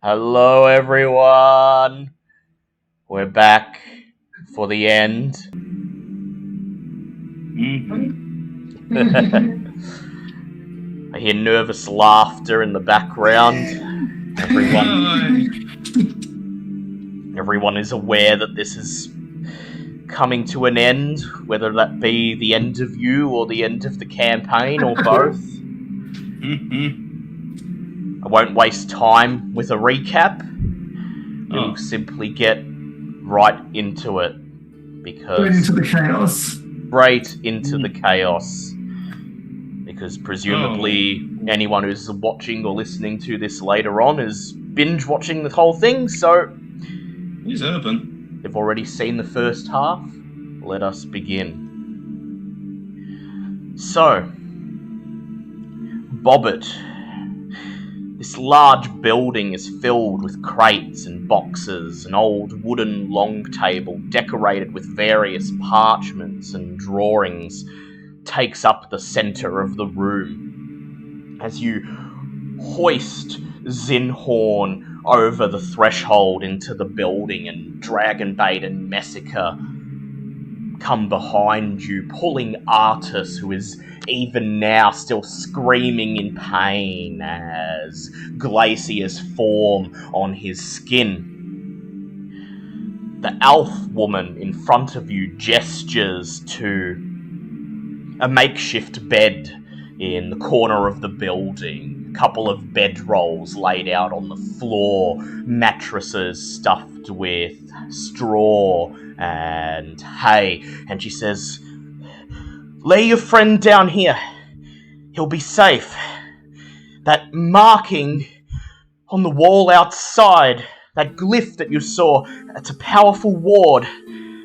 Hello, everyone. We're back for the end. I hear nervous laughter in the background. Everyone is aware that this is coming to an end, whether that be the end of you or the end of the campaign or both. I won't waste time with a recap. We'll simply get right into it. Straight into the chaos. Right into the chaos. Because presumably anyone who's watching or listening to this later on is binge watching the whole thing, so he's urban. They've already seen the first half. Let us begin. So, Bobbit. This large building is filled with crates and boxes, an old wooden long table decorated with various parchments and drawings takes up the center of the room. As you hoist Zinhorn over the threshold into the building and Dragonbait and Messica come behind you, pulling Artus, who is even now still screaming in pain as glaciers form on his skin. The elf woman in front of you gestures to a makeshift bed in the corner of the building, a couple of bedrolls laid out on the floor, mattresses stuffed with straw and hay, and she says, "Lay your friend down here. He'll be safe. That marking on the wall outside, that glyph that you saw, it's a powerful ward.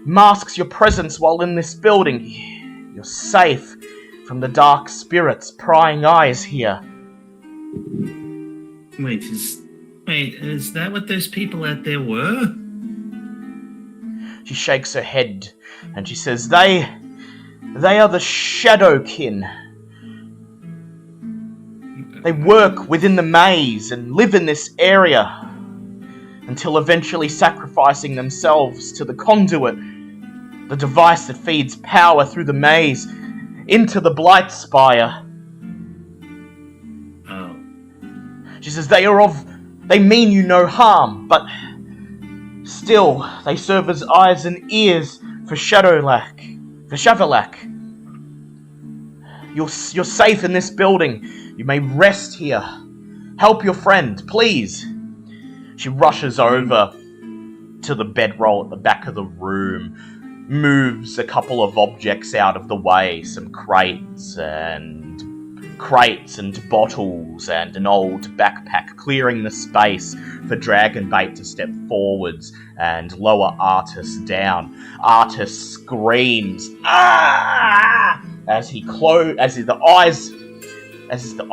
Masks your presence while in this building. You're safe from the dark spirits' prying eyes here." Wait, is that what those people out there were? She shakes her head and she says, They are the Shadowkin. They work within the maze and live in this area until eventually sacrificing themselves to the conduit, the device that feeds power through the maze into the Blightspire. Oh. She says they mean you no harm, but still they serve as eyes and ears for Shavolak. You're safe in this building. You may rest here. Help your friend, please. She rushes over to the bedroll at the back of the room, moves a couple of objects out of the way, some crates and bottles and an old backpack, clearing the space for Dragonbait to step forwards and lower Artus down. Artus screams, "Ah!" as the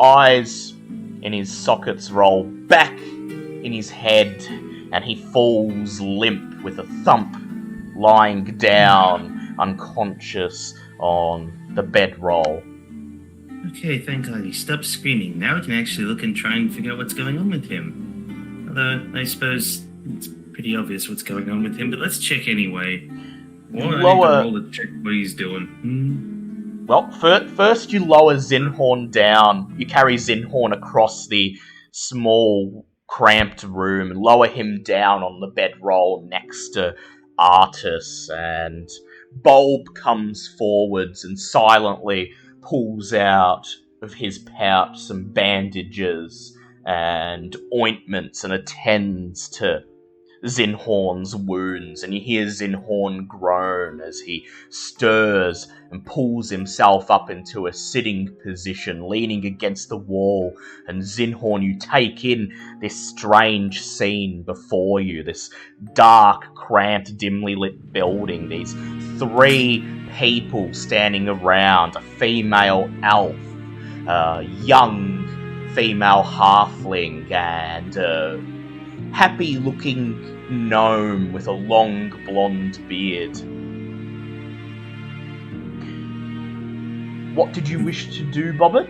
eyes in his sockets roll back in his head, and he falls limp with a thump, lying down unconscious on the bedroll. Okay, thank God he stopped screaming. Now we can actually look and try and figure out what's going on with him. Although, I suppose it's pretty obvious what's going on with him, but let's check anyway. Or I need to roll to check what he's doing. Well, first you lower Zinhorn down. You carry Zinhorn across the small, cramped room and lower him down on the bedroll next to Artus, and Bulb comes forwards and silently pulls out of his pouch some bandages and ointments and attends to Zinhorn's wounds, and you hear Zinhorn groan as he stirs and pulls himself up into a sitting position, leaning against the wall. And Zinhorn, you take in this strange scene before you, this dark, cramped, dimly lit building, these three people standing around, a female elf, a young female halfling, and a happy-looking gnome with a long blonde beard. What did you wish to do, Bobbit?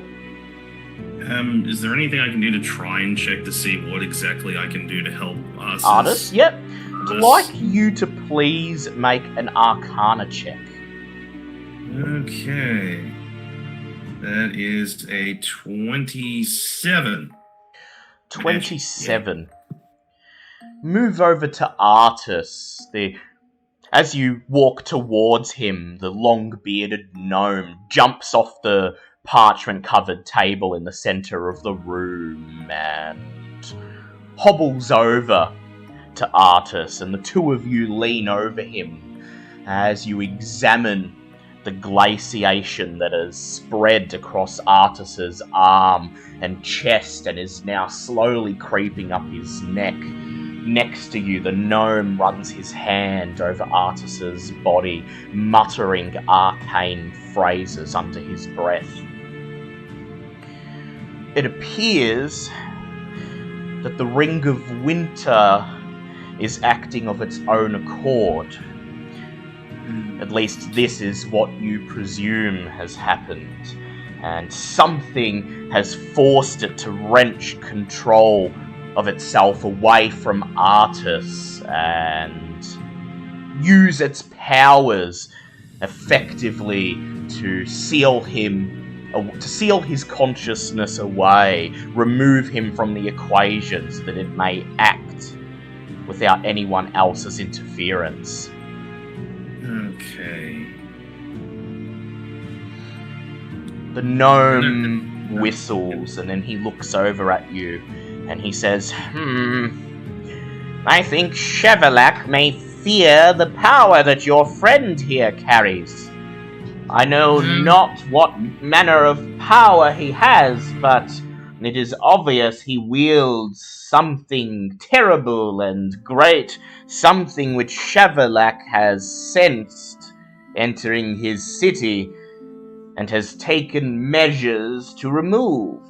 Is there anything I can do to try and check to see what exactly I can do to help us? Artist, yep. I'd like you to please make an Arcana check. Okay. That is a 27. 27. Move over to Artis. As you walk towards him, the long-bearded gnome jumps off the parchment-covered table in the center of the room and hobbles over to Artis, and the two of you lean over him as you examine the glaciation that has spread across Artis's arm and chest and is now slowly creeping up his neck. Next to you, the gnome runs his hand over Artis's body, muttering arcane phrases under his breath. It appears that the Ring of Winter is acting of its own accord. At least this is what you presume has happened. And something has forced it to wrench control of itself away from Artis and use its powers effectively to seal his consciousness away, remove him from the equation so that it may act without anyone else's interference. Okay. The gnome whistles and then he looks over at you and he says, I think Shavolak may fear the power that your friend here carries. I know not what manner of power he has, but it is obvious he wields something terrible and great, something which Shavolak has sensed entering his city and has taken measures to remove.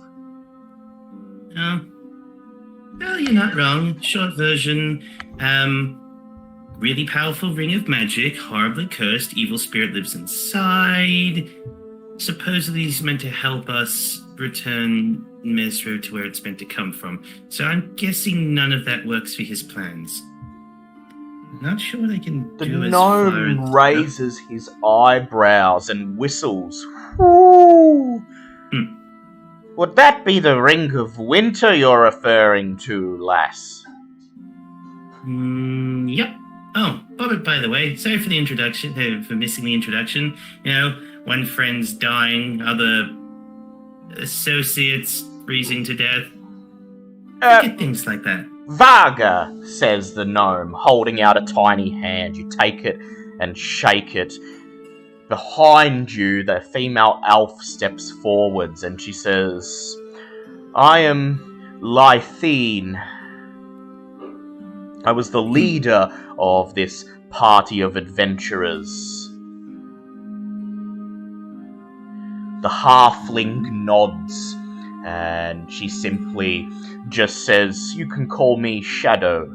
Well, you're not wrong. Short version, really powerful ring of magic, horribly cursed, evil spirit lives inside. Supposedly he's meant to help us return Mezro to where it's meant to come from. So I'm guessing none of that works for his plans. Not sure what I can the do as gnome far as... raises his eyebrows and whistles. Whoo! Would that be the Ring of Winter you're referring to, lass? Yep. Oh, by the way, sorry for the introduction, for missing the introduction. You know, one friend's dying, other associates freezing to death. Get things like that. Vaga, says the gnome, holding out a tiny hand. You take it and shake it. Behind you, the female elf steps forwards and she says, I am Lythene. I was the leader of this party of adventurers. The halfling nods, and she simply just says, you can call me Shadow.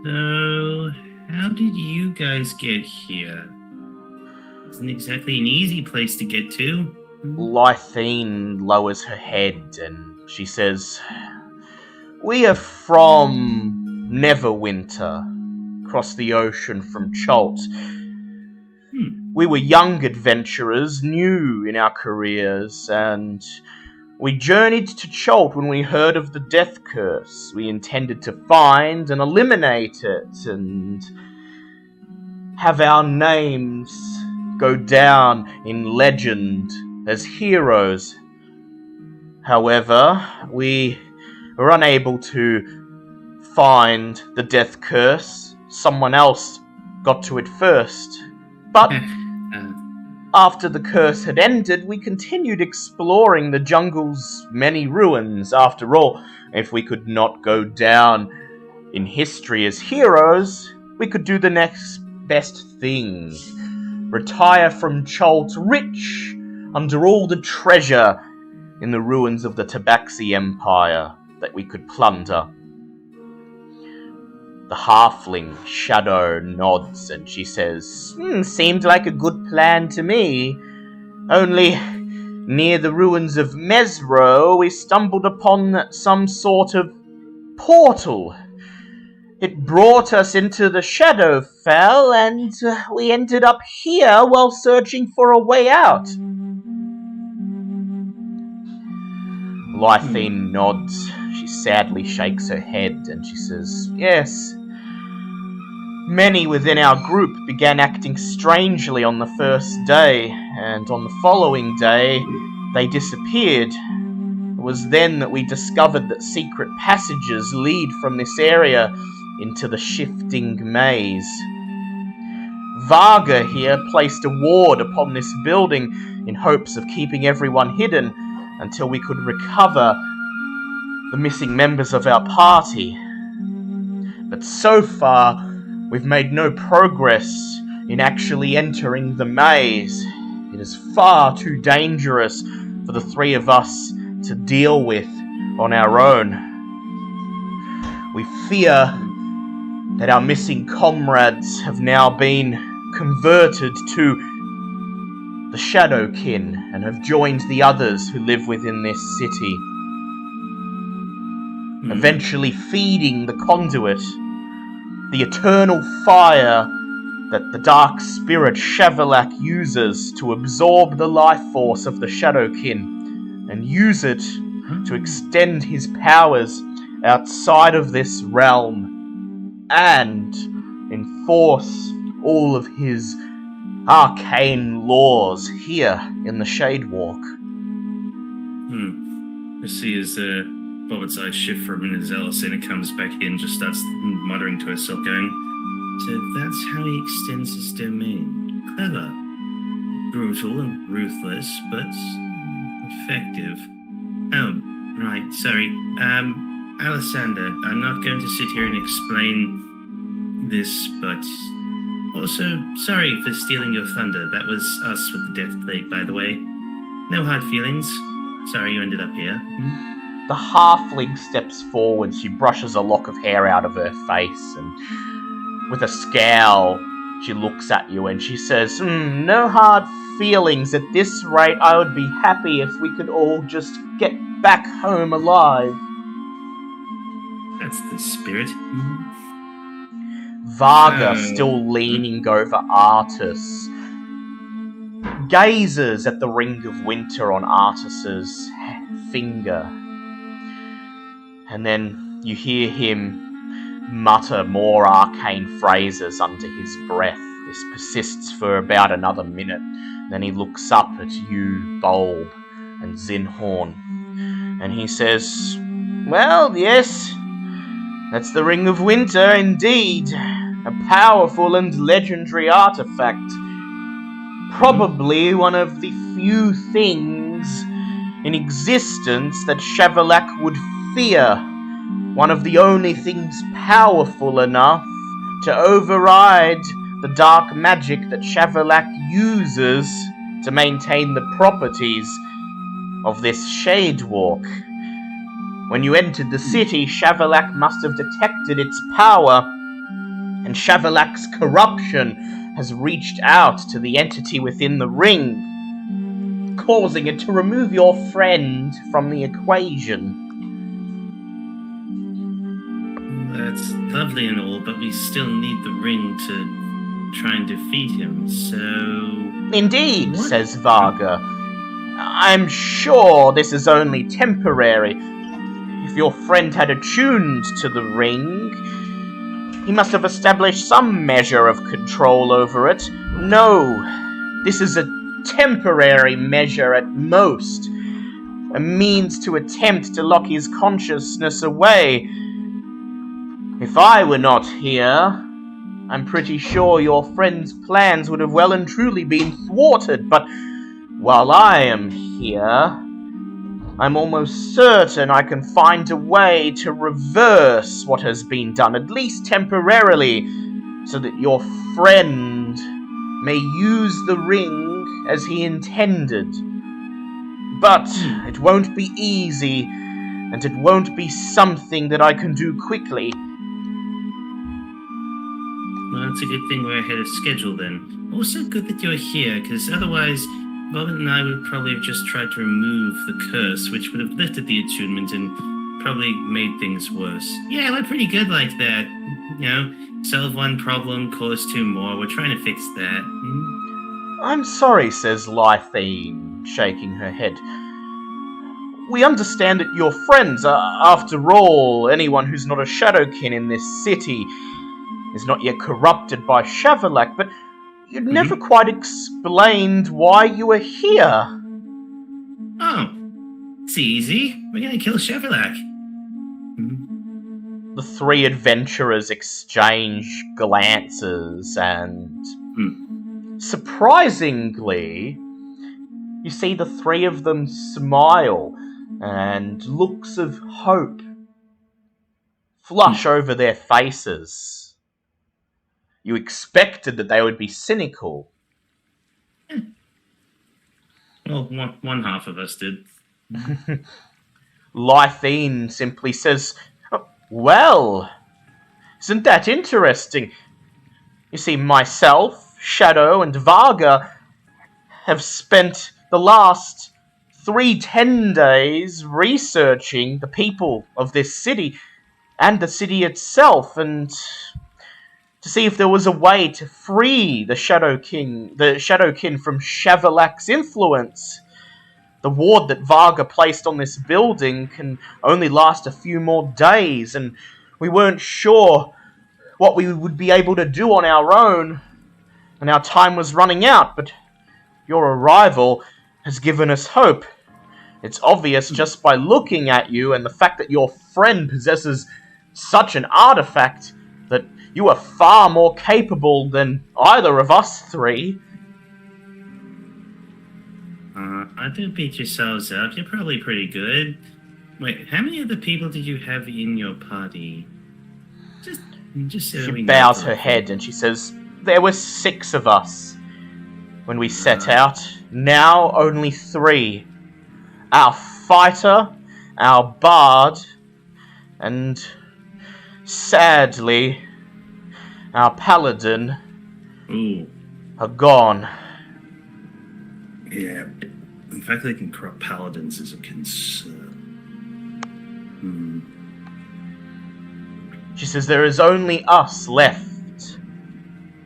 So, how did you guys get here? Isn't exactly an easy place to get to. Lythene lowers her head and she says, we are from Neverwinter, across the ocean from Chult. We were young adventurers, new in our careers, and we journeyed to Chult when we heard of the death curse. We intended to find and eliminate it, and have our names go down in legend as heroes. However, we were unable to find the death curse. Someone else got to it first. But after the curse had ended, we continued exploring the jungle's many ruins. After all, if we could not go down in history as heroes, we could do the next best thing. Retire from Chult rich under all the treasure in the ruins of the Tabaxi Empire that we could plunder. The halfling Shadow nods and she says, seemed like a good plan to me. Only near the ruins of Mezro, we stumbled upon some sort of portal. It brought us into the Shadowfell, and we ended up here while searching for a way out. Lythine nods. She sadly shakes her head and she says, "Yes. Many within our group began acting strangely on the first day, and on the following day, they disappeared. It was then that we discovered that secret passages lead from this area into the shifting maze. Varga here placed a ward upon this building in hopes of keeping everyone hidden until we could recover the missing members of our party. But so far, we've made no progress in actually entering the maze. It is far too dangerous for the three of us to deal with on our own. We fear that our missing comrades have now been converted to the Shadowkin and have joined the others who live within this city, eventually feeding the conduit, the eternal fire that the dark spirit Shavolak uses to absorb the life force of the Shadowkin and use it to extend his powers outside of this realm and enforce all of his arcane laws here in the Shadewalk." I see as Bobbitt's eyes shift for a minute as Alicena comes back in, just starts muttering to herself, going, "So that's how he extends his domain. Clever. Brutal and ruthless, but effective. Oh, right, sorry. Alessander, I'm not going to sit here and explain this, but also, sorry for stealing your thunder. That was us with the Death Plague, by the way. No hard feelings. Sorry you ended up here." The halfling steps forward. She brushes a lock of hair out of her face, and with a scowl, she looks at you and she says, "No hard feelings. At this rate, I would be happy if we could all just get back home alive." That's the spirit. Varga, still leaning over Artus, gazes at the ring of winter on Artus's finger. And then you hear him mutter more arcane phrases under his breath. This persists for about another minute. Then he looks up at you, Bulb, and Zinhorn, and he says, "Well, yes, that's the Ring of Winter indeed. A powerful and legendary artifact. Probably one of the few things in existence that Shavolak would fear. One of the only things powerful enough to override the dark magic that Shavolak uses to maintain the properties of this Shadewalk. When you entered the city, Shavolak must have detected its power, and Shavolak's corruption has reached out to the entity within the ring, causing it to remove your friend from the equation." That's lovely and all, but we still need the ring to try and defeat him, so... "Indeed," says Varga. "I'm sure this is only temporary. If your friend had attuned to the ring, he must have established some measure of control over it. No, this is a temporary measure at most, a means to attempt to lock his consciousness away. If I were not here, I'm pretty sure your friend's plans would have well and truly been thwarted, but while I am here, I'm almost certain I can find a way to reverse what has been done, at least temporarily, so that your friend may use the ring as he intended. But it won't be easy, and it won't be something that I can do quickly." Well, it's a good thing we're ahead of schedule then. Also good that you're here, because otherwise Bobbin and I would probably have just tried to remove the curse, which would have lifted the attunement and probably made things worse. Yeah, we're pretty good like that. You know, solve one problem, cause two more. We're trying to fix that. I'm sorry, says Lythine, shaking her head. We understand that you're friends. After all, anyone who's not a Shadowkin in this city is not yet corrupted by Shavolak, but you'd never quite explained why you were here. Oh, it's easy. We're gonna kill Shavolak. The three adventurers exchange glances and... surprisingly, you see the three of them smile and looks of hope flush over their faces. You expected that they would be cynical. Well, one half of us did. Lythine simply says, well, isn't that interesting? You see, myself, Shadow, and Varga have spent the last 10 days researching the people of this city and the city itself, and to see if there was a way to free the Shadowkin from Shavolak's influence. The ward that Varga placed on this building can only last a few more days, and we weren't sure what we would be able to do on our own, and our time was running out, but your arrival has given us hope. It's obvious just by looking at you and the fact that your friend possesses such an artifact that you are far more capable than either of us three. Don't beat yourselves up. You're probably pretty good. Wait, how many other people did you have in your party? Just so She bows her head and she says, there were 6 of us when we set out. Now only 3. Our fighter, our bard, and sadly, our paladin are gone. Yeah, the fact they can corrupt paladins is a concern. She says there is only us left.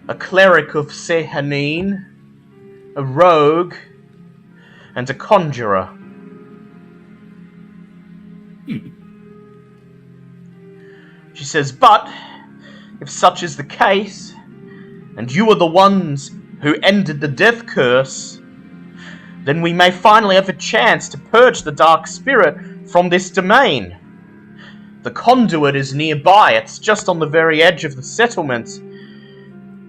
A cleric of Sehanine, a rogue, and a conjurer. She says, but if such is the case, and you are the ones who ended the death curse, then we may finally have a chance to purge the dark spirit from this domain. The conduit is nearby, it's just on the very edge of the settlement.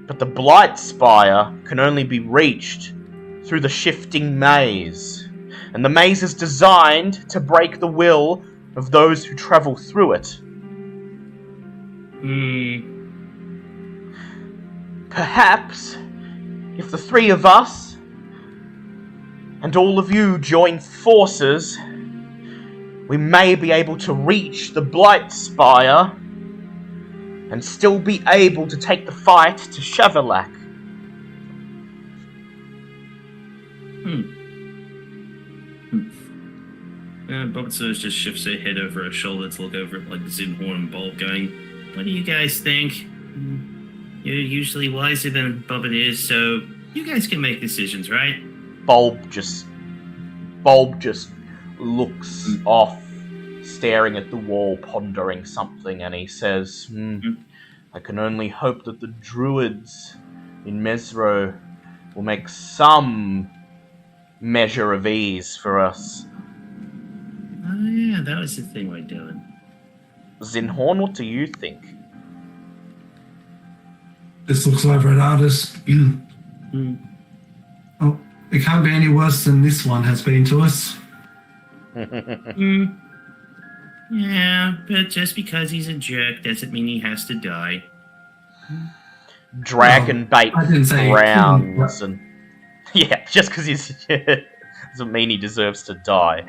But the Blight Spire can only be reached through the shifting maze. And the maze is designed to break the will of those who travel through it. Perhaps, if the 3 of us and all of you join forces, we may be able to reach the Blight Spire and still be able to take the fight to Shavolak. Bobbitsos just shifts her head over her shoulder to look over at like Zinhorn and Bulb, going, what do you guys think? You're usually wiser than Bobbit is, so you guys can make decisions, right? Bulb just looks off, staring at the wall, pondering something, and he says, I can only hope that the druids in Mezro will make some measure of ease for us. Oh yeah, that was the thing we're doing. Zinhorn, what do you think? This looks over at Artis. Oh, it can't be any worse than this one has been to us. Yeah, but just because he's a jerk doesn't mean he has to die. Dragonbait I didn't say frowns and yeah, just because he's doesn't mean he deserves to die.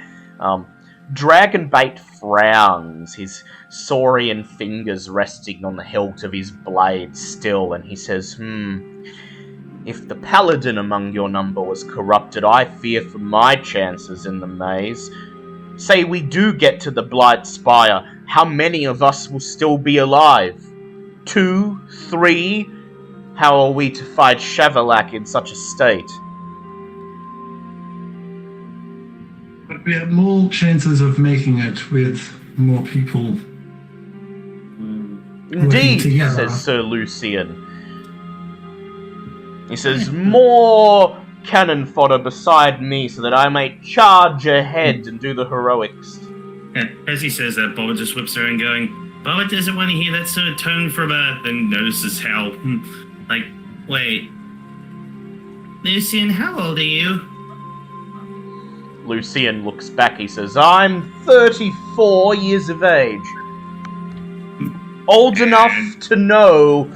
Dragonbait frowns, his saurian fingers resting on the hilt of his blade still, and he says, If the paladin among your number was corrupted, I fear for my chances in the maze. Say we do get to the Blight Spire, how many of us will still be alive? 2? 3? How are we to fight Shavolak in such a state? But we have more chances of making it with more people. Indeed, together. says Sir Lucian. He says, more cannon fodder beside me so that I may charge ahead and do the heroics. As he says that, Boba just whips around going, Boba doesn't want to hear that sort of tone from her, then notices how, wait, Lucian, how old are you? Lucian looks back, he says, I'm 34 years of age. Old enough to know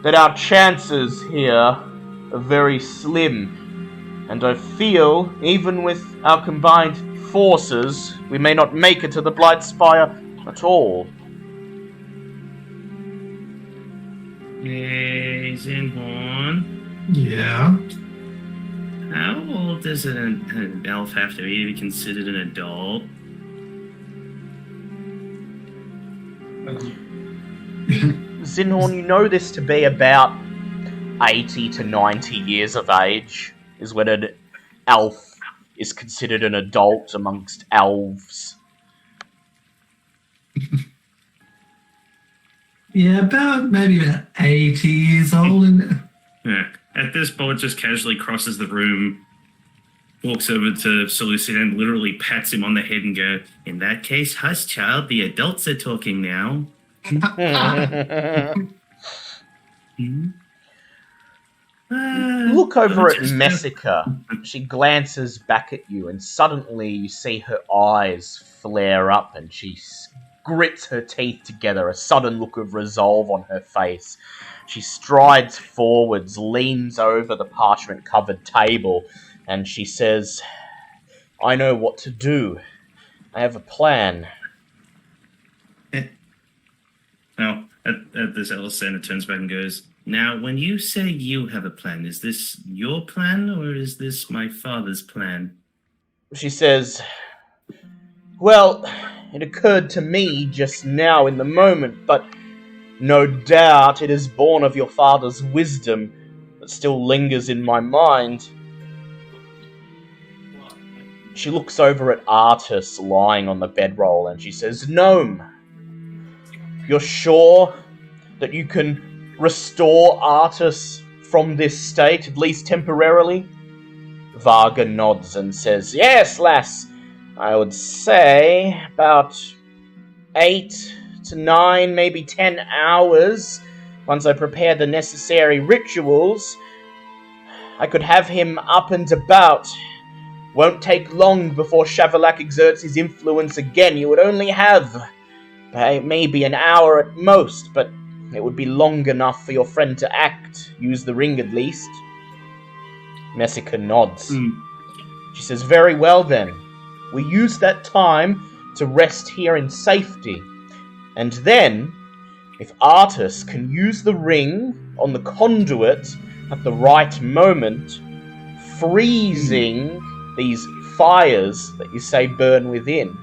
that our chances here are very slim. And I feel, even with our combined forces, we may not make it to the Blight Spire at all. Hey, Zinhorn. Yeah. How old does an elf have to be to be considered an adult? Zinhorn, you know this to be about 80 to 90 years of age, is when an elf is considered an adult amongst elves. Yeah, about maybe 80 years old. Yeah. At this, Boba just casually crosses the room, walks over to Seleucid and literally pats him on the head and go, in that case, hush, child, the adults are talking now. Look over at Messica. She glances back at you, and suddenly you see her eyes flare up, and she grits her teeth together, a sudden look of resolve on her face. She strides forwards, leans over the parchment-covered table, and she says, I know what to do. I have a plan. Now, at this, Elisana turns back and goes, now, when you say you have a plan, is this your plan, or is this my father's plan? She says, well, it occurred to me just now in the moment, but no doubt it is born of your father's wisdom that still lingers in my mind. She looks over at Artus lying on the bedroll and she says, Gnome, you're sure that you can restore Artus from this state, at least temporarily? Varga nods and says, yes, lass, I would say about 8 to 9, maybe 10 hours. Once I prepare the necessary rituals, I could have him up and about. Won't take long before Shavolak exerts his influence again. You would only have maybe an hour at most, but it would be long enough for your friend to act. Use the ring at least. Messica nods. She says, very well then. We use that time to rest here in safety. And then, if Artus can use the ring on the conduit at the right moment, freezing these fires that you say burn within,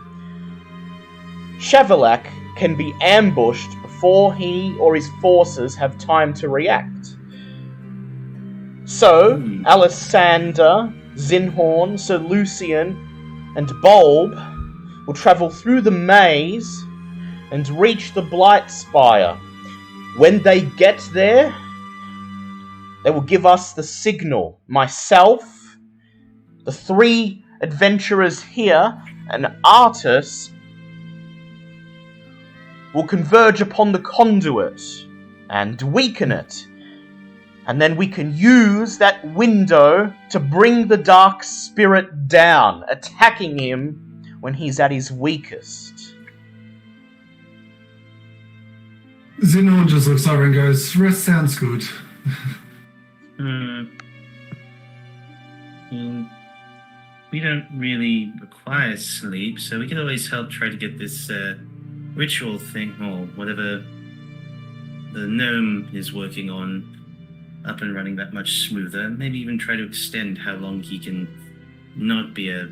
Shavolak can be ambushed before he or his forces have time to react. So, Alessander, Zinhorn, Sir Lucian, and Bulb will travel through the maze and reach the Blight Spire. When they get there, they will give us the signal. Myself, the 3 adventurers here, and Artus will converge upon the conduit and weaken it. And then we can use that window to bring the Dark Spirit down, attacking him when he's at his weakest. Zinhorn just looks over and goes, rest sounds good. We don't really require sleep, so we can always help try to get this ritual thing, or whatever the gnome is working on, up and running that much smoother. Maybe even try to extend how long he can not be a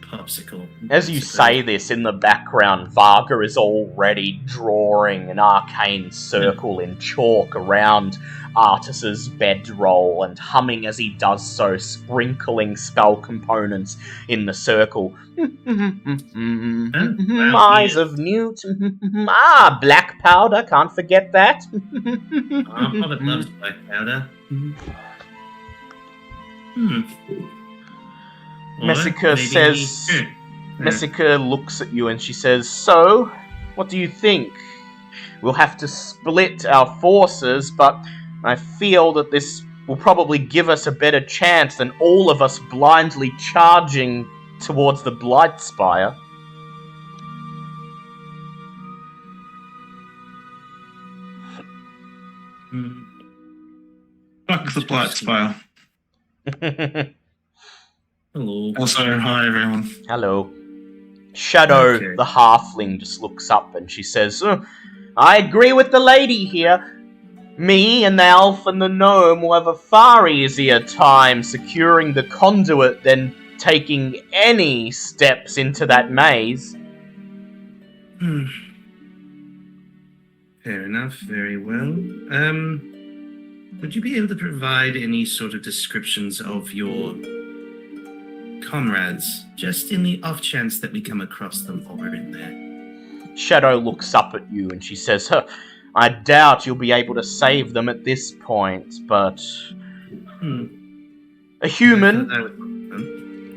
popsicle. As you say this, in the background, Varga is already drawing an arcane circle in chalk around Artus's bedroll and humming as he does so, sprinkling spell components in the circle. Eyes of Newt. Black powder, can't forget that. Hobbit loves black powder. Messica says... Messica looks at you and she says, "So, what do you think? We'll have to split our forces, but I feel that this will probably give us a better chance than all of us blindly charging towards the Blight Spire." Fuck the Blight Spire. Hello. Also, hi everyone. Hello. Shadow, the halfling, just looks up and she says, "I agree with the lady here. Me and the elf and the gnome will have a far easier time securing the conduit than taking any steps into that maze." Fair enough, very well. Would you be able to provide any sort of descriptions of your comrades, just in the off chance that we come across them while we're in there? Shadow looks up at you and she says, "I doubt you'll be able to save them at this point, but a human,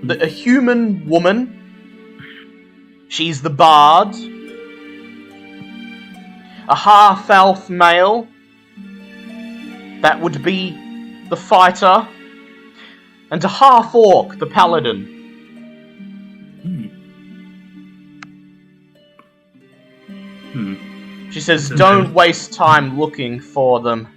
a human woman, she's the bard, a half-elf male, that would be the fighter, and a half-orc, the paladin." She says, "Don't waste time looking for them.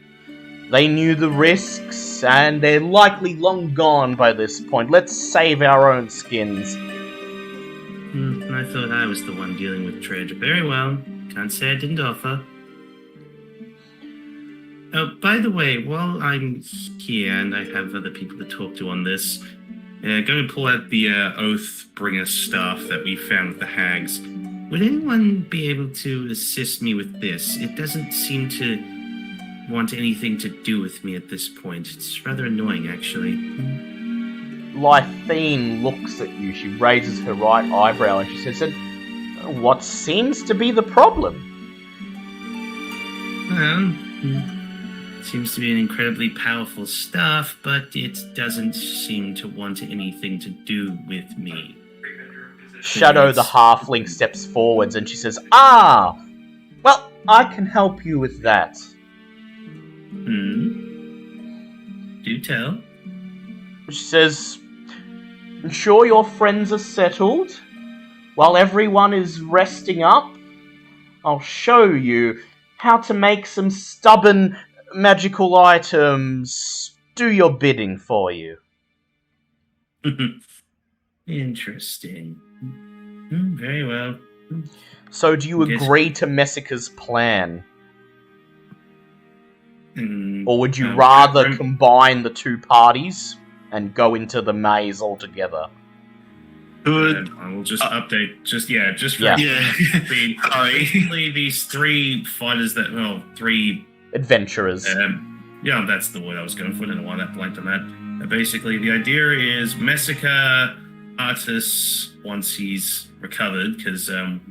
They knew the risks, and they're likely long gone by this point. Let's save our own skins." I thought I was the one dealing with treasure. Very well. Can't say I didn't offer. Oh, by the way, while I'm here and I have other people to talk to on this, going to pull out the Oathbringer staff that we found with the hags. Would anyone be able to assist me with this? It doesn't seem to want anything to do with me at this point. It's rather annoying, actually. Lythine looks at you. She raises her right eyebrow and she says, "What seems to be the problem?" Well, seems to be an incredibly powerful staff, but it doesn't seem to want anything to do with me. Shadow the halfling steps forwards and she says, "Well, I can help you with that." Do tell. She says, "Ensure your friends are settled. While everyone is resting up, I'll show you how to make some stubborn magical items do your bidding for you." Interesting. Very well. So do you agree to Messica's plan? Or would you rather combine the two parties and go into the maze altogether? I will just update. Just for basically these three fighters three adventurers. That's the word I was going for. I don't know why that blanked on that. Basically, the idea is Messica, Artus, once he's recovered, because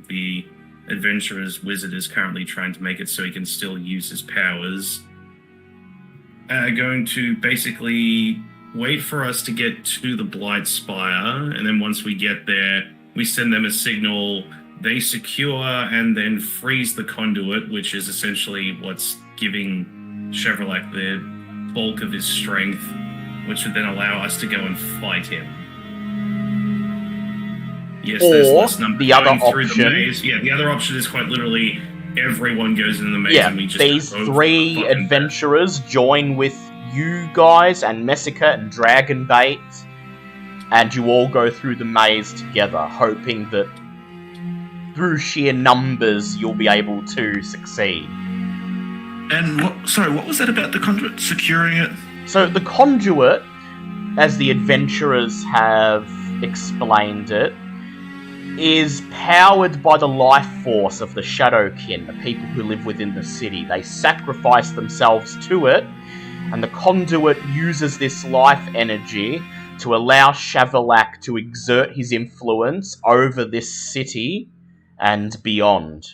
the adventurer's wizard is currently trying to make it so he can still use his powers. Going to basically wait for us to get to the Blight Spire, and then once we get there, we send them a signal, they secure and then freeze the conduit, which is essentially what's giving Shavolak the bulk of his strength, which would then allow us to go and fight him. Yes, there's less number the other through option. the maze. Yeah, the other option is quite literally everyone goes into the maze and we just these three adventurers join with you guys and Messica and Dragonbait, and you all go through the maze together, hoping that through sheer numbers you'll be able to succeed. And what was that about the conduit securing it? So the conduit, as the adventurers have explained it, is powered by the life force of the Shadowkin, the people who live within the city. They sacrifice themselves to it, and the conduit uses this life energy to allow Shavolak to exert his influence over this city and beyond.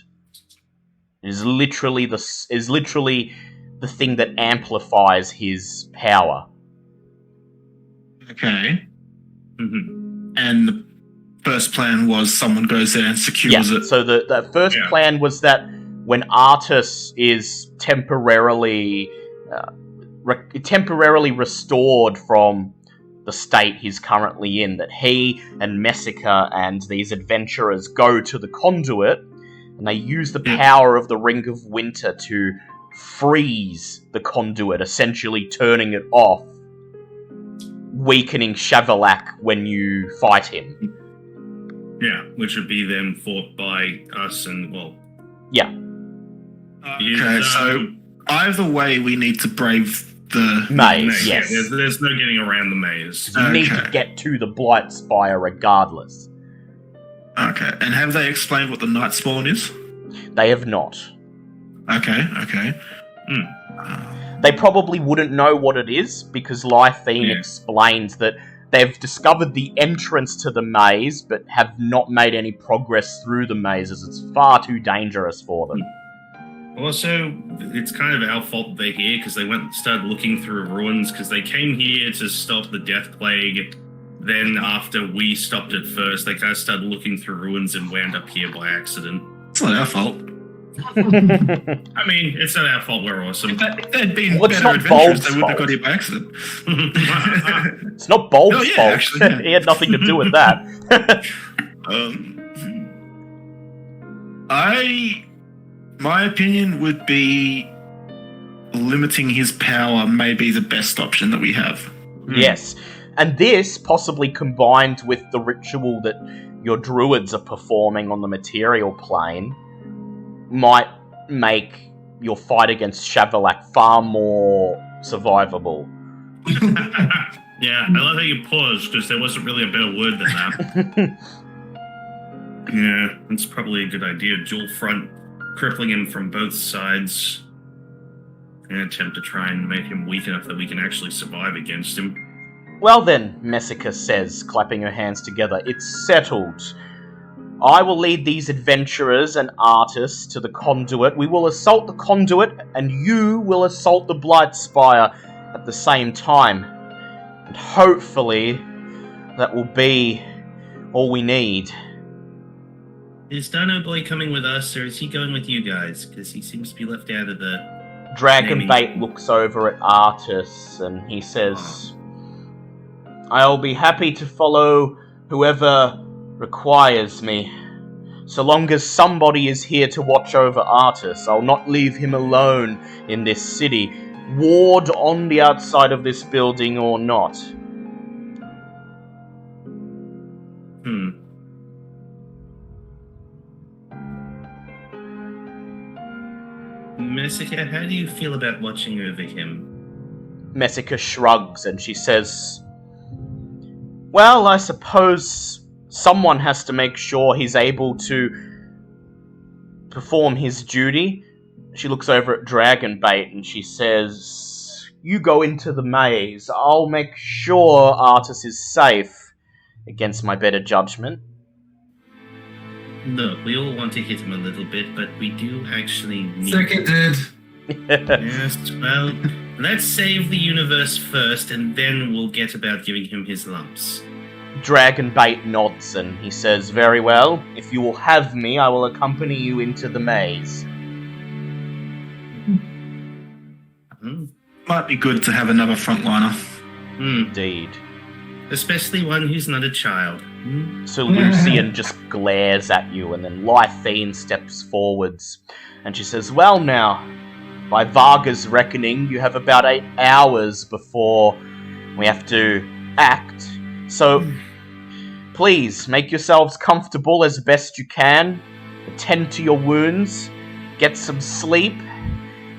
It is literally the thing that amplifies his power. Okay. Mm-hmm. And the first plan was someone goes there and secures it. So the first plan was that when Artus is temporarily restored from the state he's currently in, that he and Messica and these adventurers go to the conduit, and they use the power of the Ring of Winter to freeze the conduit, essentially turning it off, weakening Shavolak when you fight him. Yeah, which would be then fought by us and, well... Yeah. Okay, so either way we need to brave the maze. Yes. Yeah, there's no getting around the maze. You need to get to the Blight Spire regardless. Okay, and have they explained what the Night Spawn is? They have not. Okay. They probably wouldn't know what it is, because Lythine explains that they've discovered the entrance to the maze, but have not made any progress through the maze, as it's far too dangerous for them. Also, it's kind of our fault that they're here, because they went and started looking through ruins, because they came here to stop the Death Plague. Then, after we stopped it first, they kind of started looking through ruins and wound up here by accident. It's not our fault. I mean, it's not our fault, we're awesome. If they'd been Well, it's better not adventurers, Bulb's they wouldn't have got fault. here by accident. It's not Bulb's fault. Actually, He had nothing to do with that. My opinion would be limiting his power may be the best option that we have. Yes. And this, possibly combined with the ritual that your druids are performing on the material plane, might make your fight against Shavolak far more survivable. Yeah, I love how you paused, because there wasn't really a better word than that. Yeah, it's probably a good idea. Dual front, crippling him from both sides. An attempt to try and make him weak enough that we can actually survive against him. Well then, Messica says, clapping her hands together, it's settled. I will lead these adventurers and artists to the conduit. We will assault the conduit, and you will assault the Blight Spire at the same time. And hopefully, that will be all we need. Is Dino Boy coming with us, or is he going with you guys? Because he seems to be left out of the... Dragonbait looks over at Artus, and he says, I'll be happy to follow whoever requires me. So long as somebody is here to watch over Artus, I'll not leave him alone in this city, ward on the outside of this building or not. Messica, how do you feel about watching over him? Messica shrugs and she says, well, I suppose someone has to make sure he's able to perform his duty. She looks over at Dragonbait and she says, you go into the maze. I'll make sure Artus is safe against my better judgment. Look, we all want to hit him a little bit, but we do actually need... Seconded. Yes, well, let's save the universe first, and then we'll get about giving him his lumps. Dragonbait nods and he says, very well. If you will have me, I will accompany you into the maze. Might be good to have another frontliner. Indeed. Especially one who's not a child. So Lucian just glares at you, and then Lythine steps forwards, and she says, well now, by Varga's reckoning, you have about 8 hours before we have to act. So, please, make yourselves comfortable as best you can, attend to your wounds, get some sleep,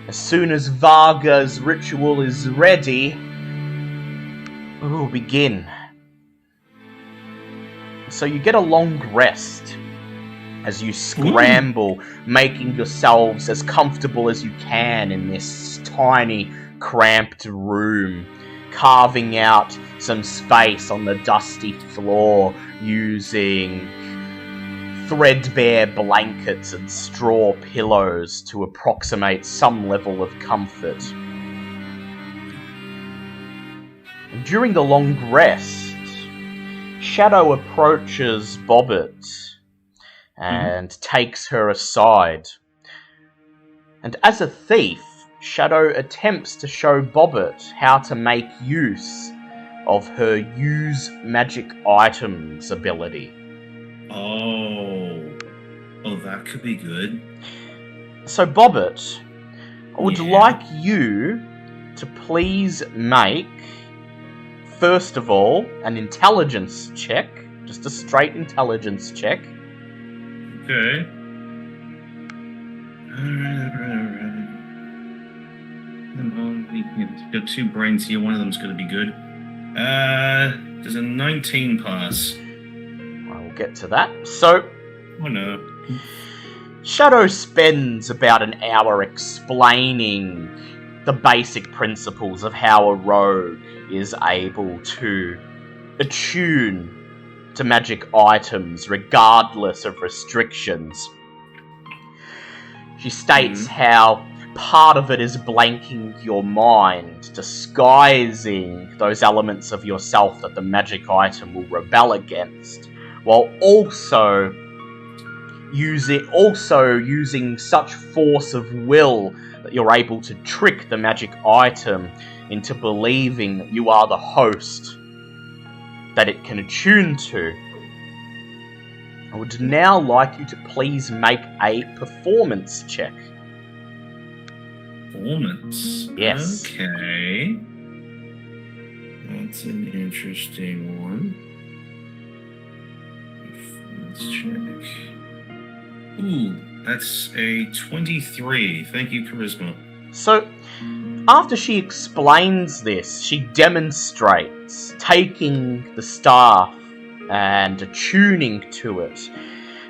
As soon as Varga's ritual is ready, we will begin. So you get a long rest as you scramble, making yourselves as comfortable as you can in this tiny, cramped room, carving out some space on the dusty floor using threadbare blankets and straw pillows to approximate some level of comfort. And during the long rest, Shadow approaches Bobbit and takes her aside. And as a thief, Shadow attempts to show Bobbit how to make use of her use magic items ability. Oh, that could be good. So Bobbit, I would Yeah. like you to please make, first of all, an intelligence check. Just a straight intelligence check. Okay. Alright. You've got 2 brains here, one of them's going to be good. Does a 19 pass? I will get to that. So, Oh no. Shadow spends about an hour explaining the basic principles of how a rogue is able to attune to magic items regardless of restrictions. She states how part of it is blanking your mind, disguising those elements of yourself that the magic item will rebel against, while also using such force of will that you're able to trick the magic item into believing that you are the host that it can attune to. I would now like you to please make a performance check. Performance? Yes. Okay. That's an interesting one. Let's check. Ooh, that's a 23. Thank you, Charisma. So, after she explains this, she demonstrates taking the staff and attuning to it.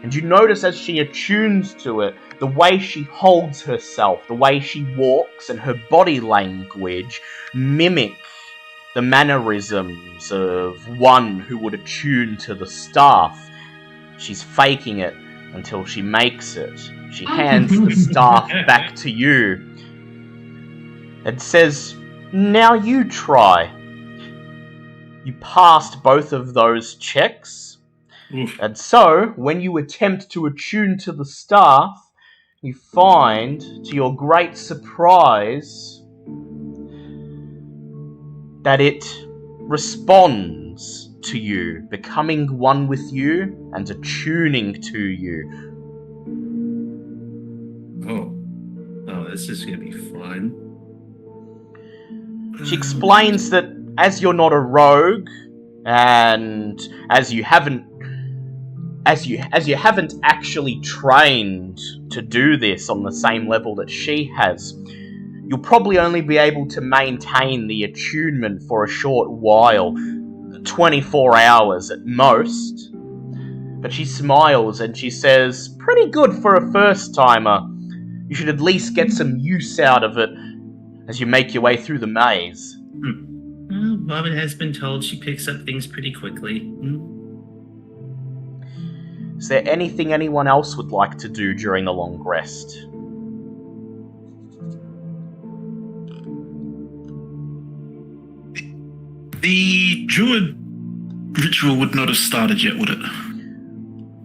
And you notice as she attunes to it, the way she holds herself, the way she walks, and her body language mimic the mannerisms of one who would attune to the staff. She's faking it until she makes it. She hands the staff back to you and says, "Now you try." You passed both of those checks. Oof. And so, when you attempt to attune to the staff, you find, to your great surprise, that it responds to you, becoming one with you and attuning to you. Oh, this is gonna be fun. She explains that as you're not a rogue, and as you haven't actually trained to do this on the same level that she has, you'll probably only be able to maintain the attunement for a short while, 24 hours at most. But she smiles and she says, "Pretty good for a first-timer. You should at least get some use out of it as you make your way through the maze." Well, Bobbit has been told she picks up things pretty quickly. Is there anything anyone else would like to do during the long rest? The druid ritual would not have started yet, would it?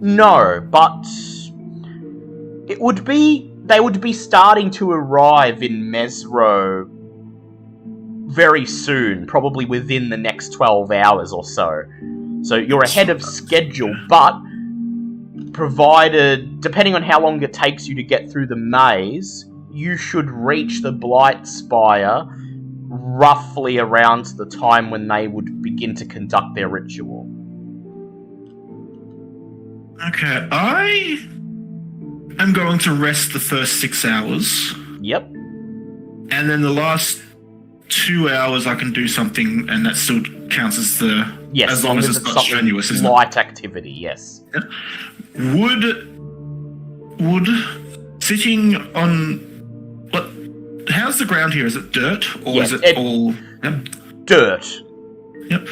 No, but they would be starting to arrive in Mezro very soon, probably within the next 12 hours or so. So you're ahead of schedule, but provided, depending on how long it takes you to get through the maze, you should reach the Blight Spire roughly around the time when they would begin to conduct their ritual. Okay, I am going to rest the first 6 hours. Yep. And then the last 2 hours I can do something, and that still counts as the... Yes, as long as it's not something strenuous, isn't it? light activity, yes. Would sitting on... What? How's the ground here? Is it dirt? Or Yes, is it all... Yep. Dirt. Yep.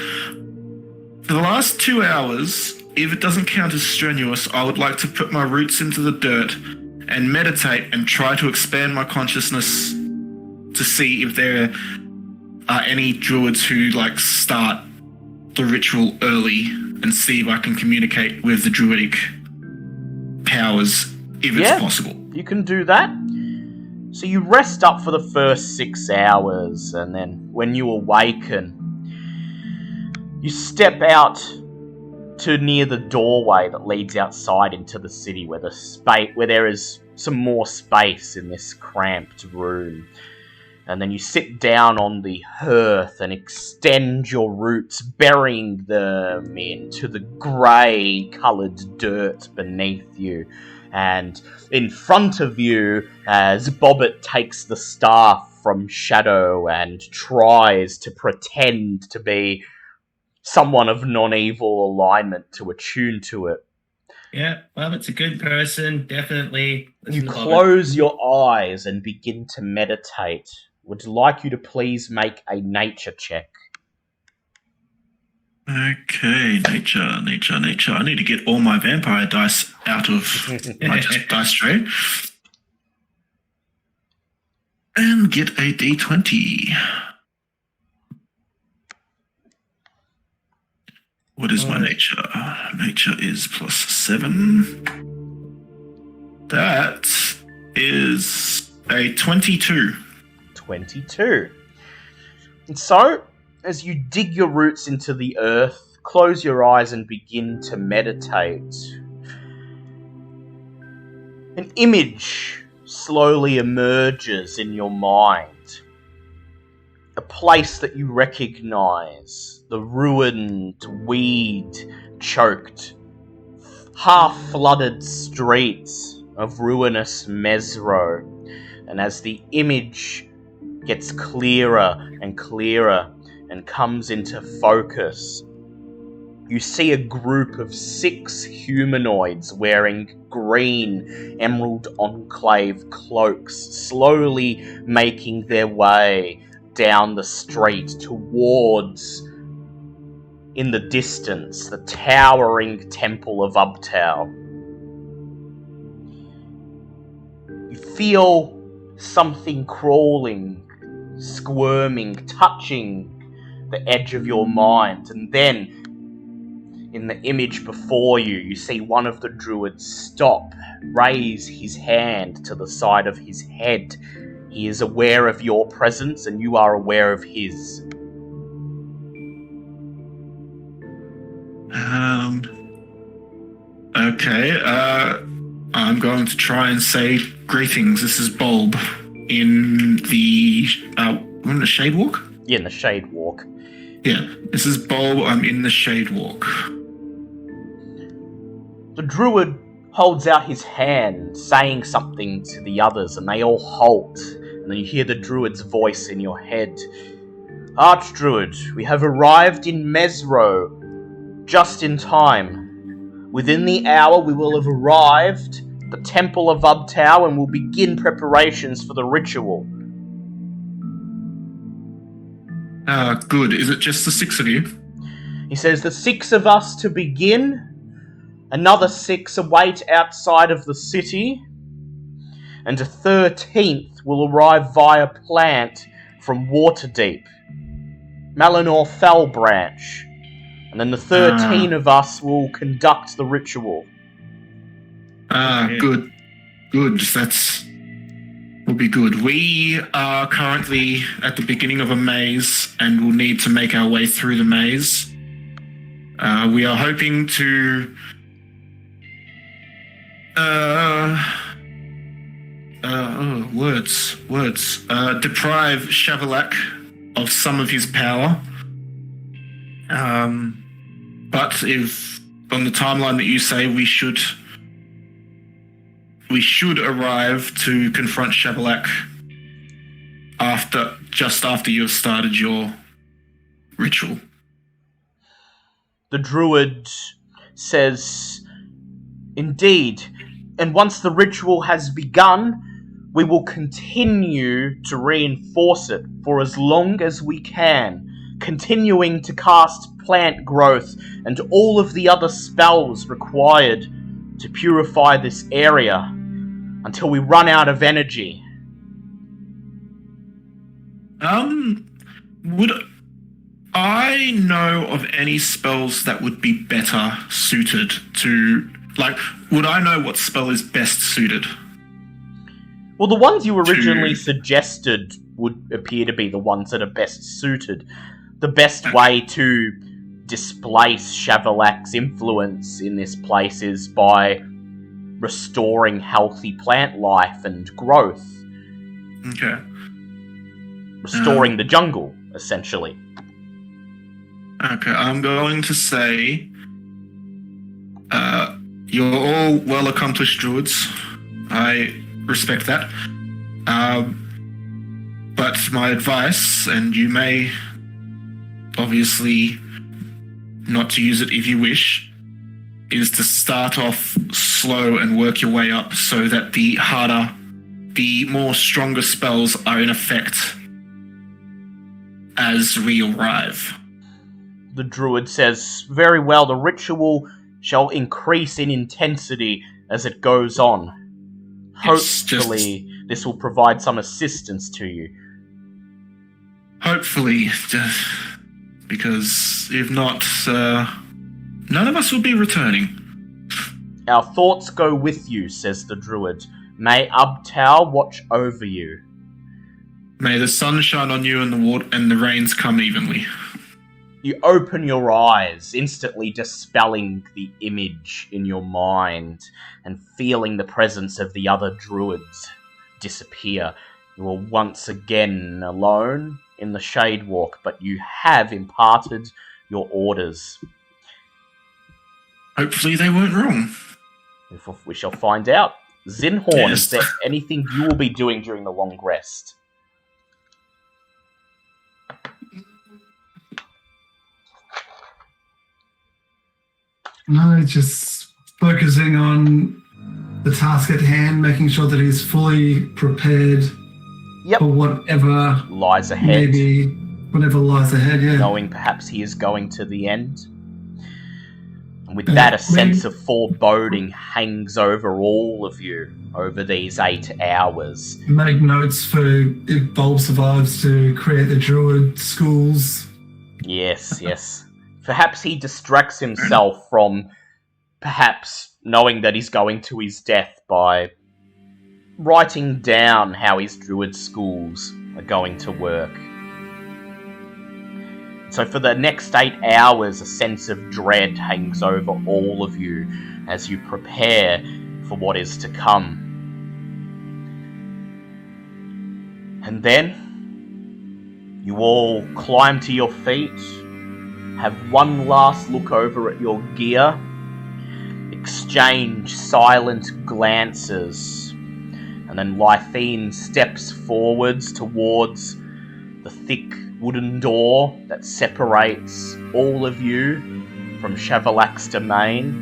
For the last 2 hours, if it doesn't count as strenuous, I would like to put my roots into the dirt and meditate and try to expand my consciousness to see if there are any druids who start the ritual early and see if I can communicate with the druidic powers if it's possible. You can do that. So you rest up for the first 6 hours, and then when you awaken, you step out to near the doorway that leads outside into the city, where there is some more space in this cramped room. And then you sit down on the hearth and extend your roots, burying them into the grey-coloured dirt beneath you. And in front of you, as Bobbit takes the staff from Shadow and tries to pretend to be someone of non-evil alignment to attune to it. Yeah, Bobbit's a good person, definitely. You close your eyes and begin to meditate. Would like you to please make a nature check. Okay, nature. I need to get all my vampire dice out of my dice tray. And get a d20. What is my nature? Nature is +7. That is a 22. 22. And so, as you dig your roots into the earth, close your eyes and begin to meditate, an image slowly emerges in your mind. A place that you recognize, the ruined, weed-choked, half-flooded streets of ruinous Mezro. And as the image gets clearer and clearer and comes into focus, you see a group of 6 humanoids wearing green Emerald Enclave cloaks slowly making their way down the street towards, in the distance, the towering Temple of Ubtao. You feel something crawling, squirming, touching the edge of your mind, and then in the image before you, you see one of the druids stop, raise his hand to the side of his head. He is aware of your presence, and you are aware of his. Okay, I'm going to try and say, greetings, this is Bulb in the Shade Walk? Yeah, in the Shade Walk. Yeah, this is Bulb, I'm in the Shade Walk. The druid holds out his hand, saying something to the others, and they all halt. And then you hear the druid's voice in your head. Archdruid, we have arrived in Mezro, just in time. Within the hour we will have arrived at the Temple of Ubtao and will begin preparations for the ritual. Good. Is it just the 6 of you? He says, the 6 of us to begin. Another 6 await outside of the city. And a 13th will arrive via plant from Waterdeep. Malinor Fellbranch. And then the 13 of us will conduct the ritual. Good. Good. Will be good. We are currently at the beginning of a maze and will need to make our way through the maze. We are hoping to deprive Shavolak of some of his power. But if on the timeline that you say we should arrive to confront Shavolak just after you have started your ritual. The druid says, "Indeed, and once the ritual has begun, we will continue to reinforce it for as long as we can, continuing to cast plant growth and all of the other spells required to purify this area until we run out of energy." Would I know of any spells that would be better suited to, would I know what spell is best suited? Well, the ones you originally suggested would appear to be the ones that are best suited. The best way to displace Shavolak's influence in this place is by restoring healthy plant life and growth. Okay. Restoring the jungle, essentially. Okay, I'm going to say you're all well-accomplished druids. I respect that. But my advice, and you may obviously not to use it if you wish, is to start off slow and work your way up so that the more stronger spells are in effect as we arrive. The druid says, "Very well, the ritual shall increase in intensity as it goes on. Hopefully, this will provide some assistance to you." Hopefully, because if not, none of us will be returning. "Our thoughts go with you," says the druid. "May Ubtao watch over you." May the sun shine on you and the water and the rains come evenly. You open your eyes, instantly dispelling the image in your mind and feeling the presence of the other druids disappear. You are once again alone in the Shade Walk, but you have imparted your orders. Hopefully they weren't wrong. We shall find out. Zinhorn, Yes. Is there anything you will be doing during the long rest? No, just focusing on the task at hand, making sure that he's fully prepared for whatever lies ahead. Maybe whatever lies ahead, yeah. Knowing perhaps he is going to the end. And with that, a sense of foreboding hangs over all of you over these 8 hours. Make notes for if Bulb survives to create the druid schools. Yes. Perhaps he distracts himself from perhaps knowing that he's going to his death by writing down how his druid schools are going to work. So for the next 8 hours, a sense of dread hangs over all of you as you prepare for what is to come. And then you all climb to your feet, have one last look over at your gear, exchange silent glances, and then Lythene steps forwards towards the thick wooden door that separates all of you from Shavolak's domain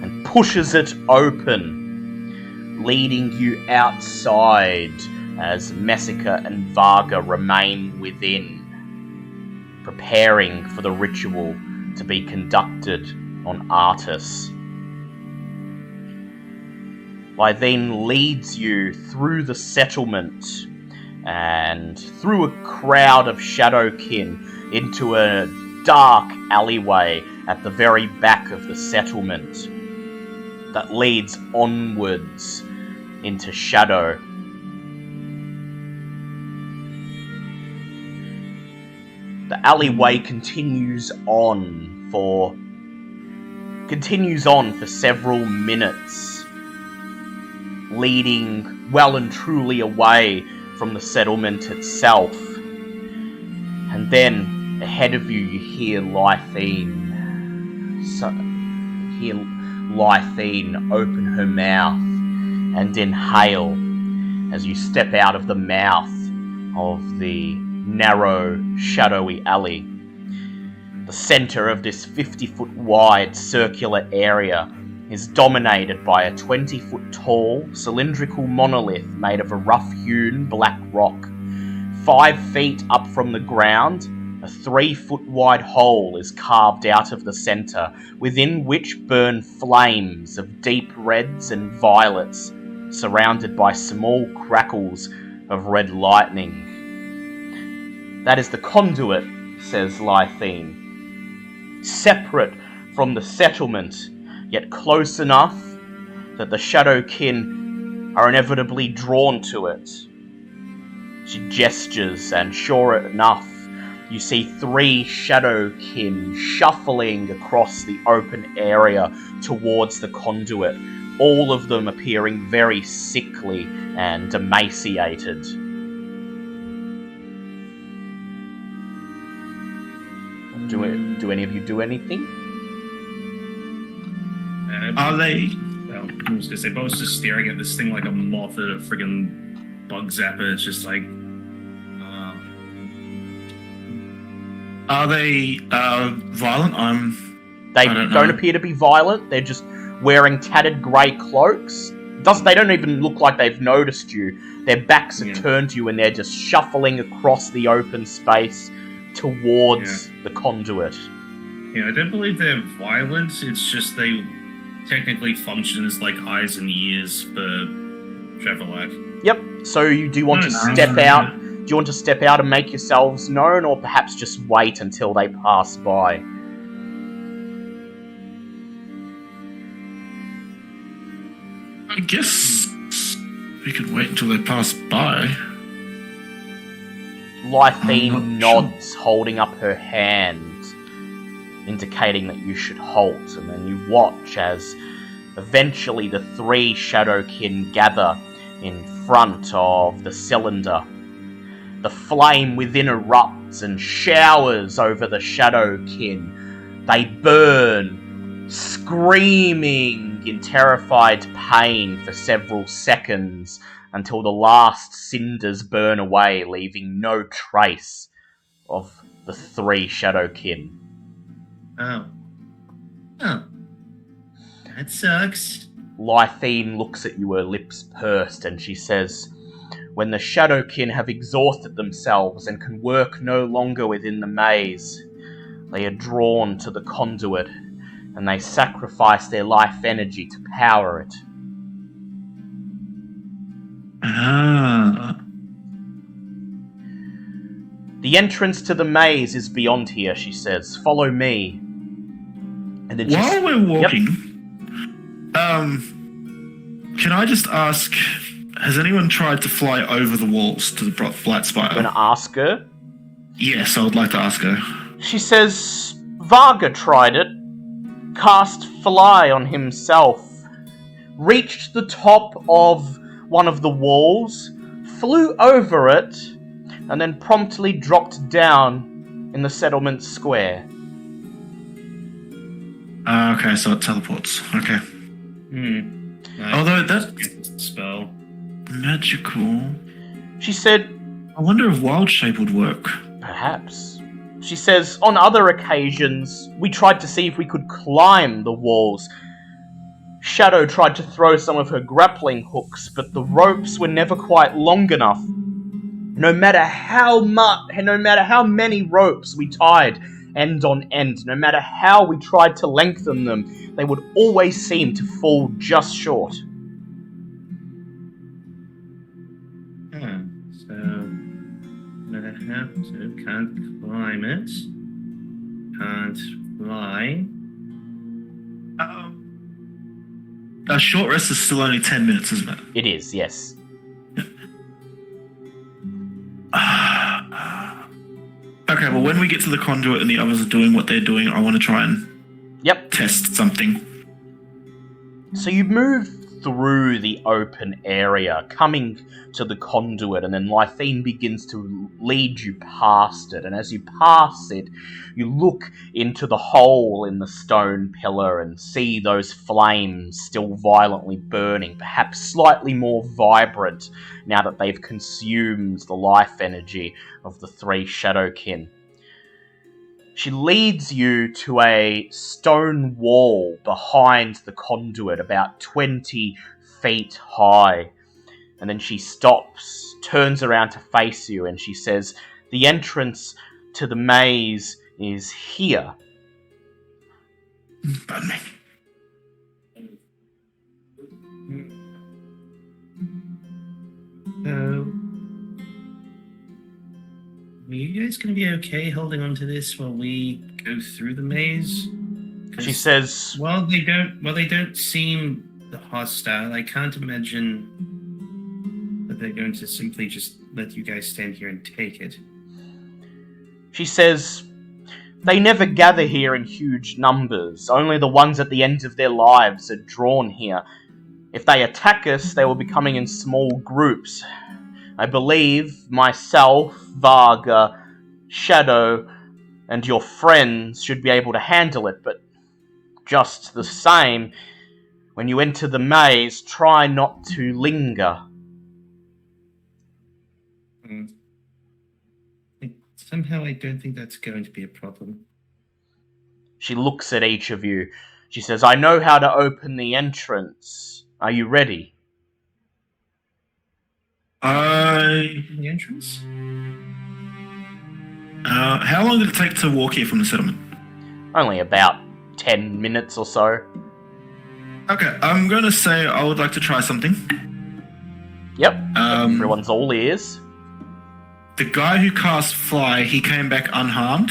and pushes it open, leading you outside as Messica and Varga remain within, preparing for the ritual to be conducted on Artus. Lythene leads you through the settlement and through a crowd of Shadowkin into a dark alleyway at the very back of the settlement that leads onwards into Shadow. The alleyway continues on for several minutes, leading well and truly away from the settlement itself. And then ahead of you, you hear Lythene open her mouth and inhale as you step out of the mouth of the narrow, shadowy alley. The center of this 50-foot wide circular area is dominated by a 20-foot tall, cylindrical monolith made of a rough-hewn black rock. 5 feet up from the ground, a 3-foot wide hole is carved out of the center, within which burn flames of deep reds and violets, surrounded by small crackles of red lightning. "That is the conduit," says Lythene. "Separate from the settlement, yet close enough that the Shadowkin are inevitably drawn to it." She gestures, and sure enough, you see 3 Shadowkin shuffling across the open area towards the conduit, all of them appearing very sickly and emaciated. Do any of you do anything? Are they? Well, I was gonna say, Bo's just staring at this thing like a moth at a friggin' bug zapper. It's just like, Are they violent? They I don't don't know. appear to be violent. They're just wearing tattered grey cloaks. They don't even look like they've noticed you. Their backs are turned to you, and they're just shuffling across the open space towards the conduit. yeah, I don't believe they're violent. It's just they technically function as like eyes and ears for Shavolak. Yep. So do you want to step out? Do you want to step out and make yourselves known, or perhaps just wait until they pass by? I guess we could wait until they pass by. Lythene I'm not nods, holding up her hand, indicating that you should halt, and then you watch as eventually the 3 Shadowkin gather in front of the cylinder. The flame within erupts and showers over the Shadowkin. They burn, screaming in terrified pain for several seconds, until the last cinders burn away, leaving no trace of the 3 Shadowkin. Oh. That sucks. Lythene looks at you, her lips pursed, and she says, "When the Shadowkin have exhausted themselves and can work no longer within the maze, they are drawn to the conduit, and they sacrifice their life energy to power it." "The entrance to the maze is beyond here," she says. "Follow me." And then While we're walking, can I just ask, has anyone tried to fly over the walls to the Blight Spire? I'm going to ask her. Yes, I would like to ask her. She says, "Varga tried it, cast fly on himself, reached the top of one of the walls, flew over it, and then promptly dropped down in the settlement square." Okay, so it teleports. Okay. Although that's spell. magical. She said, I wonder if Wild Shape would work. "Perhaps." She says, "On other occasions, we tried to see if we could climb the walls. Shadow tried to throw some of her grappling hooks, but the ropes were never quite long enough. No matter how many ropes we tied end on end, no matter how we tried to lengthen them, they would always seem to fall just short." So, gonna have to can't climb it. Can't fly. A short rest is still only 10 minutes, isn't it? It is, yes. Okay, well, when we get to the conduit and the others are doing what they're doing, I want to try and test something. So you move through the open area, coming to the conduit, and then Lythene begins to lead you past it. And as you pass it, you look into the hole in the stone pillar and see those flames still violently burning, perhaps slightly more vibrant now that they've consumed the life energy of the three Shadowkin. She leads you to a stone wall behind the conduit, about 20 feet high. And then she stops, turns around to face you, and she says, "The entrance to the maze is here." Pardon me. So, are you guys going to be okay holding on to this while we go through the maze? She says, Well, they don't seem hostile. I can't imagine that they're going to simply just let you guys stand here and take it. She says, "They never gather here in huge numbers. Only the ones at the end of their lives are drawn here. If they attack us, they will be coming in small groups. I believe myself, Varga, Shadow, and your friends should be able to handle it, but just the same, when you enter the maze, try not to linger." Somehow I don't think that's going to be a problem. She looks at each of you. She says, "I know how to open the entrance. Are you ready?" The entrance? How long did it take to walk here from the settlement? Only about 10 minutes or so. Okay, I'm gonna say I would like to try something. Yep, everyone's all ears. The guy who cast Fly, he came back unharmed.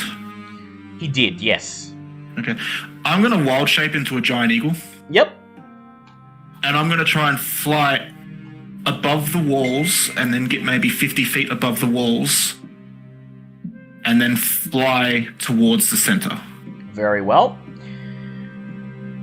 He did, yes. Okay, I'm gonna wild shape into a giant eagle. Yep. And I'm gonna try and fly above the walls, and then get maybe 50 feet above the walls, and then fly towards the center. Very well.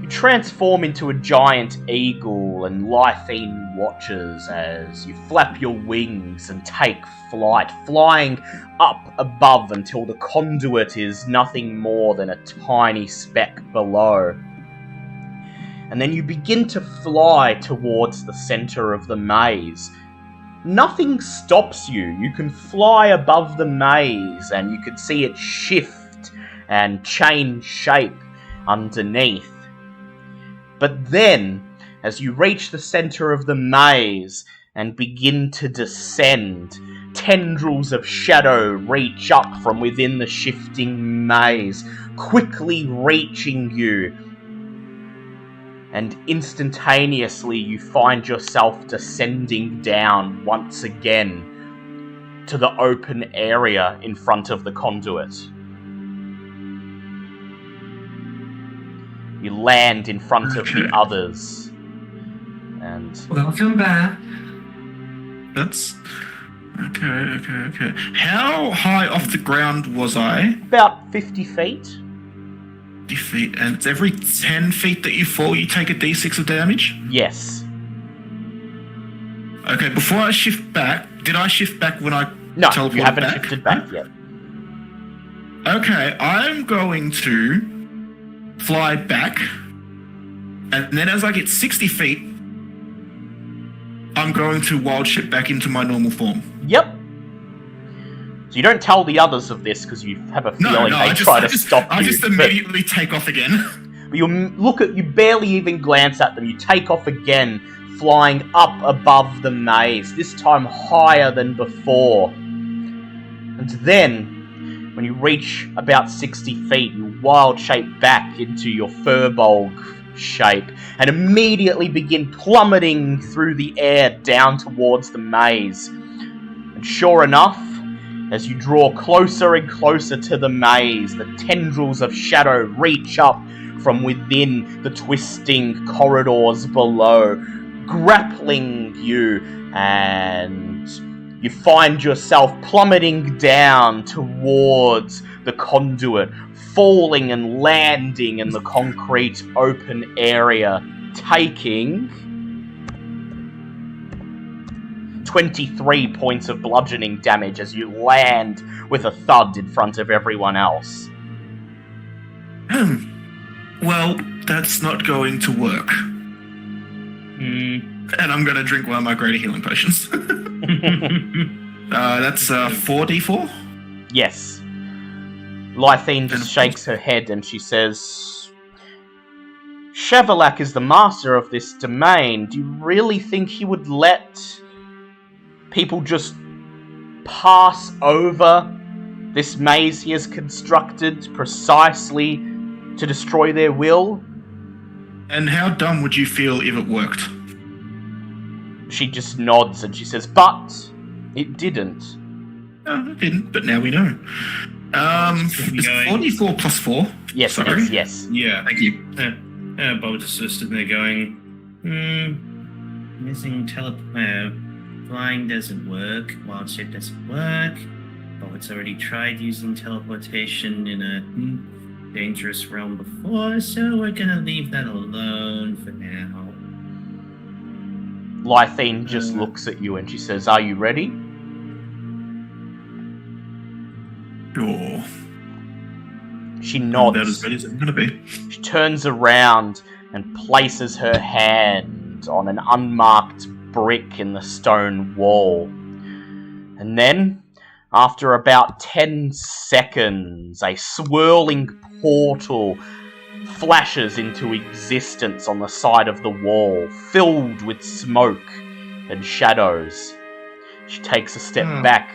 You transform into a giant eagle, and Lythene watches as you flap your wings and take flight, flying up above until the conduit is nothing more than a tiny speck below. And then you begin to fly towards the center of the maze. Nothing stops you. You can fly above the maze, and you can see it shift and change shape underneath. But then, as you reach the center of the maze and begin to descend, tendrils of shadow reach up from within the shifting maze, quickly reaching you. And instantaneously you find yourself descending down once again to the open area in front of the conduit. You land in front of the others. And Welcome back. That's... Okay. How high off the ground was I? about 50 feet. 50 feet, and it's every 10 feet that you fall, you take a d6 of damage? Yes. Okay, before I shift back, did I shift back when I No, teleported you haven't back? shifted back yet. Okay, I'm going to fly back, and then as I get 60 feet, I'm going to wild shape back into my normal form. Yep. So you don't tell the others of this because you have a feeling they try to stop you. I just immediately take off again. But you barely even glance at them. You take off again, flying up above the maze, this time higher than before. And then, when you reach about 60 feet, you wild shape back into your furbolg shape and immediately begin plummeting through the air down towards the maze. And sure enough, as you draw closer and closer to the maze, the tendrils of shadow reach up from within the twisting corridors below, grappling you, and you find yourself plummeting down towards the conduit, falling and landing in the concrete open area, taking 23 points of bludgeoning damage as you land with a thud in front of everyone else. Well, that's not going to work. And I'm going to drink one of my greater healing potions. That's 4d4? Yes. Lythene just shakes her head and she says, Shavolak is the master of this domain. Do you really think he would let people just pass over this maze he has constructed precisely to destroy their will? And how dumb would you feel if it worked? She just nods and she says, but it didn't. No, it didn't, but now we know. It's 44 plus 4. Yes, sorry. Yes. Yeah. Thank you. Bob just stood there going, missing flying doesn't work, wild shape doesn't work. Bob's already tried using teleportation in a dangerous realm before, so we're gonna leave that alone for now. Lythene just looks at you and she says, are you ready? Sure. She nods. I'm about as ready as I'm gonna be. She turns around and places her hand on an unmarked brick in the stone wall. And then, after about 10 seconds, a swirling portal flashes into existence on the side of the wall, filled with smoke and shadows. She takes a step back,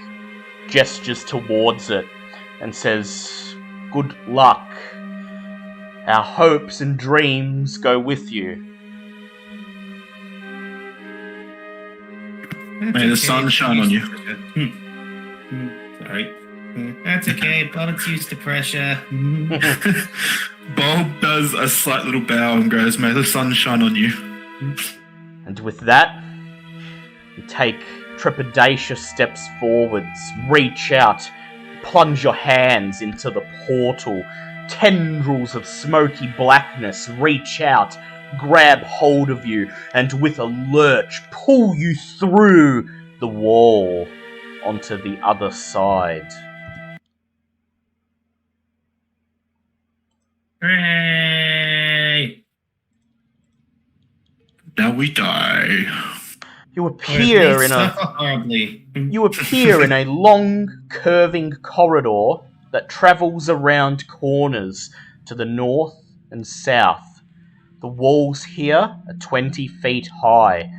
gestures towards it, and says, good luck. Our hopes and dreams go with you. May the sun shine on you. Sorry. That's okay, Bob's used to pressure. Bob does a slight little bow and goes, may the sun shine on you. And with that, you take trepidatious steps forwards, reach out, plunge your hands into the portal. Tendrils of smoky blackness reach out, grab hold of you, and with a lurch pull you through the wall onto the other side. Hooray! Now we die. You appear in a long, curving corridor that travels around corners to the north and south. The walls here are 20 feet high.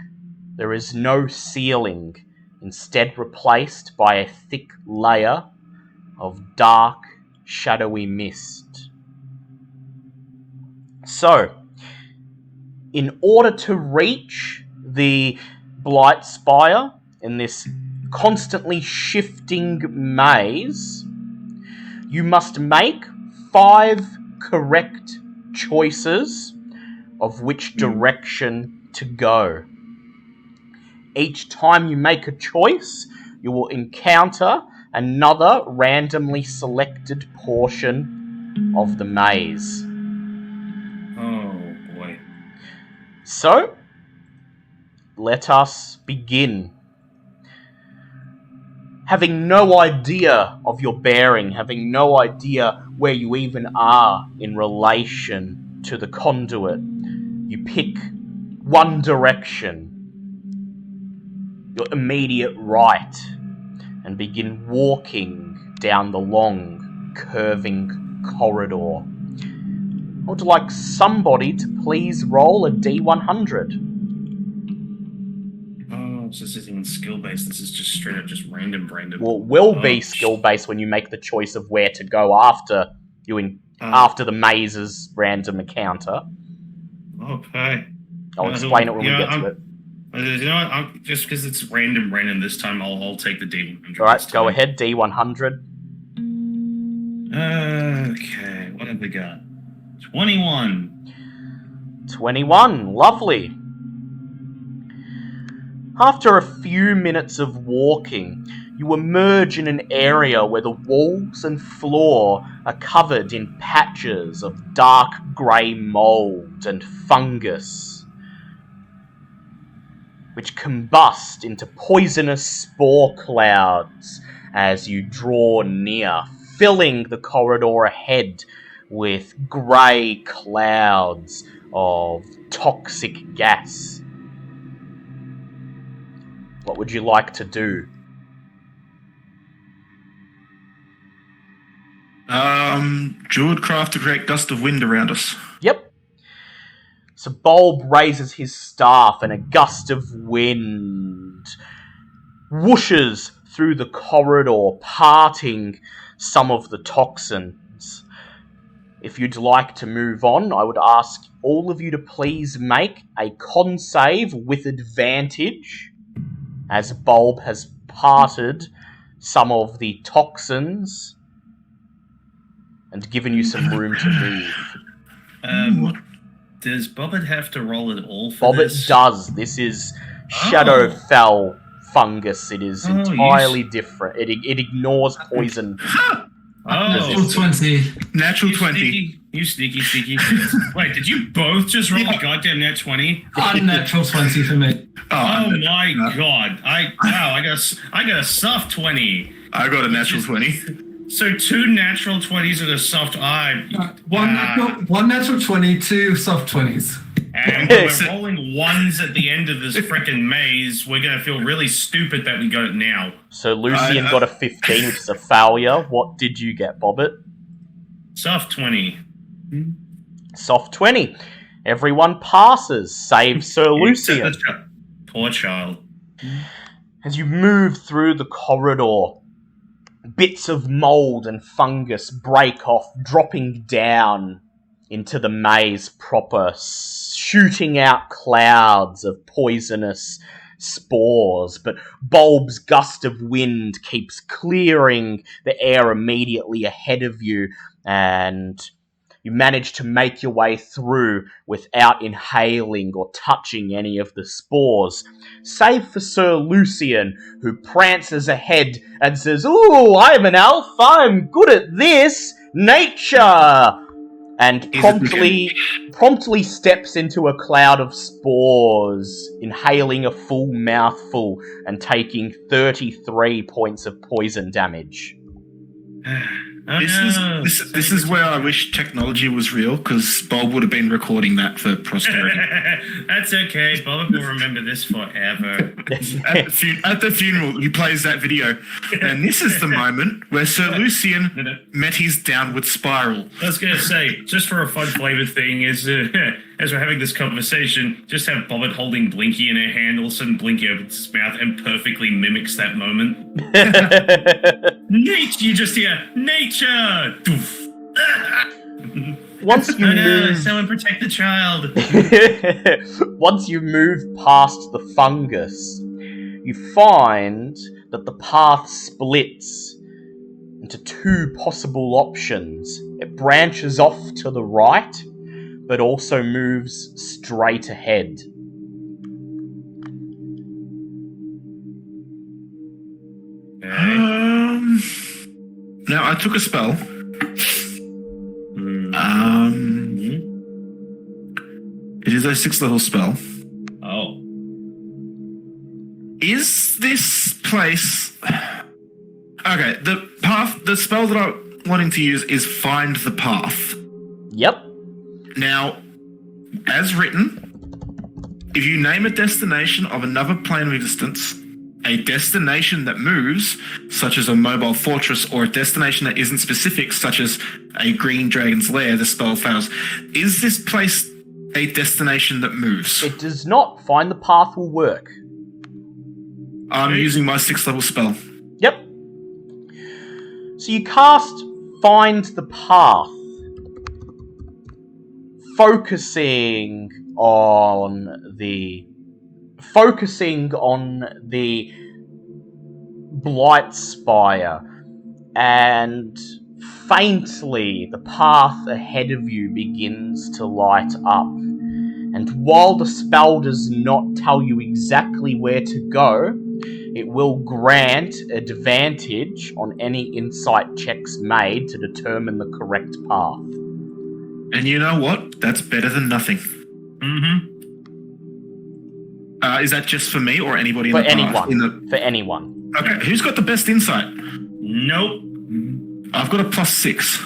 There is no ceiling, instead replaced by a thick layer of dark, shadowy mist. So, in order to reach the Blight Spire in this constantly shifting maze, you must make 5 correct choices of which direction to go. Each time you make a choice, you will encounter another randomly selected portion of the maze. Oh boy. So, let us begin. Having no idea of your bearing, having no idea where you even are in relation to the conduit, you pick one direction, your immediate right, and begin walking down the long, curving corridor. I would like somebody to please roll a D100. Oh, so this isn't skill-based, this is just straight up just random. Well, it will be skill-based when you make the choice of where to go after after the maze's random encounter. Okay. I'll explain it when we get to it. You know what? Just because it's random this time, I'll take the D100. Alright, go ahead, D100. Okay, what have we got? 21. 21, lovely. After a few minutes of walking, you emerge in an area where the walls and floor are covered in patches of dark grey mould and fungus. which combust into poisonous spore clouds as you draw near, filling the corridor ahead with grey clouds of toxic gas. What would you like to do? Druidcraft to create gust of wind around us. Yep. So Bulb raises his staff and a gust of wind whooshes through the corridor, parting some of the toxins. If you'd like to move on, I would ask all of you to please make a con save with advantage, as Bulb has parted some of the toxins and given you some room to move. Does Bobbit have to roll at all for this? Bobbit does. This is Shadowfell fungus. It is entirely different. It ignores poison. Natural 20. Natural 20. You sneaky. Wait, did you both just roll a goddamn nat 20? Unnatural 20 for me. Oh my god. I got a soft 20. I got a natural 20. So 2 natural 20s and a soft One natural 20, 2 soft 20s. And when we're rolling ones at the end of this frickin' maze, we're gonna feel really stupid that we got it now. So Lucian got a 15, which is a failure. What did you get, Bobbit? Soft 20. Soft 20. Everyone passes, save Sir Lucian. Poor child. As you move through the corridor, bits of mold and fungus break off, dropping down into the maze proper, shooting out clouds of poisonous spores. But Bulb's gust of wind keeps clearing the air immediately ahead of you, and you manage to make your way through without inhaling or touching any of the spores, save for Sir Lucian, who prances ahead and says, "Ooh, I'm an elf, I'm good at this, nature!" and promptly steps into a cloud of spores, inhaling a full mouthful and taking 33 points of poison damage. This is where I wish technology was real, because Bob would have been recording that for posterity. That's okay. Bob will remember this forever. At the funeral, he plays that video, and this is the moment where Sir Lucian met his downward spiral. I was going to say, just for a fun flavor thing, is as we're having this conversation, just have Bobbit holding Blinky in her hand, all of a sudden Blinky opens his mouth and perfectly mimics that moment. Nature, you just hear, nature! Doof. Once you move... someone protect the child! Once you move past the fungus, you find that the path splits into 2 possible options. It branches off to the right, but also moves straight ahead. Now, I took a spell. It is a 6th level spell. Oh. Is this place... Okay, the spell that I'm wanting to use is Find the Path. Yep. Now, as written, if you name a destination of another plane of existence, a destination that moves, such as a mobile fortress, or a destination that isn't specific, such as a green dragon's lair, the spell fails. Is this place a destination that moves? It does not. Find the Path will work. I'm using my 6th level spell. Yep. So you cast Find the Path, focusing on the Blight Spire, and faintly the path ahead of you begins to light up. And while the spell does not tell you exactly where to go, it will grant advantage on any insight checks made to determine the correct path. And you know what? That's better than nothing. Mm-hmm. Is that just for me or anybody For in the anyone. path? For anyone. Okay, who's got the best insight? Nope. I've got a +6.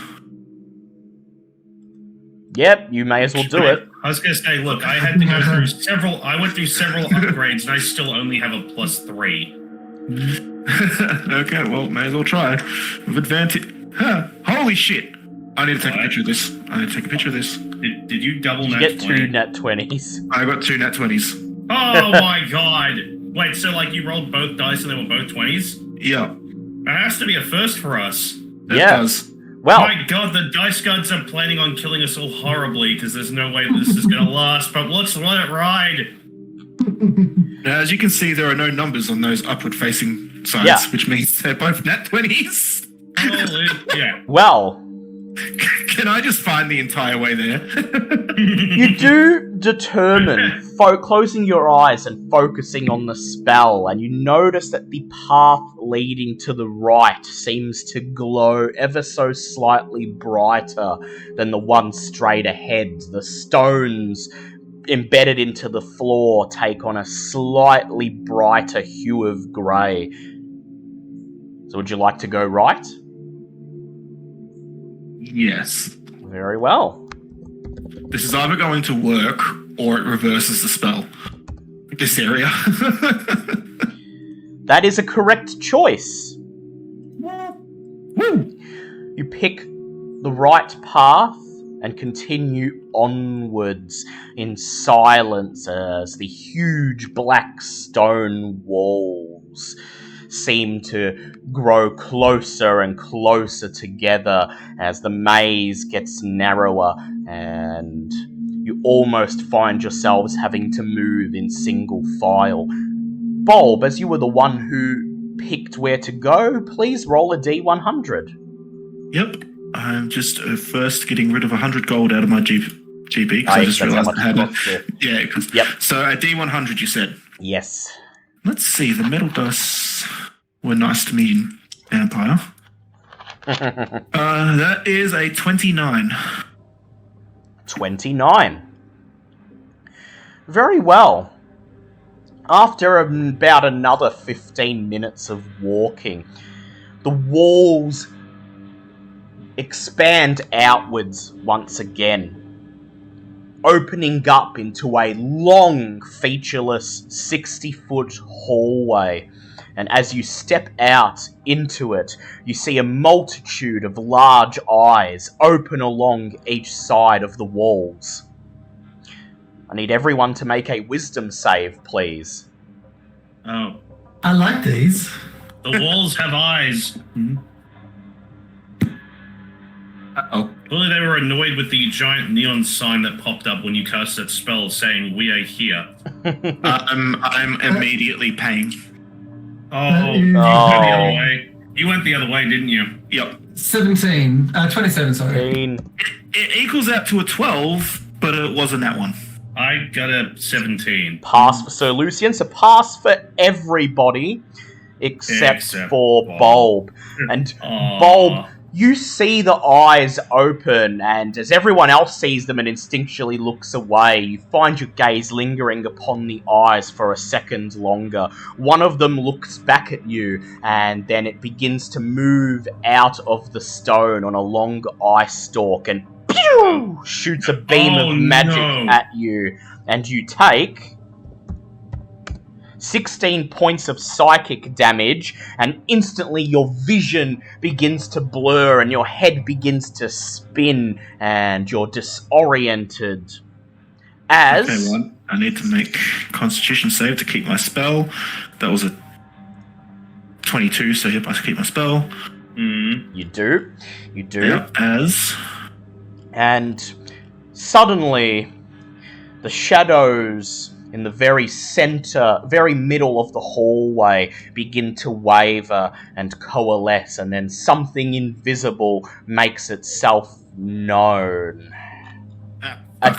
Yep, you may as well do it. I was gonna say, look, I had to go through several. I went through several upgrades, and I still only have a +3. Okay, well, may as well try. With advantage. Huh, holy shit! I need to take a picture of this. Did you double You nat get 20? 2 nat 20s. I got 2 nat 20s. Oh my god! Wait, so like you rolled both dice and they were both 20s? Yeah, That has to be a first for us. it Yeah. does. Well, My god, the dice gods are planning on killing us all horribly because there's no way this is gonna last, but let's let it ride! Now, as you can see, there are no numbers on those upward-facing sides, Yeah. which means they're both nat 20s. Holy, yeah. well, Can I just find the entire way there? you do determine closing your eyes and focusing on the spell, and you notice that the path leading to the right seems to glow ever so slightly brighter than the one straight ahead. The stones embedded into the floor take on a slightly brighter hue of grey. So would you like to go right? Yes. Very well. This is either going to work or it reverses the spell. This area. That is a correct choice. Woo! You pick the right path and continue onwards in silence as the huge black stone walls seem to grow closer and closer together as the maze gets narrower, and you almost find yourselves having to move in single file. Bulb, as you were the one who picked where to go, please roll a D100. Yep. I'm just first getting rid of 100 gold out of my GB because I just that's how realised much I had it it. costs there. Yeah, because Yep. so a D100 you said. Yes. Let's see, the metal dice were nice to me in Vampire. That is a 29. 29. Very well. After about another 15 minutes of walking, the walls expand outwards once again, opening up into a long, featureless 60-foot hallway. And as you step out into it, you see a multitude of large eyes open along each side of the walls. I need everyone to make a wisdom save, please. Oh. I like these. The walls have eyes. Uh-oh. Clearly they were annoyed with the giant neon sign that popped up when you cast that spell saying, "We are here." I'm immediately paying. Oh, You you went the Oh. other way. You went the other way, didn't you? Yep. 27, sorry. It equals out to a 12, but it wasn't that one. I got a 17. Pass for Sir Lucian, so pass for everybody except for Bulb. And Aw. Bulb, you see the eyes open, and as everyone else sees them and instinctually looks away, you find your gaze lingering upon the eyes for a second longer. One of them looks back at you, and then it begins to move out of the stone on a long eye stalk, and pew! Shoots a beam Oh, of magic no. at you, and you take 16 points of psychic damage, and instantly your vision begins to blur and your head begins to spin and you're disoriented. As... Okay, one. I need to make Constitution save to keep my spell. That was a 22, so yep, I keep my spell. You do. Yep, as... And suddenly, the shadows in the very middle of the hallway begin to waver and coalesce, and then something invisible makes itself known. A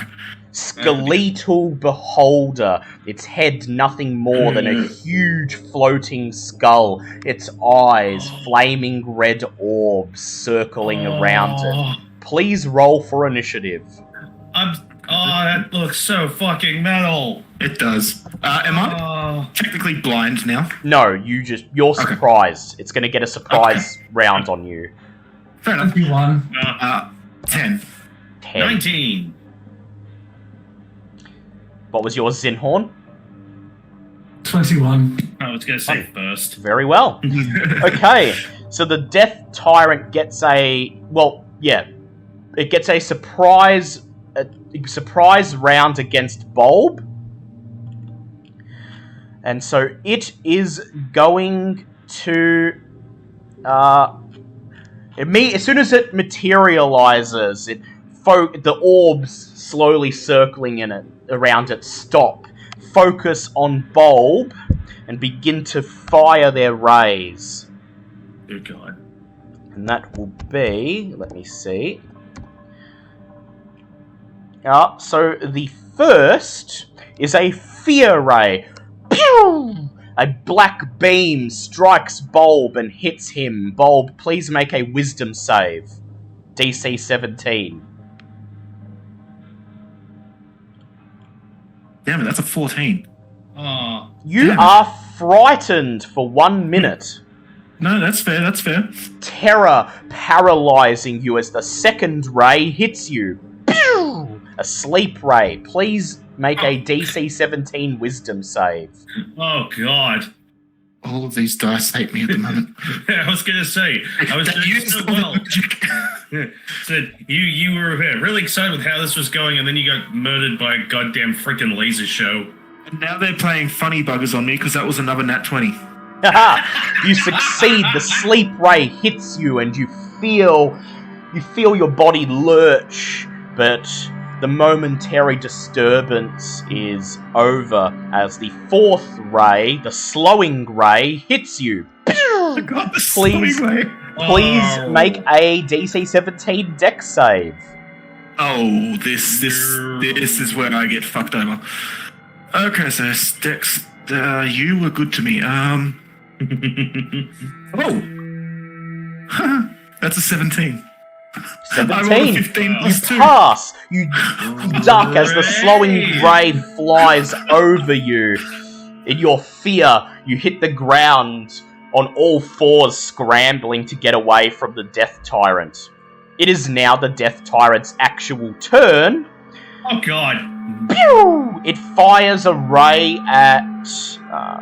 skeletal beholder, its head nothing more than a huge floating skull, its eyes flaming red orbs circling around it. Please roll for initiative. That looks so fucking metal. It does. Am I technically blind now? No, you're surprised. It's going to get a surprise round on you. Fair enough. 21. 10. 10. 19. What was yours, Zinhorn? 21. I was going to say first. Very well. Okay, so the Death Tyrant gets it gets a surprise round against Bulb. And so it is going to as soon as it materializes, the orbs slowly circling around it stop, focus on Bulb, and begin to fire their rays. Good God. And that will be, let me see. So the first is a Fear Ray. Pew! A black beam strikes Bulb and hits him. Bulb, please make a Wisdom save. DC 17. Damn it, that's a 14. Oh. You are frightened for 1 minute. No, that's fair. Terror paralyzing you as the second ray hits you. Pew! A sleep ray. Please make a DC 17 Wisdom save. Oh, God. All of these dice hate me at the moment. I was going to say, I was doing so well. So you were really excited with how this was going, and then you got murdered by a goddamn freaking laser show. And now they're playing funny buggers on me because that was another nat 20. You succeed. The sleep ray hits you, and you feel your body lurch, but the momentary disturbance is over as the fourth ray, the slowing ray, hits you. Please make a DC 17 Dex save. Oh, this is where I get fucked over. Okay, so Dex, you were good to me. That's a 17. 17. 15 plus 2. Pass. You duck as the slowing ray flies over you. In your fear, you hit the ground on all fours, scrambling to get away from the Death Tyrant. It is now the Death Tyrant's actual turn. Oh, God. Pew! It fires a ray at...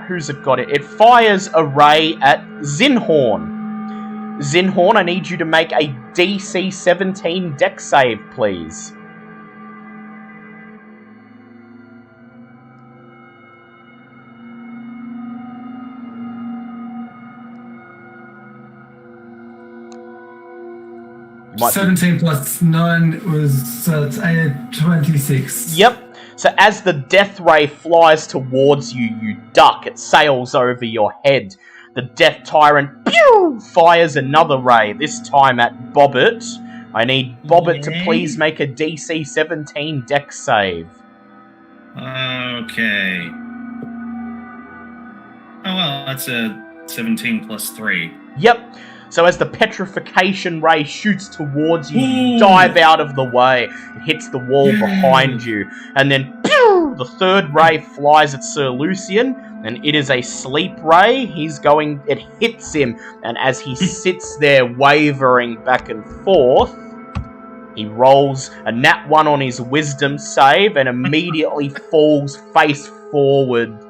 who's it got it? It fires a ray at Zinhorn. Zinhorn, I need you to make a DC 17 Dex save, please. Might 17 plus 9 was 26. Yep. So as the death ray flies towards you, you duck. It sails over your head. The Death Tyrant pew, fires another ray, this time at Bobbit. I need Bobbit to please make a DC 17 Dex save. Okay. Oh, well, that's a 17 plus 3. Yep. So as the petrification ray shoots towards you, you dive out of the way. It hits the wall behind you. And then, pew, the third ray flies at Sir Lucian, and it is a sleep ray. It hits him, and as he sits there wavering back and forth, he rolls a nat 1 on his wisdom save and immediately falls face forwards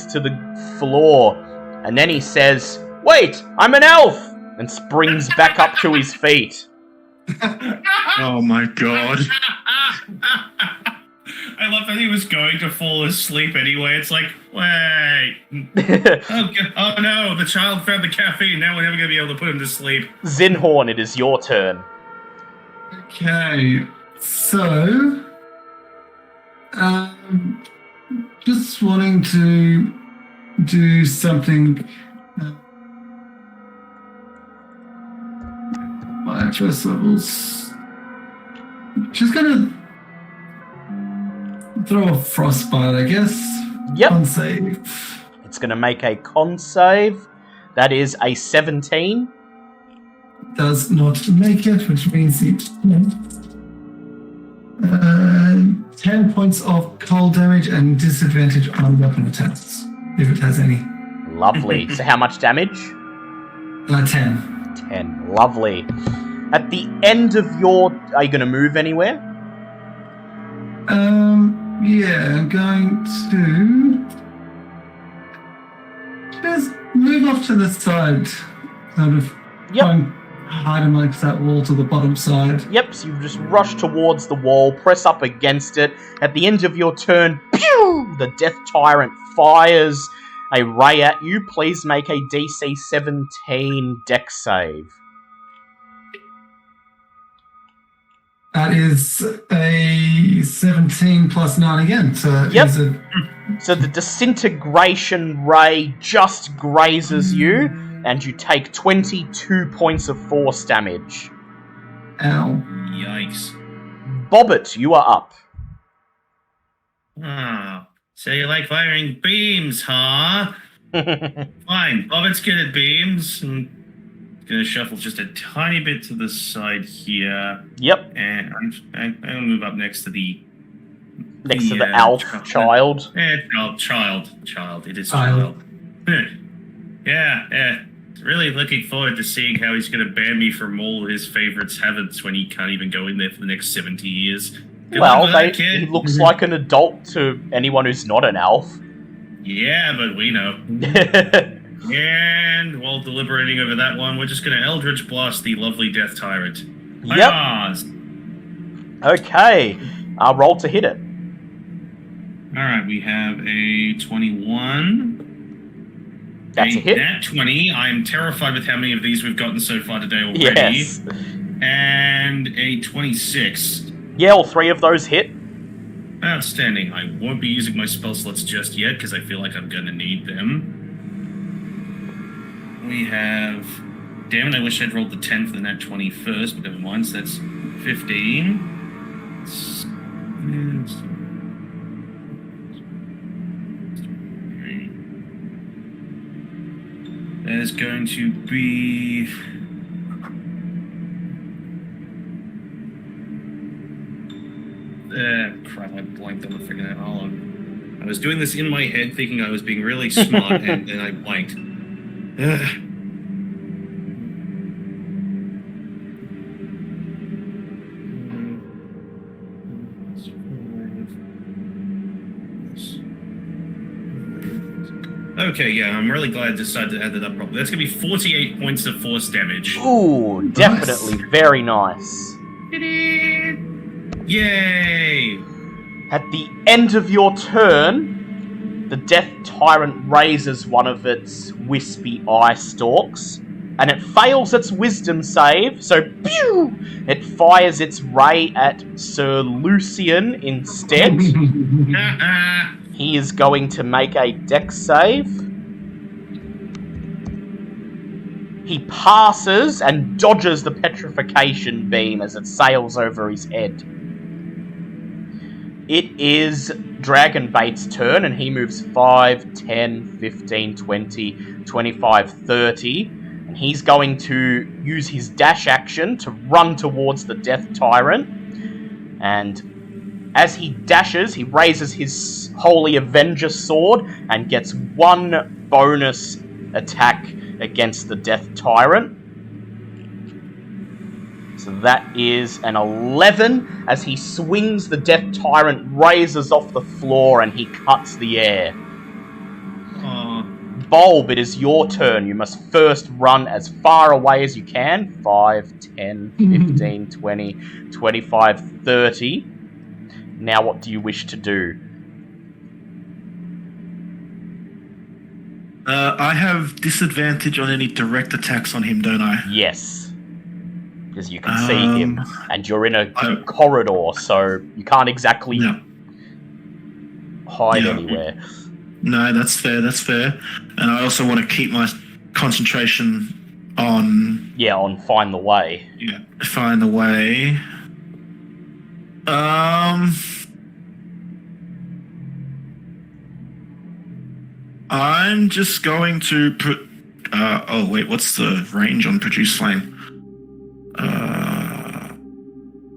to the floor. And then he says, "Wait, I'm an elf!" and springs back up to his feet. Oh my God. I love that he was going to fall asleep anyway. It's like, wait. Oh no, the child found the caffeine. Now we're never going to be able to put him to sleep. Zinhorn, it is your turn. Okay, so... just wanting to do something... my first levels... Just gonna... throw a frostbite, I guess. Yep. Con save. It's going to make a con save. That is a 17. Does not make it, which means it 10 10 points of cold damage and disadvantage on weapon attacks, if it has any. Lovely. So how much damage? 10. 10. Lovely. At the end of your... Are you going to move anywhere? Yeah, I'm going to just move off to the side, sort of hide amongst that wall to the bottom side. Yep, so you just rush towards the wall, press up against it. At the end of your turn, pew! The Death Tyrant fires a ray at you. Please make a DC 17 Dex save. That is a 17 plus 9 again. So yep. It's So the disintegration ray just grazes you, and you take 22 points of force damage. Ow. Yikes. Bobbit, you are up. Oh, so you like firing beams, huh? Fine, Bobbit's good at beams. I'm gonna shuffle just a tiny bit to the side here. Yep. And I'm gonna move up next to the elf child. Child. It is child. Yeah. Really looking forward to seeing how he's gonna ban me from all his favorites' habits when he can't even go in there for the next 70 years. He looks like an adult to anyone who's not an elf. Yeah, but we know. And while deliberating over that one, we're just going to Eldritch Blast the lovely Death Tyrant. Yep. Okay. Roll to hit it. Alright, we have a 21. That's a hit. Nat 20. I'm terrified with how many of these we've gotten so far today already. Yes. And a 26. Yeah, all three of those hit. Outstanding. I won't be using my spell slots just yet, because I feel like I'm going to need them. We have... Damn it, I wish I'd rolled the 10 for the nat 20 first, but never mind, so that's 15. There's going to be... crap, I blanked on the freaking hold on. I was doing this in my head thinking I was being really smart, and then I blanked. Okay, yeah, I'm really glad I decided to add that up properly. That's going to be 48 points of force damage. Ooh, definitely. Nice. Very nice. Yay! At the end of your turn, the Death Tyrant raises one of its wispy eye stalks, and it fails its wisdom save, so pew! It fires its ray at Sir Lucian instead. He is going to make a dex save. He passes and dodges the petrification beam as it sails over his head. It is Dragonbait's turn, and he moves 5, 10, 15, 20, 25, 30. And he's going to use his dash action to run towards the Death Tyrant. And as he dashes, he raises his Holy Avenger sword and gets one bonus attack against the Death Tyrant. So that is an 11. As he swings, the Death Tyrant raises off the floor and he cuts the air. Bulb, it is your turn. You must first run as far away as you can. 5, 10, 15, 20, 25, 30. Now what do you wish to do? I have disadvantage on any direct attacks on him, don't I? Yes. Because you can see him, and you're in a corridor, so you can't exactly hide anywhere. No, that's fair. And I also want to keep my concentration on... Yeah, on Find the Way. Yeah, Find the Way. I'm just going to put... what's the range on Produce Flame?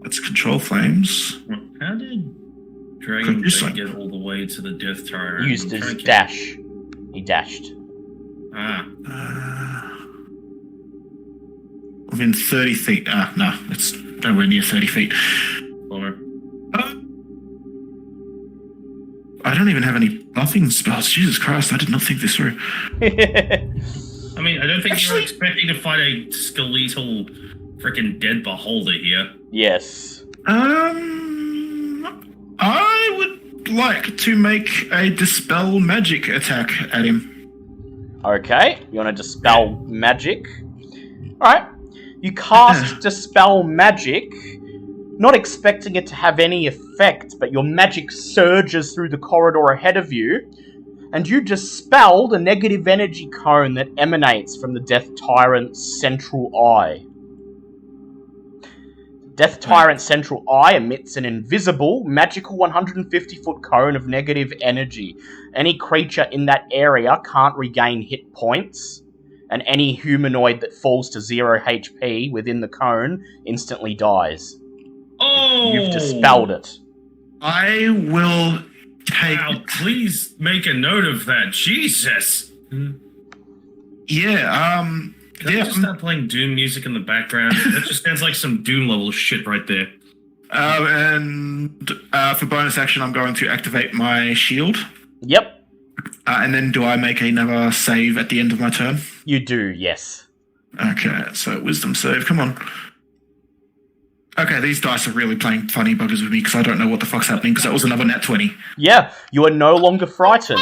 It's Control Flames. How did Dragon didn't get all the way to the Death Tower. He used his dash. He dashed. Within 30 feet. No, it's nowhere near 30 feet. I don't even have any buffing spells. Jesus Christ, I did not think this through. I mean, I don't think you're expecting to fight a skeletal freaking dead beholder here. Yes. I would like to make a dispel magic attack at him. Okay, you want to dispel magic? Alright. You cast dispel magic, not expecting it to have any effect, but your magic surges through the corridor ahead of you, and you dispelled a negative energy cone that emanates from the Death Tyrant's central eye. Death Tyrant's central eye emits an invisible, magical 150-foot cone of negative energy. Any creature in that area can't regain hit points, and any humanoid that falls to 0 HP within the cone instantly dies. Oh! You've dispelled it. I will take... Wow, please make a note of that. Jesus! Yeah, Can I just start playing Doom music in the background? That just sounds like some Doom level shit right there. And for bonus action, I'm going to activate my shield. Yep. And then do I make another save at the end of my turn? You do, yes. Okay, so wisdom save, come on. Okay, these dice are really playing funny buggers with me because I don't know what the fuck's happening because that was another nat 20. Yeah, you are no longer frightened.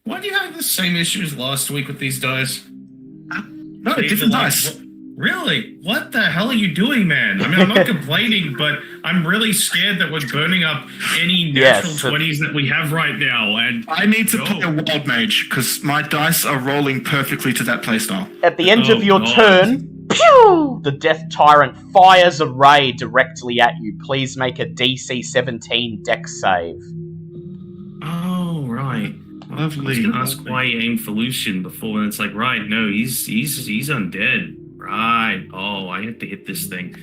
Why do you have the same issues last week with these dice? No, different dice. Really? What the hell are you doing, man? I mean, I'm not complaining, but I'm really scared that we're burning up any natural 20s that we have right now. And I need to play a wild mage because my dice are rolling perfectly to that playstyle. At the end of your turn, pew! The Death Tyrant fires a ray directly at you. Please make a DC 17 dex save. Oh, right. Lovely. I was going to ask why you aimed for Lucian before, and it's like, right, no, he's undead. Right. Oh, I have to hit this thing.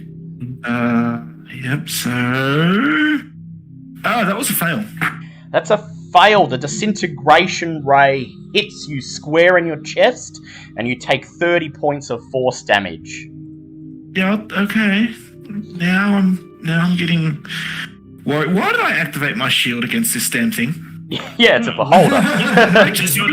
Yep, so... Oh, that was a fail. That's a fail. The disintegration ray hits you square in your chest, and you take 30 points of force damage. Yep, okay. Now I'm getting worried. Why did I activate my shield against this damn thing? Yeah, it's a beholder. Because you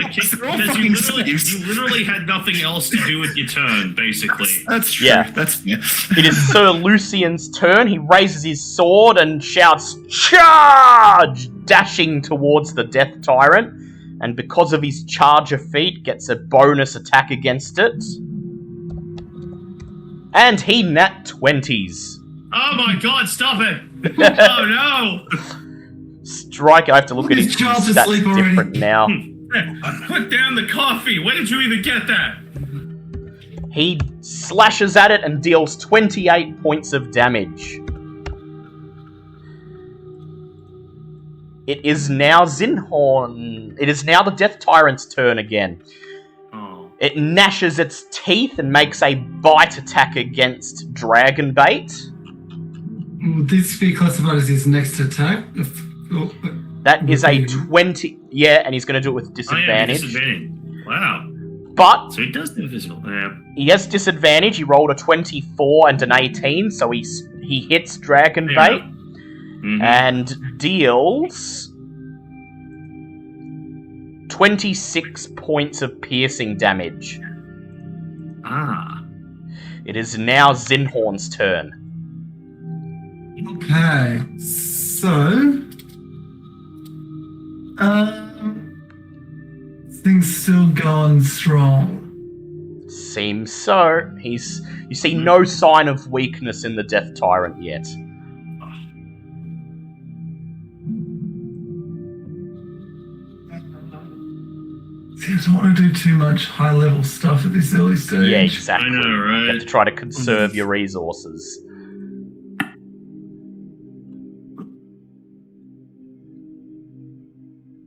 literally had nothing else to do with your turn, basically. That's true. Yeah. It is Sir Lucian's turn. He raises his sword and shouts, "Charge!" dashing towards the Death Tyrant. And because of his charger feat, gets a bonus attack against it. And he nat 20s. Oh my god, stop it! Oh no! Strike, I have to look at his stats different now. Put down the coffee! Where did you even get that? He slashes at it and deals 28 points of damage. It is now Zinhorn. It is now the Death Tyrant's turn again. Oh. It gnashes its teeth and makes a bite attack against Dragonbait. Would this be classified as his next attack? That is a 20... Yeah, and he's going to do it with disadvantage. Oh, yeah, disadvantage. Wow. But... So he does do visible. Yeah. He has disadvantage. He rolled a 24 and an 18, so he hits Dragonbait. Mm-hmm. And deals 26 points of piercing damage. Ah. It is now Zinhorn's turn. Okay, so things still going strong. Seems so. You see no sign of weakness in the Death Tyrant yet. Seems I want to do too much high-level stuff at this early stage. Yeah, exactly. I know, right? You have to try to conserve your resources.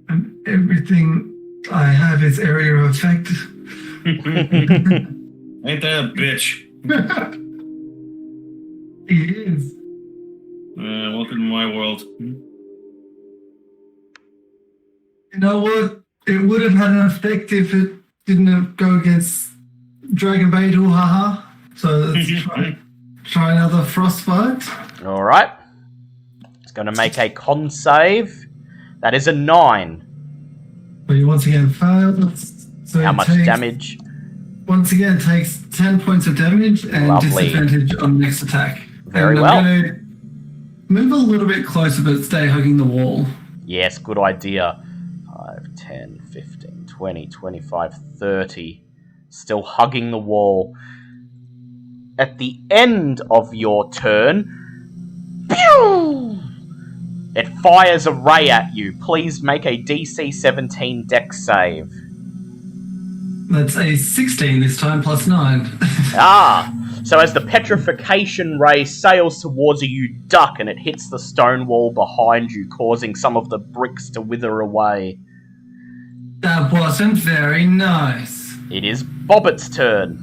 And everything I have is area of effect. Ain't that a bitch? He is. Welcome to my world. know what? It would have had an effect if it didn't go against Dragon Bait or haha. So let's try another Frostbite. Alright. It's going to make a con save. That is a 9. But you once again failed. So How much damage? Once again, takes 10 points of damage and Lovely. disadvantage on next attack. Very and well. I'm going to move a little bit closer, but stay hugging the wall. Yes, good idea. 5, 10, 15, 20, 25, 30. Still hugging the wall. At the end of your turn, pew! It fires a ray at you. Please make a DC 17 dex save. That's a 16 this time, plus 9. So as the petrification ray sails towards you, you duck and it hits the stone wall behind you, causing some of the bricks to wither away. That wasn't very nice. It is Bobbit's turn.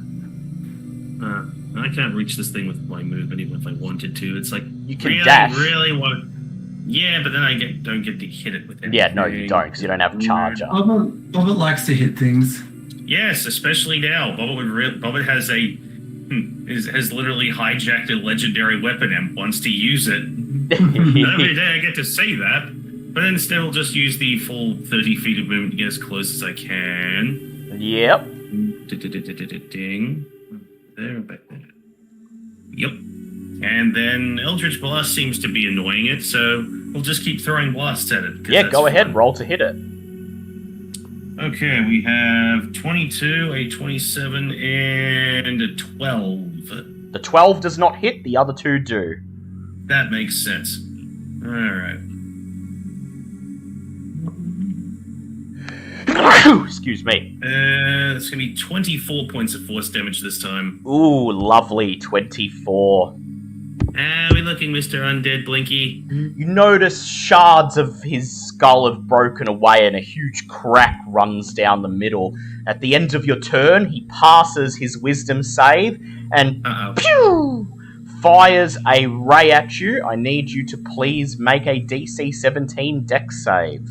I can't reach this thing with my movement even if I wanted to. It's like, You can dash. really want to... Yeah, but then I don't get to hit it with anything. Yeah, no, you don't, because you don't have charger. Bobbit likes to hit things. Yes, especially now. Bobbit has has literally hijacked a legendary weapon and wants to use it. Every day I get to say that, but instead I'll just use the full 30 feet of movement to get as close as I can. Yep. Ding. There, back there. Yep. And then Eldritch Blast seems to be annoying it, so we'll just keep throwing blasts at it. Yeah, go ahead, roll to hit it. Okay, we have 22, a 27, and a 12. The 12 does not hit, the other two do. That makes sense. Alright. Excuse me. It's going to be 24 points of force damage this time. Ooh, lovely, 24. How are we looking, Mr. Undead Blinky? You notice shards of his skull have broken away and a huge crack runs down the middle. At the end of your turn, he passes his wisdom save and pew, fires a ray at you. I need you to please make a DC 17 dex save.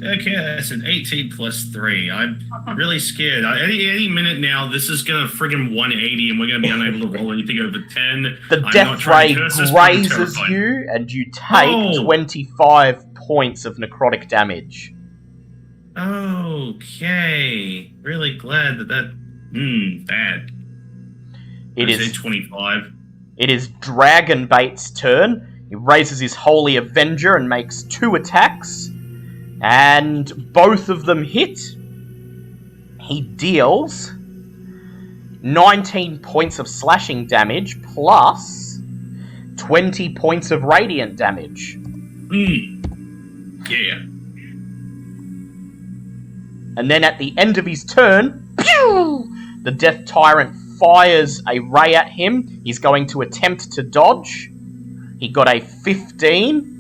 Okay, that's an 18 plus 3. I'm really scared. Any minute now, this is going to friggin' 180 and we're going to be unable to roll anything over 10. The death ray grazes you and you take 25 points of necrotic damage. Okay. Really glad that... bad. It is 25. It is Dragon Bait's turn. He raises his Holy Avenger and makes 2 attacks. And both of them hit. He deals 19 points of slashing damage plus 20 points of radiant damage. Yeah. And then at the end of his turn, pew, the Death Tyrant fires a ray at him. He's going to attempt to dodge. He got a 15.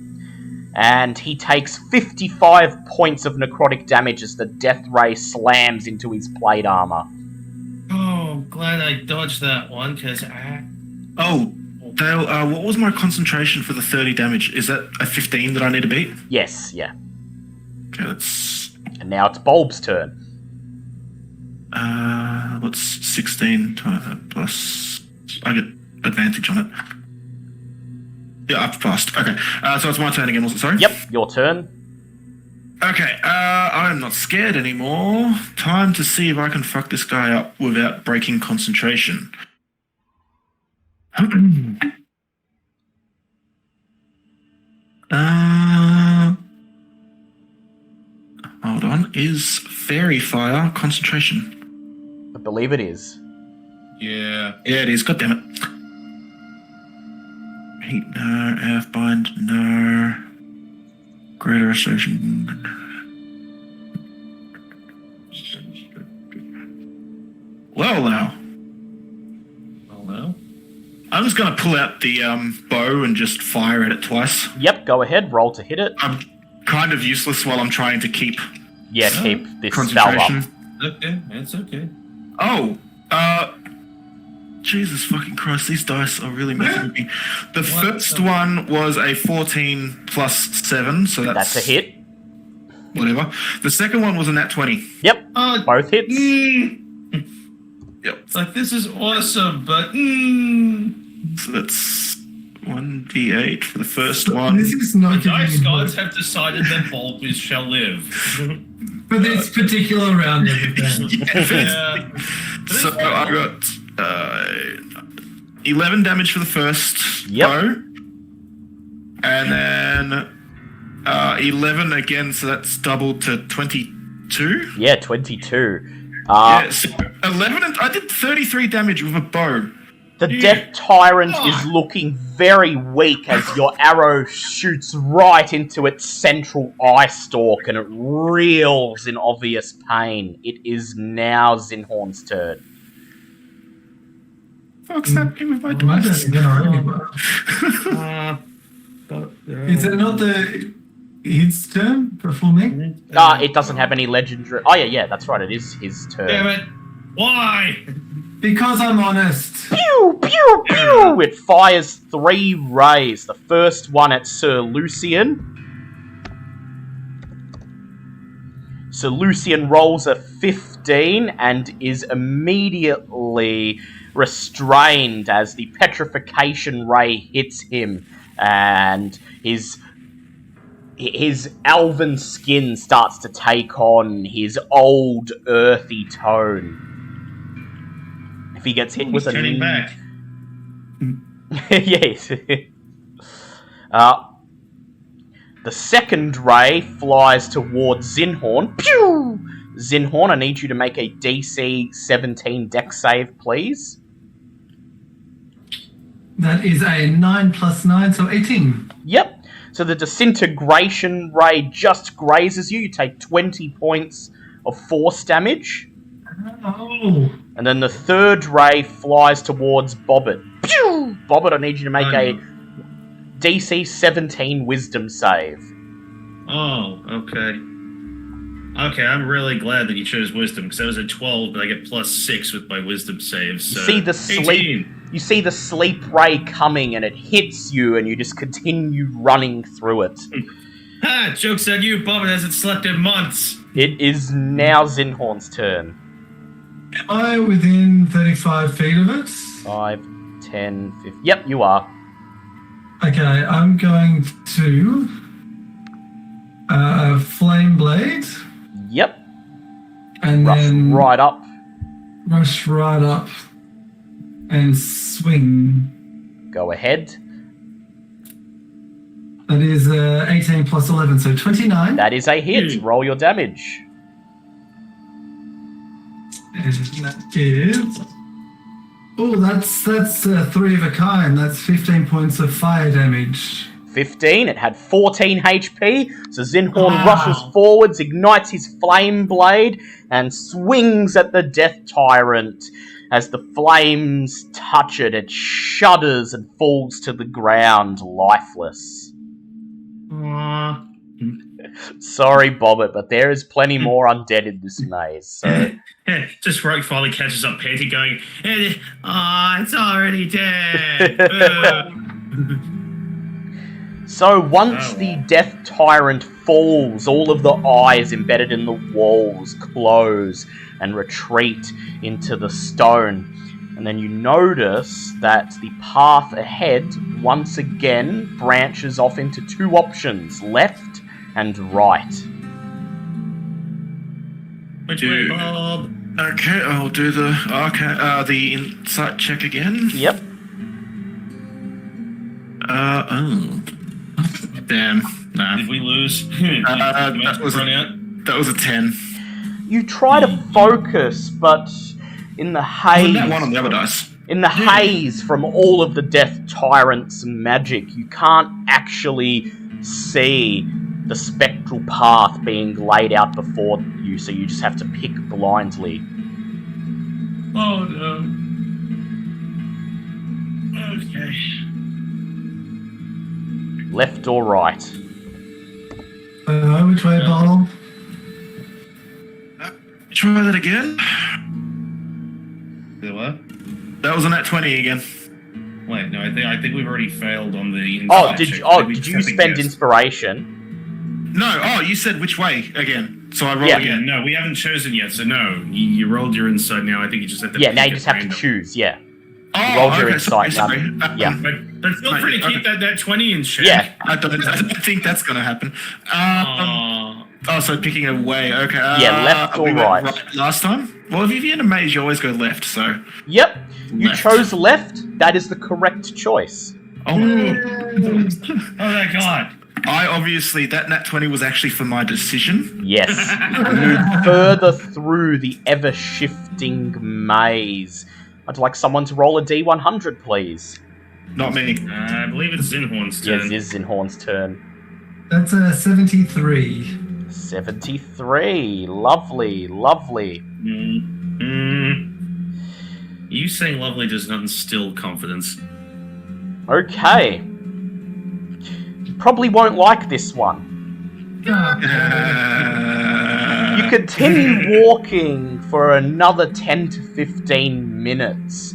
And he takes 55 points of necrotic damage as the death ray slams into his plate armor. Oh, glad I dodged that one, because Oh, Dale, what was my concentration for the 30 damage? Is that a 15 that I need to beat? Yes, yeah. Okay, that's... And now it's Bulb's turn. What's 16 plus... I get advantage on it. Yeah, I've passed. Okay, so it's my turn again, was it? Sorry? Yep, your turn. Okay, I'm not scared anymore. Time to see if I can fuck this guy up without breaking concentration. Hold on. Is Fairy Fire concentration? I believe it is. Yeah. Yeah, it is. God damn it. Heat, no. Earthbind, no. Greater Assertion. Well, now. I'm just going to pull out the bow and just fire at it twice. Yep, go ahead. Roll to hit it. I'm kind of useless while I'm trying to keep... Yeah, keep this spell up. Okay, that's okay. Oh, Jesus fucking Christ, these dice are really messing with me. The first one was a 14 plus 7, so That's a hit. Whatever. The second one was a nat 20. Yep, both hits. Yep. It's like, this is awesome, but So that's 1d8 for the first one. This is not the dice giving me gods have decided that Bulbous shall live. for this particular round of events. Yeah. So I got 11 damage for the first bow. And then 11 again, so that's doubled to 22. Yeah, 22. Yes, 11 and I did 33 damage with a bow. The Death Tyrant is looking very weak as your arrow shoots right into its central eye stalk and it reels in obvious pain. It is now Zinhorn's turn. Fuck's happening with my My dice? turn again already, but is it not his turn before me? It doesn't have any legendary... Oh, yeah, that's right, it is his turn. Damn it. Why? Because I'm honest. Pew, pew, pew! It fires 3 rays. The first one at Sir Lucian. Sir Lucian rolls a 15 and is immediately restrained as the petrification ray hits him, and his elven skin starts to take on his old earthy tone. If he gets hit with a... turning back. Yes. The second ray flies towards Zinhorn. Pew! Zinhorn, I need you to make a DC 17 dex save, please. That is a 9 plus 9, so 18. Yep. So the disintegration ray just grazes you. You take 20 points of force damage. Oh. And then the third ray flies towards Bobbit. Pew! Bobbit, I need you to make a DC 17 wisdom save. Oh, okay. Okay, I'm really glad that you chose wisdom, because that was a 12, but I get plus 6 with my wisdom saves. So You see the 18. sleep. You see the sleep ray coming, and it hits you, and you just continue running through it. Ha! Joke's on you, Bobbit hasn't slept in months. It is now Zinhorn's turn. Am I within 35 feet of it? 5, 10, 15. Yep, you are. Okay, I'm going to Flame Blade. Yep. And then Right up. rush right up and swing. Go ahead. That is 18 plus 11, so 29. That is a hit. Roll your damage. And that is... Oh, that's 3 of a kind. That's 15 points of fire damage. 15. It had 14 HP. So Zinhorn rushes forwards, ignites his flame blade, and swings at the Death Tyrant. As the flames touch it, it shudders and falls to the ground, lifeless. Aww. Sorry, Bobbit, but there is plenty more undead in this maze. So Just Rogue finally catches up, panting, going, it's already dead. So once the Death Tyrant falls, all of the eyes embedded in the walls close and retreat into the stone. And then you notice that the path ahead once again branches off into 2 options, left and right. Which way, Bob? Okay, I'll do the insight check again. Yep. Damn. Nah. Did we lose? That was a 10. You try to focus, but in the haze... That one on the other dice. In the haze from all of the Death Tyrant's magic, you can't actually see the spectral path being laid out before you, so you just have to pick blindly. Oh no. Okay. Left or right? Which way, Bob? Try that again. The what? That was a nat 20 again. Wait, no, I think we've already failed on the. Oh, insight check. did you spend inspiration? No, you said which way again. So I roll Yeah. again. No, we haven't chosen yet, so no. You rolled your insight now. I think you just have to. Yeah, now pick you at just have to random. choose. Yeah. Oh, rolled your okay, insight, sorry. yeah. But feel free to keep that 20 in check. Yeah. I don't think that's going to happen. So picking a way. Okay. Yeah, left or we went right? last time? Well, if you're in a maze, you always go left, so... Yep. You Left. chose left. That is the correct choice. Oh, Oh my god. that nat 20 was actually for my decision. Yes. Move further through the ever-shifting maze. I'd like someone to roll a D100, please. Not me. I believe it's Zinhorn's turn. Yes, it is Zinhorn's turn. That's a 73. 73. Lovely, lovely. You saying lovely does not instill confidence. Okay. You probably won't like this one. You continue walking for another 10 to 15 minutes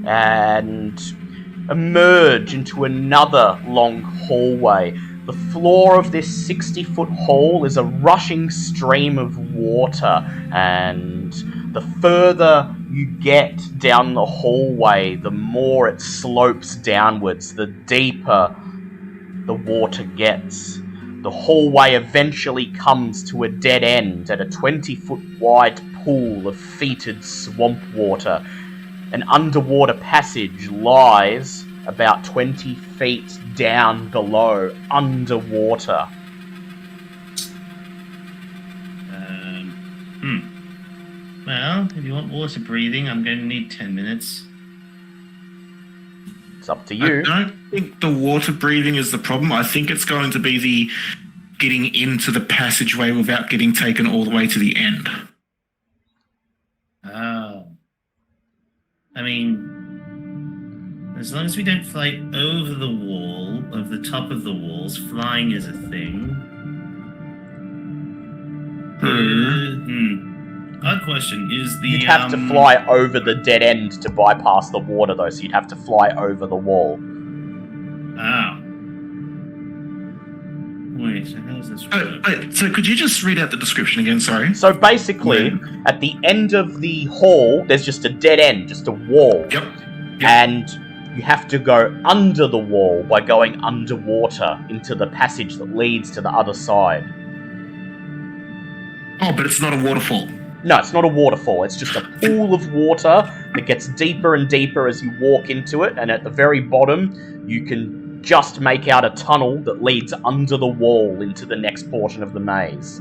and emerge into another long hallway. The floor of this 60-foot hall is a rushing stream of water, and the further you get down the hallway, the more it slopes downwards, the deeper the water gets. The hallway eventually comes to a dead end at a 20-foot wide pool of fetid swamp water. An underwater passage lies about 20 feet down below, underwater. Well, if you want water breathing, I'm going to need 10 minutes. It's up to I you. don't think the water breathing is the problem. I think it's going to be the getting into the passageway without getting taken all the way to the end. Oh. I mean, as long as we don't fly over the wall, of the top of the walls, flying is a thing. Odd question, is the... You'd have to fly over the dead end to bypass the water, though, so you'd have to fly over the wall. Ah. Wait, so how does this work? Wait, so could you just read out the description again? Sorry. So basically, at the end of the hall, there's just a dead end, just a wall. Yep. And you have to go under the wall by going underwater into the passage that leads to the other side. Oh, but it's not a waterfall. No, it's not a waterfall. It's just a pool of water that gets deeper and deeper as you walk into it, and at the very bottom, you can just make out a tunnel that leads under the wall into the next portion of the maze.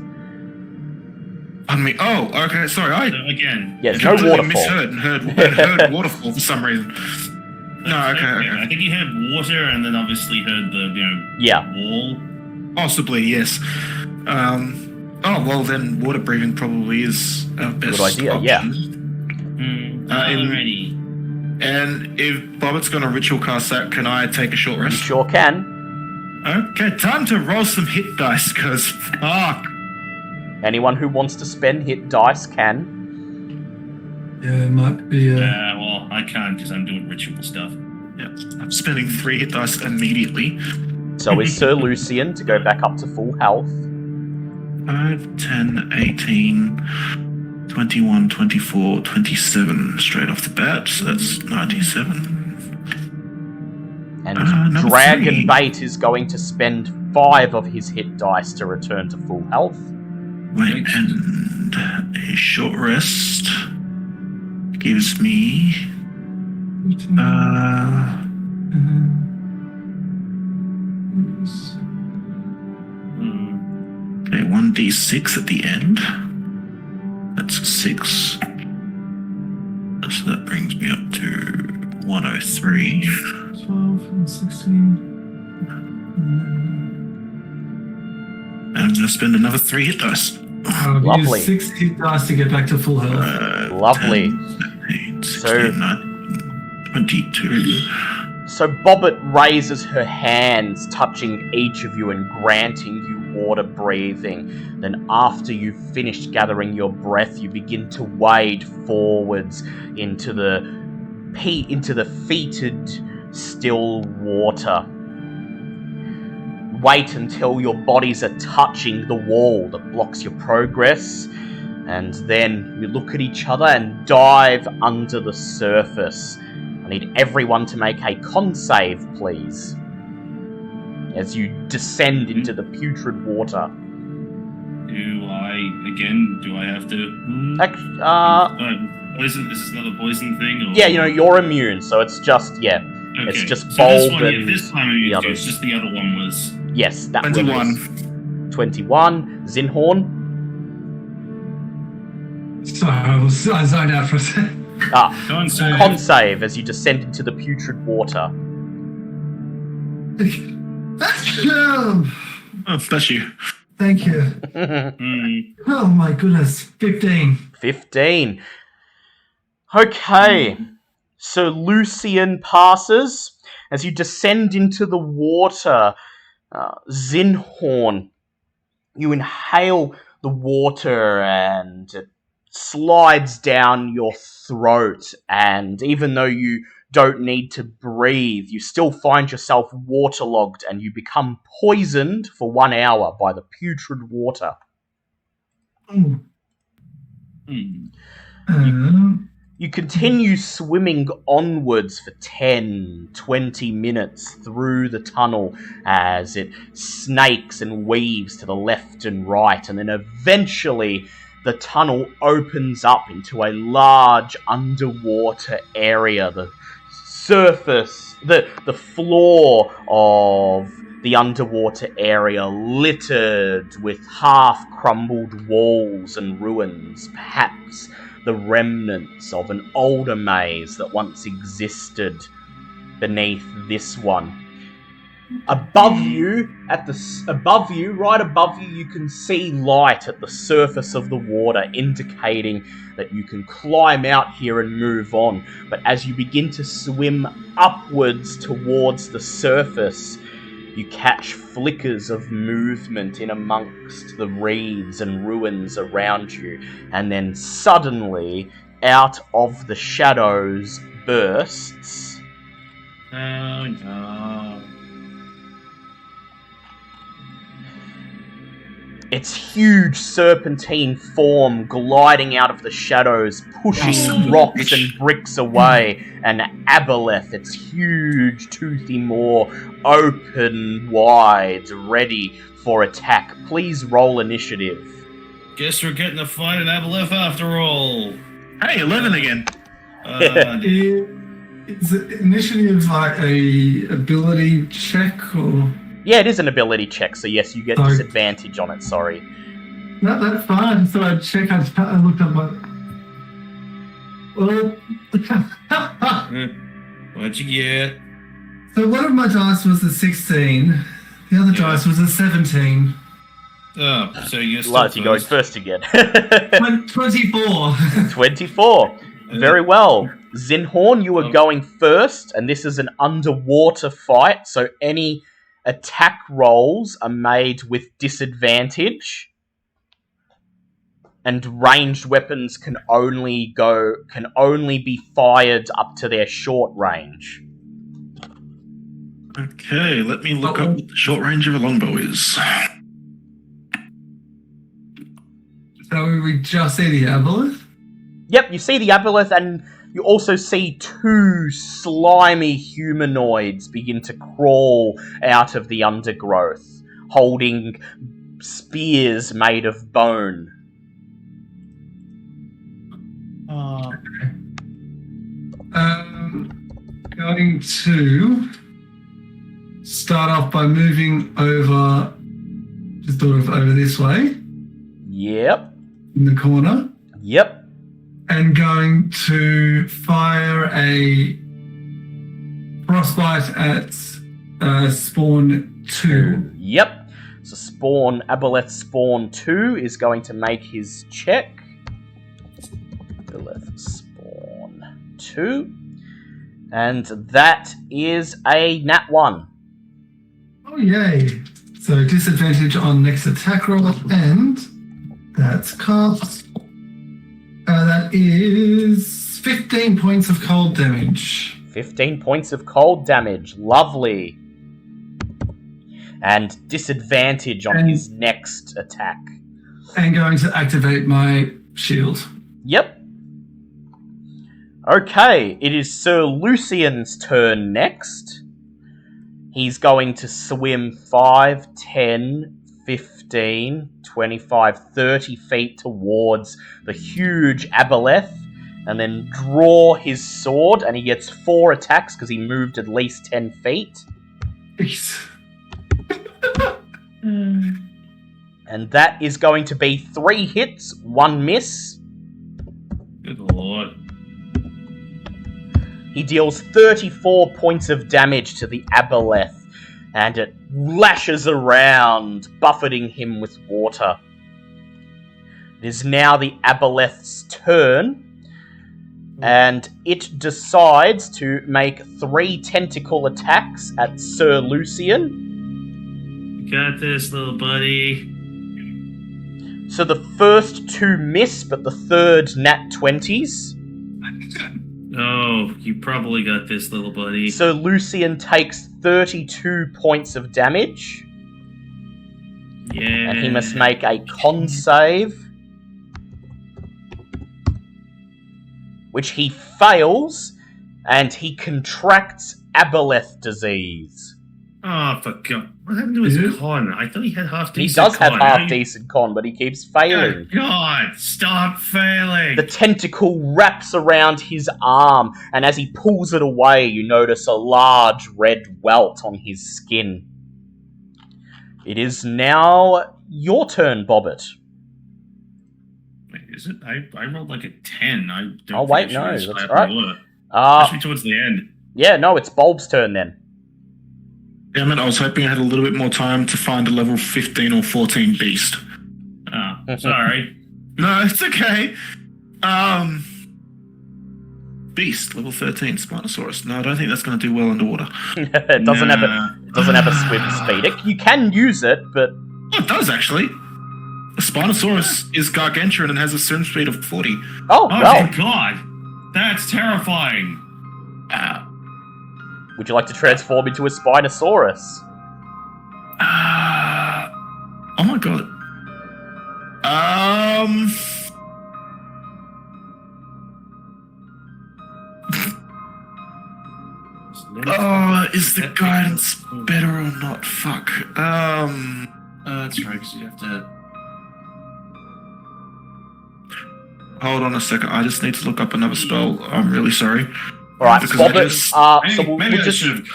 Pardon me. Oh, okay. Sorry, I So again... Yes, no completely waterfall. misheard and heard waterfall for some reason. No, okay. I think you heard water and then obviously heard the, Yeah. wall. Possibly, yes. Oh, well then water breathing probably is our best Good idea, option. yeah. Alrighty. And if Bobbitt's gonna ritual cast that, can I take a short You rest? sure can. Okay, time to roll some hit dice, because fuck. Anyone who wants to spend hit dice can. Yeah, it might be Well, I can't because I'm doing ritual stuff. Yeah, I'm spending 3 hit dice immediately. So is Sir Lucian to go back up to full health. 5, 10, 18, 21, 24, 27 straight off the bat, so that's 97. And number Dragon 3. Bait is going to spend 5 of his hit dice to return to full health. Wait, and a short rest gives me... Okay, 1d6 at the end. That's 6. So that brings me up to 103. 12 and 16. And I'm going to spend another 3 hit dice. Lovely. Use 6 hit dice to get back to full health. Lovely. 10, 16, So- 19, 22. So Bobbit raises her hands, touching each of you and granting you water breathing. Then after you've finished gathering your breath, you begin to wade forwards into the into the fetid, still water. Wait until your bodies are touching the wall that blocks your progress, and then you look at each other and dive under the surface. I need everyone to make a con save, please, as you descend into the putrid water. Do I have to? Poison? Is this another poison thing? Or? Yeah, you're immune, so it's just, Okay. it's just so Bulb this one, and this time I'm the immune. others. It's just the other one was. Yes, that 21. one was 21. Zinhorn. So I zoned out for a second. Con save as you descend into the putrid water. Oh, bless you. Thank you. Oh my goodness, 15. 15. Okay, so Lucian passes. As you descend into the water, Zinhorn, you inhale the water and it slides down your throat, and even though you don't need to breathe, you still find yourself waterlogged and you become poisoned for 1 hour by the putrid water. You continue swimming onwards for 10, 20 minutes through the tunnel as it snakes and weaves to the left and right, and then eventually the tunnel opens up into a large underwater area. The surface, the floor of the underwater area littered with half-crumbled walls and ruins, perhaps the remnants of an older maze that once existed beneath this one. Above you, right above you, you can see light at the surface of the water, indicating that you can climb out here and move on. But as you begin to swim upwards towards the surface, you catch flickers of movement in amongst the reeds and ruins around you, and then suddenly, out of the shadows bursts... Oh no. its huge serpentine form gliding out of the shadows, pushing rocks and bricks away, and Aboleth, its huge toothy maw, open wide, ready for attack. Please roll initiative. Guess we're getting a fight at Aboleth after all. Hey, 11 again. Is it initiative like a ability check or? Yeah, it is an ability check, so yes, you get disadvantage on it, sorry. No, that's fine. So I check, I looked at my... Well... What'd you get? So one of my dice was a 16. The other dice was a 17. Oh, so you're still Lars, you're going first again. 24. 24. Very well. Zinhorn, you are going first, and this is an underwater fight, so any attack rolls are made with disadvantage, and ranged weapons can only be fired up to their short range. Okay, let me look up what the short range of a longbow is. So we just see the Aboleth? Yep, you see the Aboleth, and you also see two slimy humanoids begin to crawl out of the undergrowth, holding spears made of bone. Going to start off by moving over, just sort of over this way. Yep. In the corner. Yep. And going to fire a frostbite at spawn 2. Yep. So Aboleth spawn 2 is going to make his check. Aboleth spawn 2. And that is a nat 1. Oh, yay. So disadvantage on next attack roll, and that's cast. That is 15 points of cold damage. 15 points of cold damage. Lovely. And disadvantage on his next attack. And going to activate my shield. Yep. Okay, it is Sir Lucian's turn next. He's going to swim 5, 10, 15, 25, 30 feet towards the huge aboleth, and then draw his sword, and he gets 4 attacks because he moved at least 10 feet. And that is going to be 3 hits, 1 miss. Good lord. He deals 34 points of damage to the aboleth, and it lashes around, buffeting him with water. It is now the aboleth's turn, and it decides to make 3 tentacle attacks at Sir Lucian. You got this, little buddy. So the first 2 miss, but the third nat 20s. Oh, you probably got this, little buddy. So Lucian takes 32 points of damage. Yeah. And he must make a con save. Which he fails, and he contracts aboleth disease. Oh, for God. What happened to his con? I thought he had half decent He does con. have half-decent con, but he keeps failing. Oh, God, stop failing. The tentacle wraps around his arm, and as he pulls it away, you notice a large red welt on his skin. It is now your turn, Bobbit. Wait, is it? I rolled like a 10. I don't Oh, wait, think I no, should that's have right. Especially towards the end. Yeah, no, it's Bulb's turn then. Damn it, I was hoping I had a little bit more time to find a level 15 or 14 beast. Oh, sorry. No, it's okay. Beast, level 13, Spinosaurus. No, I don't think that's going to do well underwater. It doesn't have a swim speed. You can use it, but Oh, it does, actually. The Spinosaurus is gargantuan and has a swim speed of 40. oh Oh, well. thank God. That's terrifying. Would you like to transform into a Spinosaurus? Oh my God. Is the guidance better or not? Fuck. That's right, because you have to... Hold on a second. I just need to look up another spell. I'm really sorry. All right, Because Bobbit. I just- So Maybe I should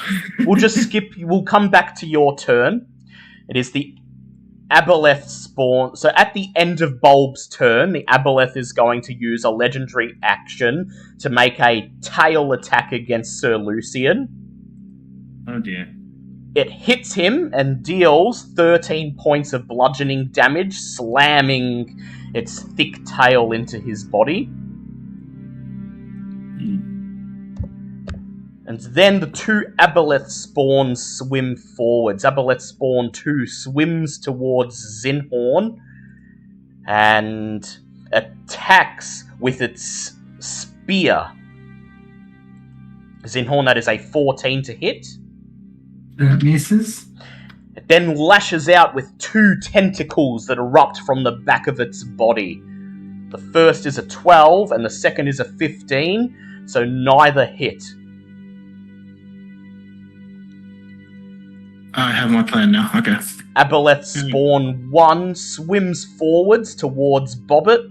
we'll just skip. We'll come back to your turn. It is the aboleth spawn. So at the end of Bulb's turn, the aboleth is going to use a legendary action to make a tail attack against Sir Lucian. Oh, dear. It hits him and deals 13 points of bludgeoning damage, slamming its thick tail into his body. And then the 2 aboleth spawns swim forwards. Aboleth spawn 2 swims towards Zinhorn and attacks with its spear. Zinhorn, that is a 14 to hit. That misses. It then lashes out with 2 tentacles that erupt from the back of its body. The first is a 12 and the second is a 15, so neither hit. I have my plan now. Okay. Aboleth spawn 1 swims forwards towards Bobbit,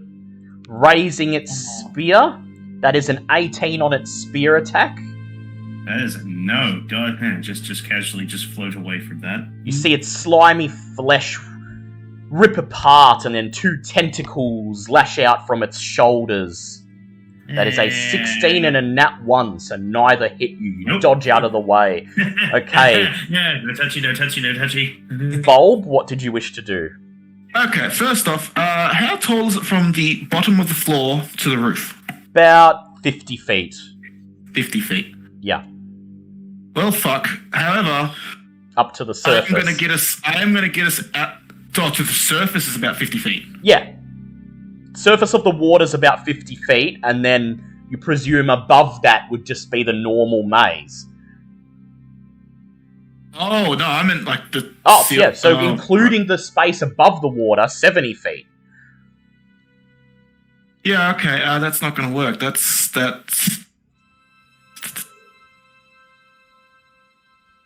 raising its spear. That is an 18 on its spear attack. That is a no. God, man, just casually just float away from that. You see its slimy flesh rip apart, and then 2 tentacles lash out from its shoulders. That is a 16 and a nat 1, so neither hit you. You Nope. dodge out of the way. Okay. Yeah, no touchy, no touchy, no touchy. Bulb, what did you wish to do? Okay, first off, how tall is it from the bottom of the floor to the roof? About 50 feet. 50 feet. Yeah. Well, fuck. However, Up to the surface. I am gonna get us out to the surface is about 50 feet. Yeah. Surface of the water is about 50 feet, and then you presume above that would just be the normal maze. Oh, no, I meant like the... Oh, yeah, so including the space above the water, 70 feet. Yeah, okay, that's not going to work. That's...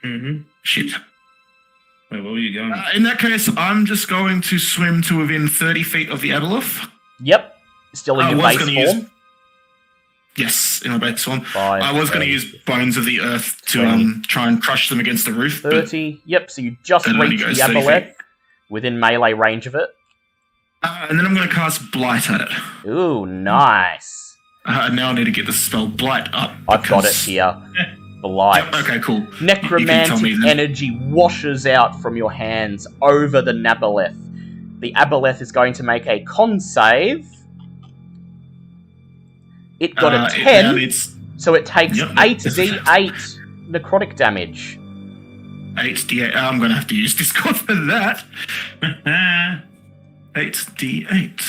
Mm-hmm. Shit. Wait, where were you going? In that case, I'm just going to swim to within 30 feet of the aboleth. Yep. Still in your base form? Yes, in my base form. 5, I was going to use Bones of the Earth to try and crush them against the roof. 30. Yep, so you just reach the aboleth within melee range of it. And then I'm going to cast Blight at it. Ooh, nice. Now I need to get the spell Blight up. I've got it here. Blight. Yep, okay, cool. Necromantic energy washes out from your hands over the aboleth. The aboleth is going to make a con save. It got a 10, so it takes 8d8 necrotic damage. 8d8. I'm going to have to use Discord for that. 8d8.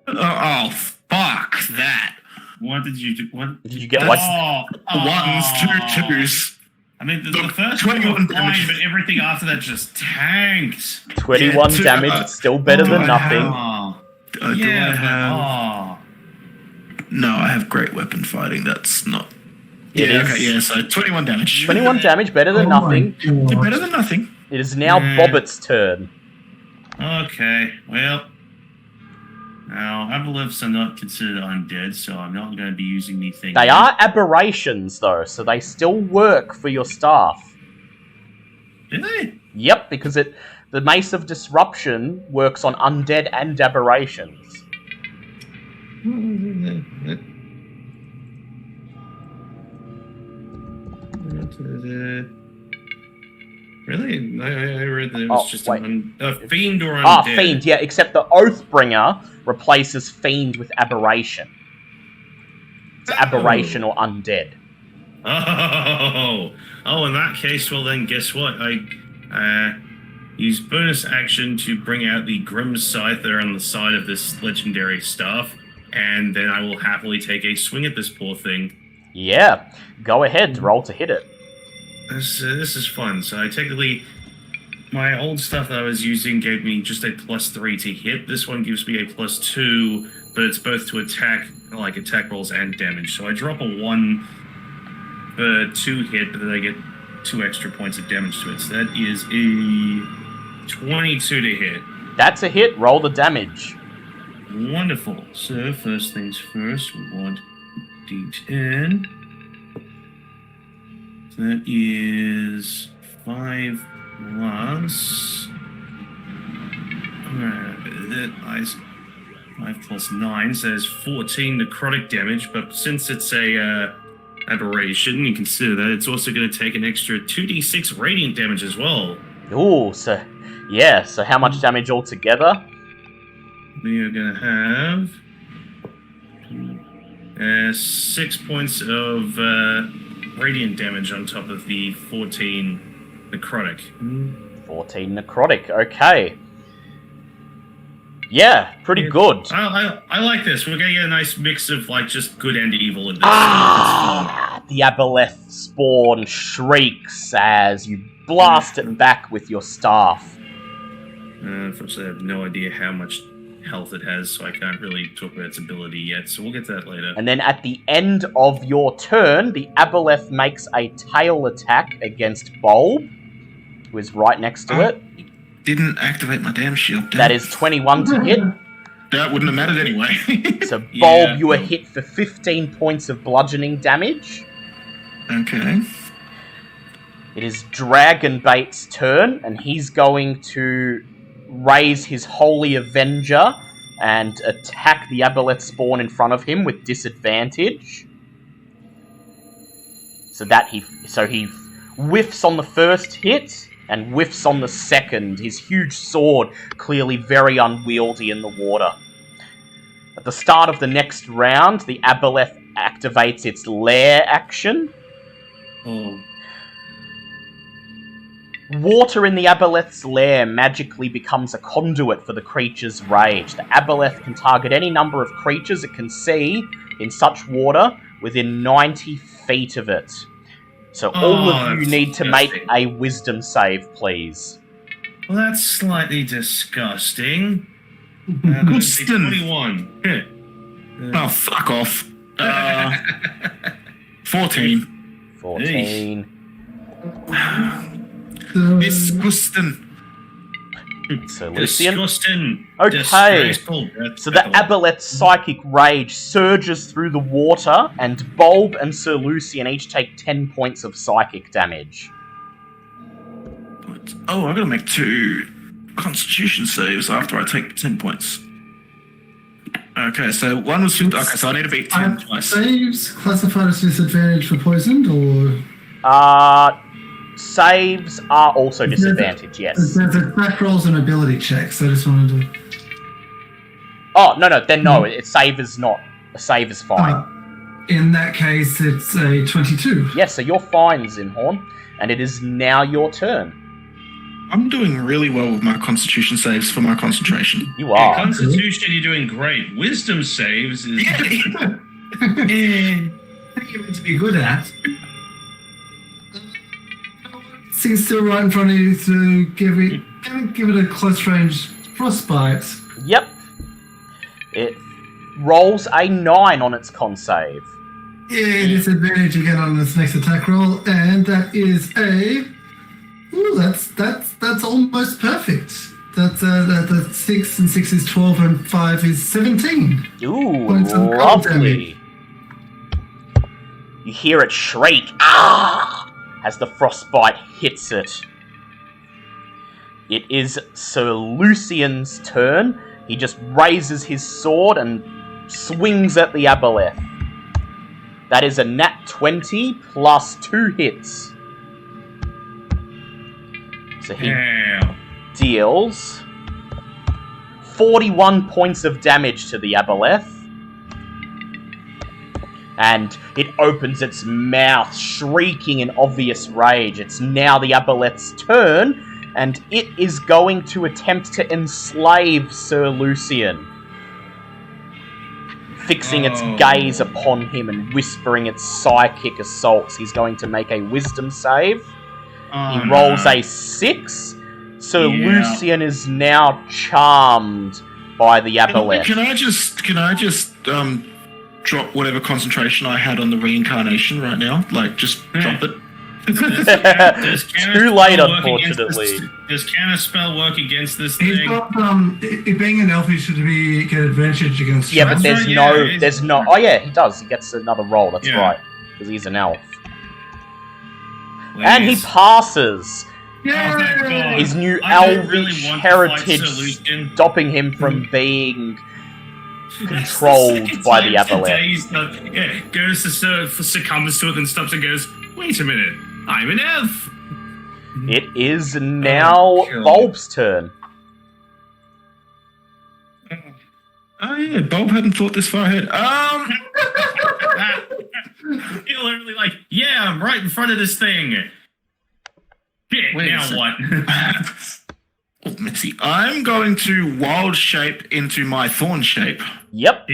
Oh, fuck that. What did you do? What did you get? Like ones, 2 2s. I mean, the first 21 one damage, but everything after that just tanked. 21 damage. It's still better than nothing. No, I have great weapon fighting. That's not. So 21 damage. 21 damage, better than nothing. Better than nothing. It is now Bobbit's turn. Okay, well. Now, aboleths are not considered undead, so I'm not going to be using anything. They are aberrations, though, so they still work for your staff. Do they? Yep, because the Mace of Disruption works on undead and aberrations. Really? I read that it was just a fiend or undead. Ah, fiend, yeah, except the Oathbringer replaces fiend with aberration. It's aberration or undead. Oh, in that case, well then, guess what? I use bonus action to bring out the Grim Scyther on the side of this legendary staff, and then I will happily take a swing at this poor thing. Yeah, go ahead, roll to hit it. This is fun. So I technically, my old stuff that I was using gave me just a +3 to hit. This one gives me a +2, but it's both to attack rolls and damage. So I drop a 1 for 2 hit, but then I get 2 extra points of damage to it. So that is a 22 to hit. That's a hit. Roll the damage. Wonderful. So first things first, we want D10. That is 5 plus. 5 plus 9, so there's 14 necrotic damage. But since it's a aberration, you consider that it's also going to take an extra 2d6 radiant damage as well. Ooh, so yeah. So how much damage altogether? We are going to have 6 points of radiant damage on top of the 14 necrotic. 14 necrotic, okay. Yeah, pretty good. I like this. We're going to get a nice mix of just good and evil in this. The aboleth spawn shrieks as you blast it back with your staff. Unfortunately, I have no idea how much health it has, so I can't really talk about its ability yet, so we'll get to that later. And then at the end of your turn, the aboleth makes a tail attack against Bulb, who is right next to it. Didn't activate my damn shield. That is 21 to hit. That wouldn't have mattered anyway. So Bulb, you are hit for 15 points of bludgeoning damage. Okay. It is Dragonbait's turn, and he's going to raise his Holy Avenger and attack the aboleth spawn in front of him with disadvantage. So he whiffs on the first hit and whiffs on the second. His huge sword clearly very unwieldy in the water. At the start of the next round, the aboleth activates its lair action. Oh. Water in the aboleth's lair magically becomes a conduit for the creature's rage. The aboleth can target any number of creatures it can see in such water within 90 feet of it. So all of you need to make a wisdom save, please. Well, that's slightly disgusting. Gustin. 21. Oh, fuck off. 14. 14. Disgusting. So Lucian. Disgusting. Okay. So the aboleth's psychic rage surges through the water, and Bulb and Sir Lucian each take 10 points of psychic damage. Oh, I gotta make 2 Constitution saves after I take 10 points. Okay, so one was 50. Okay, so I need to beat 10 twice. Saves classified as disadvantage for poisoned, or Saves are also disadvantaged, yes. there's attack rolls and ability checks. I just wanted to. Oh, no, then no, a save is not. A save is fine. In that case, it's a 22. Yes, so you're fine, Zinhorn, and it is now your turn. I'm doing really well with my Constitution saves for my concentration. You are. Constitution, you're doing great. Wisdom saves is... You're meant to be good at. Thing's still right in front of you to give it a close range frostbite. Yep. It rolls a 9 on its con save. Yeah, disadvantage again on this next attack roll, and that is a. Ooh, that's almost perfect. That's 6 and 6 is 12 and 5 is 17. Ooh, Points of cold lovely. You hear it shriek, ah! As the frostbite hits it. It is Sir Lucian's turn. He just raises his sword and swings at the aboleth. That is a nat 20 plus 2 hits. So he deals 41 points of damage to the aboleth. And it opens its mouth, shrieking in obvious rage. It's now the aboleth's turn, and it is going to attempt to enslave Sir Lucian. Fixing its gaze upon him and whispering its psychic assaults. He's going to make a wisdom save. He rolls a 6. So Lucian is now charmed by the aboleth. Can I just drop whatever concentration I had on the reincarnation right now? Like, just drop it. Too late, unfortunately. Does Canna spell work against this He's thing? got it being an elf, he should get advantage against. Yeah, but charms. there's no. Oh yeah, he does. He gets another roll. That's right, because he's an elf. And he passes. Yay! His new I don't elvish really want to fight heritage Sir Lucian. stopping him from being controlled by the aboleth. Goes to succumbs to it and stops and goes, wait a minute, I'm an elf. It is now Bulb's turn. Oh yeah, Bulb hadn't thought this far ahead. You're literally like, yeah, I'm right in front of this thing. Shit, now what? Oh, Missy, I'm going to wild shape into my thorn shape. Yep.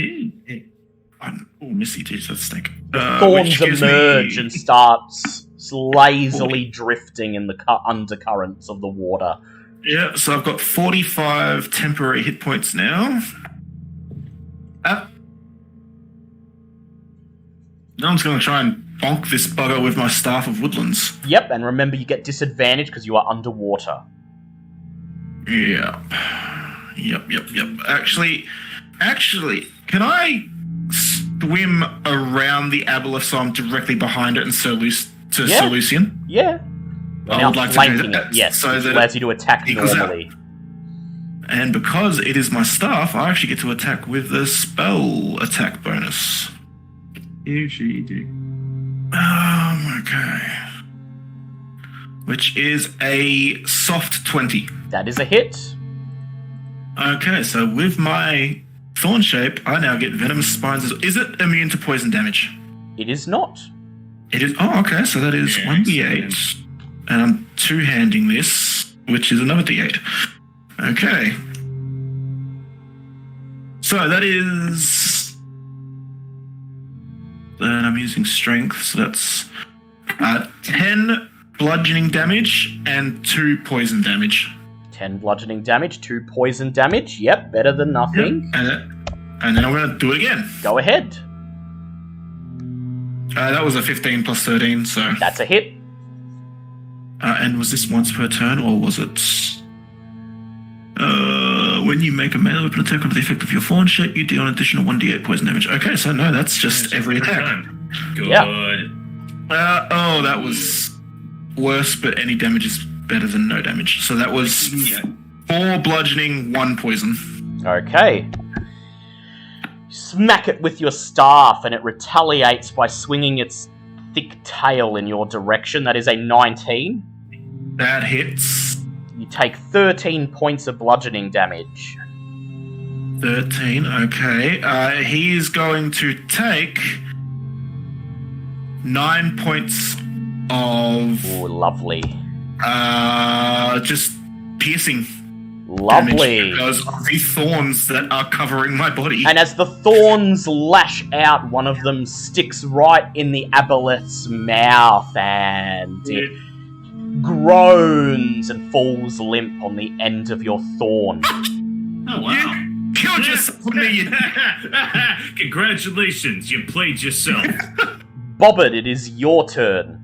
Oh, Missy, geez, that's stink. Thorns emerge and starts lazily drifting in the undercurrents of the water. Yeah, so I've got 45 temporary hit points now. Now I'm just going to try and bonk this bugger with my Staff of Woodlands. Yep, and remember you get disadvantage because you are underwater. Yep. Actually, can I swim around the aboleth so I'm directly behind it and Sir Lucian? Yeah. I would like to do that. It, yes, so which that allows you to attack normally. And because it is my staff, I actually get to attack with the spell attack bonus. Usually you do. Okay. Which is a soft 20. That is a hit. Okay, so with my thorn shape, I now get venomous spines. Is it immune to poison damage? It is not. It is. Oh, okay, so that is 1d8 And I'm two-handing this, which is another D8. Okay. So that is... Then I'm using strength, so that's 10 bludgeoning damage and 2 poison damage. 10 bludgeoning damage, 2 poison damage. Yep, better than nothing. Yep. And then I'm going to do it again. Go ahead. That was a 15 plus 13, so... That's a hit. And was this once per turn, or was it... when you make a melee weapon attack under the effect of your thorn shit, you deal an additional 1d8 poison damage. Okay, so no, that's just every attack. Good. Yeah. That was worse, but any damage is better than no damage. So that was 4 bludgeoning, 1 poison. Okay. Smack it with your staff, and it retaliates by swinging its thick tail in your direction. That is a 19. That hits. You take 13 points of bludgeoning damage. 13, okay. He is going to take 9 points of... Ooh, lovely. Just piercing Lovely. damage because of the thorns that are covering my body. And as the thorns lash out, one of them sticks right in the aboleth's mouth, and it groans and falls limp on the end of your thorn. Oh, wow. You killed yourself with me, you... Congratulations, you played yourself. Bobbert, it is your turn.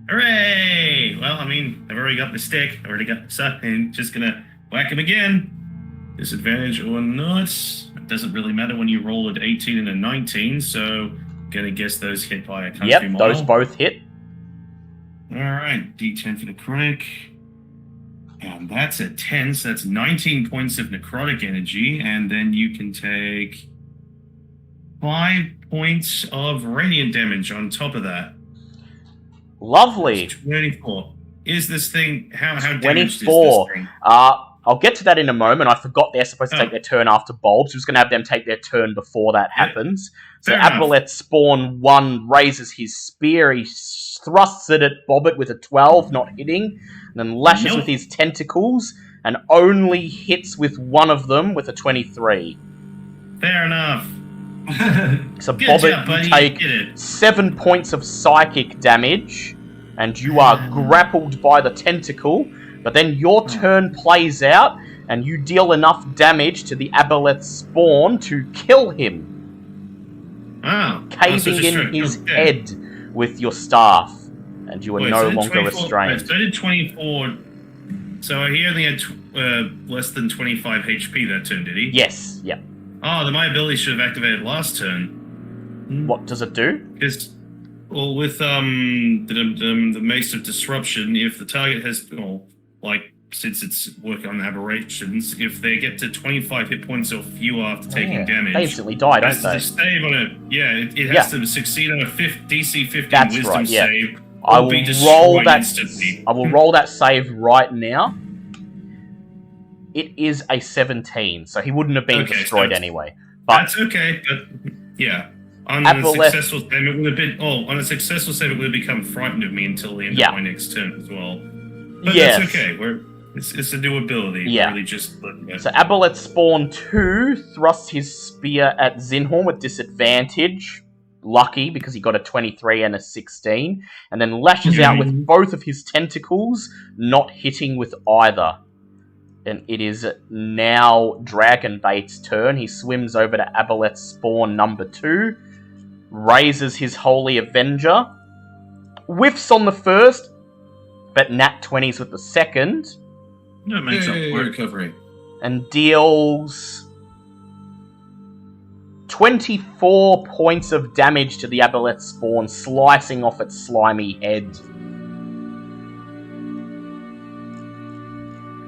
Hooray! Well, I mean, I've already got the stick, I've already got the suck, and just gonna whack him again. Disadvantage or not, it doesn't really matter when you roll an 18 and a 19, so gonna guess those hit by a country Yep, mile. those both hit. Alright, D10 for necrotic. And that's a 10, so that's 19 points of necrotic energy, and then you can take 5 points of radiant damage on top of that. Lovely. 24. Is this thing... How damaged 24. is this thing? I'll get to that in a moment. I forgot they're supposed to take their turn after Bulbs. Who's going to have them take their turn before that happens. So Aboleth Spawn 1 raises his spear. He thrusts it at Bobbert with a 12, not hitting. And then lashes with his tentacles and only hits with one of them with a 23. Fair enough. So Good Bobbert, job, buddy. you take Get it. 7 points of psychic damage, and you are grappled by the tentacle. But then your turn plays out, and you deal enough damage to the Aboleth Spawn to kill him, caving in his head with your staff, and you are no longer restrained. So I did 24. So he only had less than 25 HP that turn, did he? Yes, yeah. Oh, then my ability should have activated last turn. What does it do? Because, well, with the Mace of Disruption, if the target has, since it's working on aberrations, if they get to 25 hit points or fewer after taking damage, they instantly die, don't they? Save on it. Yeah, it has to succeed on a DC 15 That's Wisdom right, yeah. save. I will roll that. Instantly. I will roll that save right now. It is a 17, so he wouldn't have been destroyed anyway. But that's okay. But yeah, on a successful save, it would have been. Oh, on a successful save, it would have become frightened of me until the end of my next turn as well. But that's okay. It's a new ability. Yeah. Really just looking at. So Aboleth Spawn 2 thrusts his spear at Zinhorn with disadvantage. Lucky, because he got a 23 and a 16. And then lashes out with both of his tentacles, not hitting with either. And it is now Dragonbait's turn. He swims over to Aboleth Spawn number 2. Raises his Holy Avenger. Whiffs on the first, but nat 20s with the second. No, makes up for recovery. And deals 24 points of damage to the Aboleth Spawn, slicing off its slimy head.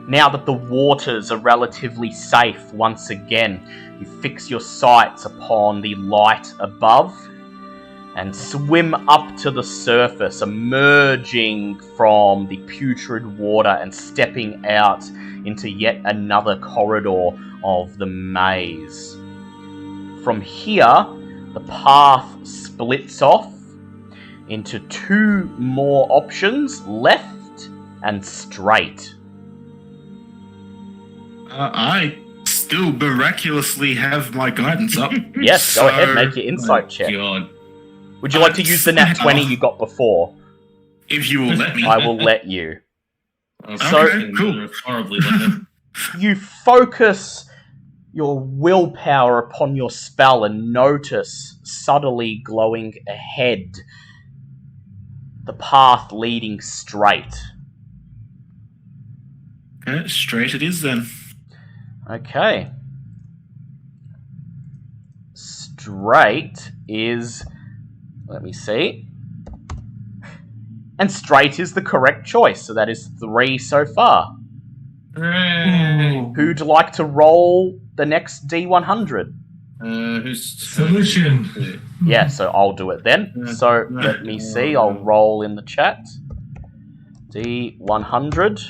Now that the waters are relatively safe once again, you fix your sights upon the light above and swim up to the surface, emerging from the putrid water and stepping out into yet another corridor of the maze. From here, the path splits off into 2 more options, left and straight. I still miraculously have my guidance up. Yes, go ahead, make your insight check. God. Would you like to use the nat 20 you got before? If you will let me. I will let you. Okay, cool. Horribly like You focus your willpower upon your spell and notice subtly glowing ahead the path leading straight. Okay, straight it is then. Okay. Straight is... Let me see. And straight is the correct choice, so that is 3 so far. Hooray. Who'd like to roll the next D100? Who's Solution. Yeah, so I'll do it then. So let me see, I'll roll in the chat. D100.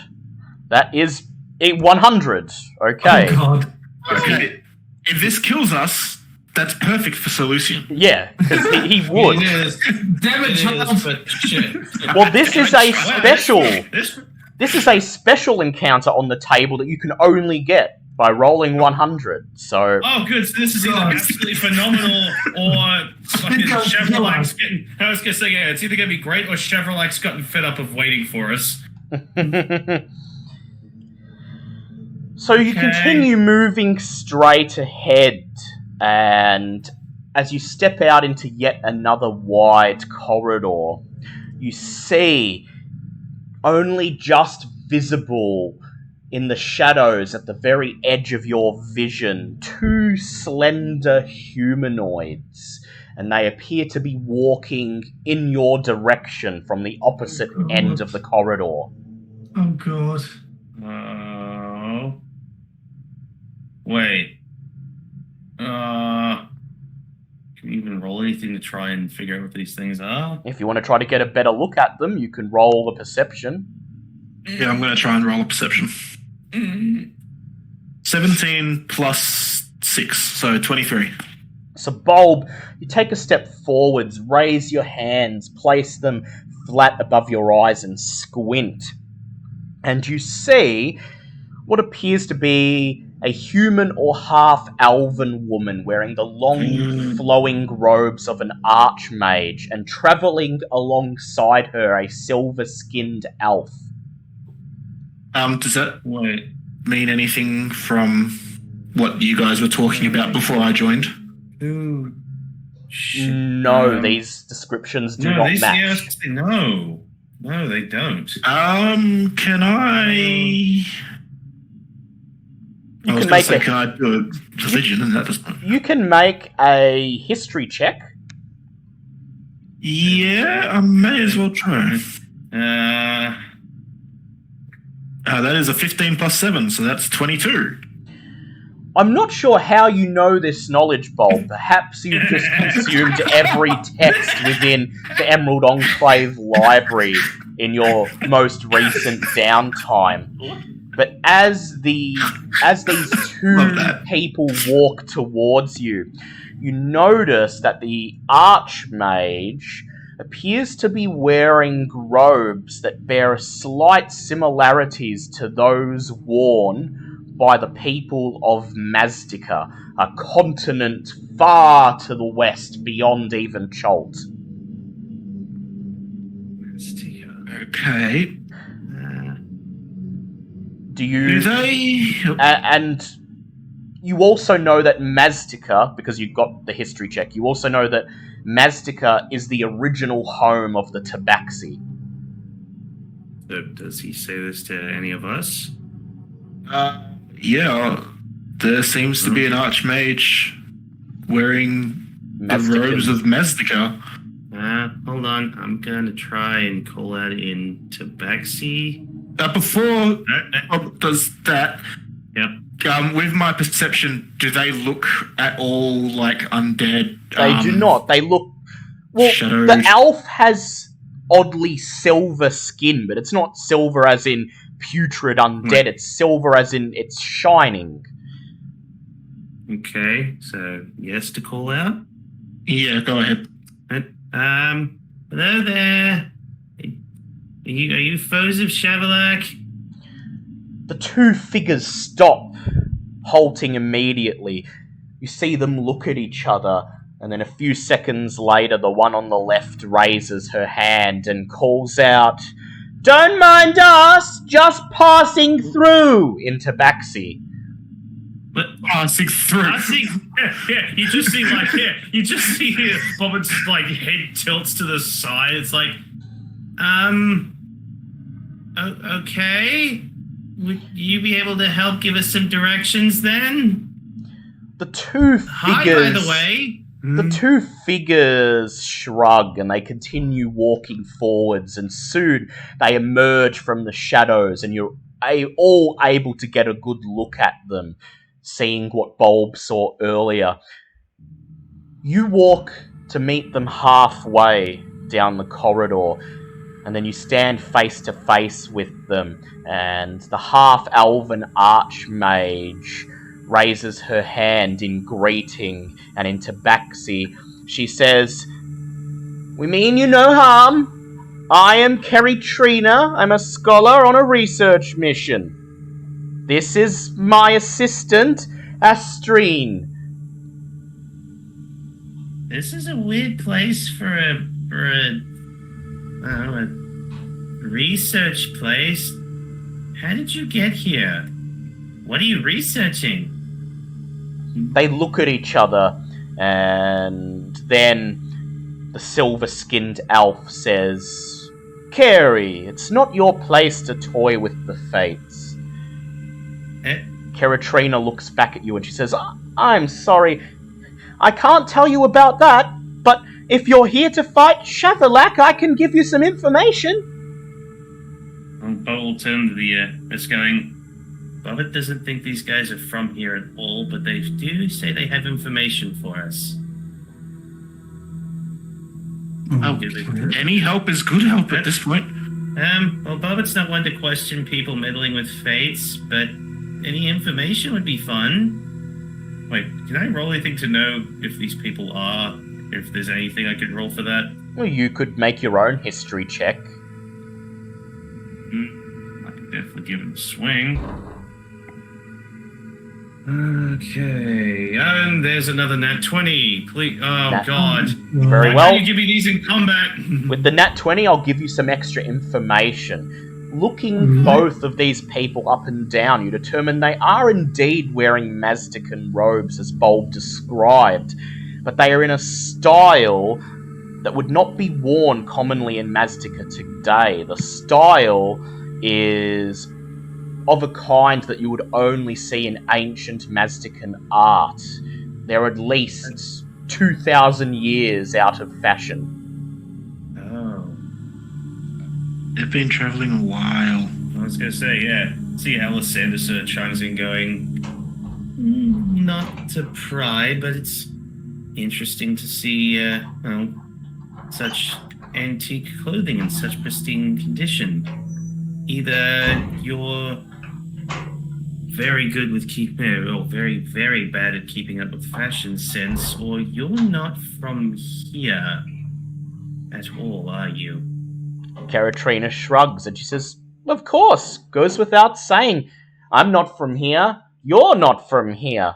That is 100. Okay. Oh god. Okay, if this kills us, that's perfect for solution. Yeah, because he would. It is. Damn it, It child. is, but shit. Well, this is a Wow, special. This This is a special encounter on the table that you can only get by rolling 100. So Oh, good. So this is either God. absolutely phenomenal or fucking God, Chevrolak's getting. I was gonna say, yeah, it's either gonna be great or Chevrolak's gotten fed up of waiting for us. So you Okay. continue moving straight ahead, and as you step out into yet another wide corridor, you see, only just visible in the shadows at the very edge of your vision, 2 slender humanoids, and they appear to be walking in your direction from the opposite end of the corridor. Oh god. Oh. Wait. Can we even roll anything to try and figure out what these things are? If you want to try to get a better look at them, you can roll a perception. Yeah, I'm going to try and roll a perception. 17 plus 6, so 23. So, Bulb, you take a step forwards, raise your hands, place them flat above your eyes, and squint. And you see what appears to be a human or half-elven woman wearing the long, flowing robes of an archmage, and travelling alongside her a silver-skinned elf. Does that Wait. mean anything from what you guys were talking about before I joined? Ooh. Shit. No, these descriptions do not these, match. Yeah, I was gonna say no. No, they don't. Can I... You I was can going make to say, a can I do a religion? And that doesn't... You can make a history check. Yeah, I may as well try. That is a 15 plus 7, so that's 22. I'm not sure how you know this knowledge, Bulb. Perhaps you've just consumed every text within the Emerald Enclave library in your most recent downtime. But as these Love 2 that. people walk towards you, you notice that the Archmage appears to be wearing robes that bear slight similarities to those worn by the people of Mazdika, a continent far to the west beyond even Chult. Okay. Do you... Do they... and you also know that Mazdika, because you got the history check, you also know that Mazdika is the original home of the Tabaxi. So does he say this to any of us? Yeah, there seems to be an archmage wearing the robes of Mazdika. Hold on. I'm gonna try and call that in Tabaxi. Before Bob does that, Yep. with my perception, do they look at all like undead? They do not. They look... Well, shadows. the elf has oddly silver skin, but it's not silver as in putrid undead. It's silver as in it's shining. Okay, so yes to call out. Yeah, go ahead. Hello there. Are you foes of Shavolak? The two figures stop, halting immediately. You see them look at each other, and then a few seconds later, the one on the left raises her hand and calls out, "Don't mind us, just passing through," into Tabaxi. But Passing through. yeah, you just see Bobbitt's like head tilts to the side. It's like, okay. Would you be able to help give us some directions then? The two figures. Hi, by the way. The two figures shrug and they continue walking forwards, and soon they emerge from the shadows, and you're all able to get a good look at them, seeing what Bulb saw earlier. You walk to meet them halfway down the corridor, and then you stand face to face with them, and the half-elven archmage raises her hand in greeting, and in Tabaxi she says, "We mean you no harm. I am Kerry Trina. I'm a scholar on a research mission. This is my assistant, Astrine." This is a weird place for a research place. How did you get here? What are you researching? They look at each other, and then the silver-skinned elf says, "Carrie, it's not your place to toy with the fates." Keratrina looks back at you and she says, "I'm sorry. I can't tell you about that, but if you're here to fight Shavolak, I can give you some information." Bob will turn to the it's going, Bobbit doesn't think these guys are from here at all, but they do say they have information for us. Any help is good help at this point. Well, Bobbit's not one to question people meddling with fates, but any information would be fun. Wait, can I roll anything to know if these people are, if there's anything I could roll for that? Well, you could make your own history check. I could definitely give it a swing. Okay, and there's another nat 20. Please, God. Very Why well. can't you give me these in combat? With the nat 20, I'll give you some extra information. Looking both of these people up and down, you determine they are indeed wearing Mazdakan robes as Bulb described, but they are in a style that would not be worn commonly in Mazdaka today. The style is of a kind that you would only see in ancient Mazdakan art. They're at least 2,000 years out of fashion. They've been traveling a while. I was gonna say, yeah. See Alice Sanderson chimes in going, not to pry, but it's interesting to see, such antique clothing in such pristine condition. Either you're very good with or very, very bad at keeping up with fashion sense, or you're not from here at all, are you? Keratrina shrugs and she says, "Of course, goes without saying. I'm not from here. You're not from here."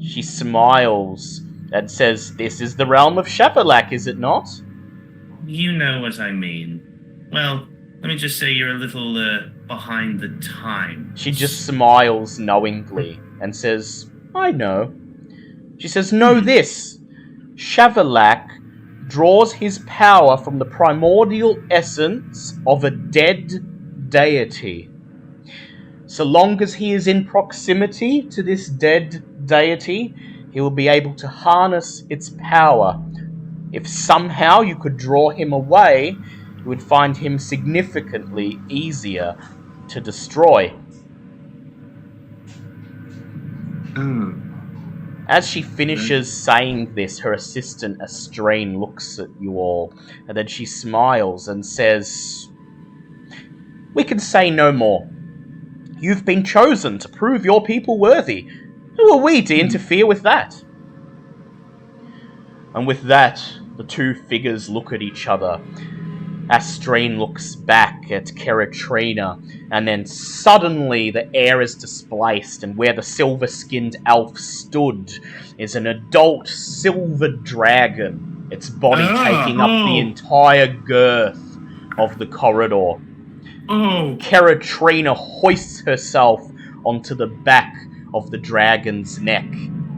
She smiles and says, "This is the realm of Shavolak, is it not?" You know what I mean. Well, let me just say you're a little behind the times. She just smiles knowingly and says, "I know." She says, "Know this. Shavolak draws his power from the primordial essence of a dead deity. So long as he is in proximity to this dead deity, he will be able to harness its power. If somehow you could draw him away, you would find him significantly easier to destroy." As she finishes saying this, her assistant Astrine looks at you all, and then she smiles and says, "We can say no more. You've been chosen to prove your people worthy. Who are we to interfere with that?" And with that, the two figures look at each other, Astrine looks back at Keratrina, and then suddenly the air is displaced, and where the silver-skinned elf stood is an adult silver dragon, its body taking up the entire girth of the corridor. Keratrina hoists herself onto the back of the dragon's neck.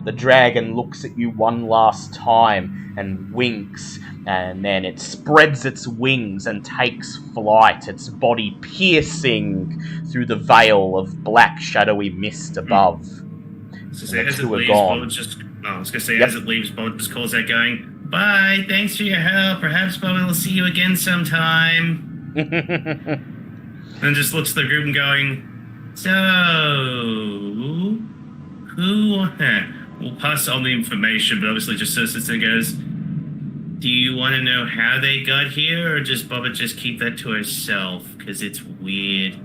The dragon looks at you one last time and winks, and then it spreads its wings and takes flight, its body piercing through the veil of black shadowy mist above. As it leaves, Bob just calls out going, "Bye, thanks for your help. Perhaps Bob will see you again sometime." And just looks at the group and going, "So, who..." We'll pass on the information, but obviously just sits there and goes, "Do you want to know how they got here, or just Boba just keep that to herself? Because it's weird."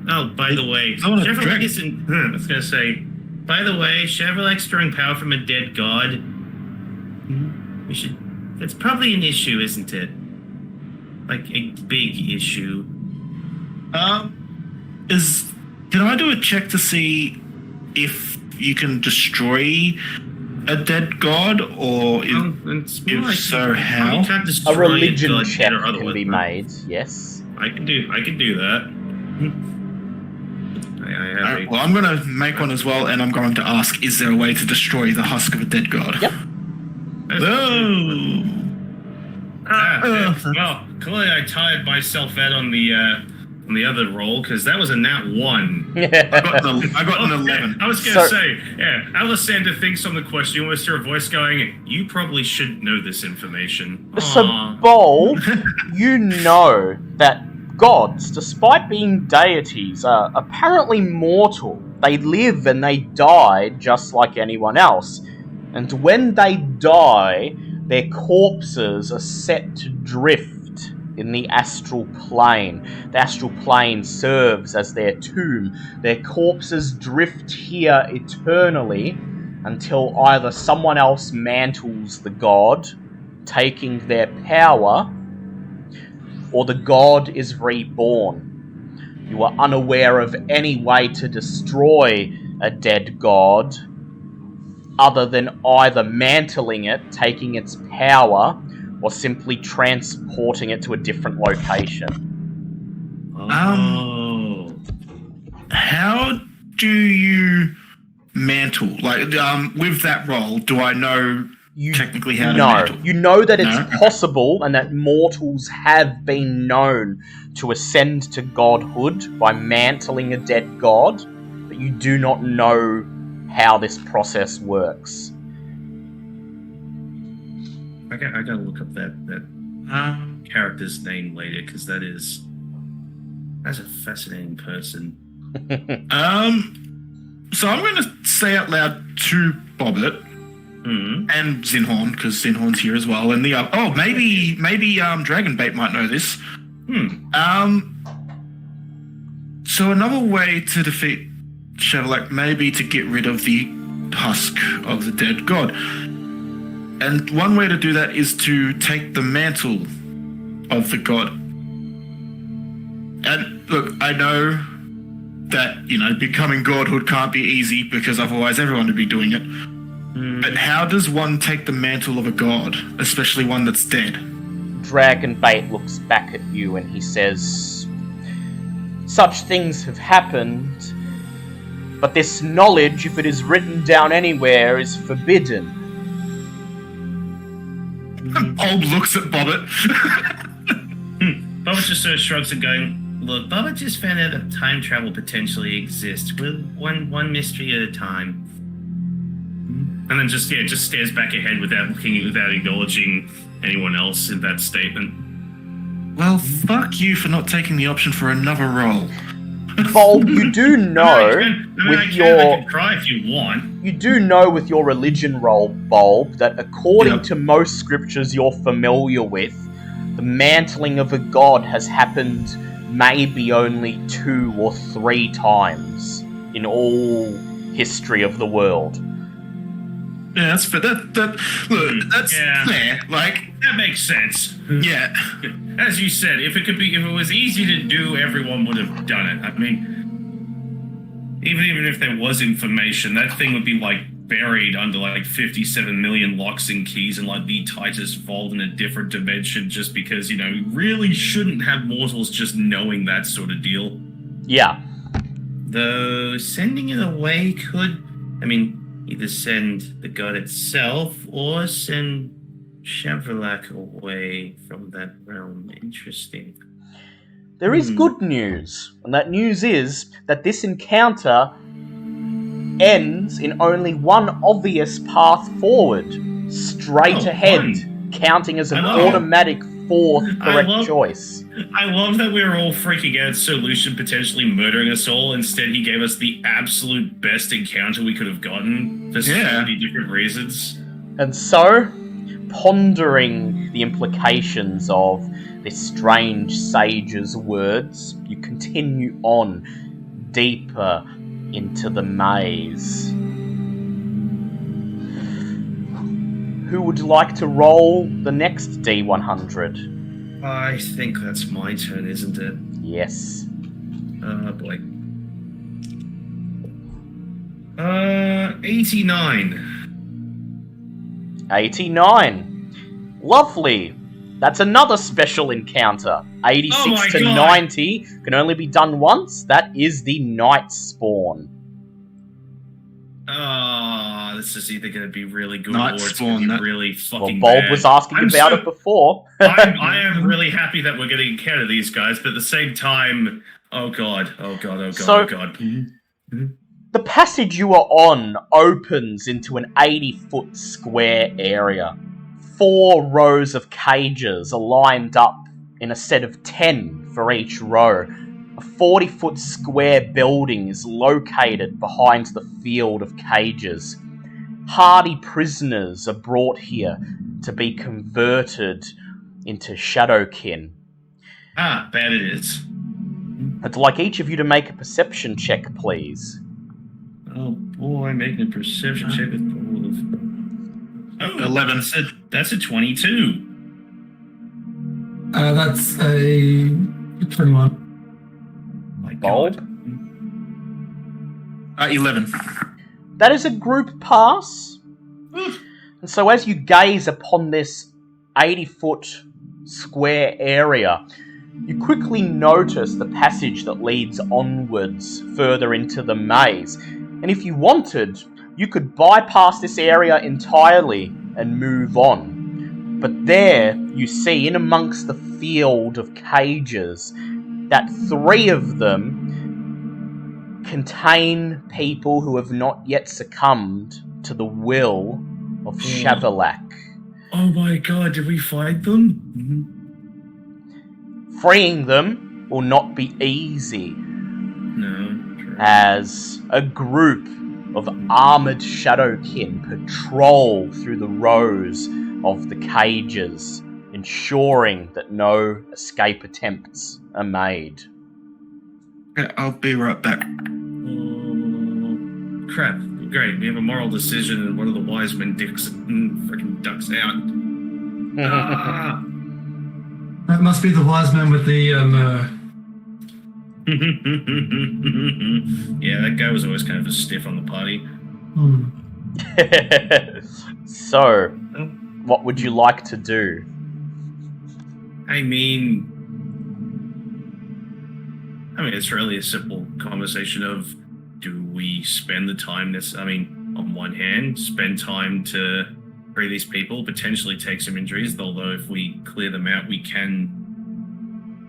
Oh, by the way, Shavolak isn't... I was going to say, by the way, Shavolak's drawing power from a dead god. We should... That's probably an issue, isn't it? Like, a big issue. Can I do a check to see if you can destroy a dead god, or if so, how? You can't destroy a religion god check or can be made, yes. I can do that. Alright, well, I'm going to make one as well, and I'm going to ask, is there a way to destroy the husk of a dead god? Yep. Well, clearly I tired myself out on the other roll, because that was a nat 1. I got an 11. I was going to say, Alessander thinks on the question, you almost hear a voice going, "You probably should know this information." So, Bulb, you know that gods, despite being deities, are apparently mortal. They live and they die just like anyone else. And when they die, their corpses are set to drift in the astral plane. The astral plane serves as their tomb. Their corpses drift here eternally until either someone else mantles the god, taking their power, or the god is reborn. You are unaware of any way to destroy a dead god other than either mantling it, taking its power, or simply transporting it to a different location. How do you mantle? Like, with that roll, do I know technically how to mantle? You know that it's possible, and that mortals have been known to ascend to godhood by mantling a dead god, but you do not know how this process works. I gotta look up that character's name later, because that's a fascinating person. So I'm going to say out loud to Bobbit and Zinhorn, because Zinhorn's here as well, and the maybe Dragonbait might know this. So another way to defeat Shavolak may be to get rid of the husk of the dead god. And one way to do that is to take the mantle of the god. And look, I know that, becoming godhood can't be easy, because otherwise everyone would be doing it. But how does one take the mantle of a god, especially one that's dead? Dragonbait looks back at you and he says, "Such things have happened, but this knowledge, if it is written down anywhere, is forbidden." Bulb looks at Bobbit. Bobbit just sort of shrugs and going, "Look, Bobbit just found out that time travel potentially exists. With one mystery at a time." And then just stares back ahead without acknowledging anyone else in that statement. Well, fuck you for not taking the option for another roll. Bulb, you do know I can cry if you want. You do know with your religion roll, Bulb, that according to most scriptures you're familiar with, the mantling of a god has happened maybe only 2 or 3 times in all history of the world. Yeah, that's fair. Look, that's Yeah. fair. Like, That makes sense. yeah. As you said, if it was easy to do, everyone would have done it. I mean, even if there was information, that thing would be like buried under like 57 million locks and keys and like the tightest vault in a different dimension, just because, you really shouldn't have mortals just knowing that sort of deal. Yeah. Though sending it away could, either send the god itself or send Shavolak away from that realm. Interesting. There is good news, and that news is that this encounter ends in only one obvious path forward, straight ahead, counting as an automatic fourth correct choice. I love that we were all freaking out, Solution potentially murdering us all. Instead, he gave us the absolute best encounter we could have gotten for so many different reasons. And so, pondering the implications of this strange sage's words, you continue on deeper into the maze. Who would like to roll the next D100? I think that's my turn, isn't it? Yes. Oh boy. 89. 89. Lovely. That's another special encounter. 86 to 90 can only be done once. That is the Night Spawn. This is either going to be really good Night or it's Spawn, going to be really fucking Bulb bad. was asking about it before. I am really happy that we're going to encounter these guys, but at the same time, oh god. The passage you are on opens into an 80-foot square area. 4 rows of cages are lined up in a set of 10 for each row. A 40-foot square building is located behind the field of cages. Hardy prisoners are brought here to be converted into Shadowkin. Bad it is. I'd like each of you to make a perception check, please. Oh boy, making a perception check with all of... Oh, 11. That's a 22. That's a 21. My Bulb? God. 11. That is a group pass. And so as you gaze upon this 80-foot square area, you quickly notice the passage that leads onwards further into the maze. And if you wanted, you could bypass this area entirely and move on. But there you see, in amongst the field of cages, that 3 of them contain people who have not yet succumbed to the will of Shavolak. Oh my god, did we find them? Freeing them will not be easy, No. as a group of armoured Shadowkin patrol through the rows of the cages, ensuring that no escape attempts are made. Okay, I'll be right back. Oh, crap. Great, we have a moral decision and one of the wise men freaking ducks out. That must be the wise man with the Yeah, that guy was always kind of a stiff on the party. So, what would you like to do? It's really a simple conversation of, do we spend the time on one hand, spend time to free these people, potentially take some injuries, although if we clear them out, we can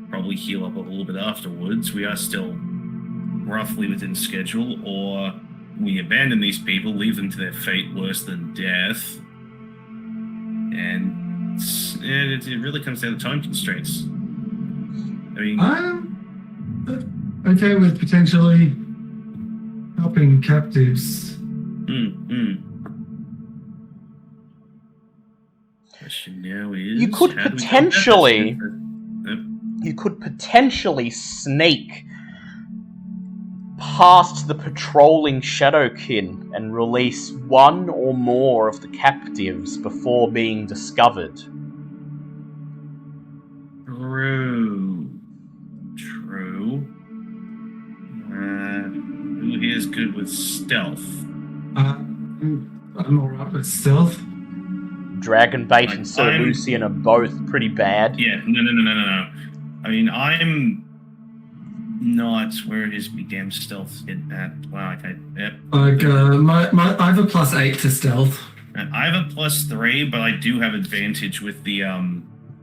probably heal up a little bit afterwards. We are still roughly within schedule, or we abandon these people, leave them to their fate worse than death. And it really comes down to time constraints. I'm okay with potentially helping captives. Question now is, You could how do we go about this? potentially sneak past the patrolling Shadowkin and release one or more of the captives before being discovered. True. Who here is good with stealth? I'm alright with stealth. Dragonbait and Sir Lucian are both pretty bad. Yeah, no. I mean, I'm not. Where is my damn stealth at? Wow, yep. I have a +8 to stealth. I have a +3, but I do have advantage with the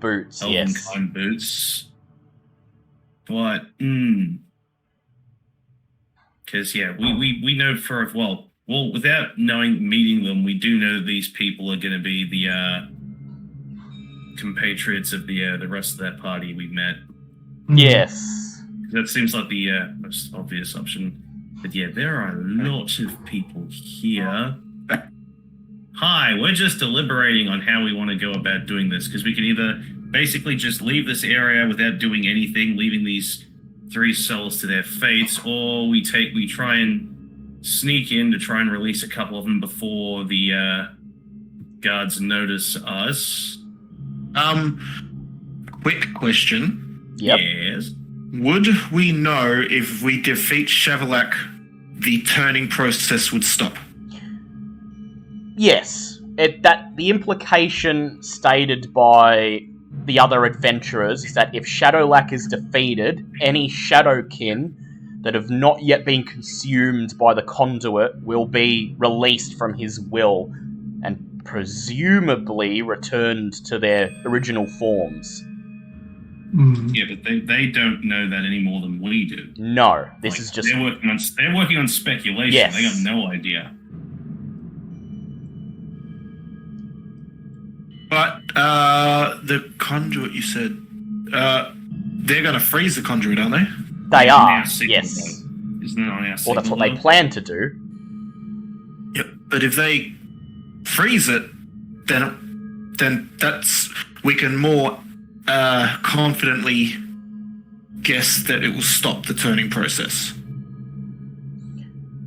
Boots, Elven yes. Kind boots. But because we know for well, without meeting them, we do know that these people are going to be the compatriots of the rest of that party we met. Yes. That seems like the most obvious option. But yeah, there are lots of people here. Hi, we're just deliberating on how we want to go about doing this, because we can either basically just leave this area without doing anything, leaving these 3 souls to their fates, or we try and sneak in to try and release a couple of them before the guards notice us. Quick question. Yep. Yes. Would we know if we defeat Shavolak, the turning process would stop? Yes. The implication stated by the other adventurers is that if Shadowlak is defeated, any Shadowkin that have not yet been consumed by the conduit will be released from his will and presumably returned to their original forms. Yeah, but they don't know that any more than we do. No, this is just... They're working on speculation. Yes. They got no idea. But the conduit, you said, they're going to freeze the conduit, aren't they? They Isn't are, our signal, yes. though? Isn't it on our Well, signal, that's what they though? plan to do. Yep. But if they freeze it, then we can more confidently guess that it will stop the turning process.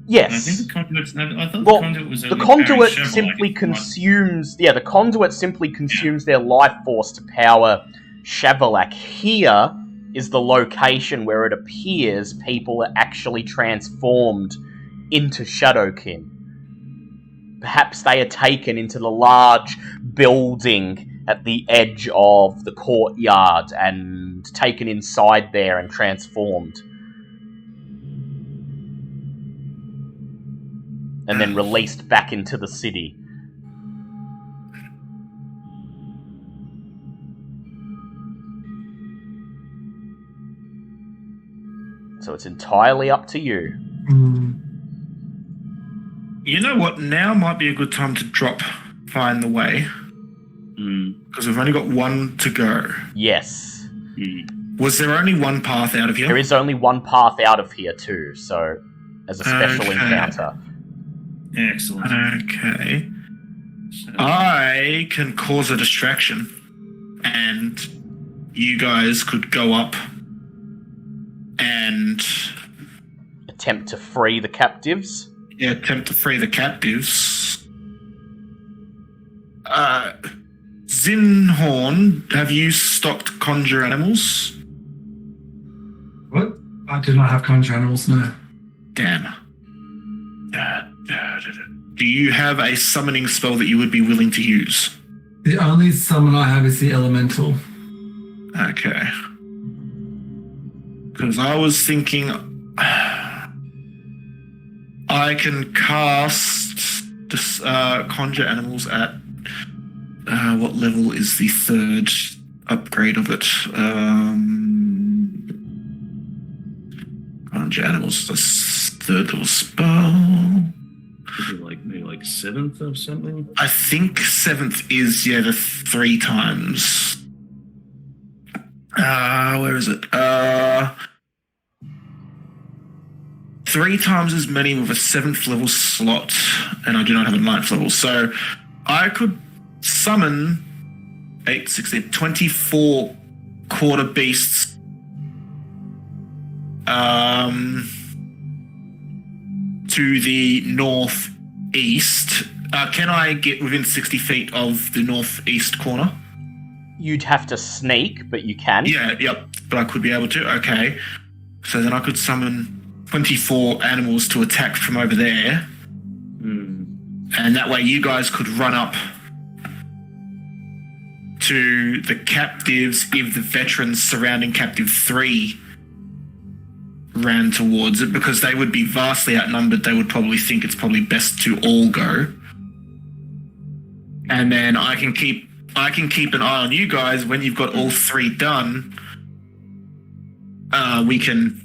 Yes. I think the conduit's... I thought Well, the conduit was the only conduit powering Shavolak, simply if I'm not- consumes... Yeah, the conduit simply consumes their life force to power Shavolak. Here is the location where it appears people are actually transformed into Shadowkin. Perhaps they are taken into the large building at the edge of the courtyard and taken inside there and transformed. And then released back into the city. So it's entirely up to you. You know what? Now might be a good time to find the way. Because we've only got one to go. Yes. Was there only one path out of here? There is only one path out of here too, so as a special Okay. encounter. Excellent. Okay. So, I can cause a distraction, and you guys could go up and Attempt to free the captives. attempt to free the captives. Zinhorn, have you stocked conjure animals? What? I do not have conjure animals, no. Damn. Do you have a summoning spell that you would be willing to use? The only summon I have is the elemental. Okay. Because I was thinking I can cast conjure animals at what level is the 3rd upgrade of it? Conjure animals, the 3rd level spell. maybe like 7th or something? I think 7th is, the 3 times. Where is it? 3 times as many with a 7th level slot, and I do not have a 9th level, so I could summon 8, 16, 24 quarter beasts to the northeast. Can I get within 60 feet of the northeast corner? You'd have to sneak, but you can. Yeah, yep. But I could be able to. Okay. So then I could summon 24 animals to attack from over there. And that way you guys could run up to the captives if the veterans surrounding Captive 3 ran towards it, because they would be vastly outnumbered. They would probably think it's probably best to all go. And then I can keep an eye on you guys. When you've got all 3 done, we can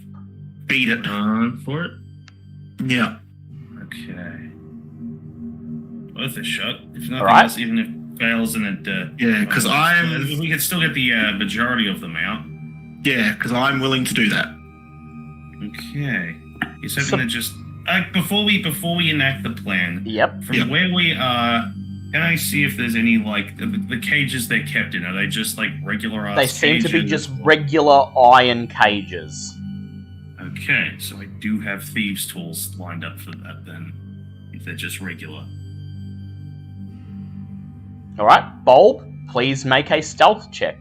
beat it. On for it? Yeah. Okay. Worth a shot. If nothing Alright. else, even if it fails and it... Yeah, because we can still get the majority of them out. Yeah, because I'm willing to do that. Okay. He's hoping to just... before we enact the plan, Yep. from where we are, can I see if there's any, like, the cages they're kept in? Are they just, like, regular ass They seem to be cages? just regular iron cages. Okay, so I do have thieves' tools lined up for that, then. If they're just regular. Alright, Bulb, please make a stealth check.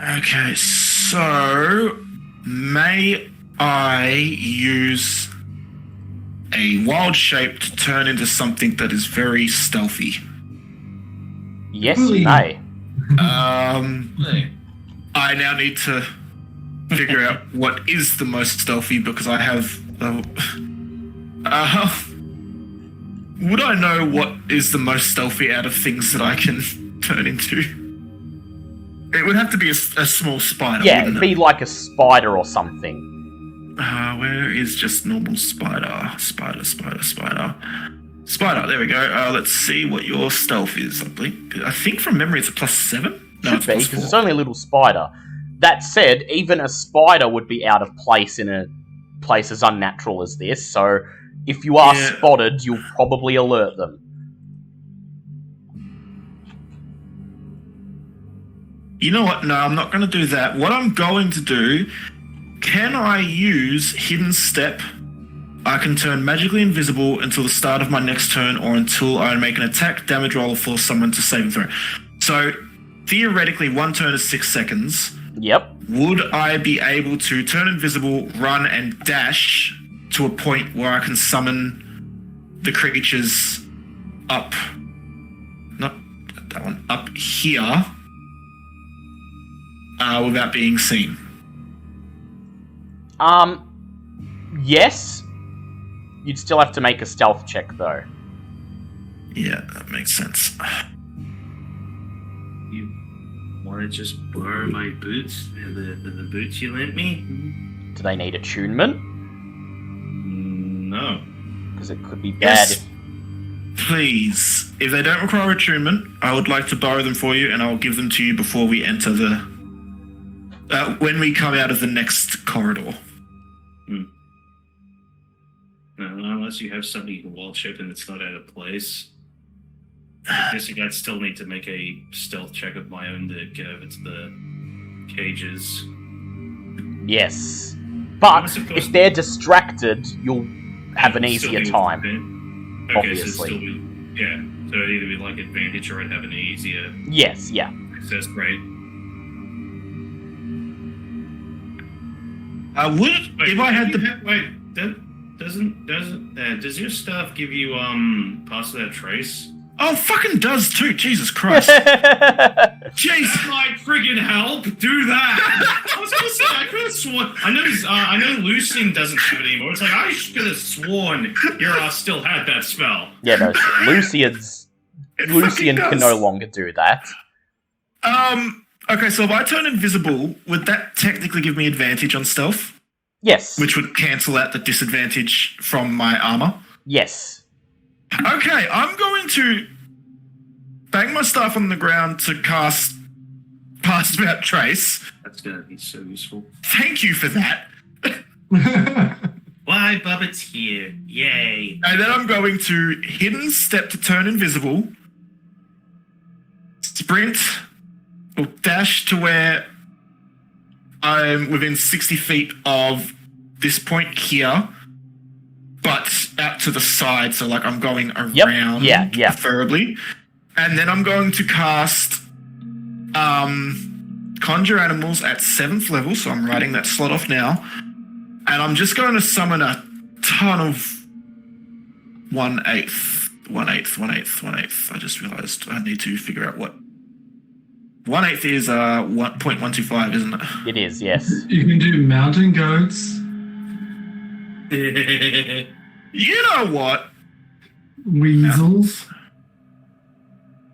Okay, so may I use a wild shape to turn into something that is very stealthy? Yes, you may. Hey. I now need to figure out what is the most stealthy, because I have... would I know what is the most stealthy out of things that I can turn into? It would have to be a small spider, Yeah, wouldn't it'd be it? like a spider or something. Where is just normal spider? Spider, there we go. Let's see what your stealth is, I think from memory it's a +7? No, Should it's be, +4. because it's only a little spider. That said, even a spider would be out of place in a place as unnatural as this, so if you are spotted, you'll probably alert them. You know what? No, I'm not going to do that. What I'm going to do, can I use Hidden Step? I can turn magically invisible until the start of my next turn, or until I make an attack, damage roll, or force someone to save and throw. So, theoretically, 1 turn is 6 seconds. Yep. Would I be able to turn invisible, run, and dash to a point where I can summon the creatures up? Not that one. Up here. Without being seen. Yes. You'd still have to make a stealth check, though. Yeah, that makes sense. You want to just borrow my boots? The boots you lent me? Do they need attunement? No. Because it could be bad Yes. Please. If they don't require attunement, I would like to borrow them for you, and I'll give them to you before we enter the... when we come out of the next corridor. No, unless you have something you can wall shape and it's not out of place. I guess I'd still need to make a stealth check of my own to get over to the cages. Yes. But if they're distracted, you'll have an Still easier be time. Okay, Obviously. so it'd still be, yeah. So it'd either be like advantage or I'd have an easier Yes, yeah. access rate. If I had the... Does your staff give you pass without trace? Oh, fucking does too. Jesus Christ. Jeez. That might friggin' help. Do that. I was gonna say I could have sworn. I know Lucian doesn't have it anymore. It's like I could have sworn your ass still had that spell. Yeah, no, Lucian fucking can does. no longer do that. Okay, so if I turn invisible, would that technically give me advantage on stealth? Yes. Which would cancel out the disadvantage from my armor? Yes. Okay, I'm going to bang my staff on the ground to cast Pass Without Trace. That's gonna be so useful. Thank you for that. Why, Bubba's here? Yay. And then I'm going to Hidden Step to turn invisible. Sprint. Or dash to where I'm within 60 feet of this point here. but out to the side, so like I'm going around, Yeah. preferably. And then I'm going to cast Conjure Animals at 7th level, so I'm writing that slot off now. And I'm just going to summon a ton of 1/8. I just realized I need to figure out what 1/8 is. 1.125, isn't it? It is, yes. You can do mountain goats, You know what? weasels.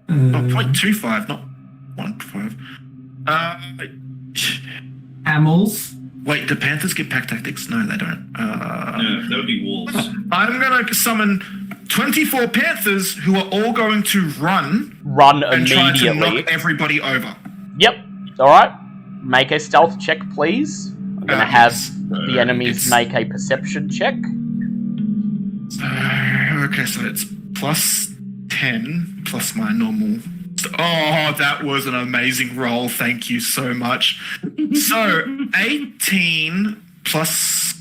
0.25, not 1.5. Camels. Wait, do Panthers get pack tactics? No, they don't. No, that would be wolves. I'm going to summon 24 Panthers who are all going to run and try to immediately. knock everybody over. Yep. Alright. Make a stealth check, please. I'm going to have the enemies make a perception check. Okay, so it's plus 10 plus my normal. Oh, that was an amazing roll. Thank you so much. So 18 plus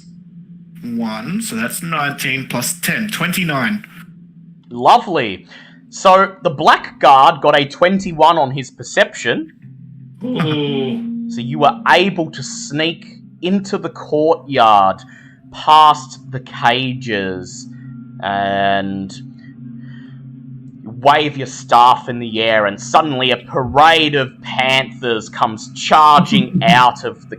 1, so that's 19 plus 10, 29. Lovely. So the Blackguard got a 21 on his perception. Oh. So you were able to sneak into the courtyard, past the cages, and wave your staff in the air, and suddenly a parade of panthers comes charging out of the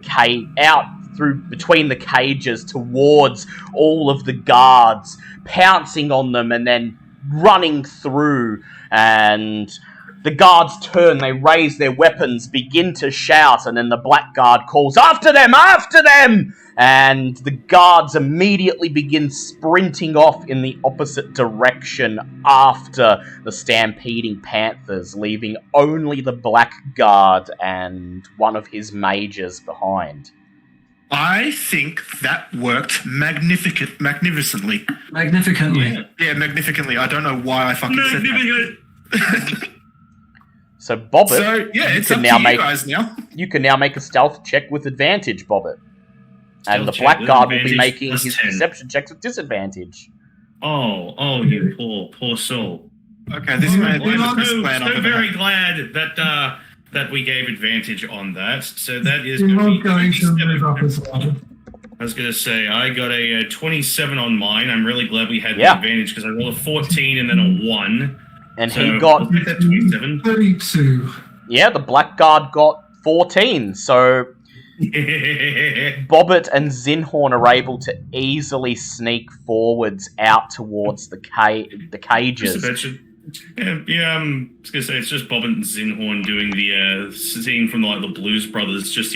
through between the cages towards all of the guards, pouncing on them and then running through. And the guards turn, they raise their weapons, begin to shout, and then the Blackguard calls, "After them! After them!" And the guards immediately begin sprinting off in the opposite direction after the stampeding panthers, leaving only the Blackguard and one of his mages behind. I think that worked magnificently. Magnificently. Yeah, magnificently. I don't know why I fucking said that. So Bobbit, So, yeah, it's you up can now to you guys now. you can now make a stealth check with advantage, Bobbit. And the Stealth check with Blackguard will be advantage making plus his 10. perception checks with disadvantage. Oh, you poor soul. Okay, this is my Well, I'm best plan. so very glad that we gave advantage on that. So that is You're going not going to move up 27. as well. I was going to say, I got a 27 on mine. I'm really glad we had the Yeah. advantage because I rolled a 14 and then a 1. And So he got, we'll take that 27. 32. the Blackguard got 14, so Bobbit and Zinhorn are able to easily sneak forwards out towards the cages. Yeah, I was gonna say it's just Bobbit and Zinhorn doing the scene from like the Blues Brothers, just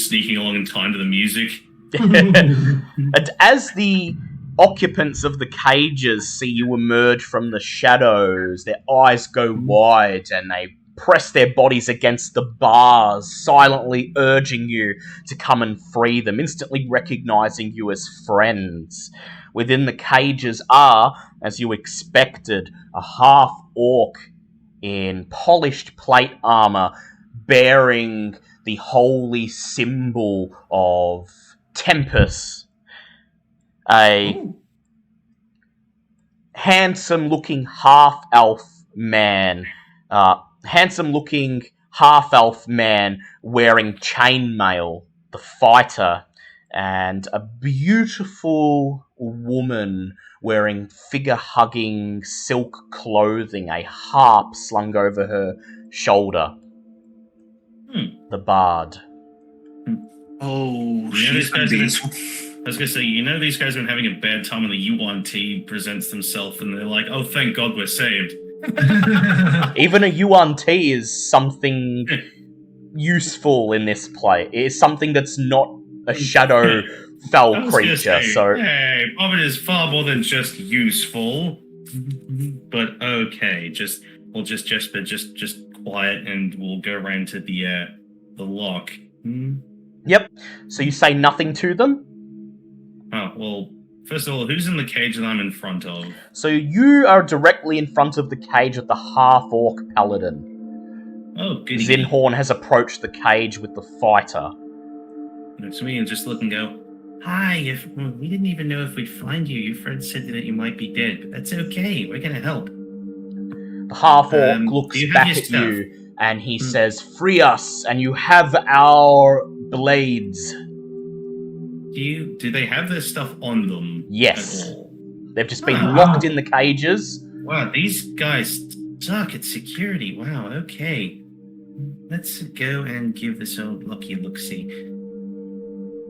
sneaking along in time to the music. And as the occupants of the cages see you emerge from the shadows, their eyes go wide and they press their bodies against the bars, silently urging you to come and free them, instantly recognizing you as friends. Within the cages are, as you expected, a half-orc in polished plate armor bearing the holy symbol of Tempest. A handsome-looking half-elf man wearing chainmail, the fighter, and a beautiful woman wearing figure-hugging silk clothing, a harp slung over her shoulder. The bard. Oh, You know, she's gonna be... I was gonna say, these guys have been having a bad time when the UNT presents themselves and they're like, "Oh, thank God we're saved." Even a UNT is something useful in this play. It is something that's not a shadow fell I was creature, gonna say, so... hey, Bobbit is far more than just useful. But okay, we'll just quiet and we'll go around to the lock. Yep. So you say nothing to them? Oh, well, first of all, who's in the cage that I'm in front of? So you are directly in front of the cage of the half-orc paladin. Oh, goody. Zinhorn has approached the cage with the fighter. Looks at me and just look and go, Hi, we didn't even know if we'd find you. Your friend said that you might be dead, but that's okay. We're gonna help. The half-orc looks do you have back your at stuff? you and he says, "Free us, and you have our blades." Do they have their stuff on them? Yes. At all? They've just been Ah. locked in the cages. Wow, these guys suck at security. Wow, okay. Let's go and give this old lucky look-see.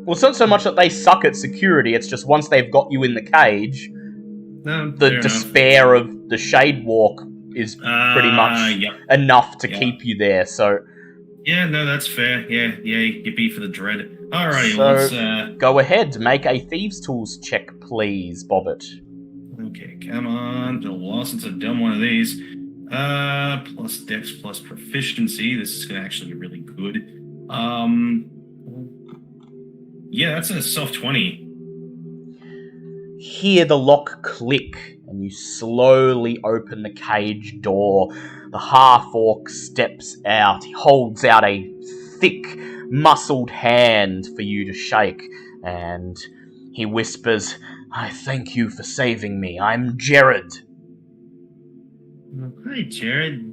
Well, it's not so much that they suck at security, it's just once they've got you in the cage, No, the fair despair of the Shade Walk is pretty much enough to keep you there, so... Yeah, no, that's fair. Yeah, yippee for the dread. Alrighty, So, let's, go ahead, make a Thieves' Tools check, please, Bobbit. Okay, come on. Been a while since I've done one of these. Plus Dex plus Proficiency. This is gonna actually be really good. Yeah, that's a soft 20. Hear the lock click, and you slowly open the cage door. The half-orc steps out. He holds out a thick, muscled hand for you to shake, and he whispers, "I thank you for saving me. I'm Jared." Hi, Jared.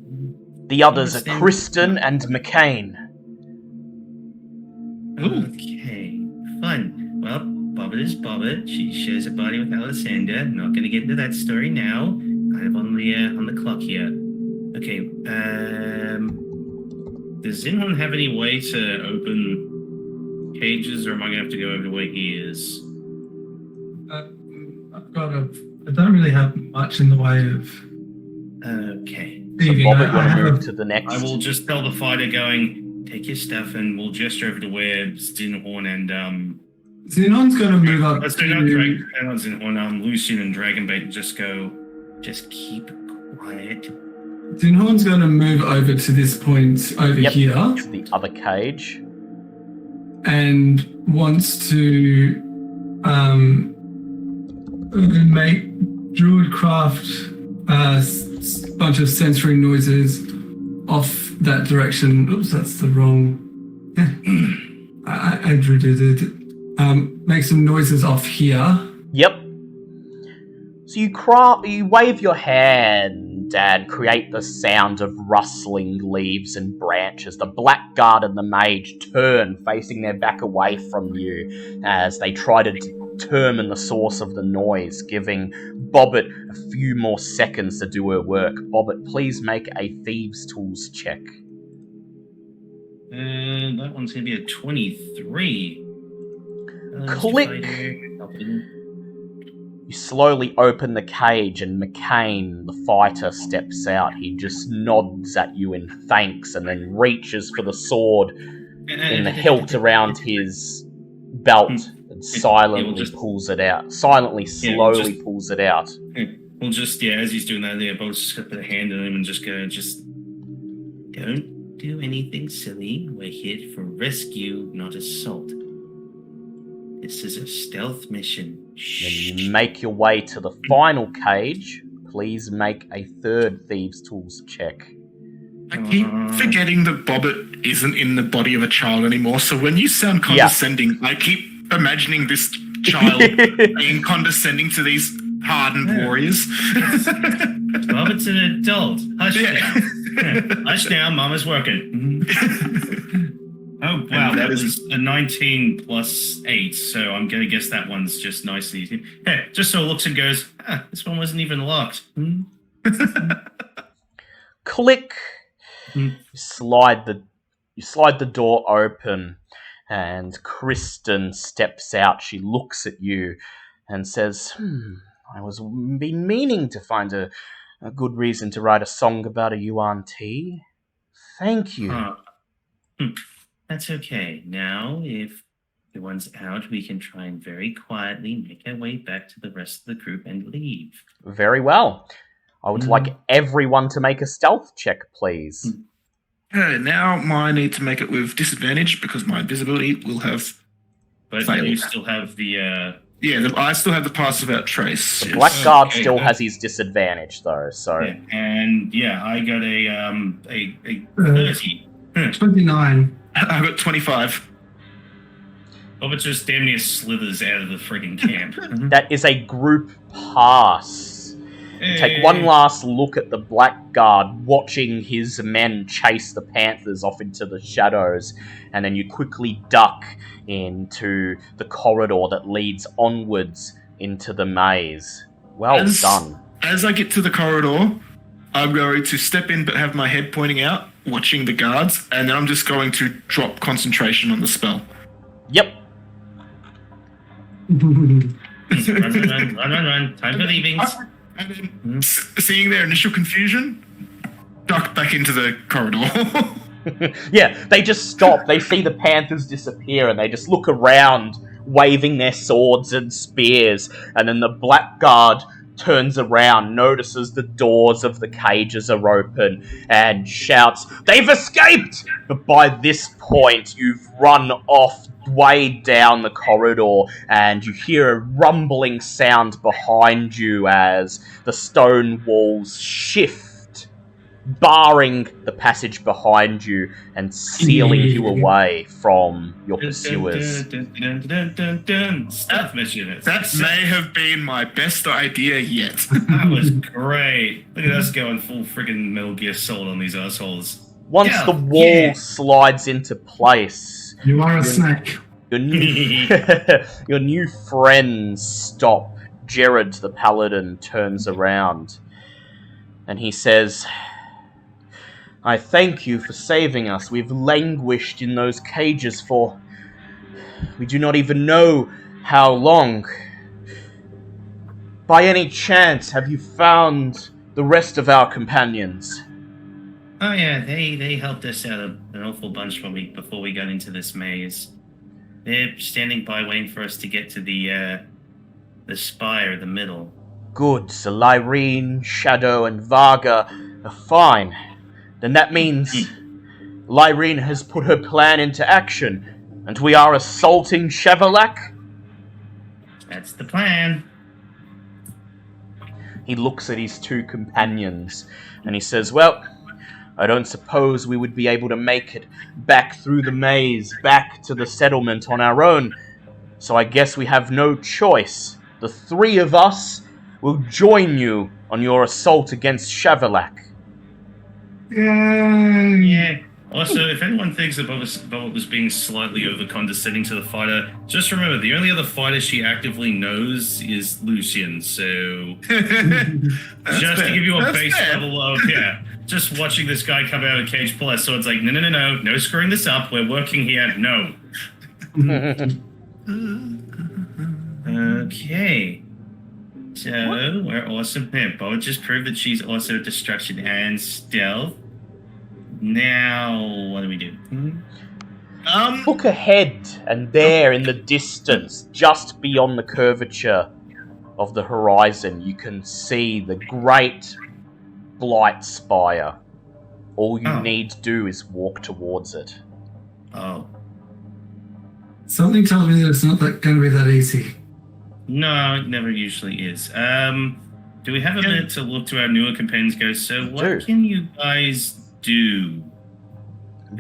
The others are Kristen and McCain. Okay, fun. Well, Bobbit is Bobbit. She shares a body with Alessandra. Not gonna get into that story now. Kind of on the clock here. Okay, does anyone have any way to open cages, or am I gonna have to go over to where he is? I don't really have much in the way of Okay. So thieving. Bobbit, you I want to have move to the next? I will just tell the fighter going, take your stuff, and we'll gesture over to where Zinhorn and Xenon's going to move up let's to... do not Zinhorn, Lucian and Dragonbait just go, just keep quiet. Xenon's going to move over to this point over here. To the other cage. And wants to make Druidcraft a bunch of sensory noises off that direction. Oops, that's the wrong... Andrew did it. Make some noises off here. Yep. So you wave your hand and create the sound of rustling leaves and branches. The Blackguard and the Mage turn, facing their back away from you as they try to determine the source of the noise, giving Bobbit a few more seconds to do her work. Bobbit, please make a Thieves' Tools check. That one's going to be a 23. Click! You slowly open the cage and McCain, the fighter, steps out. He just nods at you in thanks and then reaches for the sword in the hilt around his belt and silently pulls it out. Slowly pulls it out. We'll just, as he's doing that, both just put a hand on him and just go, don't do anything silly. We're here for rescue, not assault. This is a stealth mission. Then you make your way to the final cage. Please make a third Thieves' Tools check. I keep forgetting that Bobbit isn't in the body of a child anymore, so when you sound condescending, I keep imagining this child being condescending to these hardened warriors. Bobbit's an adult. Hush now. Hush now, Mama's working. Oh, wow, that was a 19 plus 8, so I'm going to guess that one's just nicely... Hey, just so it looks and goes, this one wasn't even locked. Click! You slide the door open, and Kristen steps out. She looks at you and says, I was been meaning to find a good reason to write a song about a UNT. Thank you. That's okay. Now, if everyone's out, we can try and very quietly make our way back to the rest of the group and leave. Very well. I would like everyone to make a stealth check, please. Okay, now I need to make it with disadvantage because my invisibility will have But failed. you still have the... I still have the pass without trace. The Blackguard still has his disadvantage, though, so... Yeah, and, I got a 30. 29. I got 25. Boba just damn near slithers out of the friggin' camp. That is a group pass. You take one last look at the Blackguard, watching his men chase the Panthers off into the shadows, and then you quickly duck into the corridor that leads onwards into the maze. Well done. As I get to the corridor, I'm going to step in but have my head pointing out, watching the guards, and then I'm just going to drop concentration on the spell. Yep. Run. Time for leavings. And then, seeing their initial confusion, duck back into the corridor. Yeah, they just stop. They see the Panthers disappear, and they just look around, waving their swords and spears. And then the Blackguard turns around, notices the doors of the cages are open, and shouts, "They've escaped!" But by this point, you've run off way down the corridor, and you hear a rumbling sound behind you as the stone walls shift, barring the passage behind you and sealing you away from your pursuers. Stealth mission. That may have been my best idea yet. That was great. Look at us going full friggin' Metal Gear Solid on these assholes. Once the wall slides into place, You are a snake. your new friends stop. Jared, the paladin, turns around and he says, "I thank you for saving us. We've languished in those cages for... we do not even know how long. By any chance, have you found the rest of our companions?" Oh yeah, they helped us out an awful bunch before we got into this maze. They're standing by waiting for us to get to the spire in the middle. Good, so Lyrene, Shadow, and Varga are fine. Then that means Lyrene has put her plan into action, and we are assaulting Shavolak? That's the plan. He looks at his two companions, and he says, "Well, I don't suppose we would be able to make it back through the maze, back to the settlement on our own, so I guess we have no choice. The three of us will join you on your assault against Shavolak." Yay! Yeah. Also, if anyone thinks that Boba was being slightly over-condescending to the fighter, just remember, the only other fighter she actively knows is Lucian, so... just to give you a base level of, just watching this guy come out of the cage, pull that sword, it's like, no screwing this up, we're working here, no. Okay. So, we're awesome. Boba just proved that she's also destruction and stealth. Now, what do we do? Look ahead, and there in the distance, just beyond the curvature of the horizon, you can see the great Blight Spire. All you need to do is walk towards it. Oh. Something tells me that it's not going to be that easy. No, it never usually is. Do we have a minute to look to our newer companions go, so what can you guys do?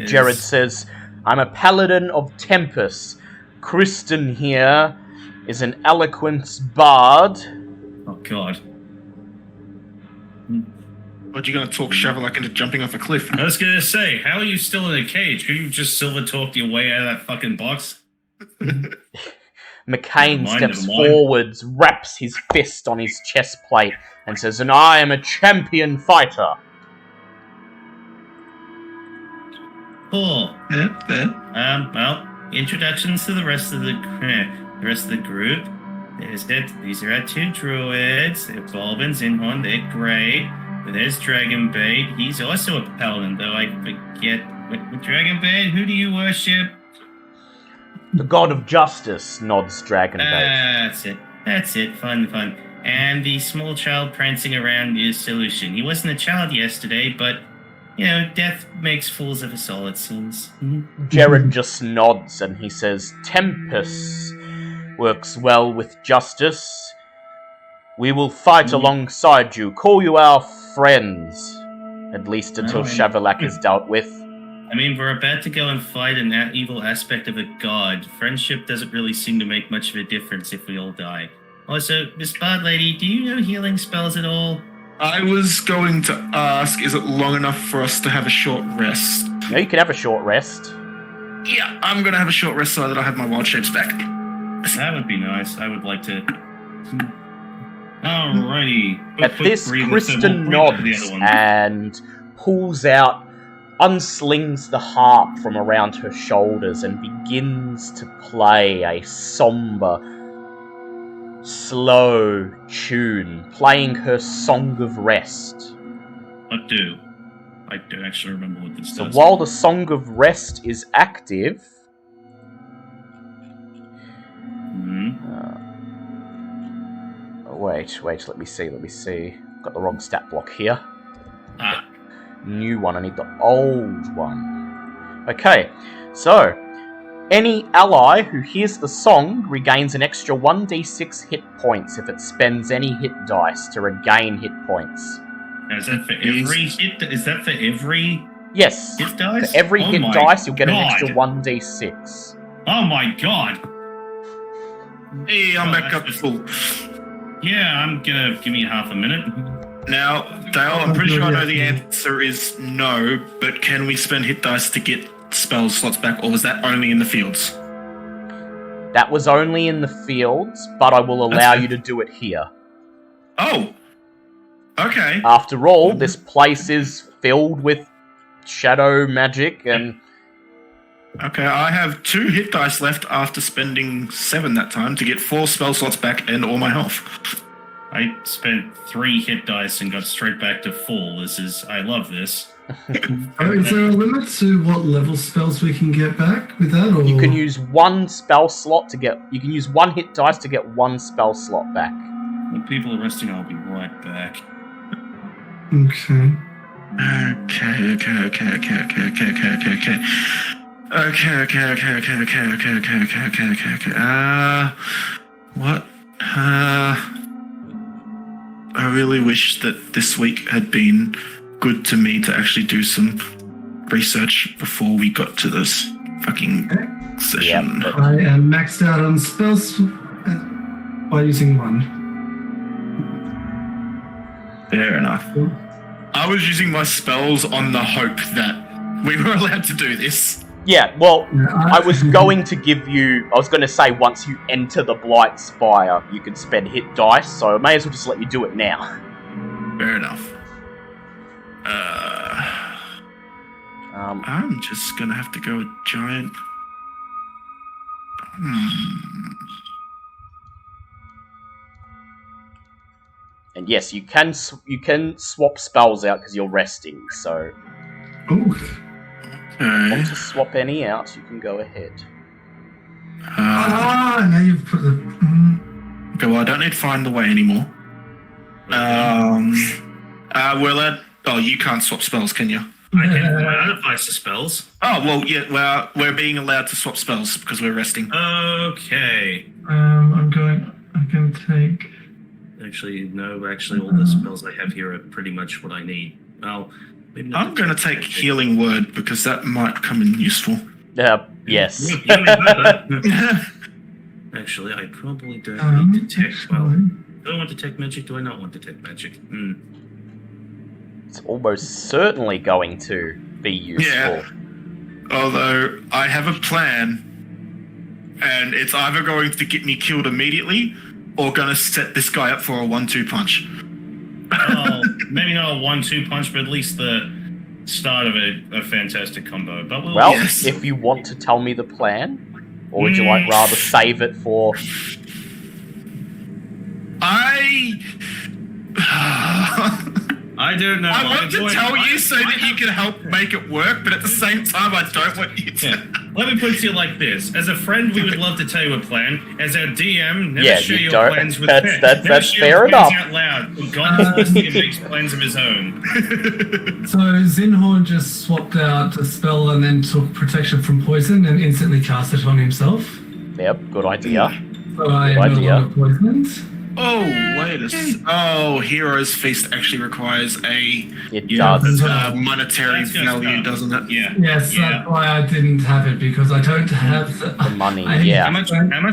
Jared says, "I'm a paladin of Tempest. Kristen here is an eloquence bard." Oh, God. What, you gonna talk Shavolak into jumping off a cliff? I was gonna say, how are you still in a cage? Could you just silver talked your way out of that fucking box? McCain steps forwards, raps his fist on his chest plate, and says, "And I am a champion fighter." Cool. Yeah. Well, introductions to the rest of the group. These are our two druids. They're Balbin, Zinhorn. They're great. But there's Dragonbait. He's also a paladin, though I forget. Dragonbait, who do you worship? The god of justice, nods Dragonbait. That's it. Fun. And the small child prancing around is Solution. He wasn't a child yesterday, but, death makes fools of us all, it seems. Jared just nods and he says, "Tempest works well with justice. We will fight alongside you. Call you our friends. At least until Shavolak is dealt with." I mean, we're about to go and fight an evil aspect of a god. Friendship doesn't really seem to make much of a difference if we all die. Also, Miss Bard Lady, do you know healing spells at all? I was going to ask, is it long enough for us to have a short rest? No, you can have a short rest. Yeah, I'm going to have a short rest so that I have my wild shapes back. That would be nice. I would like to... Alrighty. At this, Kristen nods and pulls out, unslings the harp from around her shoulders and begins to play a somber, slow tune, playing her Song of Rest. What do? I don't actually remember what this So does. while the Song of Rest is active... Wait, let me see. Got the wrong stat block here. Ah. New one, I need the old one. Okay, so any ally who hears the song regains an extra 1d6 hit points if it spends any hit dice to regain hit points. Now, is that for every hit? Is that for every Yes, hit dice? for every hit my dice you'll get an God. extra 1d6. Oh my god! Hey, I'm Oh, back up that's full. Yeah, I'm gonna give me half a minute. Now, Dale, I'm pretty sure I know the answer is no, but can we spend hit dice to get spell slots back, or was that only in the fields? That was only in the fields, but I will allow you to do it here. Oh! Okay. After all, this place is filled with shadow magic and... Okay, I have 2 hit dice left after spending 7 that time to get 4 spell slots back and all my health. I spent 3 hit dice and got straight back to full. I love this. Is there a limit to what level spells we can get back with that? Or? You can use 1 spell slot to get... You can use 1 hit dice to get 1 spell slot back. When people are resting, I'll be right back. Okay. What? I really wish that this week had been good to me to actually do some research before we got to this fucking session. Yep. I am maxed out on spells by using 1. Fair enough. I was using my spells on the hope that we were allowed to do this. Yeah, well, Yeah, I was going to give you... I was going to say once you enter the Blight Spire, you can spend hit dice, so I may as well just let you do it now. Fair enough. I'm just gonna have to go with giant. And yes, you can swap spells out because you're resting, so... Ooh. If you want to swap any out, you can go ahead. Now you've put the... Okay, well, I don't need to find the way anymore. We're allowed... Oh, you can't swap spells, can you? I can modify the spells. Oh, well, yeah, well, we're being allowed to swap spells because we're resting. Okay. I can take... Actually, no, all the spells I have here are pretty much what I need. Well, maybe not. I'm going to take Healing Word because that might come in useful. Yes. Actually, I probably don't need detect. Well, do I want detect magic? Do I not want detect magic? It's almost certainly going to be useful. Yeah. Although, I have a plan, and it's either going to get me killed immediately, or going to set this guy up for a 1-2 punch. Well, maybe not a 1-2 punch, but at least the start of a fantastic combo. But Well, Yes. if you want to tell me the plan, or would you like rather save it for... I don't know. I want to tell you so that you can help make it work, but at the same time, I don't want you to. Yeah. Let me put it to you like this: as a friend, we would love to tell you a plan. As a DM, never Yeah, share you your don't. plans with That's never share fair your plans enough. out loud. God bless him, he makes plans of his own. So Zinhorn just swapped out a spell and then took protection from poison and instantly cast it on himself. Yep, good idea. So I am Good no idea. longer poisoned. Oh, Hero's Feast actually requires a It Yeah, does. monetary That's gonna value, start. doesn't it? Yeah. Yes, Yeah. that's why I didn't have it, because I don't have The money, I- yeah. How much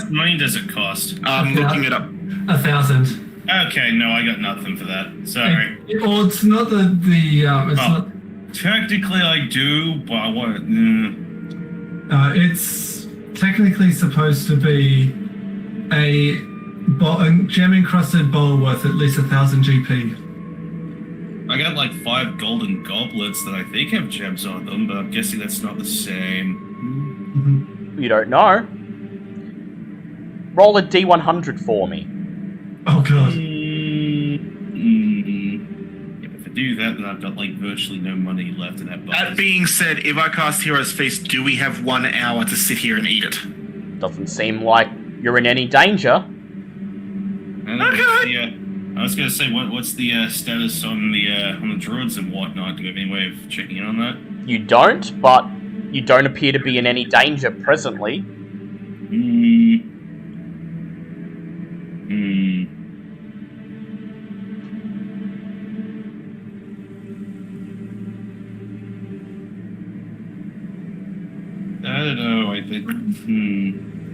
money does it cost? I'm looking it up. 1,000. Okay, no, I got nothing for that. Sorry. Or it's not it's Oh. not. Technically, I do, but I want. It's technically supposed to be a gem encrusted bowl worth at least 1,000 GP. I got like 5 golden goblets that I think have gems on them, but I'm guessing that's not the same. Mm-hmm. You don't know. Roll a D100 for me. Oh god. Yeah, if I do that, then I've got like virtually no money left in that That bucket. being said, if I cast Hero's Feast, do we have 1 hour to sit here and eat it? Doesn't seem like you're in any danger. Okay. I was gonna say, what's the status on the druids and whatnot? Do you have any way of checking in on that? You don't, but you don't appear to be in any danger presently. I don't know. I think.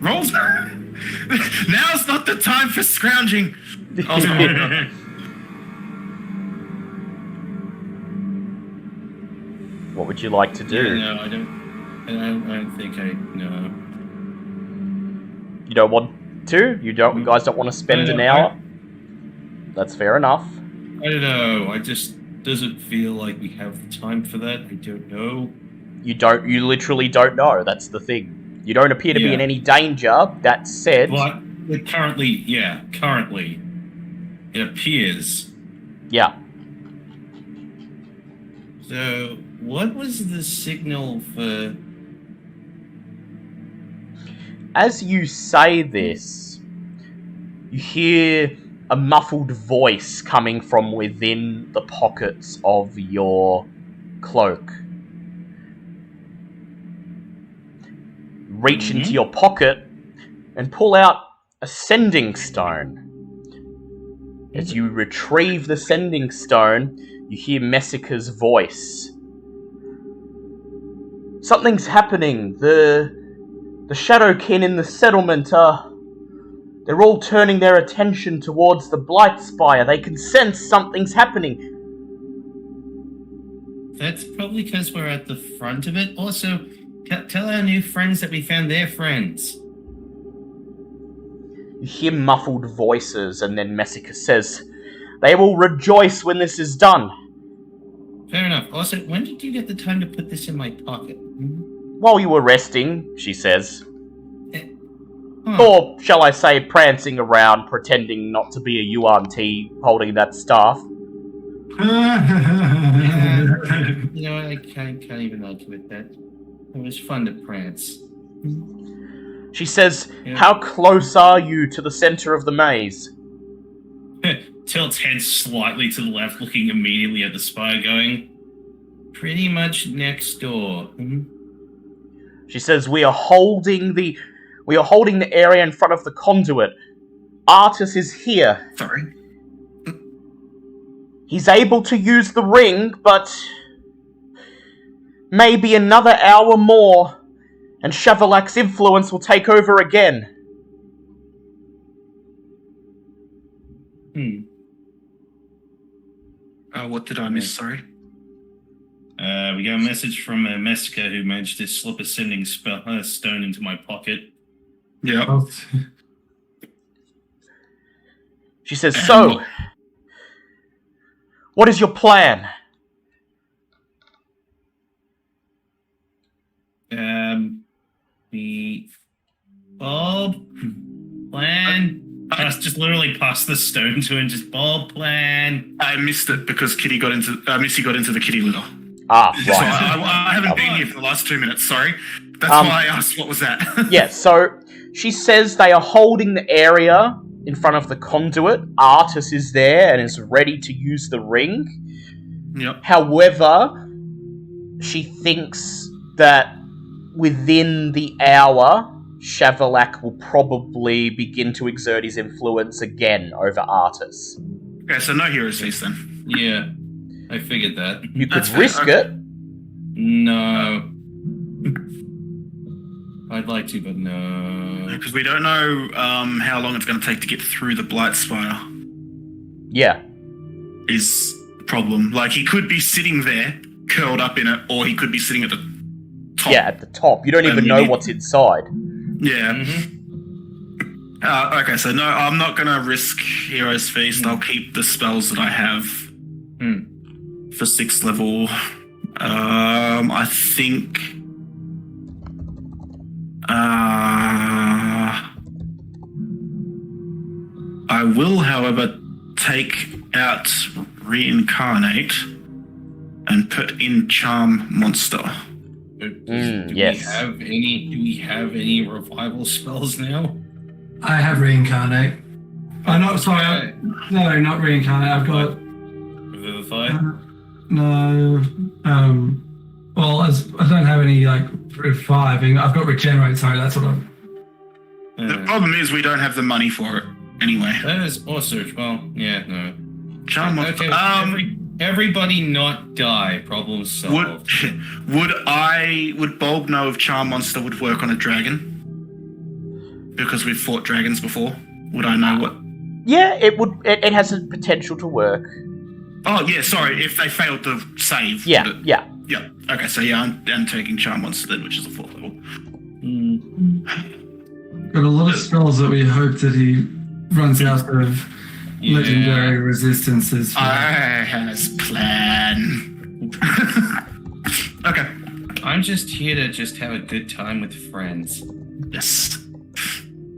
Rolls. Now's not the time for scrounging. Oh, no. What would you like to do? No, I don't think I know. You don't want to? You guys don't want to spend an hour? That's fair enough. I don't know. I just doesn't feel like we have the time for that. I don't know. You literally don't know. That's the thing. You don't appear to be Yeah. in any danger. That said, But currently, it appears. yeah. So, what was the signal for? As you say this, you hear a muffled voice coming from within the pockets of your cloak. Reach into your pocket and pull out a sending stone. As you retrieve the sending stone, you hear Messica's voice. Something's happening. The Shadowkin in the settlement they're all turning their attention towards the Blight Spire. They can sense something's happening. That's probably because we're at the front of it. Also, tell our new friends that we found their friends. You hear muffled voices, and then Messica says, "They will rejoice when this is done." Fair enough. Also, when did you get the time to put this in my pocket? While you were resting, she says. Huh. Or, shall I say, prancing around, pretending not to be a UNT, holding that staff. You know, I can't even argue with that. It was fun to prance. She says, Yeah. "How close are you to the center of the maze?" Tilt's head slightly to the left, looking immediately at the spire, going, pretty much next door. She says, we are holding the area in front of the conduit. Artus is here. Sorry. He's able to use the ring, but maybe another hour more, and Shavolak's influence will take over again. What did I miss? Sorry. We got a message from Messica, who managed to slip a sending stone into my pocket. Yeah. She says, "So, what is your plan?" The bulb plan. Just literally pass the stone to him. Just bulb plan. I missed it because Missy got into the kitty litter. Ah, So right. I haven't been here for the last 2 minutes. Sorry. That's why I asked what was that. Yeah, so she says they are holding the area in front of the conduit. Artus is there and is ready to use the ring. Yep. However, she thinks that within the hour, Shavolak will probably begin to exert his influence again over Artus. Okay, so no heroes feast then. Yeah, I figured that. You could That's fair, risk okay. it. No. I'd like to, but no. Because we don't know how long it's going to take to get through the Blight Spire. Yeah. Is the problem. Like, he could be sitting there, curled up in it, or he could be sitting at the top. Yeah, at the top. You don't even know what's inside. Yeah. Mm-hmm. Okay, so no, I'm not going to risk Hero's Feast. I'll keep the spells that I have for 6th level. I think... I will, however, take out Reincarnate and put in Charm Monster. Do yes. we have any revival spells now? I have Reincarnate. Oh, not sorry. No, not Reincarnate. I've got Revivify? no. Well, I don't have any like reviving. I've got Regenerate. Sorry, that's what I'm. The problem is we don't have the money for it anyway. That is also well, yeah, no. Charm Monster. Okay, everybody not die. Problem solved. Would Bulb know if Charm Monster would work on a dragon? Because we've fought dragons before. Would I know what? Yeah, it would. It has a potential to work. Oh yeah, sorry. If they failed to save. Yeah, would it- yeah. Yeah. Okay, so yeah, I'm taking Charm Monster then, which is a 4th level. Got a lot of spells that we hope that he runs out of legendary resistances. For. I has plan. Okay. I'm just here to just have a good time with friends. Yes.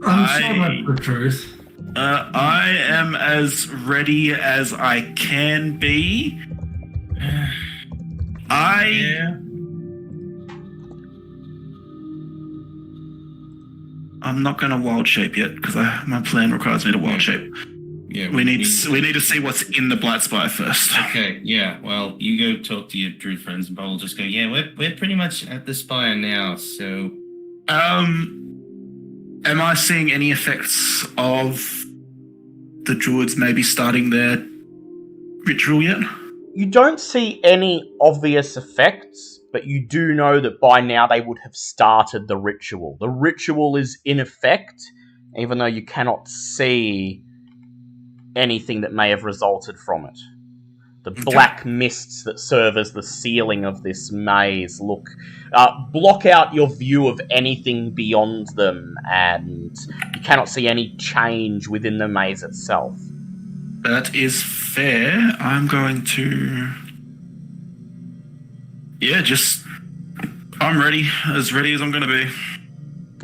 I'm sure that's the truth. I am as ready as I can be. I'm not going to wild shape yet because my plan requires me to wild shape. Yeah, We need to see what's in the Blight Spire first. Okay, yeah. Well, you go talk to your druid friends, and Bob will just go. Yeah, we're pretty much at the spire now. So, am I seeing any effects of the druids maybe starting their ritual yet? You don't see any obvious effects, but you do know that by now they would have started the ritual. The ritual is in effect, even though you cannot see anything that may have resulted from it. The black mists that serve as the ceiling of this maze block out your view of anything beyond them, and you cannot see any change within the maze itself. That is fair. I'm going to... Yeah, I'm ready as I'm going to be.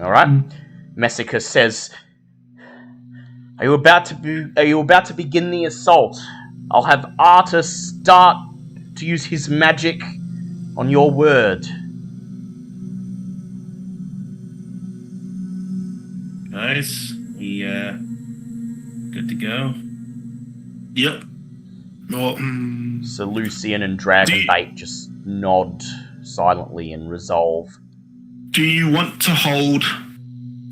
Alright. Messica says, Are you about to begin the assault? I'll have Artus start to use his magic on your word. guys, we good to go. Yep. Well, So Lucian and Dragonbait just nod silently in resolve. do you want to hold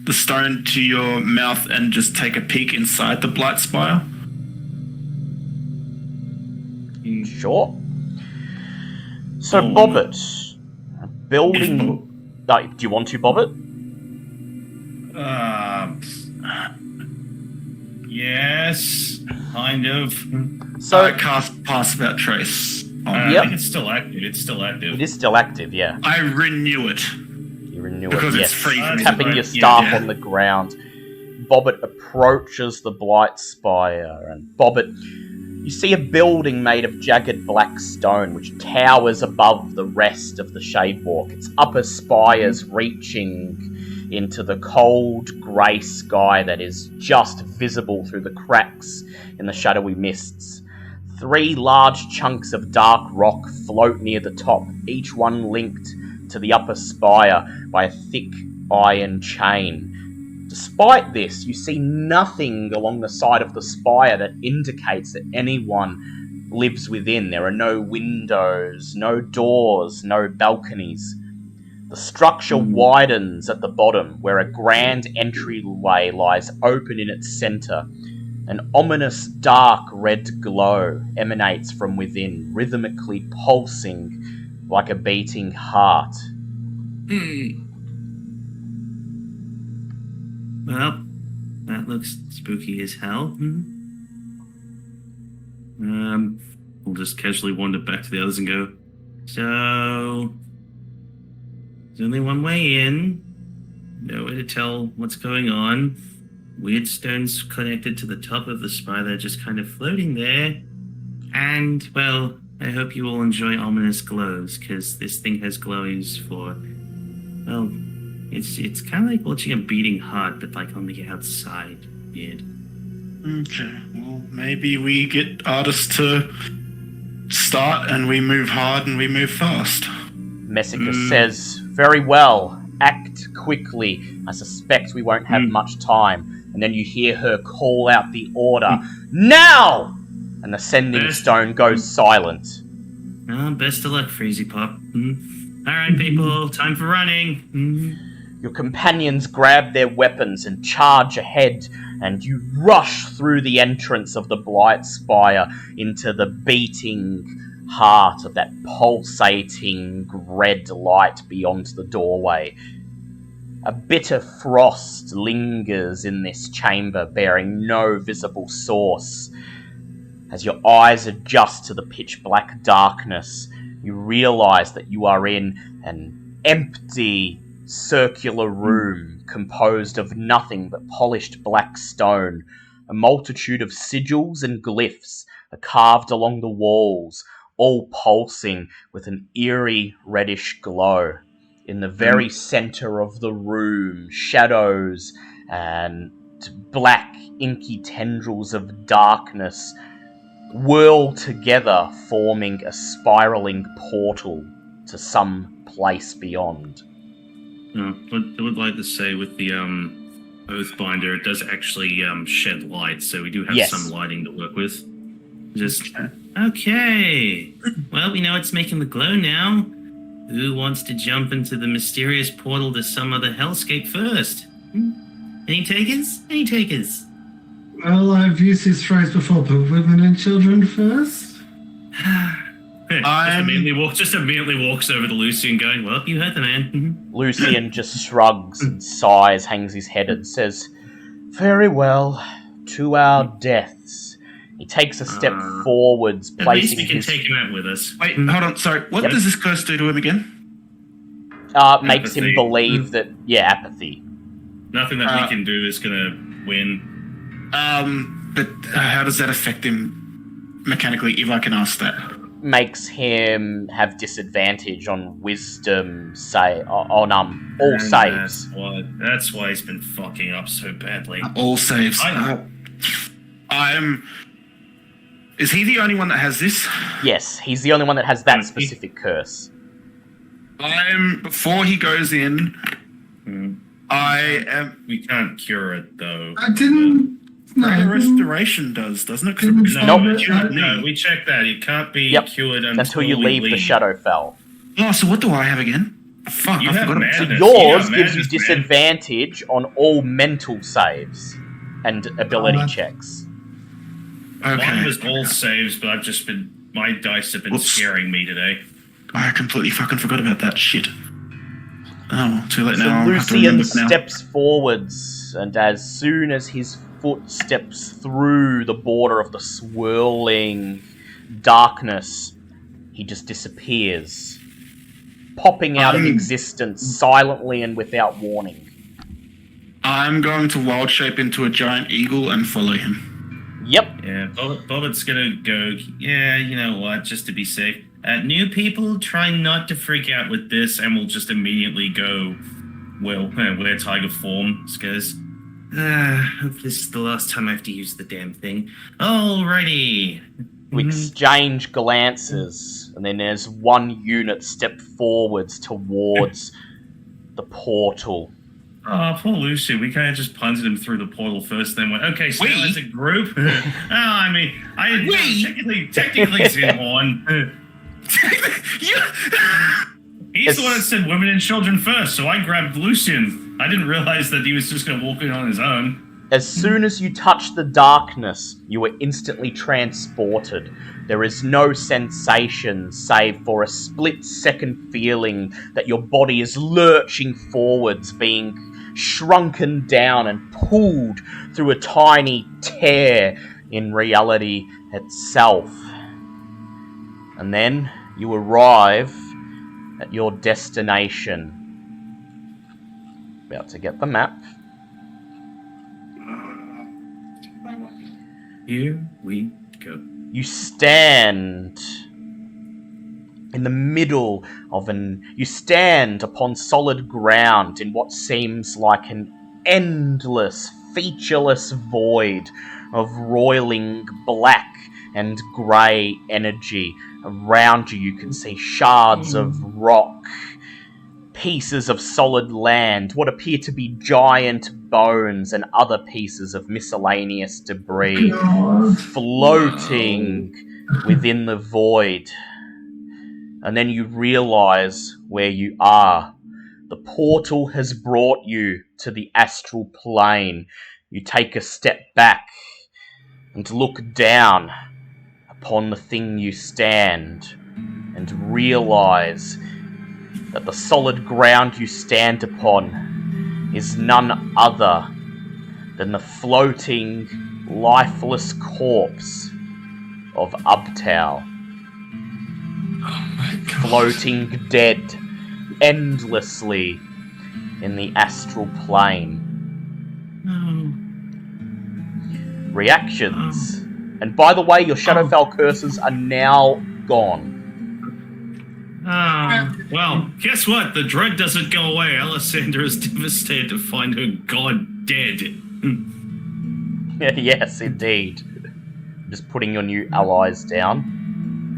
the stone to your mouth and just take a peek inside the Blight Spire? Sure. So, Bobbit, building... do you want to, Bobbit? Yes, kind of. So, I cast Pass Without Trace. I Yep. think it's still active. It's still active. it is still active, yeah. I renew it. You renew Because it, it's yes. free for me. Tapping your Yeah, staff yeah. on the ground. Bobbit approaches the Blight Spire, and Bobbit, you see a building made of jagged black stone which towers above the rest of the Shadewalk. Its upper spires reaching into the cold grey sky that is just visible through the cracks in the shadowy mists. 3 large chunks of dark rock float near the top, each one linked to the upper spire by a thick iron chain. Despite this, you see nothing along the side of the spire that indicates that anyone lives within. There are no windows, no doors, no balconies. The structure widens at the bottom, where a grand entryway lies open in its center. An ominous dark red glow emanates from within, rhythmically pulsing like a beating heart. Well, that looks spooky as hell. We'll just casually wander back to the others and go, so, there's only one way in. No way to tell what's going on. Weird stones connected to the top of the spire that are just kind of floating there. And, well, I hope you all enjoy ominous glows, because this thing has glowies for, well, it's kind of like watching a beating heart, but like on the outside. Weird. Okay, well, maybe we get artists to start and we move hard and we move fast. Messica says, very well, act quickly. I suspect we won't have much time. And then you hear her call out the order, now! And the sending stone goes silent. Best of luck, Freezy Pop. Alright, people, time for running. Your companions grab their weapons and charge ahead, and you rush through the entrance of the Blight Spire into the beating heart of that pulsating red light beyond the doorway. A bitter frost lingers in this chamber, bearing no visible source. As your eyes adjust to the pitch-black darkness, you realize that you are in an empty, circular room composed of nothing but polished black stone. A multitude of sigils and glyphs are carved along the walls, all pulsing with an eerie reddish glow. In the very center of the room, shadows and black inky tendrils of darkness whirl together, forming a spiraling portal to some place beyond. I would like to say with the Oathbinder, it does actually shed light, so we do have some lighting to work with. Just, okay. Well, we know it's making the glow now. Who wants to jump into the mysterious portal to some other hellscape first? Any takers? Any takers? Well, I've used this phrase before, but women and children first? Just immediately walks over to Lucian going, well, you heard the man. Lucian just shrugs and sighs, hangs his head and says, very well, to our deaths. He takes a step forwards, placing we can take him out with us. Wait, hold on, sorry. What does this curse do to him again? Makes him believe that, apathy. Nothing that we can do is gonna win. But how does that affect him mechanically, if I can ask that? Makes him have disadvantage on wisdom, all saves. That's why he's been fucking up so badly. All saves. Is he the only one that has this? Yes, he's the only one that has that specific curse. Before he goes in, We can't cure it though. I didn't. No, restoration doesn't it? No, we checked that. It can't be cured until you leave the Shadowfell. Oh, so what do I have again? Fuck, I forgot about so yours gives you disadvantage on all mental saves and ability checks. Okay. Mine was all saves, but my dice have been scaring me today. I completely fucking forgot about that shit. Oh, too late so now. Lucian steps forwards, and as soon as his foot steps through the border of the swirling darkness, he just disappears, popping out of existence silently and without warning. I'm going to wild shape into a giant eagle and follow him. Yep. Yeah, Bobbitt's gonna go, you know what, just to be safe. New people, try not to freak out with this, and we'll just immediately go, wear tiger form, because hope this is the last time I have to use the damn thing. Alrighty. We exchange glances, and then there's one unit step forwards towards the portal. Oh, poor Lucy. We kind of just punted him through the portal first, then went, okay, so as a group. Technically Zinhorn. He's the one that said women and children first, so I grabbed Lucian. I didn't realize that he was just going to walk in on his own. As soon as you touch the darkness, you are instantly transported. There is no sensation save for a split-second feeling that your body is lurching forwards, being shrunken down and pulled through a tiny tear in reality itself. And then you arrive at your destination. About to get the map. Here we go. You stand in the middle of you stand upon solid ground in what seems like an endless, featureless void of roiling black and grey energy. Around you, you can see shards of rock, pieces of solid land, what appear to be giant bones and other pieces of miscellaneous debris floating within the void. And then you realise where you are. The portal has brought you to the astral plane. You take a step back and look down upon the thing you stand and realise that the solid ground you stand upon is none other than the floating, lifeless corpse of Ubtao. Oh my god. Floating dead endlessly in the astral plane. Reactions. And by the way, your Shadowfell curses are now gone. Well, guess what? The dread doesn't go away. Alessandra is devastated to find her god dead. Yes, indeed. Just putting your new allies down.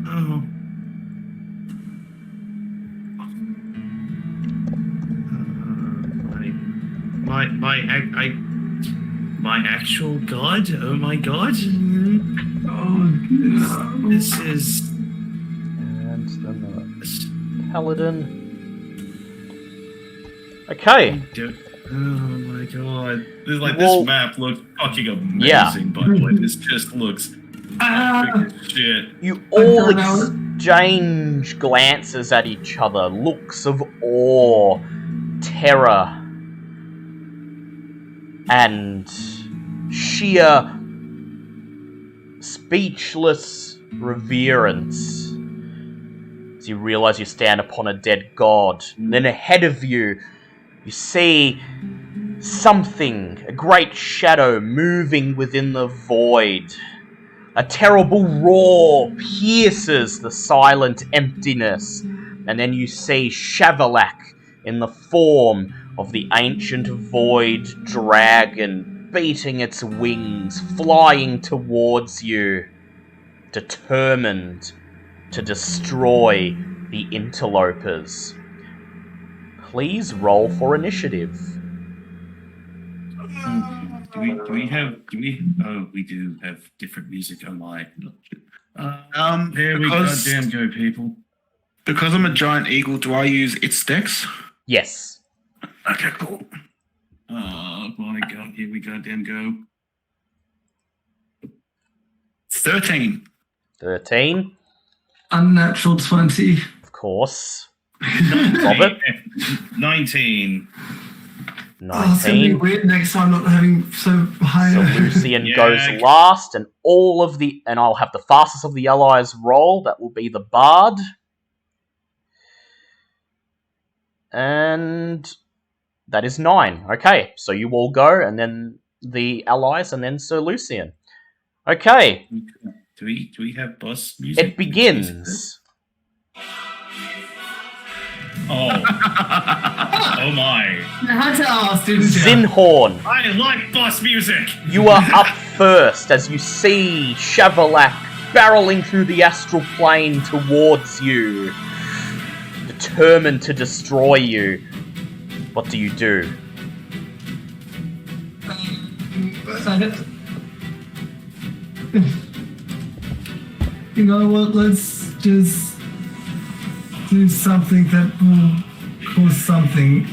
Oh. My actual god? Oh my god? Oh no. This is... And then Paladin. Okay. Oh my god. This map looks fucking amazing, by the way. This just looks big as shit. You all exchange glances at each other, looks of awe, terror, and sheer speechless reverence as you realize you stand upon a dead god. And then ahead of you, you see something, a great shadow moving within the void. A terrible roar pierces the silent emptiness, and then you see Shavolak in the form of the ancient void dragon, beating its wings, flying towards you, determined to destroy the interlopers. Please roll for initiative. We do have different music on my... There we goddamn go, people. Because I'm a giant eagle, do I use its dex? Yes. Okay, cool. Oh my god, here we goddamn go. 13. 13. Unnatural 20. Of course. 19. Robert? 19. Oh, it's gonna be 19. weird next time not having so high. So Lucian Yeah. goes last, and I'll have the fastest of the allies roll. That will be the Bard. And that is 9. Okay, so you all go, and then the allies, and then Sir Lucian. Okay, Do we have boss music? it begins. Oh. Oh my. I had to ask, didn't you? Zinhorn, I like boss music! you are up first as you see Shavolak barreling through the astral plane towards you, determined to destroy you. What do you do? You know what? Let's just do something that will cause something.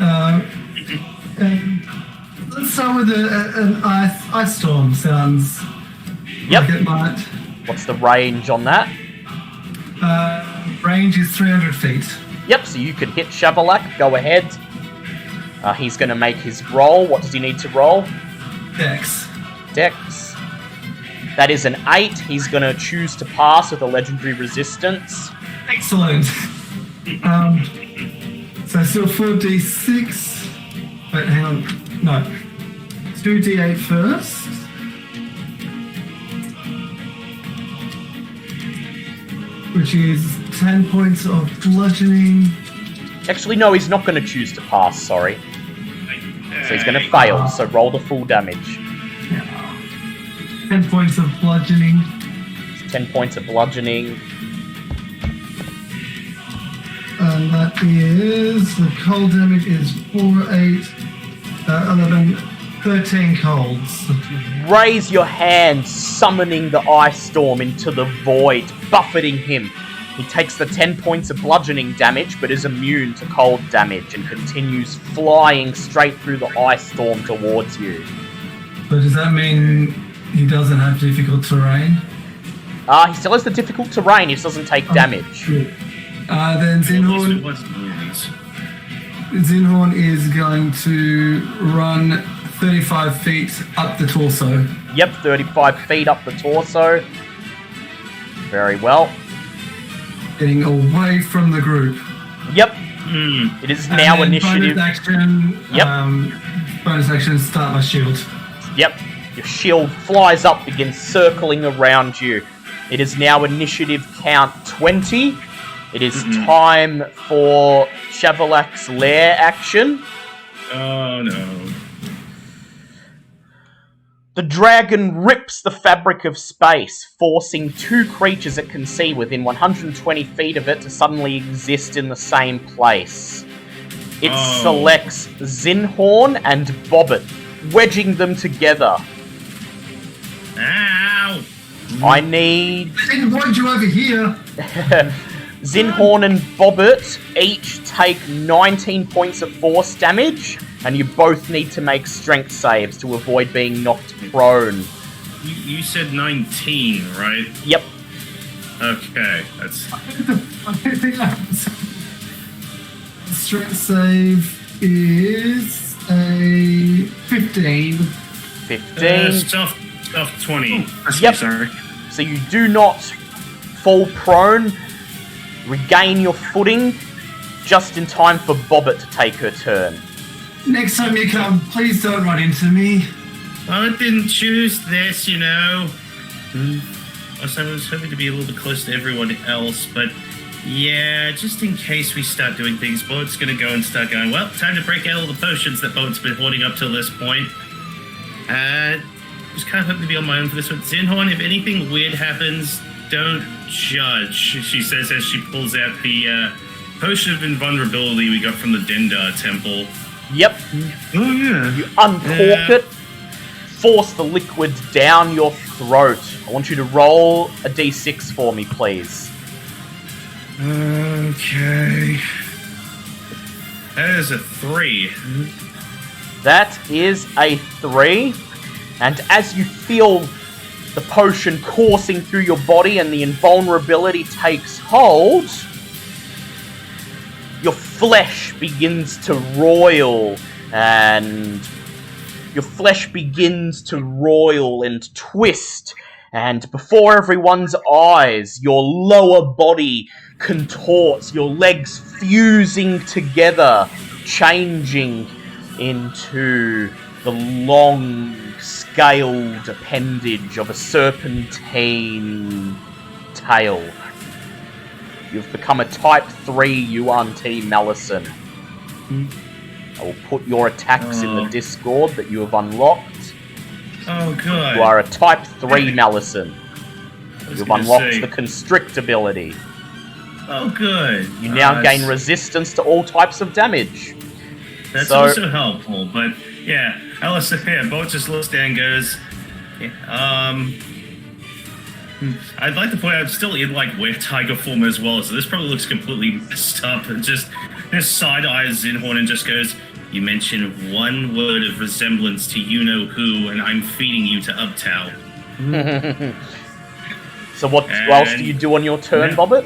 Let's start with an ice storm. Sounds Yep. like it might. What's the range on that? Range is 300 feet. Yep, so you could hit Shavolak. Go ahead. He's going to make his roll. What does he need to roll? Dex. Dex. That is an 8. He's going to choose to pass with a legendary resistance. Excellent. So still 4d6. Wait, hang on. No. 2d8 first. Which is 10 points of bludgeoning. Actually, no, he's not going to choose to pass, sorry. So he's going to fail, so roll the full damage. 10 points of bludgeoning. 10 points of bludgeoning. And that is, the cold damage is 4, 8, 11, 13 colds. Raise your hand, summoning the ice storm into the void, buffeting him. He takes the 10 points of bludgeoning damage, but is immune to cold damage and continues flying straight through the ice storm towards you. But does that mean he doesn't have difficult terrain? He still has the difficult terrain, he just doesn't take damage. Good. Then Zinhorn is going to run 35 feet up the torso. Yep, 35 feet up the torso. Very well. Getting away from the group. Yep. It is now and initiative. Bonus action. Yep. Bonus action. Start my shield. Yep. Your shield flies up, begins circling around you. It is now initiative count 20. It is time for Shavolak's lair action. Oh no. The dragon rips the fabric of space, forcing 2 creatures it can see within 120 feet of it to suddenly exist in the same place. It selects Zinhorn and Bobbit, wedging them together. Ow! I need I didn't want you over here. Zinhorn and Bobbit each take 19 points of force damage, and you both need to make strength saves to avoid being knocked prone. You said 19, right? Yep. Okay, that's... I think that's... Strength save is a 15. 15. Stuff 20. Yep. Sorry. So you do not fall prone, regain your footing, just in time for Bobbit to take her turn. Next time you come, please don't run into me. I didn't choose this, you know. Also, I was hoping to be a little bit close to everyone else, but yeah, just in case we start doing things, Boat's gonna go and start going, well, time to break out all the potions that Boat's been hoarding up till this point. Just kind of hoping to be on my own for this one. Zinhorn, if anything weird happens, don't judge, she says as she pulls out the potion of invulnerability we got from the Dendar temple. Yep. Oh, yeah. You uncork it, force the liquid down your throat. I want you to roll a d6 for me, please. Okay. That is a 3. That is a 3. And as you feel the potion coursing through your body and the invulnerability takes hold, your flesh begins to roil and twist, and before everyone's eyes, your lower body contorts, your legs fusing together, changing into the long, scaled appendage of a serpentine tail. You've become a Type 3 Yuan-Ti Malison. I will put your attacks in the Discord that you have unlocked. Oh, good. You are a Type 3 Malison. You've unlocked say. the Constrict ability. Oh, good. You now gain resistance to all types of damage. That's also helpful, but yeah, Boat just looks down and goes, I'd like to point out I'm still in like were-tiger form as well, so this probably looks completely messed up. And just side-eyes Zinhorn and just goes, "You mention one word of resemblance to you-know-who, and I'm feeding you to Uptow." So what else do you do on your turn, Bobbit?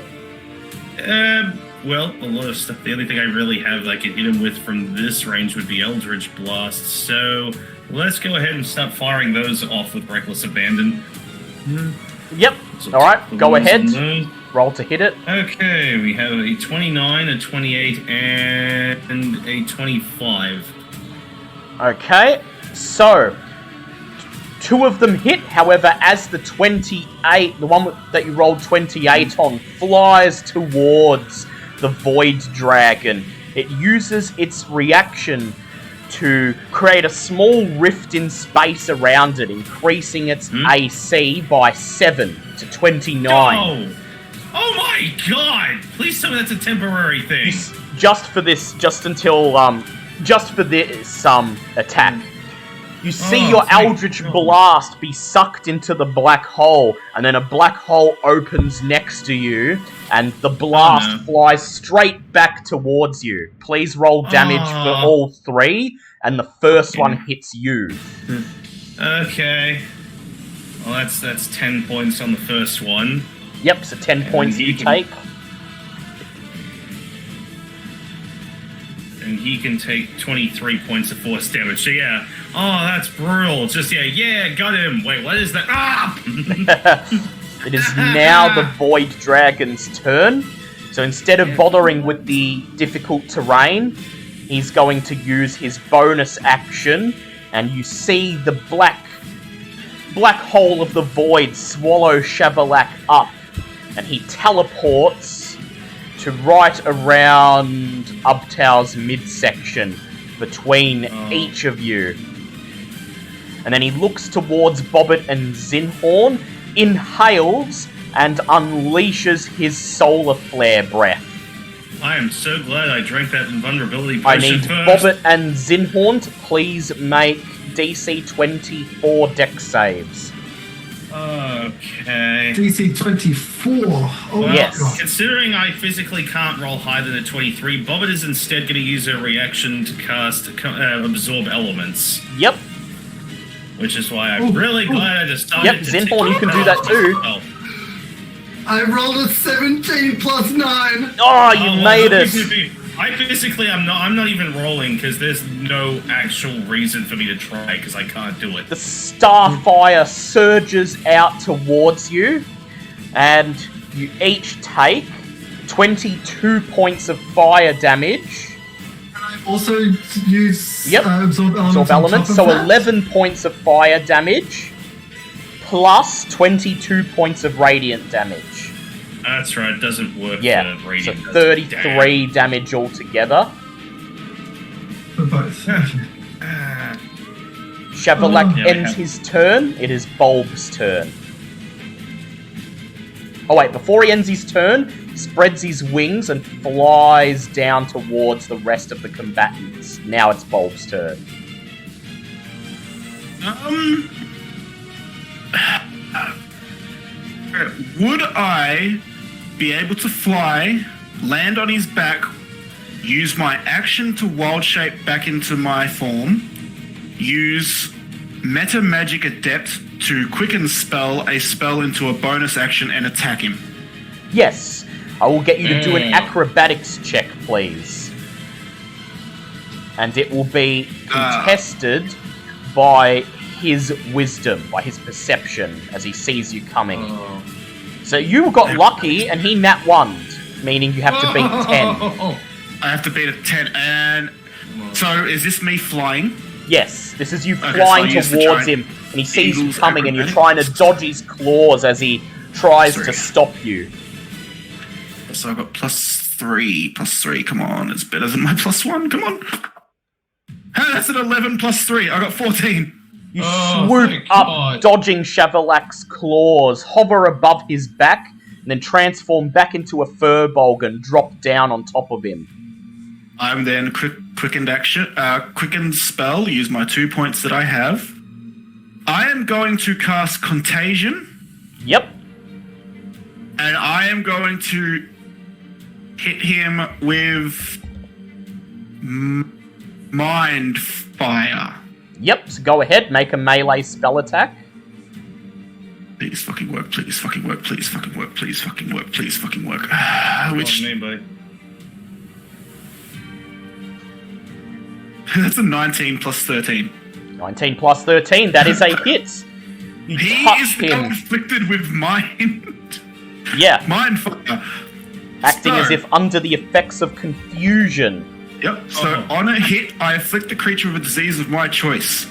Well, a lot of stuff. The only thing I really have I can hit him with from this range would be Eldritch Blast. So let's go ahead and start firing those off with Reckless Abandon. Yep. So Alright, go ahead. those. Roll to hit it. Okay, we have a 29, a 28, and a 25. Okay, so 2 of them hit. However, as the 28, the one that you rolled 28 on, flies towards the Void Dragon, it uses its reaction to create a small rift in space around it, increasing its AC by 7 to 29. Oh my god! Please tell me that's a temporary thing. Just for this, just for this attack. You see your Eldritch Blast be sucked into the black hole, and then a black hole opens next to you, and the blast flies straight back towards you. Please roll damage for all 3, and the first one hits you. Okay. Well, that's 10 points on the first one. Yep, so 10 points you take. And he can take 23 points of force damage. So yeah. Oh, that's brutal. Just, got him. Wait, what is that? Ah! It is now the Void Dragon's turn. So instead of bothering with the difficult terrain, he's going to use his bonus action. And you see the black hole of the void swallow Shavolak up. And he teleports to right around Uptow's midsection between each of you. And then he looks towards Bobbit and Zinhorn, inhales, and unleashes his solar flare breath. I am so glad I drank that invulnerability I potion need first. Bobbit and Zinhorn to please make DC 24 dex saves. Okay. DC 24. Oh, Yes. God. Considering I physically can't roll higher than a 23, Bobbit is instead going to use her reaction to cast Absorb Elements. Yep. Which is why I'm really glad I decided Yep, to Zinhorn, you can do that too. I rolled a 17 plus 9. Oh, you made it. I'm not even rolling because there's no actual reason for me to try because I can't do it. The starfire surges out towards you, and you each take 22 points of fire damage. Also use absorb elements. Absorb elements, on so top of that. 11 points of fire damage, plus 22 points of radiant damage. That's right, it doesn't work Yeah, for radiant. so 33 damage altogether. For both. Shavolak ends his turn. It is Bulb's turn. Oh wait, before he ends his turn, he spreads his wings and flies down towards the rest of the combatants. Now it's Bulb's turn. Would I be able to fly, land on his back, use my action to wild shape back into my form, use Meta Magic Adept to quicken spell a spell into a bonus action and attack him? Yes, I will get you to do an acrobatics check, please. And it will be contested by his wisdom, by his perception, as he sees you coming. So you got lucky, and he nat 1'd, meaning you have to beat 10. I have to beat a 10, and so is this me flying? Yes, this is you Okay, flying so I use the towards giant him, and he sees you eagle's coming, and you're acrobatics. trying to dodge his claws as he tries to stop you. So I got +3, come on, it's better than my +1, come on. Hey, that's an 11 +3, I got 14. You swoop up, dodging Shavolak's claws, hover above his back, and then transform back into a furbolg and drop down on top of him. I'm then quickened spell, use my 2 points that I have. I am going to cast Contagion. Yep. And I am going to hit him with Mind Fire. Yep, so go ahead, make a melee spell attack. Please fucking work, please fucking work, please fucking work, please fucking work, please fucking work. Which... name, buddy? That's a 19 plus 13. 19 plus 13, that is a hit. You He touch is him. conflicted with mind. Yeah, Mind Fire. acting So- as if under the effects of confusion. Yep, so on a hit, I afflict the creature with a disease of my choice.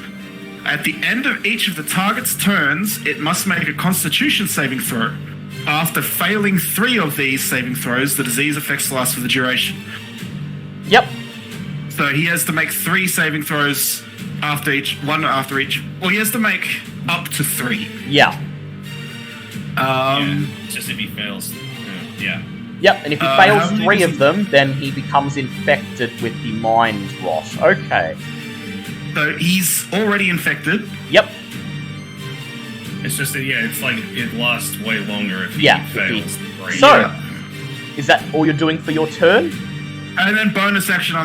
At the end of each of the target's turns, it must make a constitution saving throw. After failing 3 of these saving throws, the disease effects last for the duration. Yep, So he has to make 3 saving throws after each, one after each. Well, he has to make up to 3. yeah. Just if he fails. Yeah. Yep, and if he how fails many 3 does of he- them, then he becomes infected with the mind rot. Okay. So he's already infected. Yep, It's just that, yeah, it's like it lasts way longer if he Yeah, fails. Right? so, is that all you're doing for your turn? And then bonus action,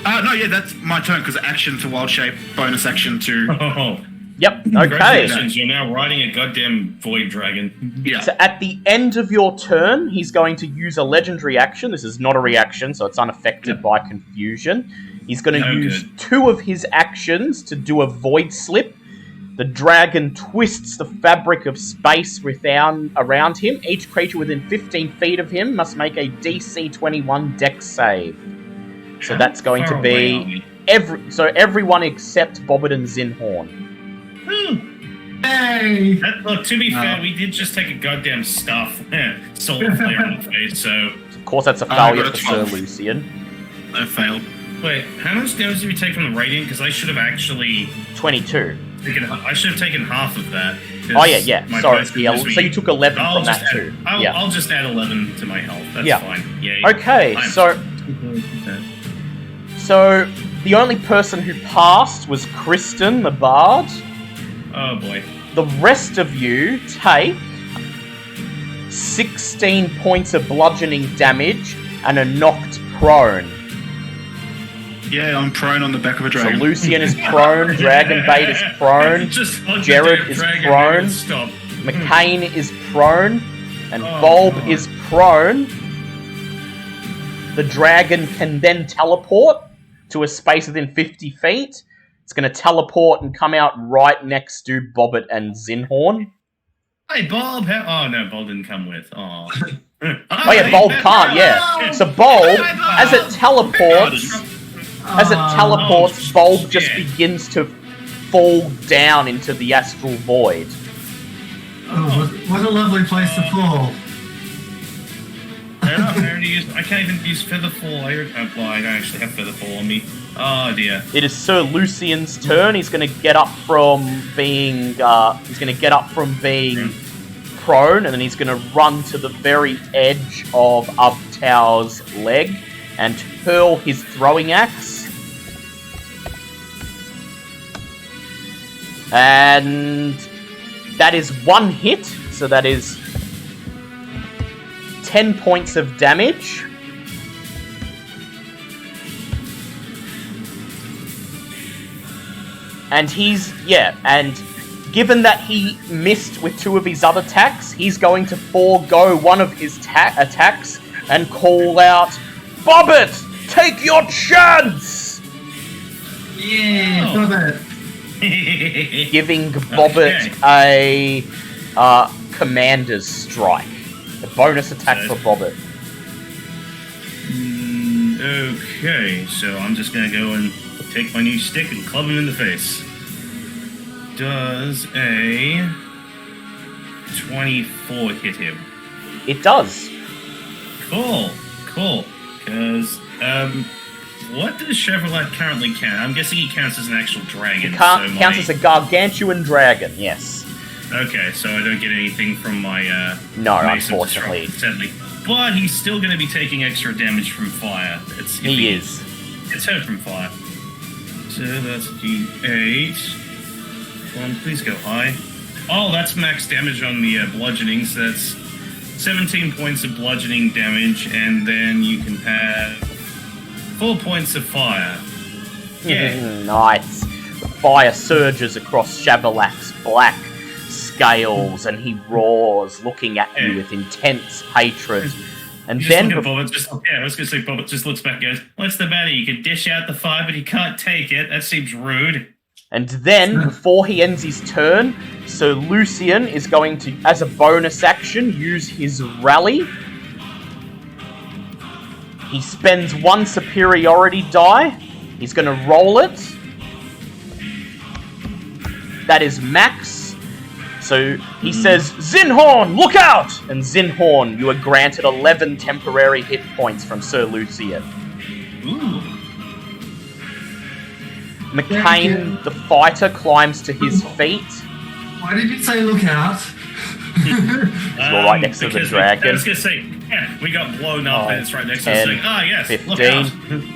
no, yeah, that's my turn, because action to wild shape, bonus action to... Oh, Yep, okay. congratulations, you're now riding a goddamn void dragon. Yeah. So at the end of your turn, he's going to use a legendary action. This is not a reaction, so it's unaffected by confusion. He's going to Oh, use good. 2 of his actions to do a void slip. The dragon twists the fabric of space around him. Each creature within 15 feet of him must make a DC 21 Dex save. So that's going to Far away are be we? everyone except Bobbit and Zinhorn. Hey! Look, to be fair, we did just take a goddamn stuff solar flare in the face, so... Of course, that's a I failure got for a Sir 12. Lucian. I failed. Wait, how much damage did we take from the radiant? Because I should have actually 22. I should have taken half of that. 'cause Oh yeah. my Sorry. first Yeah, was so weak. you took 11 I'll from just that too. I'll, Yeah. I'll just add 11 to my health. That's Yeah. fine. Yay. Okay, I'm- so the only person who passed was Kristen, the bard. Oh boy. The rest of you take 16 points of bludgeoning damage and are knocked prone. Yeah, I'm prone on the back of a So dragon. Lucian is prone, Dragonbait is prone, Just hug the Jared damn is dragon prone. and Stop. McCain is prone, and Oh, Bulb God. is prone. The dragon can then teleport to a space within 50 feet. It's going to teleport and come out right next to Bobbit and Zinhorn. Hey, Bob. Oh no, Bob didn't come with. Oh. Oh yeah, Bulb can't, yeah. So Bulb, as it teleports, Bulb just shit. begins to fall down into the astral void. Oh, what a lovely place to fall. I can't even use Featherfall. I don't actually have Featherfall on me. Oh dear. It is Sir Lucian's turn. He's going to get up from being prone, and then he's going to run to the very edge of Ubtau's leg and hurl his throwing axe. And that is 1 hit, so that is 10 points of damage. And and given that he missed with 2 of his other attacks, he's going to forego one of his attacks and call out, Bobbit, take your chance! Yeah, Oh. got it. Giving Bobbit a commander's strike. A bonus attack for Bobbit. Okay, so I'm just gonna go and take my new stick and club him in the face. Does a 24 hit him? It does. Cool. Because, what does Shavolak currently count? I'm guessing he counts as an actual dragon. It counts as a gargantuan dragon, yes. Okay, so I don't get anything from my, No, Mace of unfortunately. Disruption, sadly. But he's still going to be taking extra damage from fire. He is. It's hurt from fire. So that's D8. Come on, please go high. Oh, that's max damage on the bludgeoning, so that's 17 points of bludgeoning damage, and then you can have 4 points of fire. Yeah. Nice. The fire surges across Shavolak's black scales, and he roars, looking at you with intense hatred. And then... I was going to say, Bobbit just looks back and goes, "What's the matter? You can dish out the fire, but you can't take it. That seems rude." And then, before he ends his turn, Sir Lucian is going to, as a bonus action, use his rally. He spends 1 superiority die. He's going to roll it. That is max. So he says, "Zinhorn, look out!" And Zinhorn, you are granted 11 temporary hit points from Sir Lucian. Ooh. McCain, the fighter, climbs to his feet. Why did you say look out? You're right next to the dragon. I was going to say, we got blown up and it's right next to us saying, yes, 15. look out.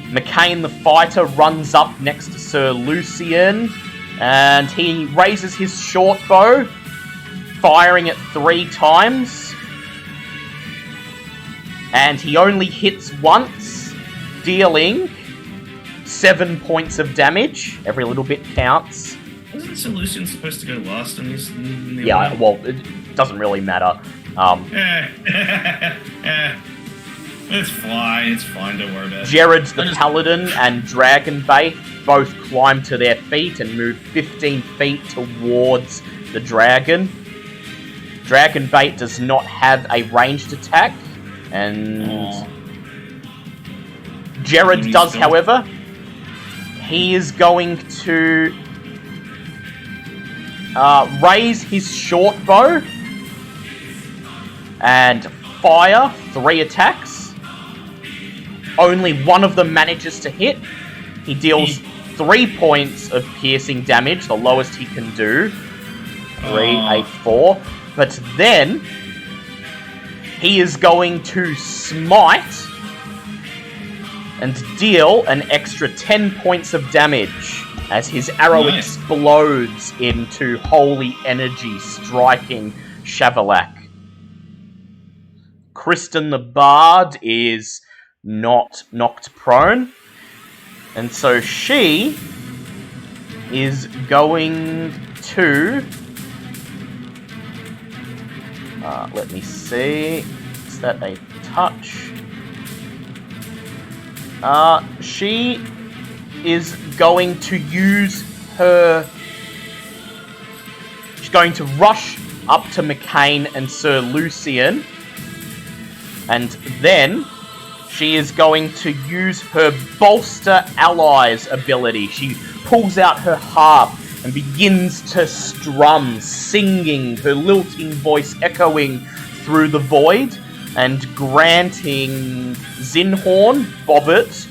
McCain, the fighter, runs up next to Sir Lucian, and he raises his short bow, firing it 3 times. And he only hits once, dealing 7 points of damage. Every little bit counts. Wasn't Sir Lucian supposed to go last on this? Yeah, well, it doesn't really matter. It's fine. It's fine. Don't worry about it. Jared the Paladin and Dragonbait both climb to their feet and move 15 feet towards the dragon. Dragonbait does not have a ranged attack, and Jared does, however. He is going to raise his short bow and fire 3 attacks. Only one of them manages to hit. He deals 3 points of piercing damage, the lowest he can do. 3, 8, 4. But then he is going to smite and deal an extra 10 points of damage as his arrow explodes into holy energy, striking Shavolak. Kristen the Bard is not knocked prone, and so she is going to... let me see. Is that a touch? She is going to use her... She's going to rush up to McCain and Sir Lucian. And then she is going to use her Bolster Allies ability. She pulls out her harp and begins to strum, singing, her lilting voice echoing through the void, and granting Zinhorn, Bobbit,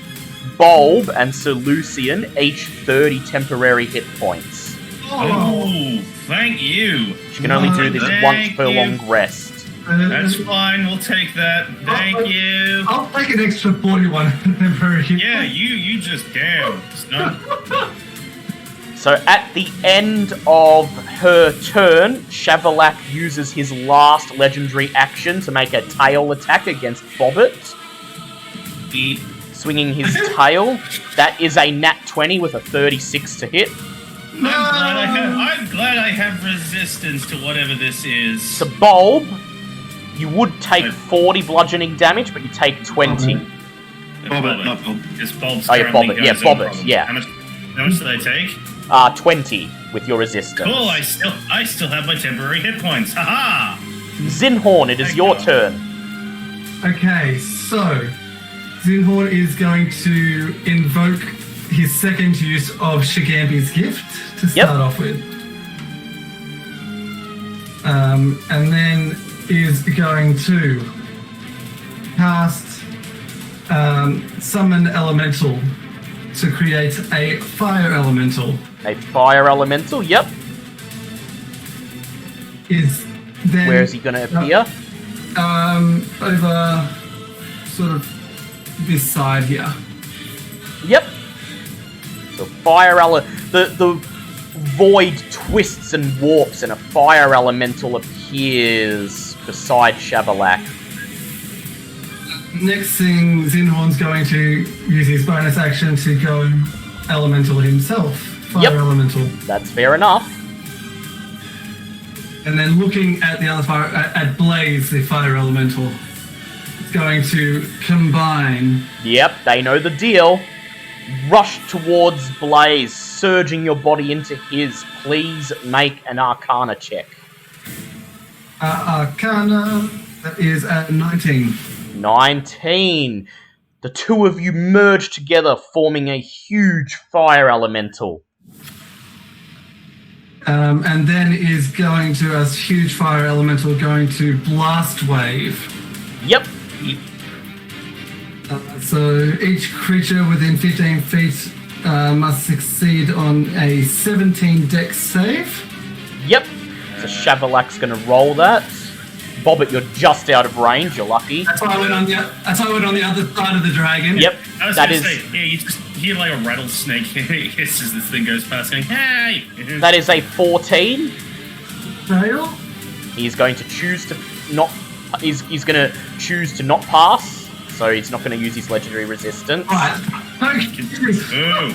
Bulb, and Sir Lucian each 30 temporary hit points. Oh, thank you. She can only do this once per long rest. That's fine, we'll take that. Thank you. I'll take an extra 41 temporary hit. Yeah, you just damn. So at the end of her turn, Shavolak uses his last legendary action to make a tail attack against Bobbit. Swinging his tail. That is a nat 20 with a 36 to hit. No! I'm glad I have resistance to whatever this is. So Bulb, you would take 40 bludgeoning damage, but you take 20. Bobbit, not Bulb. Because Bulb's Oh yeah, Bobbit. Yeah, Bobbit. problem. Yeah. How much do they take? 20 with your resistance. Cool, I still have my temporary hit points. Haha! Zinhorn, it is your turn. Okay, so Zinhorn is going to invoke his second use of Shigambi's gift to start off with. And then is going to cast Summon Elemental to create a Fire Elemental. A Fire Elemental, yep. Is then... Where is he going to appear? Over sort of this side here. Yep. So the void twists and warps, and a fire elemental appears appears beside Shavolak. Next thing, Zinhorn's going to use his bonus action to go elemental himself. Fire elemental. That's fair enough. And then looking at the other fire, at Blaze, the fire elemental, it's going to combine. Yep, they know the deal. Rush towards Blaze, surging your body into his. Please make an Arcana check. Arcana, that is at 19. 19. The two of you merge together, forming a huge fire elemental. And then is going to, as huge fire elemental, going to blast wave. Yep. So each creature within 15 feet must succeed on a 17 dex save. Yep. So Shavolak's gonna roll that. Bobbit, you're just out of range. You're lucky. That's why I went on the other side of the dragon. Yep. I was That gonna is say, yeah, you just hear like a rattlesnake hiss as this thing goes past, going, "Hey!" that is a 14. Fail. He's going to choose to not. He's gonna choose to not pass. So he's not going to use his legendary resistance. Right. Okay. Oh,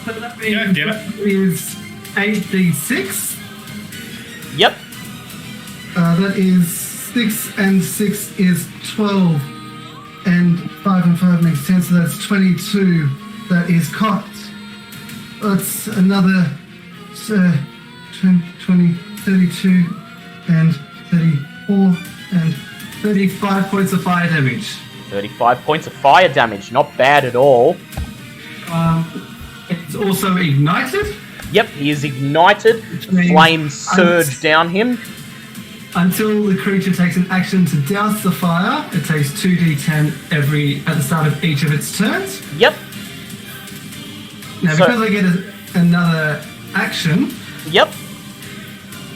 So that God means damn it. that is 8d6. Yep. That is 6 and 6 is 12. And 5 and 5 makes 10, so that's 22. That is cocked. That's another 20, 32, and 34, and 35 points of fire damage. 35 points of fire damage. Not bad at all. It's also ignited. Yep, he is ignited. means Flames surge down him. Until the creature takes an action to douse the fire, it takes 2d10 at the start of each of its turns. Yep. Now, So- because I get another action, Yep.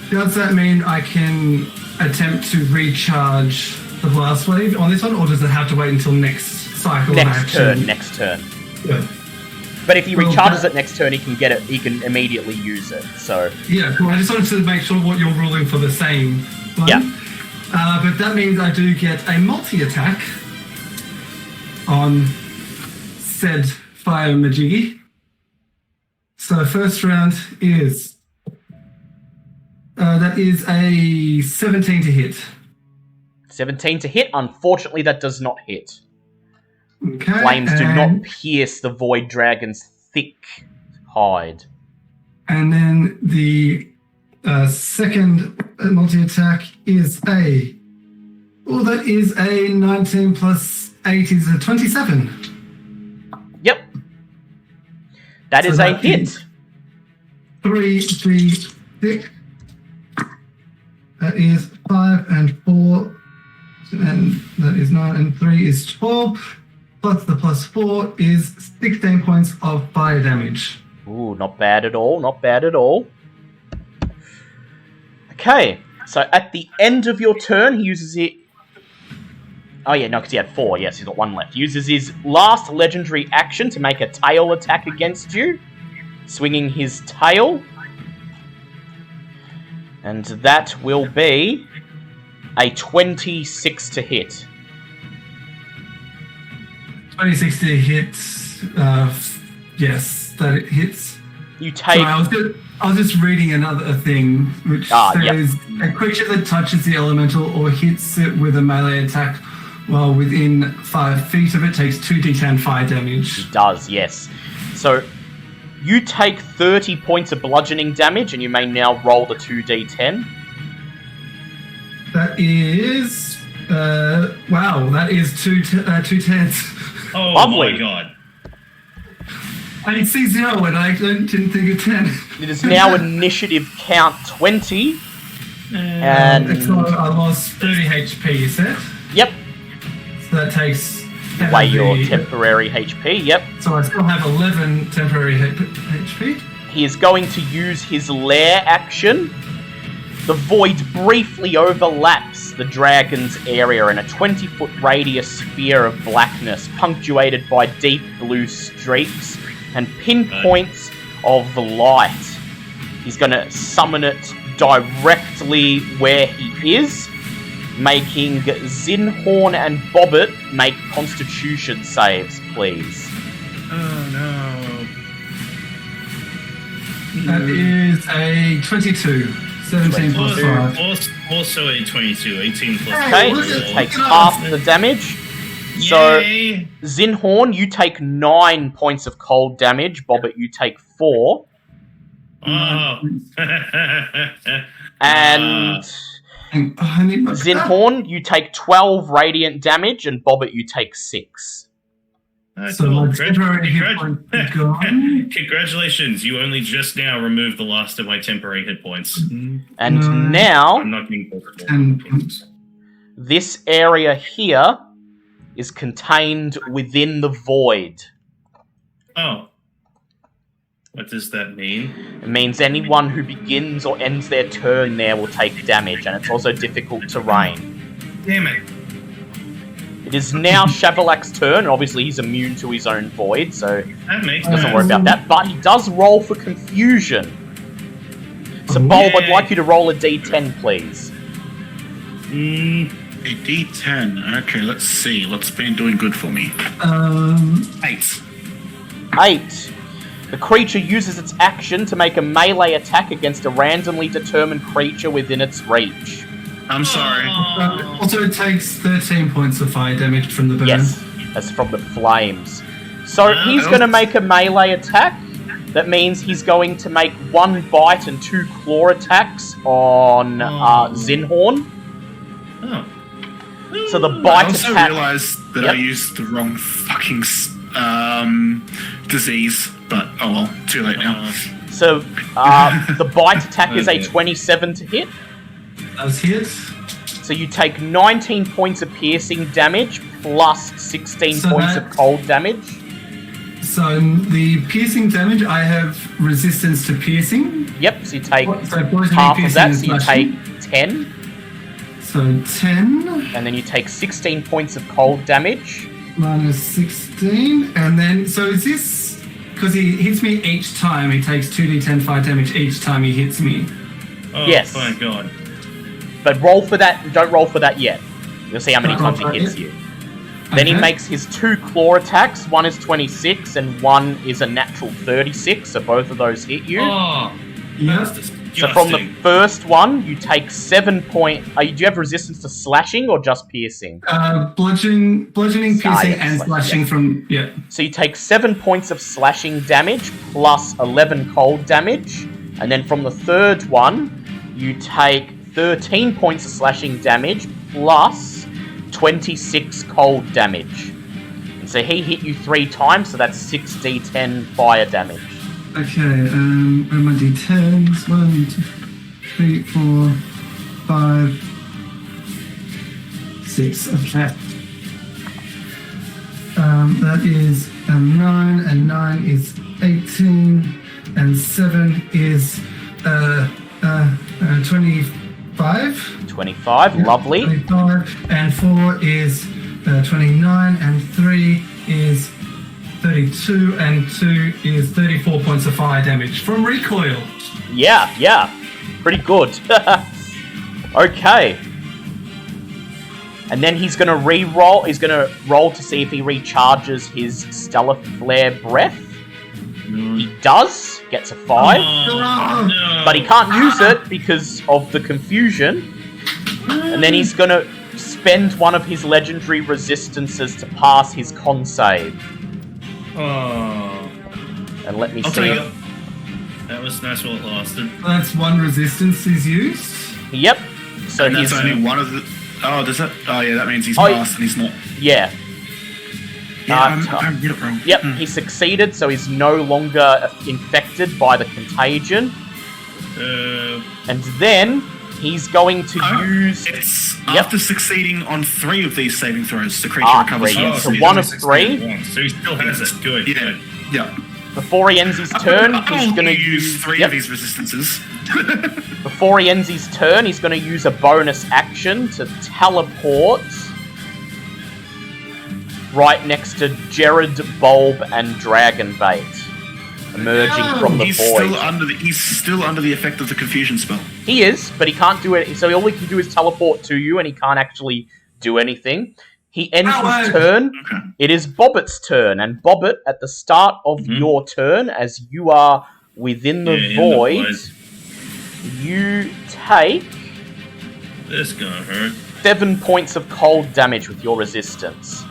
does that mean I can attempt to recharge the blast wave on this one, or does it have to wait until next cycle of Next action? turn. Next turn. Yeah. But if he Well, recharges that- it next turn, he can get it. He can immediately use it. So Yeah, cool. I just wanted to make sure what you're ruling for the same one. Yeah. But that means I do get a multi-attack on said fire majiggy. So first round is... that is a 17 to hit. 17 to hit. Unfortunately, that does not hit. Okay. Flames do and- not pierce the Void Dragon's thick hide. And then the second multi-attack is a... Oh, that is a 19 plus 8 is a 27. Yep. That So is a that hit. is 3d6. That is 5 and 4. And that is 9 and 3 is 12. Plus the plus 4 is 16 points of fire damage. Ooh, not bad at all. Not bad at all. Okay, so at the end of your turn, he uses it. Oh yeah, no, because he had 4. Yes, he's got 1 left. He uses his last legendary action to make a tail attack against you, swinging his tail. And that will be a 26 to hit. 26 to hit. Yes, that it hits. You take... Sorry, I was just reading another thing, which says a creature that touches the elemental or hits it with a melee attack while within 5 feet of it takes 2d10 fire damage. He does, yes. So, you take 30 points of bludgeoning damage, and you may now roll the 2d10. That is... wow, that is 2 10s. Oh Lovely. my god. I didn't see 0 and I didn't think of 10. It is now initiative count 20. And... So I lost 30 HP, you said? Yep. So that takes... Away your temporary HP, yep. So I still have 11 temporary HP. He is going to use his lair action. The void briefly overlaps the dragon's area in a 20-foot radius sphere of blackness, punctuated by deep blue streaks and pinpoints of light. He's going to summon it directly where he is, making Zinhorn and Bobbit make Constitution saves, please. Oh no. That is a 22. 17 plus 5. Also a 22. 18 plus Okay, 5. he takes half the damage. So, Yay! Zinhorn, you take 9 points of cold damage. Bobbit, you take 4. Oh. And I need my Zinhorn, you take 12 radiant damage, and Bobbit, you take 6. So my temporary hit point is gone. Congratulations, you only just now removed the last of my temporary hit points. And No. now, I'm not being comfortable. this area here is contained within the void. Oh. What does that mean? It means anyone who begins or ends their turn there will take damage, and it's also difficult terrain. Damn it. It is now Shavolak's turn, and obviously he's immune to his own void, so That makes doesn't sense. worry about that. But he does roll for confusion. So, Oh, Bulb, I'd yeah. like you to roll a d10, please. A D10. Okay, let's see. What's been doing good for me? 8. 8. The creature uses its action to make a melee attack against a randomly determined creature within its reach. I'm sorry. Also, it takes 13 points of fire damage from the burn. Yes, that's from the flames. So Wow. he's going to make a melee attack. That means he's going to make 1 bite and 2 claw attacks on Zinhorn. Oh. So the I bite also attack... realized that Yep. I used the wrong fucking disease, but oh well, too late now. So the bite attack is a Okay. 27 to hit. That's hit. So you take 19 points of piercing damage plus 16 So points that- of cold damage. So the piercing damage, I have resistance to piercing. Yep, so you take So poisoning, half of piercing, that, and so you slashing. take 10. So 10 And then you take 16 points of cold damage. minus 16, and then so is this because he hits me each time? He takes 2d10 fire damage each time he hits me. Oh, Yes. my god. But roll for that, don't roll for that yet. You'll see how many Don't times he roll for hits it you. Then he Okay. makes his 2 claw attacks. One is 26 and one is a natural 36, so both of those hit you. Oh, Yep. that's disgusting. So from the first one, you take 7 point... do you have resistance to slashing or just piercing? Bludgeoning, piercing, Ah, yeah, and slash, slashing yeah. from So you take 7 points of slashing damage plus 11 cold damage. And then from the third one, you take 13 points of slashing damage plus 26 cold damage. And so he hit you 3 times, so that's 6d10 fire damage. Okay, where are my d10s? 1, 2, 3, 4, 5, 6. Okay. That is 9, and 9 is 18, and 7 is 25. 25, lovely. 25, and 4 is 29, and 3 is 32, and 2 is 34 points of fire damage from recoil. Yeah, pretty good. Okay. And then he's gonna re-roll. He's gonna roll to see if he recharges his Stellar Flare Breath. He does. Gets a 5. Oh, no. But he can't use it because of the confusion. And then he's gonna spend one of his legendary resistances to pass his con save. Oh. And let me I'll tell see. you. That was nice while it lasted. That's one resistance is used. Yep. So And he's that's only one of the. Oh, does that? Oh, yeah, that means he's Oh, passed and he's not. yeah. Yeah, I read it wrong. Yep, he succeeded, so he's no longer infected by the contagion. And then he's going to use It's Yep. after succeeding on 3 of these saving throws, the creature Ah, recovers. great, yeah. Oh, So he's one only of 16 3. once, so he still has it. Good. Yeah, Good. yeah. Before he ends his turn, I'll he's going to use 3 Yep. of these resistances. Before he ends his turn, he's going to use a bonus action to teleport right next to Jared, Bulb, and Dragonbait, emerging from the He's void. still under the effect of the confusion spell. He is, but he can't do it. So all he can do is teleport to you, and he can't actually do anything. He ends his turn. Okay. It is Bobbit's turn, and Bobbit, at the start of your turn, as you are within the void, you take... This gonna hurt. 7 points of cold damage with your resistance.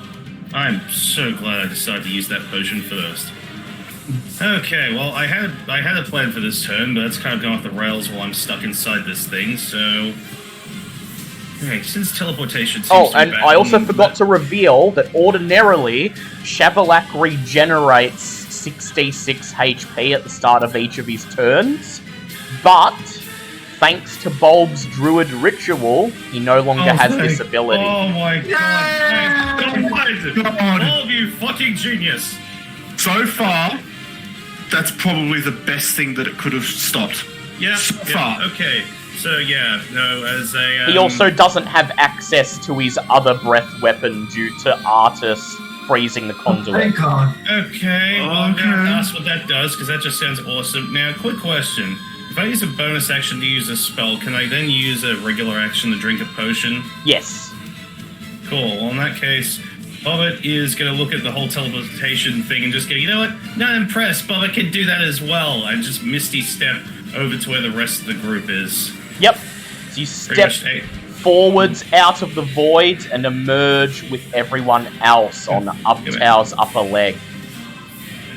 I'm so glad I decided to use that potion first. Okay, well, I had a plan for this turn, but that's kind of gone off the rails while I'm stuck inside this thing, so... Okay, since teleportation seems to be and I also forgot to reveal that ordinarily, Shavolak regenerates 6d6 HP at the start of each of his turns, but thanks to Bulb's Druid Ritual, he no longer has this ability. Oh my god! Bulb, you fucking genius! So far, that's probably the best thing that it could have stopped. Yeah, So far. okay. So yeah, no, as a... He also doesn't have access to his other breath weapon due to Artis freezing the conduit. Thank God. Okay, well, I'm gonna ask what that does, because that just sounds awesome. Now, quick question. If I use a bonus action to use a spell, can I then use a regular action to drink a potion? Yes. Cool, well, in that case, Bobbit is going to look at the whole teleportation thing and just go, you know what? Not impressed, Bobbit can do that as well. And just Misty step over to where the rest of the group is. Yep. So you step forwards out of the void and emerge with everyone else on Uptow's upper leg.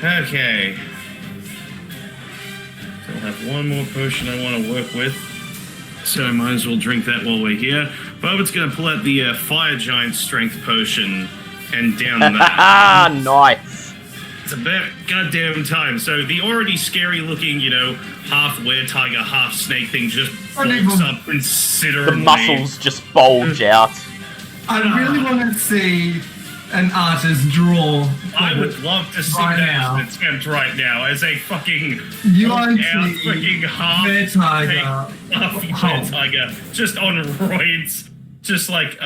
Okay. So I'll have one more potion I want to work with. So I might as well drink that while we're here. Bobbit's going to pull out the Fire Giant Strength Potion and down that. Ah, nice. It's about goddamn time. So the already scary looking, half were-tiger, half snake thing just bulks up considerably. The muscles just bulge out. I really want to see an artist draw. I would love to see right that now. as an attempt right now as a fucking You are freaking half were-tiger. were-tiger just on roids. Just like,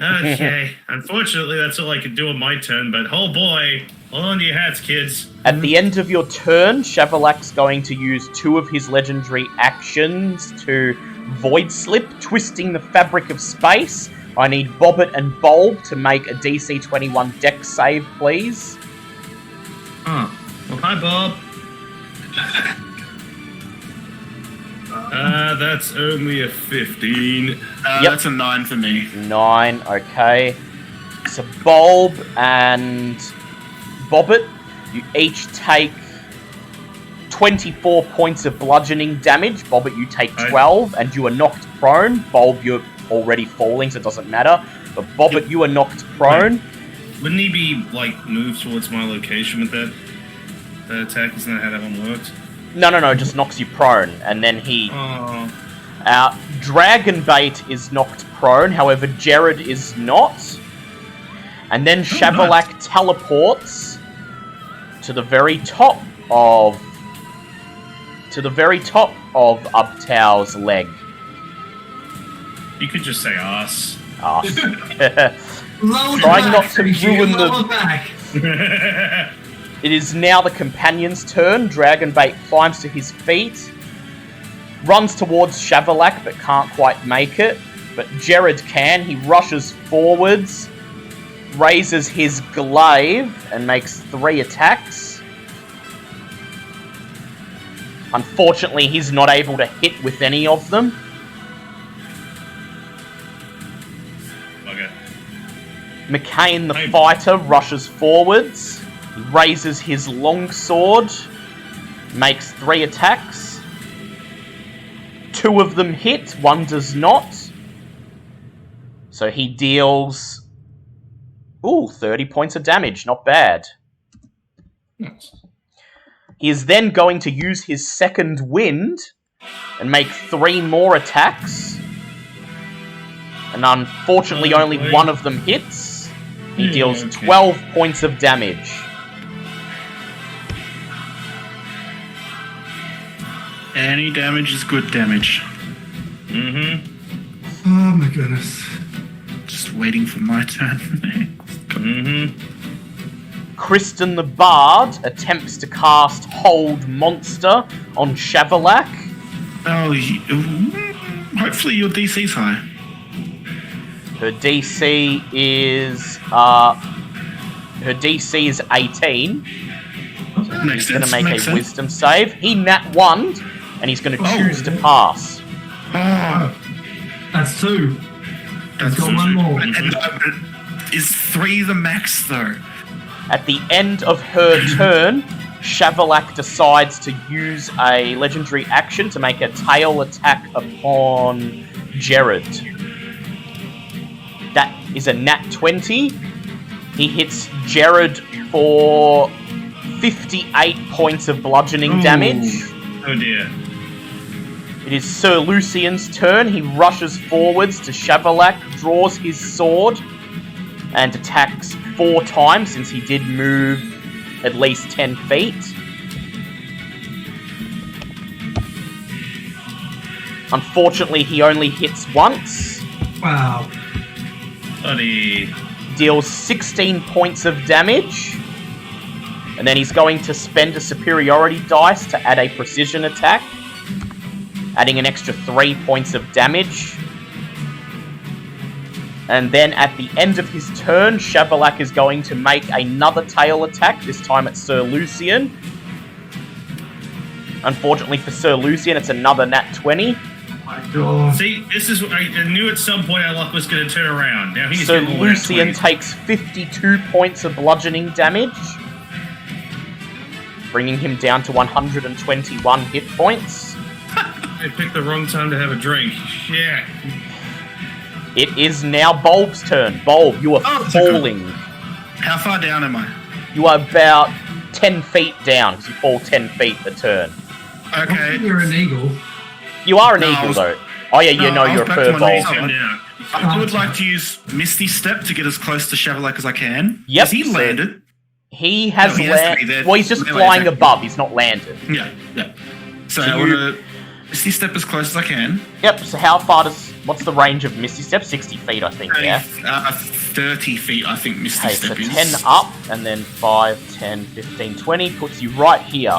okay. Unfortunately, that's all I can do on my turn, but oh boy, hold on to your hats, kids. At the end of your turn, Shavolak's going to use 2 of his legendary actions to Void Slip, twisting the fabric of space. I need Bobbit and Bulb to make a DC 21 Dex save, please. Oh, well, hi, Bob. That's only a 15. Yep. That's a 9 for me. 9, okay. So Bulb and Bobbit, you each take 24 points of bludgeoning damage. Bobbit, you take 12, and you are knocked prone. Bulb, you're already falling, so it doesn't matter. But Bobbit, you are knocked prone. Wouldn't he be, moved towards my location with that attack? Isn't that how that one worked? No, just knocks you prone, and then he... Oh. Dragonbait is knocked prone, however, Jared is not. And then Shavolak teleports to the very top of Uptow's leg. You could just say ass. Trying not to ruin the... back. It is now the companion's turn. Dragonbait climbs to his feet, runs towards Shavolak, but can't quite make it. But Jared can. He rushes forwards, raises his glaive, and makes 3 attacks. Unfortunately, he's not able to hit with any of them. Okay. McCain the fighter rushes forwards. He raises his longsword, makes 3 attacks. 2 of them hit, 1 does not. So he deals 30 points of damage, not bad. He is then going to use his second wind and make 3 more attacks. And unfortunately only 1 of them hits. He deals 12 points of damage. Any damage is good damage. Mm-hmm. Oh my goodness. Just waiting for my turn. Mm-hmm. Kristen the Bard attempts to cast Hold Monster on Shavolak. Oh, hopefully your DC's high. Her DC is 18. Makes He's going to sense. make Makes a sense. wisdom save. He nat 1, and he's going to choose to pass. Oh, That's 2. that's got one more. Is 3 the max though? At the end of her turn, Shavolak decides to use a legendary action to make a tail attack upon Jared. That is a nat 20. He hits Jared for 58 points of bludgeoning damage. Oh dear. It is Sir Lucian's turn. He rushes forwards to Shavolak, draws his sword, and attacks 4 times since he did move at least 10 feet. Unfortunately, he only hits once. Wow. Buddy. Deals 16 points of damage. And then he's going to spend a superiority dice to add a precision attack, adding an extra 3 points of damage. And then at the end of his turn, Shavolak is going to make another tail attack, this time at Sir Lucian. Unfortunately for Sir Lucian, it's another nat 20. God. See, this is what I knew at some point our luck was going to turn around. Now he's Sir getting all nat Lucian 20s. takes 52 points of bludgeoning damage, bringing him down to 121 hit points. I picked the wrong time to have a drink. Shit. It is now Bulb's turn. Bulb, you are Oh, it's a falling. How far down am I? You are about 10 feet down, because you fall 10 feet a turn. Okay. You're an eagle. You are an No, I eagle, was- though. Oh, yeah, you No, know I was you're a back to my knees. furball. Turn down. I would like to use Misty Step to get as close to Shavolak as I can. Yep, Has he so- landed? He has No, he has to be landed. there. Well, he's just Melee flying attack. above. He's not landed. Yeah, yeah. So So I you- want to Misty Step as close as I can. Yep, so how far does... What's the range of Misty Step? 60 feet, I think, yeah? 30 feet, I think Misty Okay, so Step is. 10 up, and then 5, 10, 15, 20, puts you right here.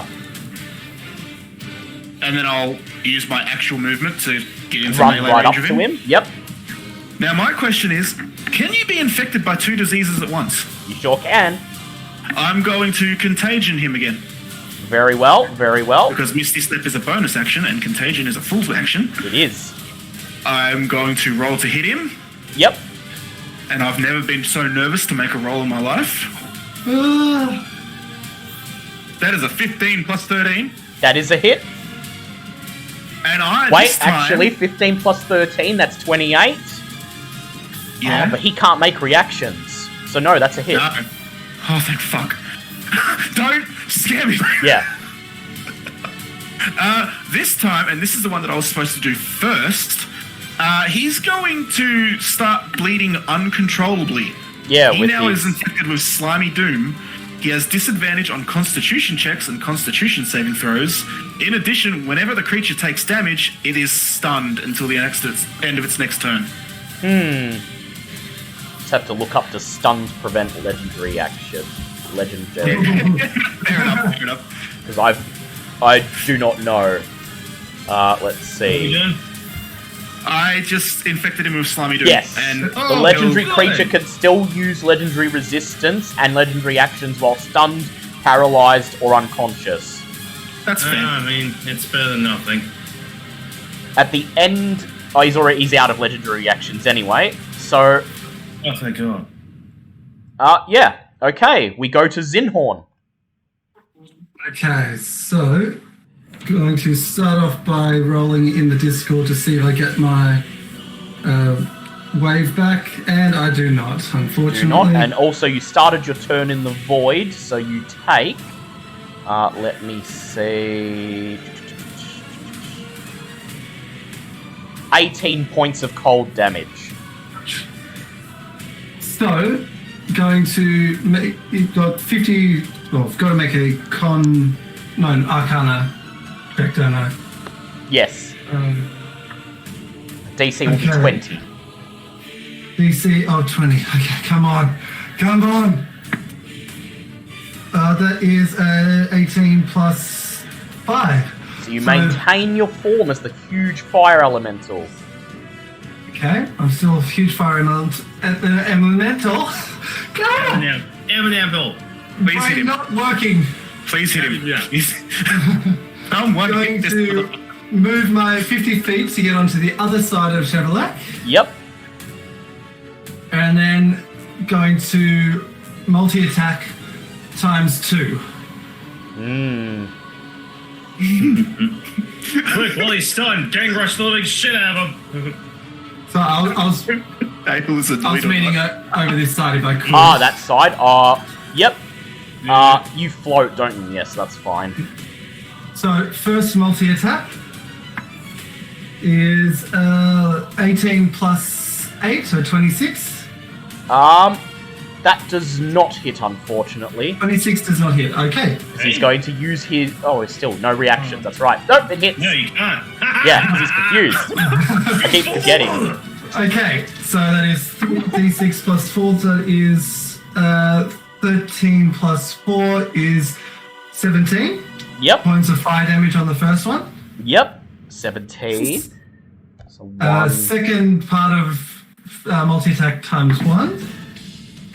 And then I'll use my actual movement to get into Run melee right up range to of him. Yep, Now my question is, can you be infected by 2 diseases at once? you sure can. I'm going to contagion him again. Very well, very well. Because Misty Step is a bonus action and Contagion is a full action. It is. I'm going to roll to hit him, Yep. and I've never been so nervous to make a roll in my life. Ah, That is a 15 plus 13. That is a hit. And I Wait, this time, actually, 15 plus 13, that's 28. yeah. But he can't make reactions. So no, that's a hit. No. Oh, thank fuck. Don't scare me. Yeah. This time, and this is the one that I was supposed to do first, he's going to start bleeding uncontrollably. Yeah, He with now his... is infected with Slimy Doom. He has disadvantage on Constitution checks and Constitution saving throws. In addition, whenever the creature takes damage, it is stunned until the end of its next turn. Just have to look up to stunned prevent legendary action. Legendary. Fair enough, fair enough. Because I do not know. Let's What are you see. doing? I just infected him with Slimy Doom. Yes. And The legendary good. creature can still use legendary resistance and legendary actions while stunned, paralyzed, or unconscious. that's fair. I mean, it's better than nothing. At the end... Oh, he's out of legendary actions anyway. So, Oh, thank God. yeah. Okay, we go to Zinhorn. okay, so going to start off by rolling in the Discord to see if I get my wave back, and I do not, unfortunately. Do not. And also, you started your turn in the void, so you take... let me see... 18 points of cold damage. So, going to make you've got 50. Well, I've got to make an Arcana check, don't I? Yes. DC will be Okay. 20. DC 20. Okay, come on. That is 18 plus 5. So you maintain your form as the huge fire elemental. Okay, I'm still a huge fire elemental. God! Elemental. Please hit him. Not working. Please hit him. Yeah. I'm Going to move my 50 feet to get onto the other side of Shavolak. Yep. And then going to multi-attack ×2. Quick, while he's stunned, gang rush the living shit out of him. So I was meaning over this side if I could. Ah, that side. Yep. You float, don't you? Yes, that's fine. So first multi-attack is 18 plus 8, so 26. That does not hit, unfortunately. 26 does not hit. Okay. He's going to use his... Oh, it's still no reactions. That's right. Nope, it hits. No, you can't. Yeah, because he's confused. I keep forgetting. Okay, so that is 3d6 plus 4, so that is 13 plus 4 is 17 Yep. points of fire damage on the first one. Yep. 17. So 1. Second part of multi-attack ×1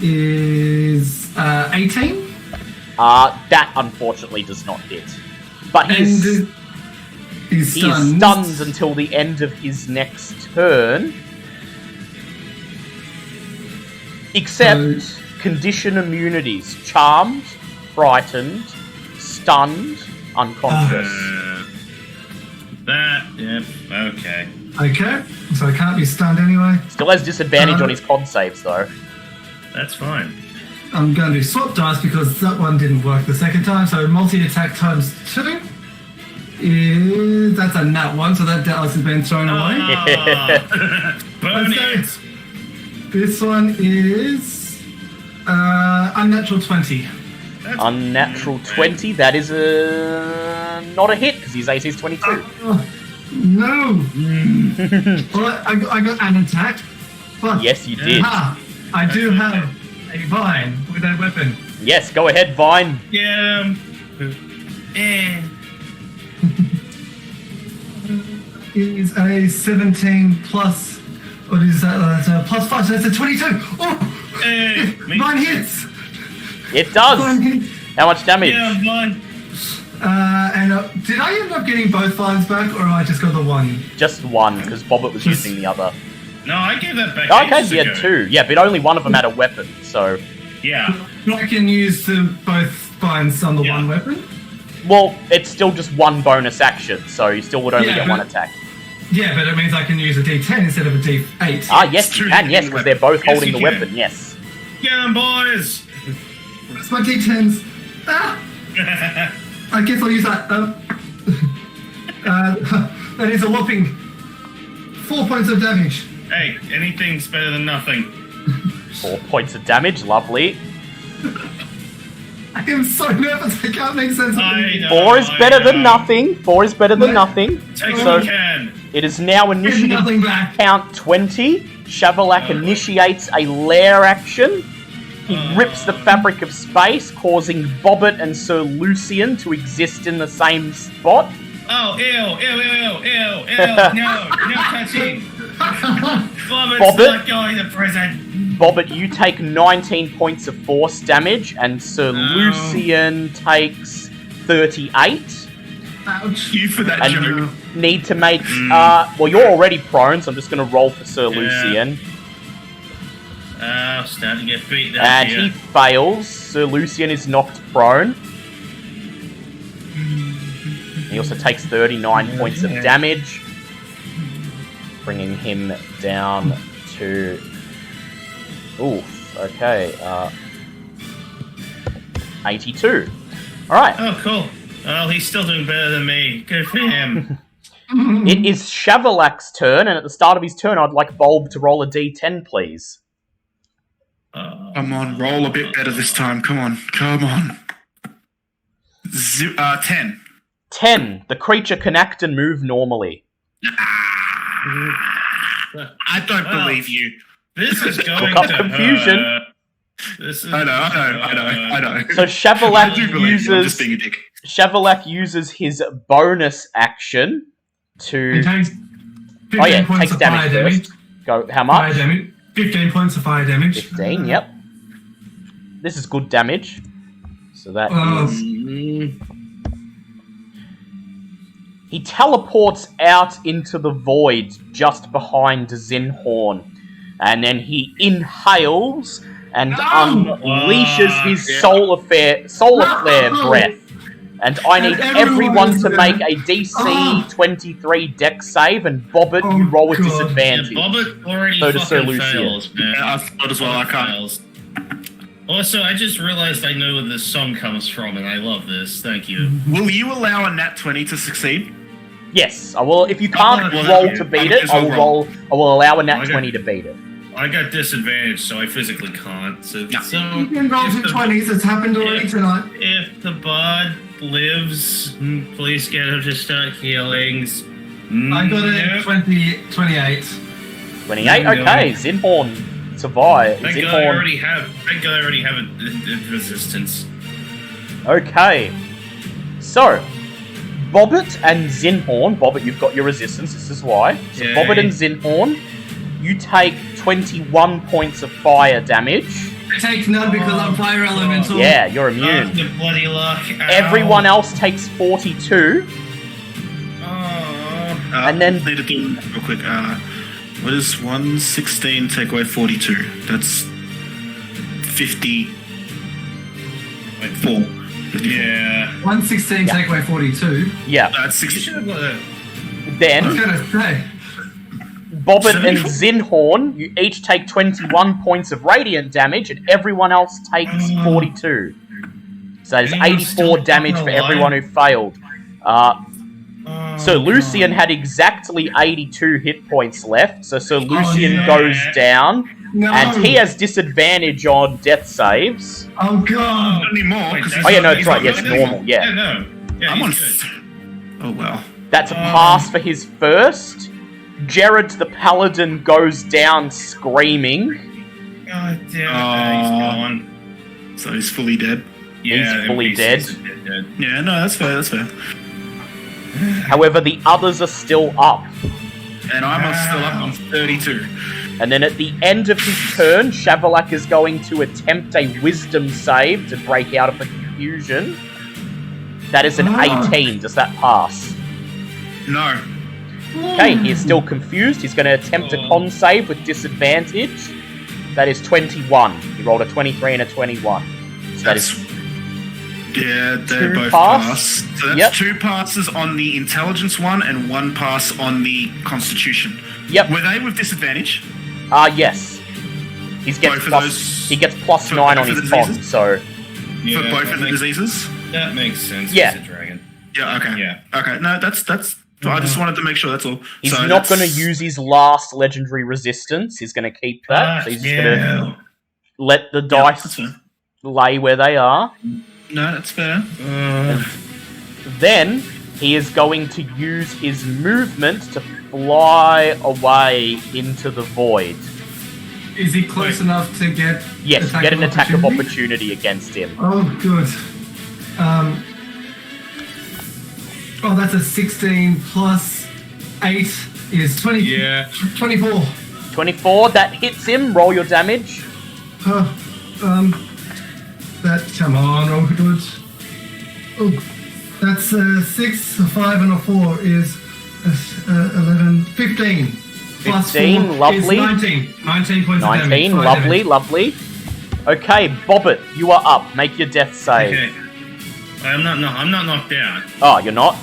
is 18. That unfortunately does not hit. But he's stunned. stunned until the end of his next turn. Except condition immunities. Charmed, frightened, stunned, unconscious. Okay. Okay, so I can't be stunned anyway. Still has disadvantage on his con saves though. That's fine. I'm going to swap dice because that one didn't work the second time. So multi-attack ×2 is... That's a nat 1, so that dice has been thrown away. Burn it! This one is unnatural 20. That's Unnatural 20, that is not a hit because his AC is 22. No! Well, I got an attack, but Yes, you did. I do have a vine with a weapon. Yes, go ahead, Vine. Yeah. Is a 17 plus... What is that? Plus 5, so that's a 22! Oh! Vine hits! It does. Vine hits! How much damage? Yeah, fine. Did I end up getting both vines back, or I just got the one? Just one, because Bobbit was using the other. No, I gave that back. Okay, ages he had ago. 2. Yeah, but only one of them had a weapon, so... Yeah. I can use both vines on the Yeah. one weapon? Well, it's still just one bonus action, so you still would only Yeah, get but- one attack. Yeah, but it means I can use a D10 instead of a D8. Ah, yes, you can, yes, because they're both Yes, holding you the can. weapon, yes. Get 'em, boys! That's my D10s. Ah! I guess I'll use that. That is a whopping 4 points of damage. Hey, anything's better than nothing. 4 points of damage, lovely. I am so nervous, I can't make sense of I it. know. 4 is better than nothing. 4 is better than Wait. nothing. Take So what you can. it is now There's initiative nothing back. count 20. Shavolak initiates a lair action. He rips the fabric of space, causing Bobbit and Sir Lucian to exist in the same spot. Oh, ew, no touching. Bobbitt's Bobbit? not going to prison. Bobbit, you take 19 points of force damage, and Sir Lucian takes 38. Ouch. You for that And joke. you need to make... well, you're already prone, so I'm just going to roll for Sir Lucian. Starting to get beat down And here. he fails. Sir Lucian is knocked prone. He also takes 39 points of damage, bringing him down to... Oof, okay. 82. Alright. Oh, cool. Well, he's still doing better than me. Good for him. It is Shavolak's turn, and at the start of his turn, I'd like Bulb to roll a d10, please. Come on, roll a bit better this time. Come on. 10. 10. The creature can act and move normally. I don't believe you. This is going Look up to confusion. hurt. This is, I know. So I Shavolak do believe you. I'm just uses being a dick. Shavolak uses his bonus action He to. takes 15 Oh yeah, points takes of fire damage first. Go. How much? Fire damage. 15 points of fire damage. 15. Yep. This is good damage. So that is. He teleports out into the void just behind Zinhorn, and then he inhales and unleashes his solar flare breath. And I need everyone to make a DC 23 Dex save, and Bobbit, you roll with disadvantage. Yeah, Bobbit already So does Sir fucking Lucian. fails, man. Yeah, I thought as well. I can't. Fails. Also, I just realized I know where this song comes from, and I love this. Thank you. Will you allow a nat 20 to succeed? Yes, I will. If you can't well, roll yeah, to beat I it, guess I I'll will roll. roll. I will allow a nat Okay. 20 to beat it. I got disadvantage, so I physically can't. So You can roll if to the- 20s. It's happened already if- tonight. If the bard lives, please get him to start healings. I got it Nope. at 28. 28. No. Okay, Zinhorn survived. Thank God I already have a resistance. Okay. So, Bobbit and Zinhorn. Bobbit, you've got your resistance. This is why. So, Yay. Bobbit and Zinhorn, you take 21 points of fire damage. I take none because I'm fire elemental. Yeah, you're immune. The bloody luck. Ow. Everyone else takes 42. Oh. And then- Need to do real quick. What is 116 take away 42? That's 54. Yeah. 116 Yeah. take away 42. Yeah. That's You 60. should have got a. I was Then, gonna say. Bobbit and 74. Zinhorn, you each take 21 points of radiant damage, and everyone else takes 42. So that is Anyone's 84 still damage for fucking everyone who failed. So Lucian had exactly 82 hit points left, so Sir Lucian no. goes down, No. and he has disadvantage on death saves. Oh god. Not anymore. Wait, 'cause that's Oh yeah, no, he's that's right, not yes, really- normal, yeah. No. Yeah, I'm on. he's good. Oh well. That's a pass for his first. Jared the Paladin goes down screaming. God damn it, he's gone. So he's fully dead. Yeah, fully NPCs dead. are dead. Yeah, no, that's fair. That's fair. However, the others are still up. And I'm still up on 32. And then at the end of his turn, Shavolak is going to attempt a wisdom save to break out of the confusion. That is an 18. Does that pass? No. Okay, he is still confused. He's going to attempt a con save with disadvantage. That is 21. He rolled a 23 and a 21. So that is... Yeah, they're Two both pass. pass. So that's Yep. 2 passes on the intelligence one and 1 pass on the constitution. Yep. Were they with disadvantage? Yes. He gets Both of plus, those- he gets plus for 9 both on of his the con, diseases? so... Yeah, For both that of the makes- diseases? That makes sense. Yeah. He's a dragon. Yeah, okay. Yeah. Okay, no, that's I just wanted to make sure, that's all. He's So not going to that's- use his last legendary resistance. He's going to keep that. So he's just going to let the Yeah, dice that's fair. lay where they are. No, that's fair. Then he is going to use his movement to fly away into the void. Is he close enough to get Yes, get an attack of opportunity against him. Oh, good. Oh, that's a 16 plus 8 is 20. Yeah. 24. 24, that hits him. Roll your damage. That, come on, roll good. Oh, that's 6, a 5, and a 4 is 11, 15. Plus 15, 4 lovely. Is 19. 19 points of damage. 19, Fire lovely, damage. lovely. Okay, Bobbit, you are up. Make your death save. Okay. I'm not knocked out. Oh, you're not?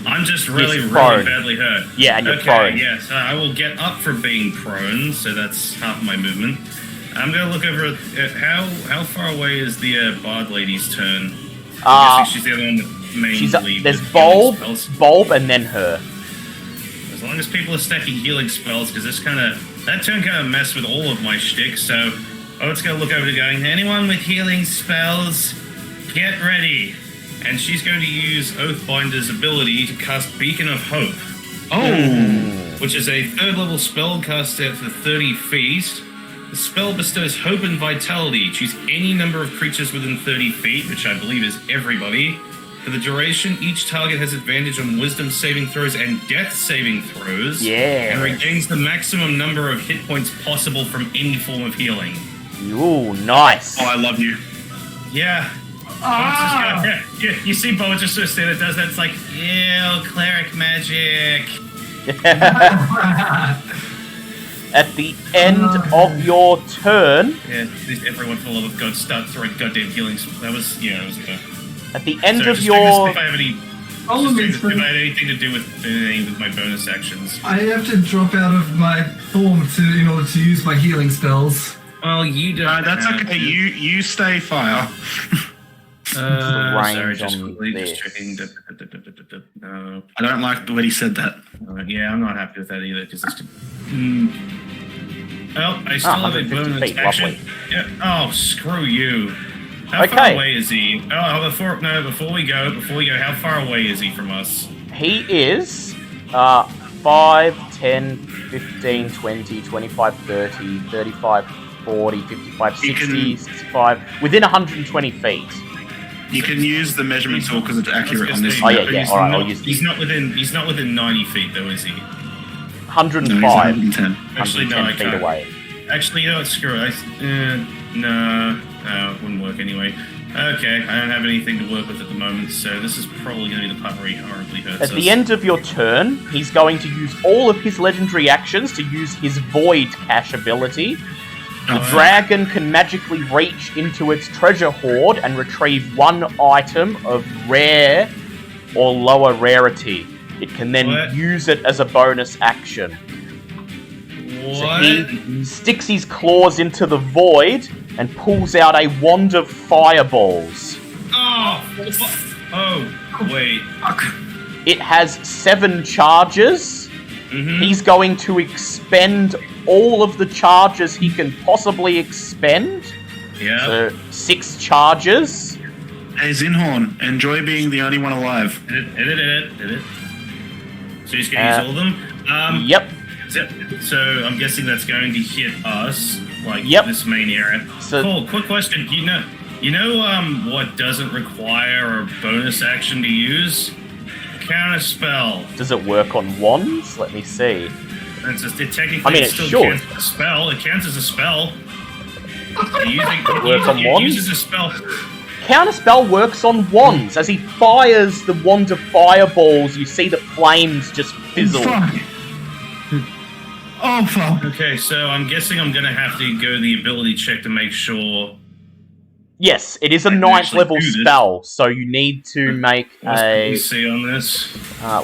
I'm just really, Yes, really prone. badly hurt. Yeah, and you're okay, prone. yes. I will get up for being prone, so that's half my movement. I'm gonna look over at how far away is the bard lady's turn? I'm guessing she's the other one that mainly. There's with healing Bulb, spells. and then her. As long as people are stacking healing spells, because that turn kind of messed with all of my shtick. So it's gonna look over to going, anyone with healing spells, get ready. And she's going to use Oathbinder's ability to cast Beacon of Hope. Oh! Which is a 3rd level spell cast out for 30 feet. The spell bestows hope and vitality. Choose any number of creatures within 30 feet, which I believe is everybody. For the duration, each target has advantage on wisdom saving throws and death saving throws. Yeah. And regains the maximum number of hit points possible from any form of healing. Ooh, nice. Oh, I love you. Yeah. Yeah, you see Boa just sort of stand there, does that. It's like, ew, cleric magic. At the end of your turn, Yeah, everyone, for the love of God, start throwing goddamn healings. That was at the end so of just your, if I have any, if I had anything to do with anything with my bonus actions. I have to drop out of my form in order to use my healing spells. Well, you don't. That's have okay. You stay fire. Sorry, range just on quickly, this. just checking. No. I don't like the way he said that. Yeah, I'm not happy with that either because it's. Well, I still have a 150 bonus feet, action. lovely. Yeah. Oh, screw you. How far away is he? Before we go, how far away is he from us? he is 5, 10, 15, 20, 25, 30, 35, 40, 55, 60, 65, within 120 feet. You can use the measurement tool because it's accurate on this. Oh, yeah, alright, I'll use He's not within 90 feet though, is he? 105. No, he's 110. Actually, no, 110 I feet can't. away. Actually, you know what? Screw it. No, it wouldn't work anyway. Okay, I don't have anything to work with at the moment, so this is probably going to be the part where he horribly hurts us. At the end of your turn, he's going to use all of his legendary actions to use his Void Cache ability. The dragon can magically reach into its treasure hoard and retrieve one item of rare or lower rarity. It can then use it as a bonus action. What? So he sticks his claws into the void and pulls out a wand of fireballs. Wait. It has 7 charges. Mm-hmm. He's going to expend all of the charges he can possibly expend. Yeah. So 6 charges. Hey, Zinhorn, enjoy being the only one alive. Edit. So he's going to use all of them? Yep. So I'm guessing that's going to hit us, this main area. So, cool, quick question. You know what doesn't require a bonus action to use? Counter spell. does it work on wands? Let me see. It technically it still should. counts as a spell. It counts as a spell. It uses a spell. Counterspell works on wands. As he fires the wand of fireballs, you see the flames just fizzle. Oh, fuck. Okay, so I'm guessing I'm going to have to go the ability check to make sure. Yes, it is a I can 9th actually level do this. spell, so you need to make What's a... the DC on this?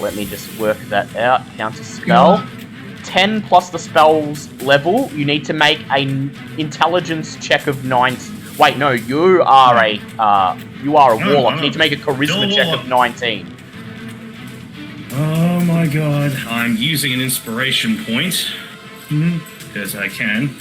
let me just work that out. Counter spell. 10 plus the spell's level, you need to make an intelligence check of 19. Wait, no, you are a warlock. no. You need to make a charisma check of 19. Oh my god. I'm using an inspiration point. Because I can.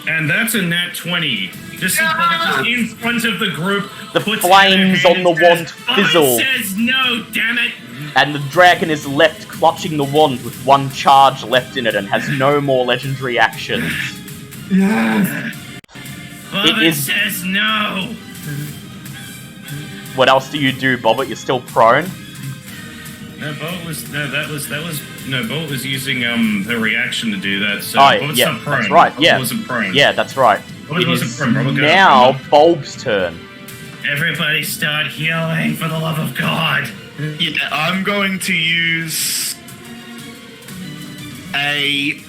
And that's a nat 20. Just in front of the group. The flames on the wand fizzle. Says no, damn it! And the dragon is left clutching the wand with 1 charge left in it and has no more legendary actions. Yes. Bobbit says no! What else do you do, Bobbit? You're still prone? Bobbit was using her reaction to do that, so Bobbit's not prone. That's right, Bobbit wasn't prone. Yeah, that's right. Bobbit It wasn't is prone. Bobbit got now up. Bulb's turn. Everybody start healing, for the love of God! Yeah, I'm going to use a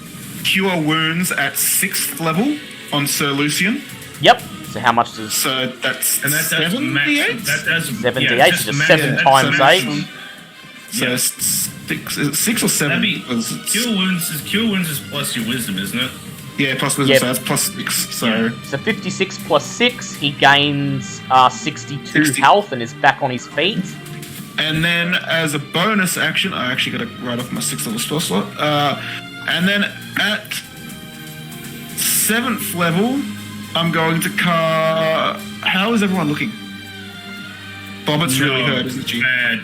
Cure Wounds at 6th level on Sir Lucian. Yep. So how much does... So that's And that does 78? That does 78, so just 7 times 8. So 6 or 7? That'd be Cure Wounds is plus your wisdom, isn't it? Yeah, plus wisdom, so that's plus 6. So So 56 plus 6, he gains 62 60. health and is back on his feet. and then as a bonus action, I actually got to write off my 6th level spell slot. And then at 7th level, I'm going to how is everyone looking? Bobbit's really hurt, isn't she? Bad.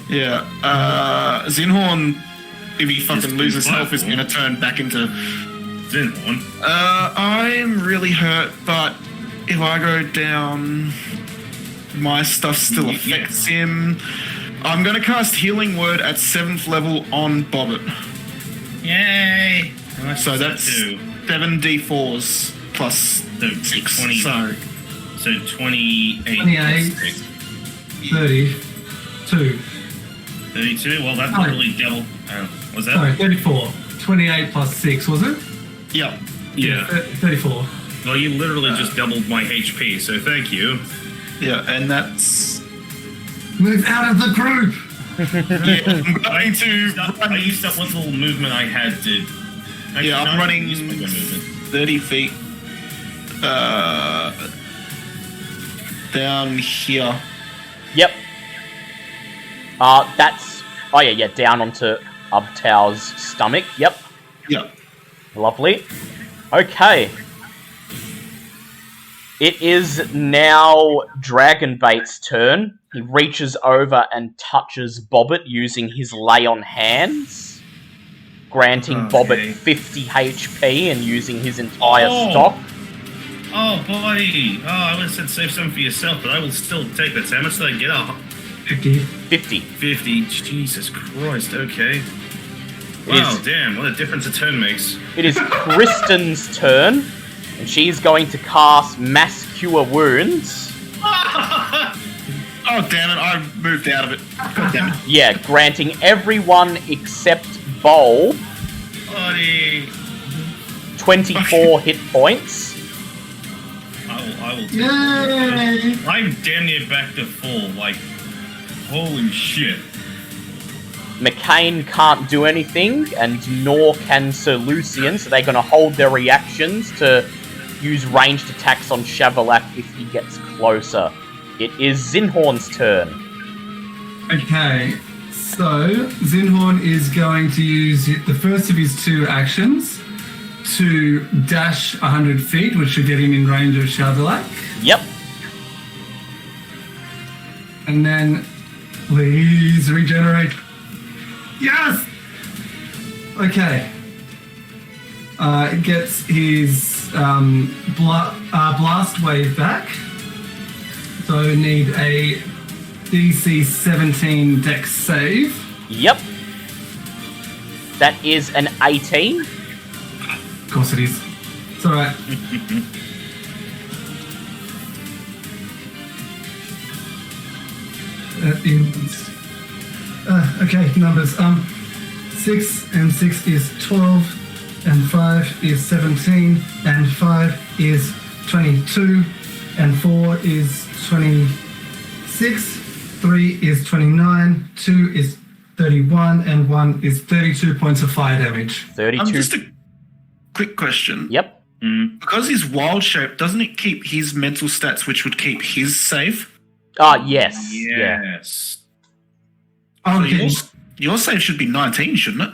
Yeah. Zinhorn, if he fucking loses health, is going to turn back into Zinhorn. I'm really hurt, but if I go down, my stuff still affects him. I'm going to cast Healing Word at 7th level on Bobbit. Yay! So that's 7d4s plus 6. 20. So 28. 28. 32. 32? Well, that's Oh. literally double. Was that? Sorry, 34. 28 plus 6, was it? yeah. Yeah. 34. Well, you literally just doubled my HP, so thank you. Yeah, and that's... Move out of the group! I'm going to... I used up what little movement I had to... Actually, Yeah, I'm no, I running used my gun movement. 30 feet down here. Yep. That's... Oh, yeah, down onto Ubtau's stomach. Yep. Yeah. Lovely. Okay. It is now Dragonbait's turn. He reaches over and touches Bobbit using his lay on hands, granting Bobbit 50 HP and using his entire stock. Oh, buddy. Oh, I would have said save some for yourself, but I will still take that. How much did I get? 50. 50. 50. Jesus Christ, okay. Wow, damn, what a difference a turn makes. It is Kristen's turn, and she's going to cast Mass Cure Wounds. Oh, damn it, I moved out of it. God damn it. Yeah, granting everyone except Bulb Buddy. 24 hit points. I will take Yay! it. I'm damn near back to full, like, holy shit. McCain can't do anything, and nor can Sir Lucian, so they're going to hold their reactions to use ranged attacks on Shavolak if he gets closer. It is Zinhorn's turn. Okay, so Zinhorn is going to use the first of his 2 actions to dash 100 feet, which should get him in range of Shavolak. Yep. And then, please regenerate. Yes! Okay. Gets his blast wave back. So need a DC 17 dex save. Yep. That is an 18. Of course it is. It's alright. That is... okay, numbers. 6 and 6 is 12, and 5 is 17, and 5 is 22, and 4 is 26, 3 is 29, 2 is 31, and 1 is 32 points of fire damage. 32. Just a quick question. Yep. Because he's wild shape, doesn't it keep his mental stats, which would keep his safe? Yes. Yeah. Yes. Oh, So okay. your save should be 19, shouldn't it?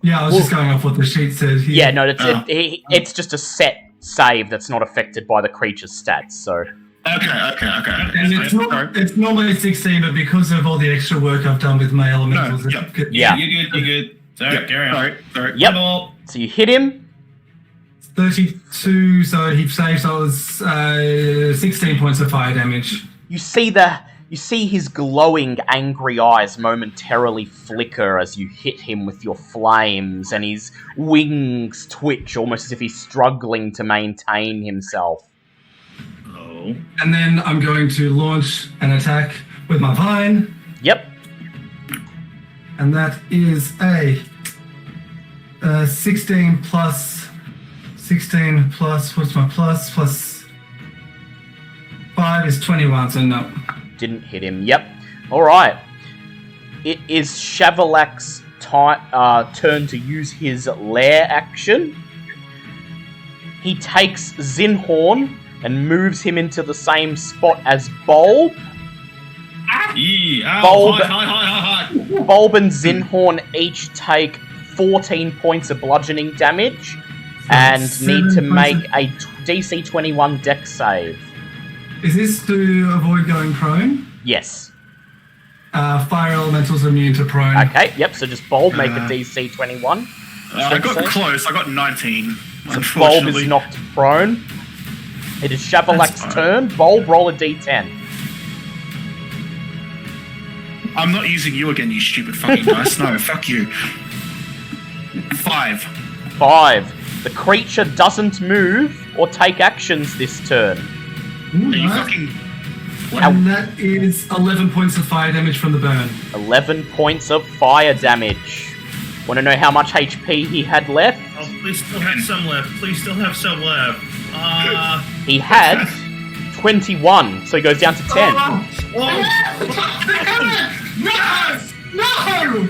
Yeah, I was just going off what the sheet said here. Yeah, no, it's just a set save that's not affected by the creature's stats, so... Okay. And it's normally 16, but because of all the extra work I've done with my elementals, No, it's good. Yeah. You're good. Sorry, carry on. Sorry. Yep. Ball. So you hit him. 32, so he saved, so it was 16 points of fire damage. You see his glowing, angry eyes momentarily flicker as you hit him with your flames, and his wings twitch almost as if he's struggling to maintain himself. Oh. And then I'm going to launch an attack with my vine, Yep. and that is a 16 plus, what's my plus? Plus 5 is 21, so no. Didn't hit him. Yep. Alright. It is Shavolak's turn to use his lair action. He takes Zinhorn and moves him into the same spot as Bulb. Yeah. Bulb. Hot. Bulb and Zinhorn each take 14 points of bludgeoning damage and need to make a DC 21 dex save. Is this to avoid going prone? Yes. Fire elementals are immune to prone. Okay, yep, so just Bulb make a DC 21. I got save? close. I got 19. So Bulb Unfortunately. is knocked prone. It is Shavolak's That's turn. Bulb, roll a d10. I'm not using you again, you stupid fucking dice. No, fuck you. 5. 5. The creature doesn't move or take actions this turn. Ooh, Are you nice. fucking... And that is 11 points of fire damage from the burn. 11 points of fire damage. Want to know how much HP he had left? Oh, please still have some left. Please still have some left. He had 21, so he goes down to 10. No!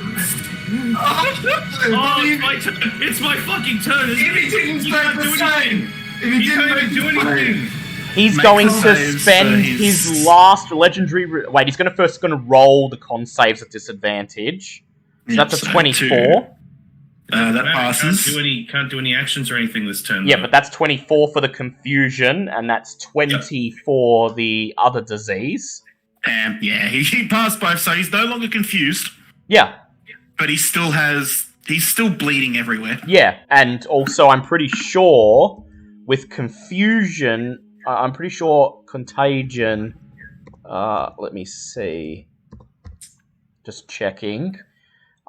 Oh, it's my turn. It's my fucking turn. If he didn't You make can't the do same! anything. If he You didn't can't make even do the same! anything. He's Make going con to saves, spend so his he's- last legendary... Wait, he's going to roll the con saves at disadvantage. So Yeah, that's a so 24. that Matt passes. Can't do any actions or anything this turn. Yeah, though. but that's 24 for the confusion, and that's 20 for the other disease. Yeah, he passed both, so he's no longer confused, Yeah, but he's still bleeding everywhere. yeah. And also, I'm pretty sure with confusion, I'm pretty sure contagion... let me see. Just checking.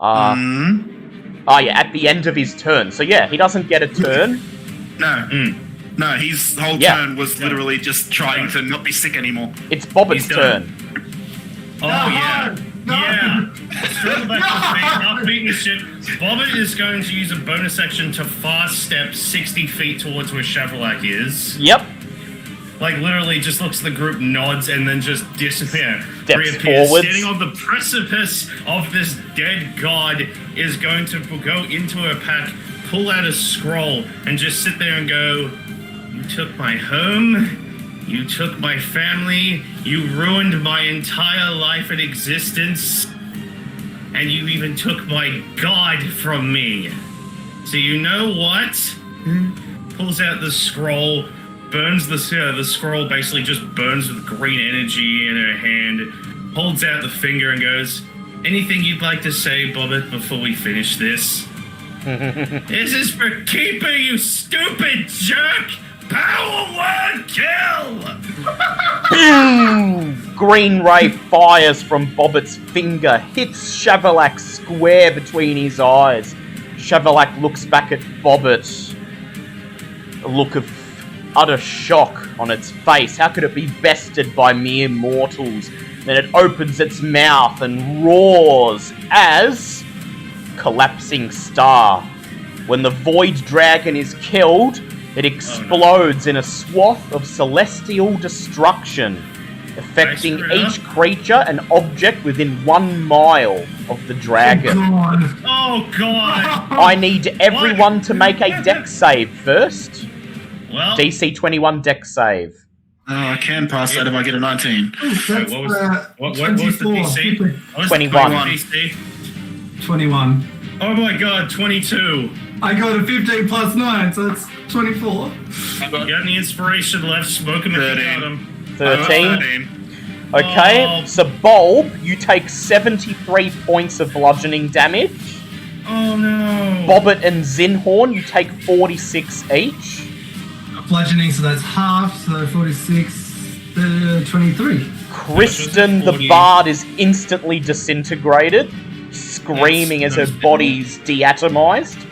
Oh yeah, at the end of his turn. So yeah, he doesn't get a turn. No, his whole Yeah. turn was literally just trying to not be sick anymore. It's Bobbitt's He's done. turn. Oh, yeah. No! Yeah. Straight back to me, not beating the shit. Bobbit is going to use a bonus action to fast step 60 feet towards where Shavolak is. Yep. Like, literally just looks at the group, nods, and then just disappears. Steps forwards. Standing on the precipice of this dead god, is going to go into a pack, pull out a scroll, and just sit there and go, "You took my home, you took my family, you ruined my entire life and existence, and you even took my god from me. So you know what?" Pulls out the scroll, burns the scroll, basically just burns with green energy in her hand, holds out the finger and goes, "Anything you'd like to say, Bobbit, before we finish this?" "This is for keeping, you stupid jerk! Power word kill!" Boom! Green ray fires from Bobbitt's finger, hits Shavolak square between his eyes. Shavolak looks back at Bobbit, a look of utter shock on its face. How could it be bested by mere mortals? Then it opens its mouth and roars as... collapsing star. When the void dragon is killed, it explodes in a swath of celestial destruction, affecting each creature and object within 1 mile of the dragon. Oh god! I need everyone to make a dex save first. Well, DC 21 dex save. Oh, I can pass that if I get a 19. That's, what was the 24. DC? What was 21. the DC? 21. Oh my god, 22. I got a 15 plus 9, so that's 24. I got You got any inspiration left? Smoke him if you got him. 13. Okay, Oh. so Bulb, you take 73 points of bludgeoning damage. Oh no. Bobbit and Zinhorn, you take 46 each. Bludgeoning, so that's half, so 46, 23. Kristen the 40. Bard is instantly disintegrated, screaming as her That's- body's deatomized.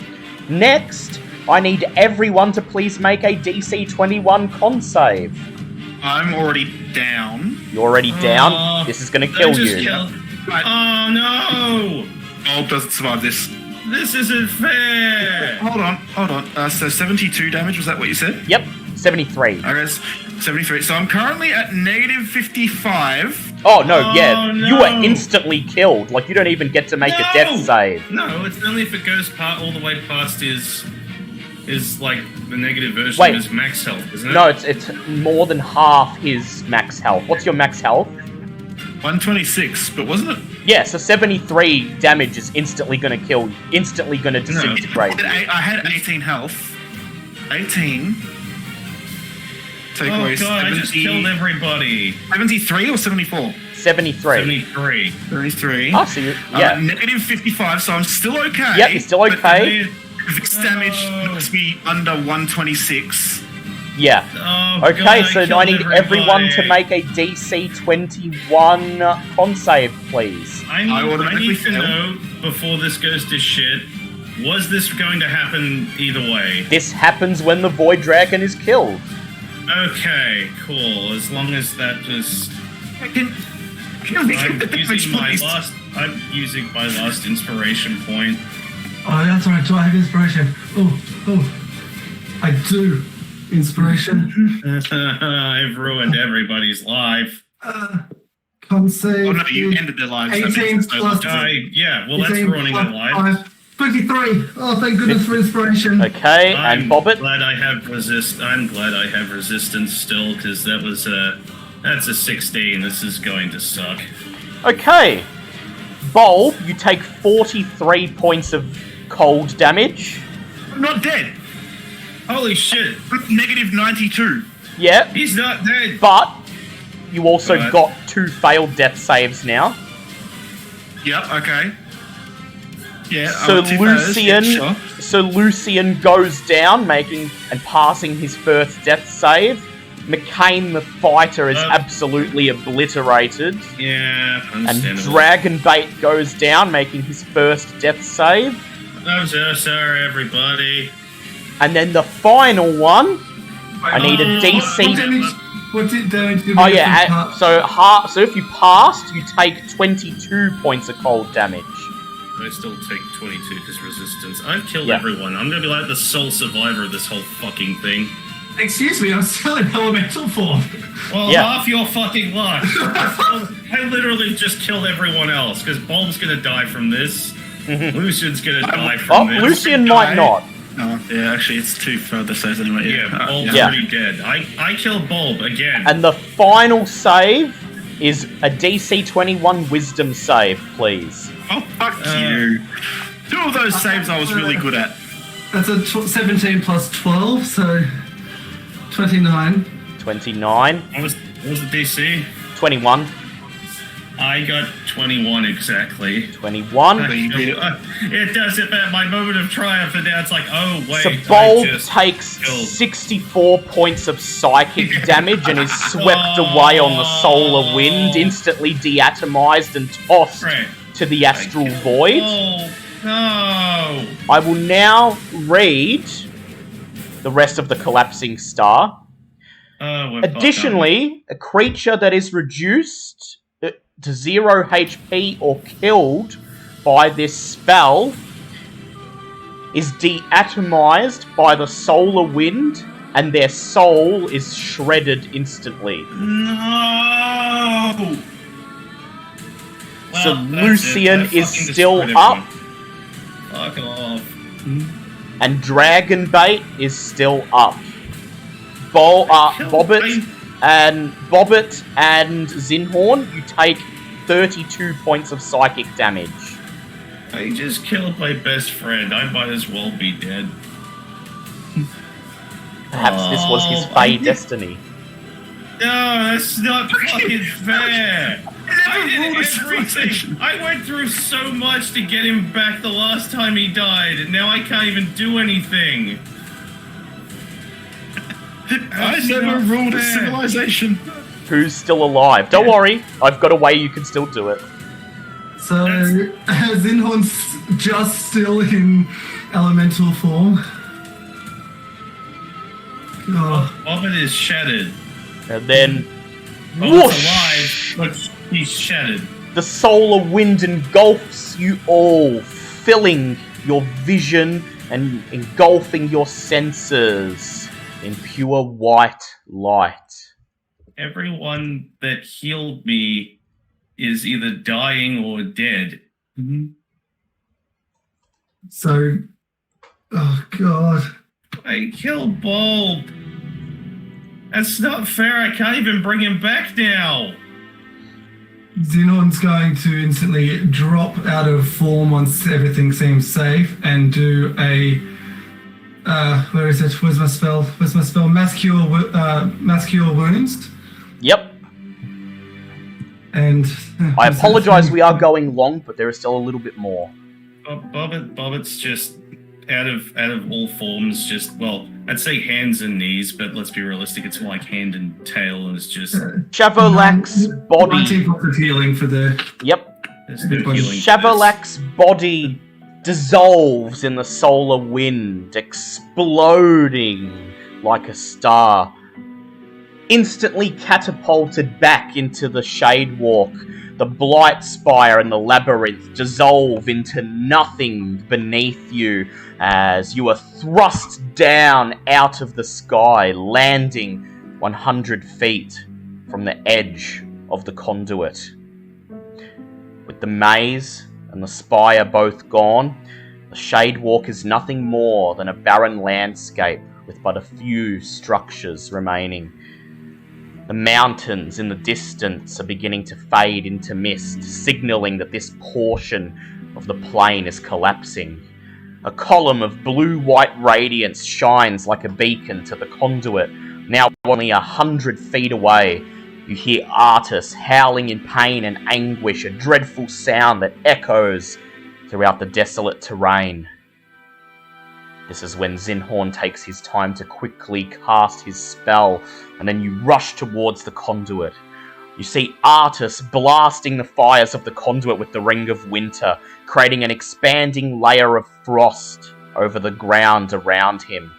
Next, I need everyone to please make a DC 21 con save. I'm already down. You're already down. This is gonna kill you. Oh no! Bulb doesn't survive this. This isn't fair! Hold on. So 72 damage, was that what you said? Yep, 73. I guess 73. So I'm currently at negative 55. Oh no, Oh, yeah, no. you are instantly killed. Like, you don't even get to make a death save. No, it's only if it goes all the way past his like the negative version Wait. of his max health, isn't it? No, it's more than half his max health. What's your max health? 126, but wasn't it? Yeah, so 73 damage is instantly gonna kill, instantly gonna disintegrate. I had 18 health. 18. Take Oh away god, I just 70 killed everybody. 73 or 74? 73. 73. 73. Oh, so you, yeah. Negative 55, so I'm still okay. Yep, you're still okay. This damage knocks me under 126. Yeah. Oh, Okay, God, so I killed need everyone to everybody. make a DC 21 con save, please. I automatically need to fail. know, before this goes to shit, was this going to happen either way? This happens when the Void Dragon is killed. Okay, cool. As long as that was... Can I'm using my last inspiration point. Oh, that's right. Do I have inspiration? Oh, I do. Inspiration. I've ruined everybody's life. Con save. Oh no, you ended their lives. 18 plus. Yeah, well, that's 18 ruining their plus lives. 5, 23. Oh, thank goodness for inspiration. Okay, and I'm Bobbit? glad I have resistance still, because that was that's a 16. This is going to suck. Okay. Bulb, you take 43 points of cold damage. I'm not dead. Holy shit! Negative 92. Yeah, He's not dead. but you also Right. got 2 failed death saves now. Yep. Okay. Yeah. I So got 2 failures, yeah, Lucian, sure. Lucian goes down, making and passing his first death save. McCain the fighter is absolutely obliterated, Yeah, and understandable. Dragonbait goes down, making his first death save. I'm so sorry, everybody. And then the final one, I need a What DC. damage? What did damage did we Oh get yeah, from part? so if you passed, you take 22 points of cold damage. I still take 22 because resistance. I've killed Yeah. everyone. I'm gonna be like the sole survivor of this whole fucking thing. Excuse me, I'm still in elemental form. Well, Yeah. half your fucking luck. I literally just killed everyone else because Bulb's gonna die from this. Lucian's gonna die Oh, from this. Lucian might not. Oh, yeah, actually, it's 2 further saves anyway. Yeah, Bulb's Yeah. already dead. I killed Bulb again. And the final save is a DC 21 Wisdom save, please. Oh, fuck you. 2 of those saves I was really good at. That's a 17 plus 12, so 29. 29, What was the DC? 21, I got 21 exactly. 21. It does it at my moment of triumph, and now it's like, oh wait, So I Bulb just takes killed. 64 points of psychic damage and is swept away on the solar wind, instantly deatomized and tossed Right. to the astral void. Oh no! I will now read the rest of the collapsing star. Oh, we're fucked up. Additionally, a creature that is reduced to 0 HP or killed by this spell is deatomized by the solar wind, and their soul is shredded instantly. No! So Well, that's Lucian it. That is fucking still destroyed up, everyone. Fuck off. and Dragonbait is still up. Bobbit and Zinhorn, you take 32 points of psychic damage. I just killed my best friend. I might as well be dead. Perhaps this was his Oh, fate destiny. No, that's not fucking fair. I did everything. I went through so much to get him back the last time he died, and now I can't even do anything. I never ruled a civilization. Who's still alive? Don't worry, I've got a way you can still do it. So, Zinhorn's just still in elemental form. Oh, Bobbit is shattered. And then, Bobbit's whoosh! alive, but he's shattered. The solar wind engulfs you all, filling your vision and engulfing your senses in pure white light. Everyone that healed me is either dying or dead. so, oh god. I killed Bulb. That's not fair. I can't even bring him back now. Zinhorn's going to instantly drop out of form once everything seems safe and do a where is it? Where's my spell? Mass cure wounds. Yep. And I apologize, we are going long, but there is still a little bit more. Bobbit's just out of all forms, just, well, I'd say hands and knees, but let's be realistic, it's more like hand and tail, and it's just... Shavolak's body... 19 points of healing for the... There's no healing. Shavolak's body dissolves in the solar wind, exploding like a star. Instantly catapulted back into the Shade Walk, the Blight Spire and the Labyrinth dissolve into nothing beneath you as you are thrust down out of the sky, landing 100 feet from the edge of the conduit. With the maze and the spire both gone, the Shade Walk is nothing more than a barren landscape with but a few structures remaining. The mountains in the distance are beginning to fade into mist, signalling that this portion of the plain is collapsing. A column of blue-white radiance shines like a beacon to the conduit. Now only 100 feet away, you hear Artus howling in pain and anguish, a dreadful sound that echoes throughout the desolate terrain. This is when Zinhorn takes his time to quickly cast his spell, and then you rush towards the conduit. You see Artus blasting the fires of the conduit with the Ring of Winter, creating an expanding layer of frost over the ground around him.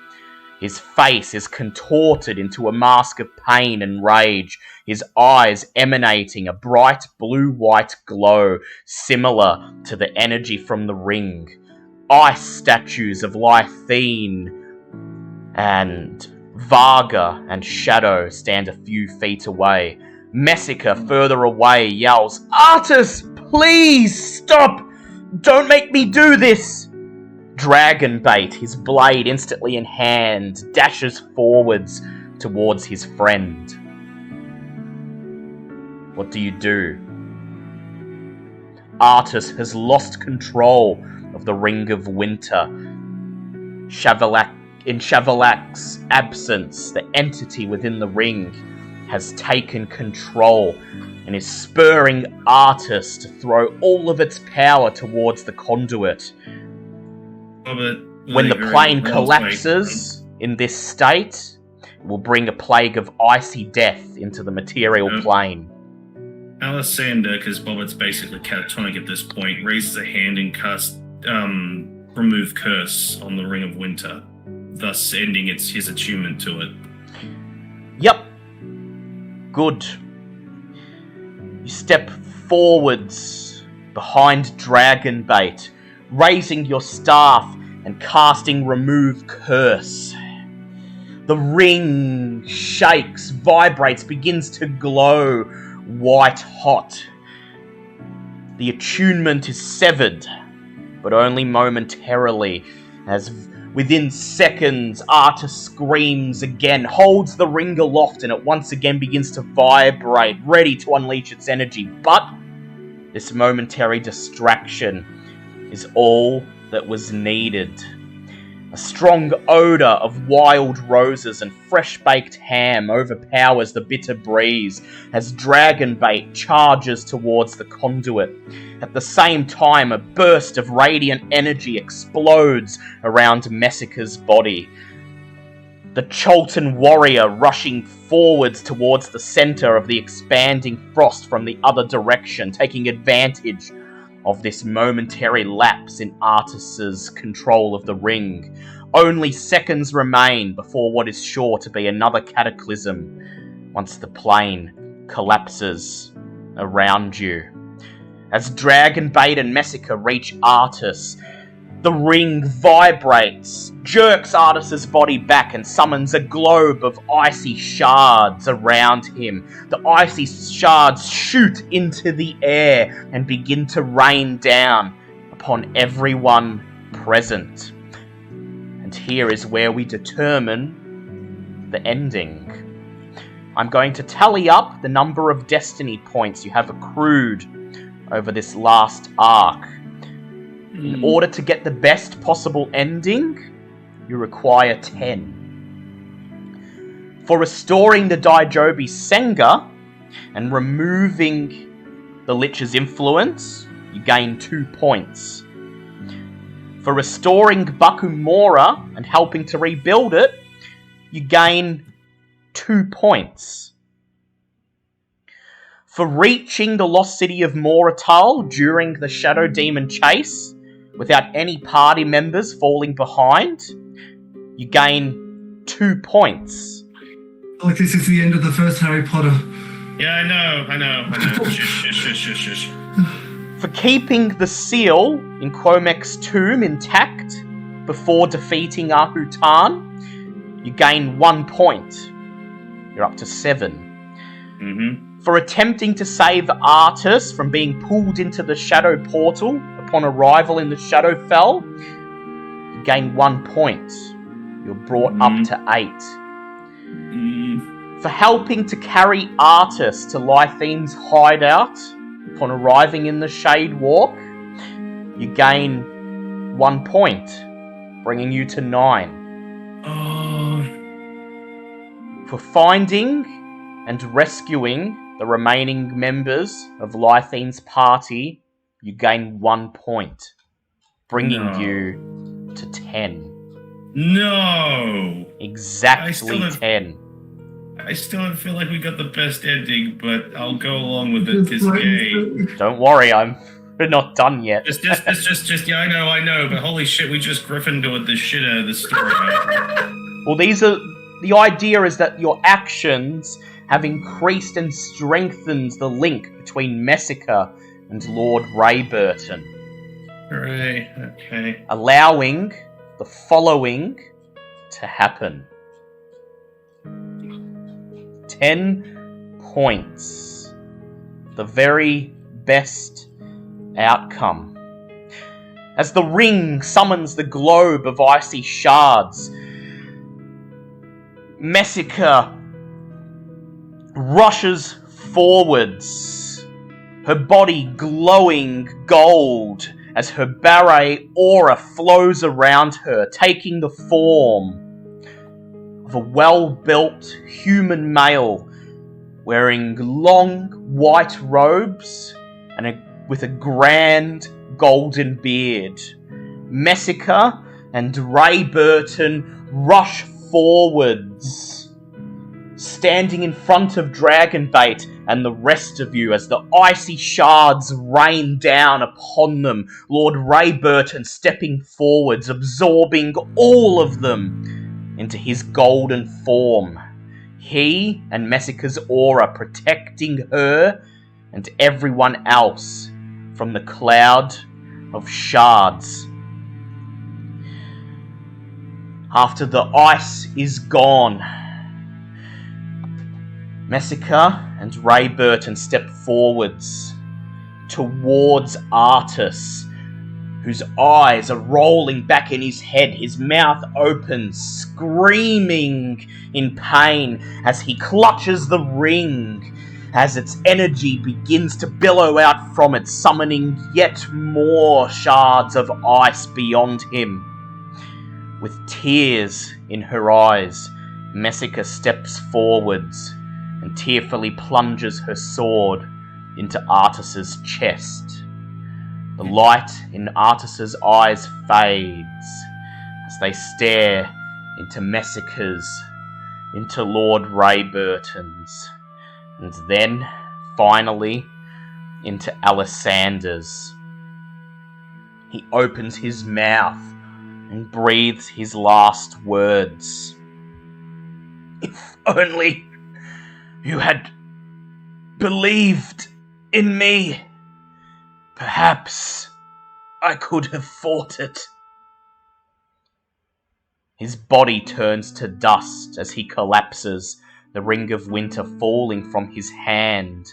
His face is contorted into a mask of pain and rage, his eyes emanating a bright blue-white glow similar to the energy from the ring. Ice statues of Lythene and Varga and Shadow stand a few feet away. Messica, further away, yells, "Artus, please stop! Don't make me do this!" Dragonbait, his blade instantly in hand, dashes forwards towards his friend. What do you do? Artus has lost control of the Ring of Winter. In Shavolak's absence, the entity within the ring has taken control and is spurring Artus to throw all of its power towards the conduit. When the plane collapses in this state, it will bring a plague of icy death into the material plane. Alessander, because Bobbitt's basically catatonic at this point, raises a hand and casts Remove Curse on the Ring of Winter, thus ending his attunement to it. Yep. Good. You step forwards behind Dragonbait, raising your staff and casting Remove Curse. The ring shakes, vibrates, begins to glow white hot. The attunement is severed, but only momentarily, as within seconds Artus screams again, holds the ring aloft, and it once again begins to vibrate, ready to unleash its energy. But this momentary distraction is all that was needed. A strong odour of wild roses and fresh-baked ham overpowers the bitter breeze as Dragonbait charges towards the conduit. At the same time, a burst of radiant energy explodes around Messica's body. The Chultan warrior rushing forwards towards the centre of the expanding frost from the other direction, taking advantage of this momentary lapse in Artus's control of the ring. Only seconds remain before what is sure to be another cataclysm once the plane collapses around you. As Dragonbait and Messica reach Artus, the ring vibrates, jerks Artus's body back and summons a globe of icy shards around him. The icy shards shoot into the air and begin to rain down upon everyone present. And here is where we determine the ending. I'm going to tally up the number of destiny points you have accrued over this last arc. In order to get the best possible ending, you require 10. For restoring the Daijobi Senga and removing the Lich's influence, you gain 2 points. For restoring Bakumora and helping to rebuild it, you gain 2 points. For reaching the lost city of Moratal during the Shadow Demon chase, without any party members falling behind, you gain 2 points. Like this is the end of the first Harry Potter. Yeah, I know. Shush. For keeping the seal in Quomek's tomb intact before defeating Ahutan, you gain 1 point. You're up to 7. Mm-hmm. For attempting to save Artus from being pulled into the Shadow Portal upon arrival in the Shadowfell, you gain 1 point. You're brought up to 8. For helping to carry Artus to Lythene's hideout upon arriving in the Shade Walk, you gain 1 point, bringing you to 9. Oh. For finding and rescuing the remaining members of Lythene's party, you gain 1 point, bringing you to 10. No! Exactly 10. I still don't feel like we got the best ending, but I'll go along with it this game. Don't worry, we're not done yet. Just, yeah, I know, but holy shit, we just Gryffindored the shit out of the story, man. Well, the idea is that your actions have increased and strengthened the link between Messica and Lord Rayburton. Right, okay. Allowing the following to happen. 10 points. The very best outcome. As the ring summons the globe of icy shards, Messica rushes forwards, her body glowing gold as her barret aura flows around her, taking the form of a well-built human male wearing long white robes and with a grand golden beard. Messica and Rayburton rush forwards, standing in front of Dragonbait and the rest of you as the icy shards rain down upon them. Lord Rayburton stepping forwards, absorbing all of them into his golden form. He and Messica's aura protecting her and everyone else from the cloud of shards. After the ice is gone, Messica and Rayburton step forwards towards Artus, whose eyes are rolling back in his head, his mouth open, screaming in pain as he clutches the ring, as its energy begins to billow out from it, summoning yet more shards of ice beyond him. With tears in her eyes, Messica steps forwards and tearfully plunges her sword into Artus's chest. The light in Artus's eyes fades as they stare into Messica's, into Lord Rayburton's, and then, finally, into Alyssander's. He opens his mouth and breathes his last words. If only you had believed in me, perhaps I could have fought it. His body turns to dust as he collapses, the ring of winter falling from his hand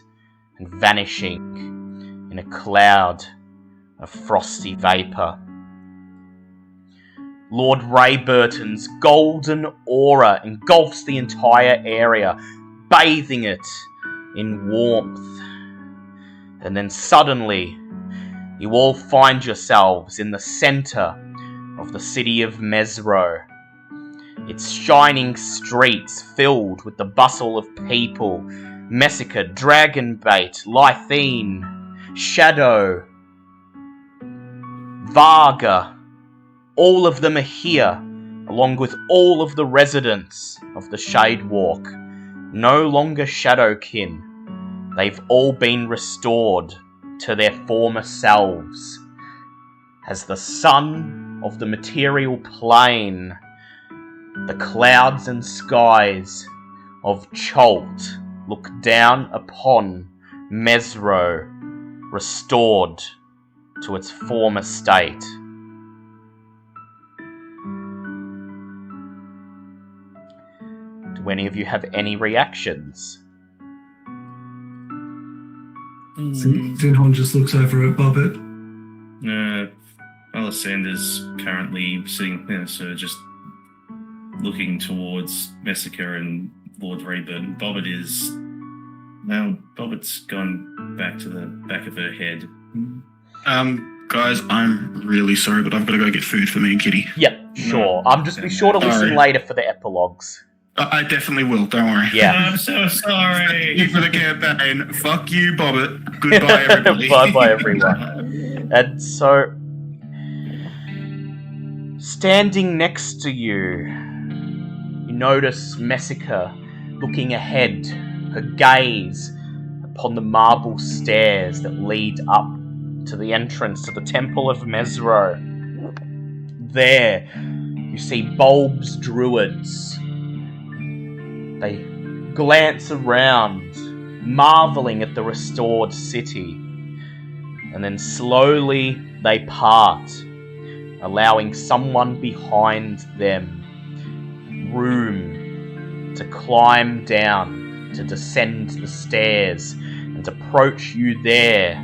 and vanishing in a cloud of frosty vapour. Lord Rayburton's golden aura engulfs the entire area, bathing it in warmth. And then suddenly, you all find yourselves in the centre of the city of Mezro. Its shining streets filled with the bustle of people. Messica, Dragonbait, Lythene, Shadow, Varga, All of them are here, along with all of the residents of the Shadewalk. No longer Shadowkin. They've all been restored to their former selves. As the sun of the material plane, the clouds and skies of Chult look down upon Mezro, restored to its former state. Do any of you have any reactions? Zinhorn just looks over at Bobbit. Alisander's currently sitting there, so just looking towards Messica and Lord Rayburn. Bobbit's gone back to the back of her head. Guys, I'm really sorry, but I've got to go get food for me and Kitty. Yep, sure. Just be sure to listen later for the epilogues. I definitely will, don't worry. Yeah. I'm so sorry. Thank you for the campaign. Fuck you, Bobbit. Goodbye, everybody. Bye-bye, everyone. And so, standing next to you, you notice Messica looking ahead, her gaze upon the marble stairs that lead up to the entrance to the Temple of Mezro. There, you see Bulb's druids. They glance around, marveling at the restored city, and then slowly they part, allowing someone behind them room to climb down, to descend the stairs, and approach you there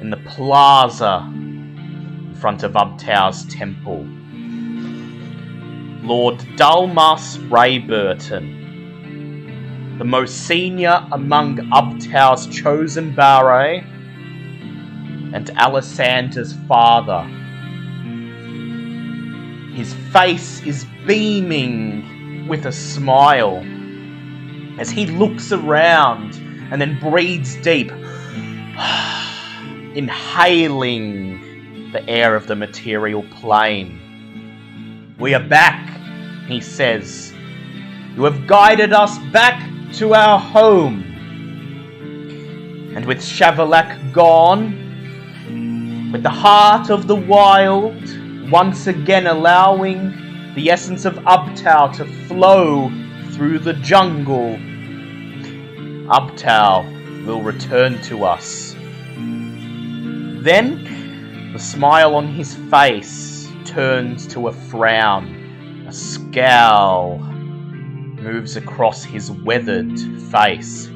in the plaza in front of Ubtau's temple. Lord Dalmas Rayburton, the most senior among Ubtau's chosen Barre, and Alisander's father. His face is beaming with a smile as he looks around and then breathes deep, inhaling the air of the material plane. "We are back," he says. "You have guided us back to our home. And with Shavolak gone, with the heart of the wild once again allowing the essence of Ubtau to flow through the jungle, Ubtau will return to us." Then, the smile on his face turns to a frown. A scowl moves across his weathered face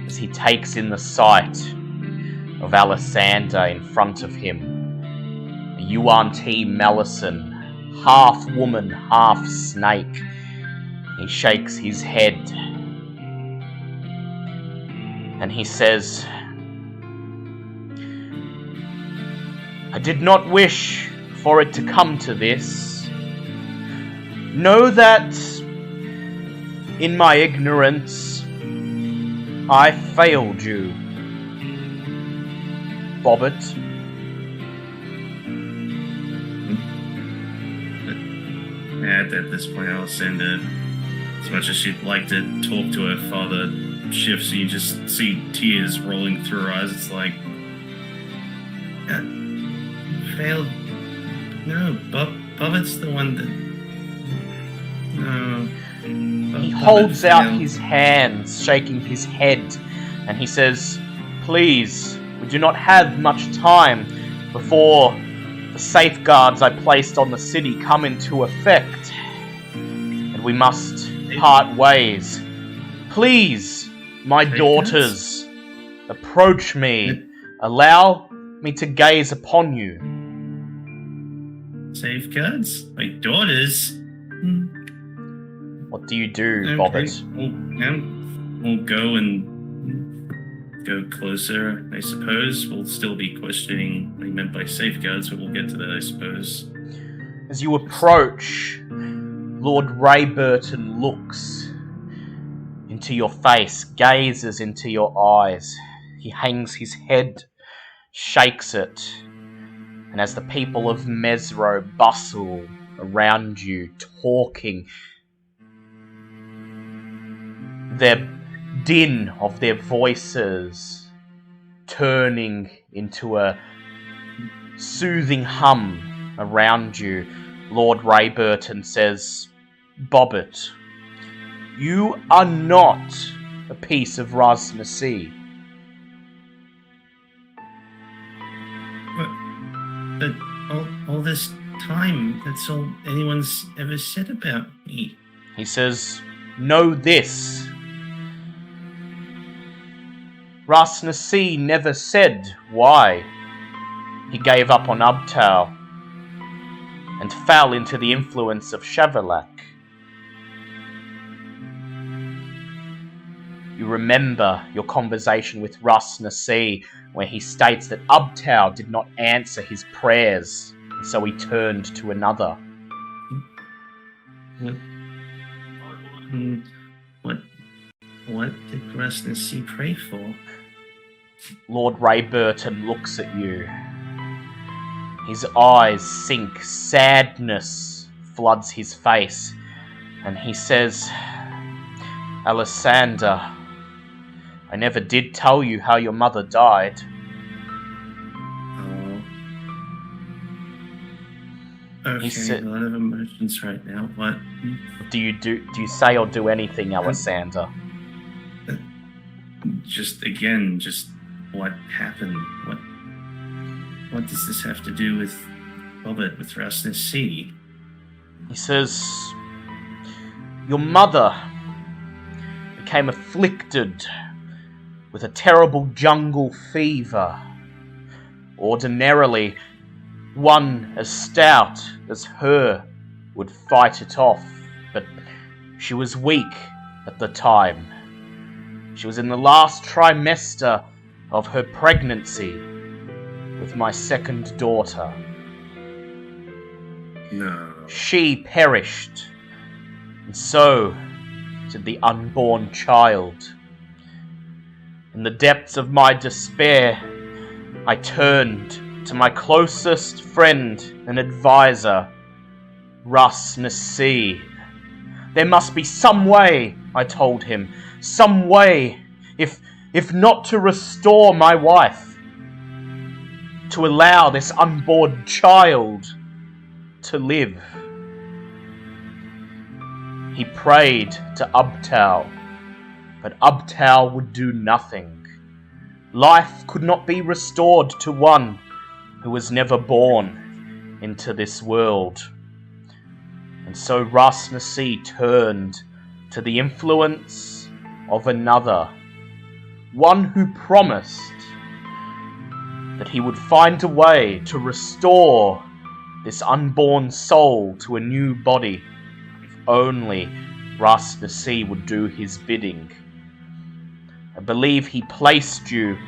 as he takes in the sight of Alisander in front of him. A Yuan-Ti Malison, half woman, half snake. He shakes his head and he says, "I did not wish for it to come to this. Know that, in my ignorance, I failed you, Bobbit." At this point, Alisander, as much as she'd like to talk to her father, shifts and you just see tears rolling through her eyes. It's like, failed. No, Bobbit's the one that. No. He holds out his hands, shaking his head, and he says, "Please, we do not have much time before the safeguards I placed on the city come into effect, and we must part ways. Please, my daughters, approach me. Allow me to gaze upon you." Safeguards? My daughters? What do you do, Okay. Bobbit? We'll go and go closer, I suppose. We'll still be questioning what he meant by safeguards, but we'll get to that, I suppose. As you approach, Lord Rayburton looks into your face, gazes into your eyes. He hangs his head, shakes it, and And as the people of Mezro bustle around you, talking, their din of their voices turning into a soothing hum around you, Lord Rayburton says, "Bobbit, you are not a piece of Rasnasi." But all this time, that's all anyone's ever said about me. He says, "Know this. Rasnasi never said why he gave up on Ubtao and fell into the influence of Shavolak. You remember your conversation with Rasnasi, where he states that Ubtao did not answer his prayers, and so he turned to another." What did Rasnasi pray for? Lord Rayburton looks at you. His eyes sink, sadness floods his face, and he says, "Alessander, I never did tell you how your mother died." Oh. Okay, He said, a lot of emotions right now. What? Do you say or do anything, Alessander? Just what happened? What does this have to do with Bobbit, with Rasnasi? He says, "Your mother became afflicted with a terrible jungle fever. Ordinarily, one as stout as her would fight it off, but she was weak at the time. She was in the last trimester of her pregnancy with my second daughter. No. She perished, and so did the unborn child. In the depths of my despair, I turned to my closest friend and advisor, Rasnasi. There must be some way, I told him, some way, if not to restore my wife, to allow this unborn child to live." He prayed to Ubtao, but Ubtao would do nothing. Life could not be restored to one who was never born into this world. And so Rasnasi turned to the influence of another, one who promised that he would find a way to restore this unborn soul to a new body, if only Rasnasi would do his bidding. I believe he placed you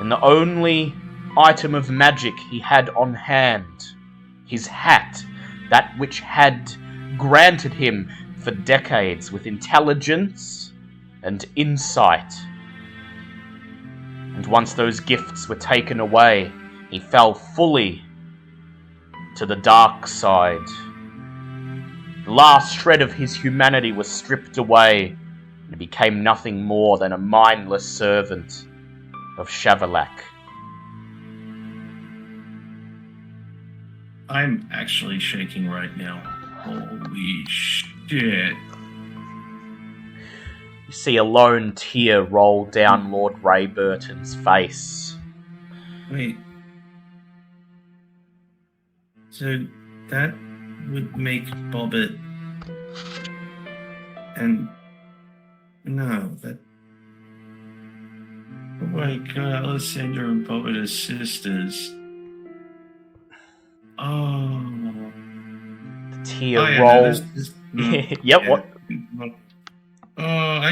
in the only item of magic he had on hand, his hat, that which had granted him for decades with intelligence and insight. And once those gifts were taken away, he fell fully to the dark side. The last shred of his humanity was stripped away, and became nothing more than a mindless servant of Shavolak. I'm actually shaking right now. Holy shit. You see a lone tear roll down Lord Rayburton's face. Wait. So that would make Bobbit and no, that. Oh my god, Alessandra and Bobbit are sisters. Oh. The tear Yeah, roll. Yep, yeah. what? Oh,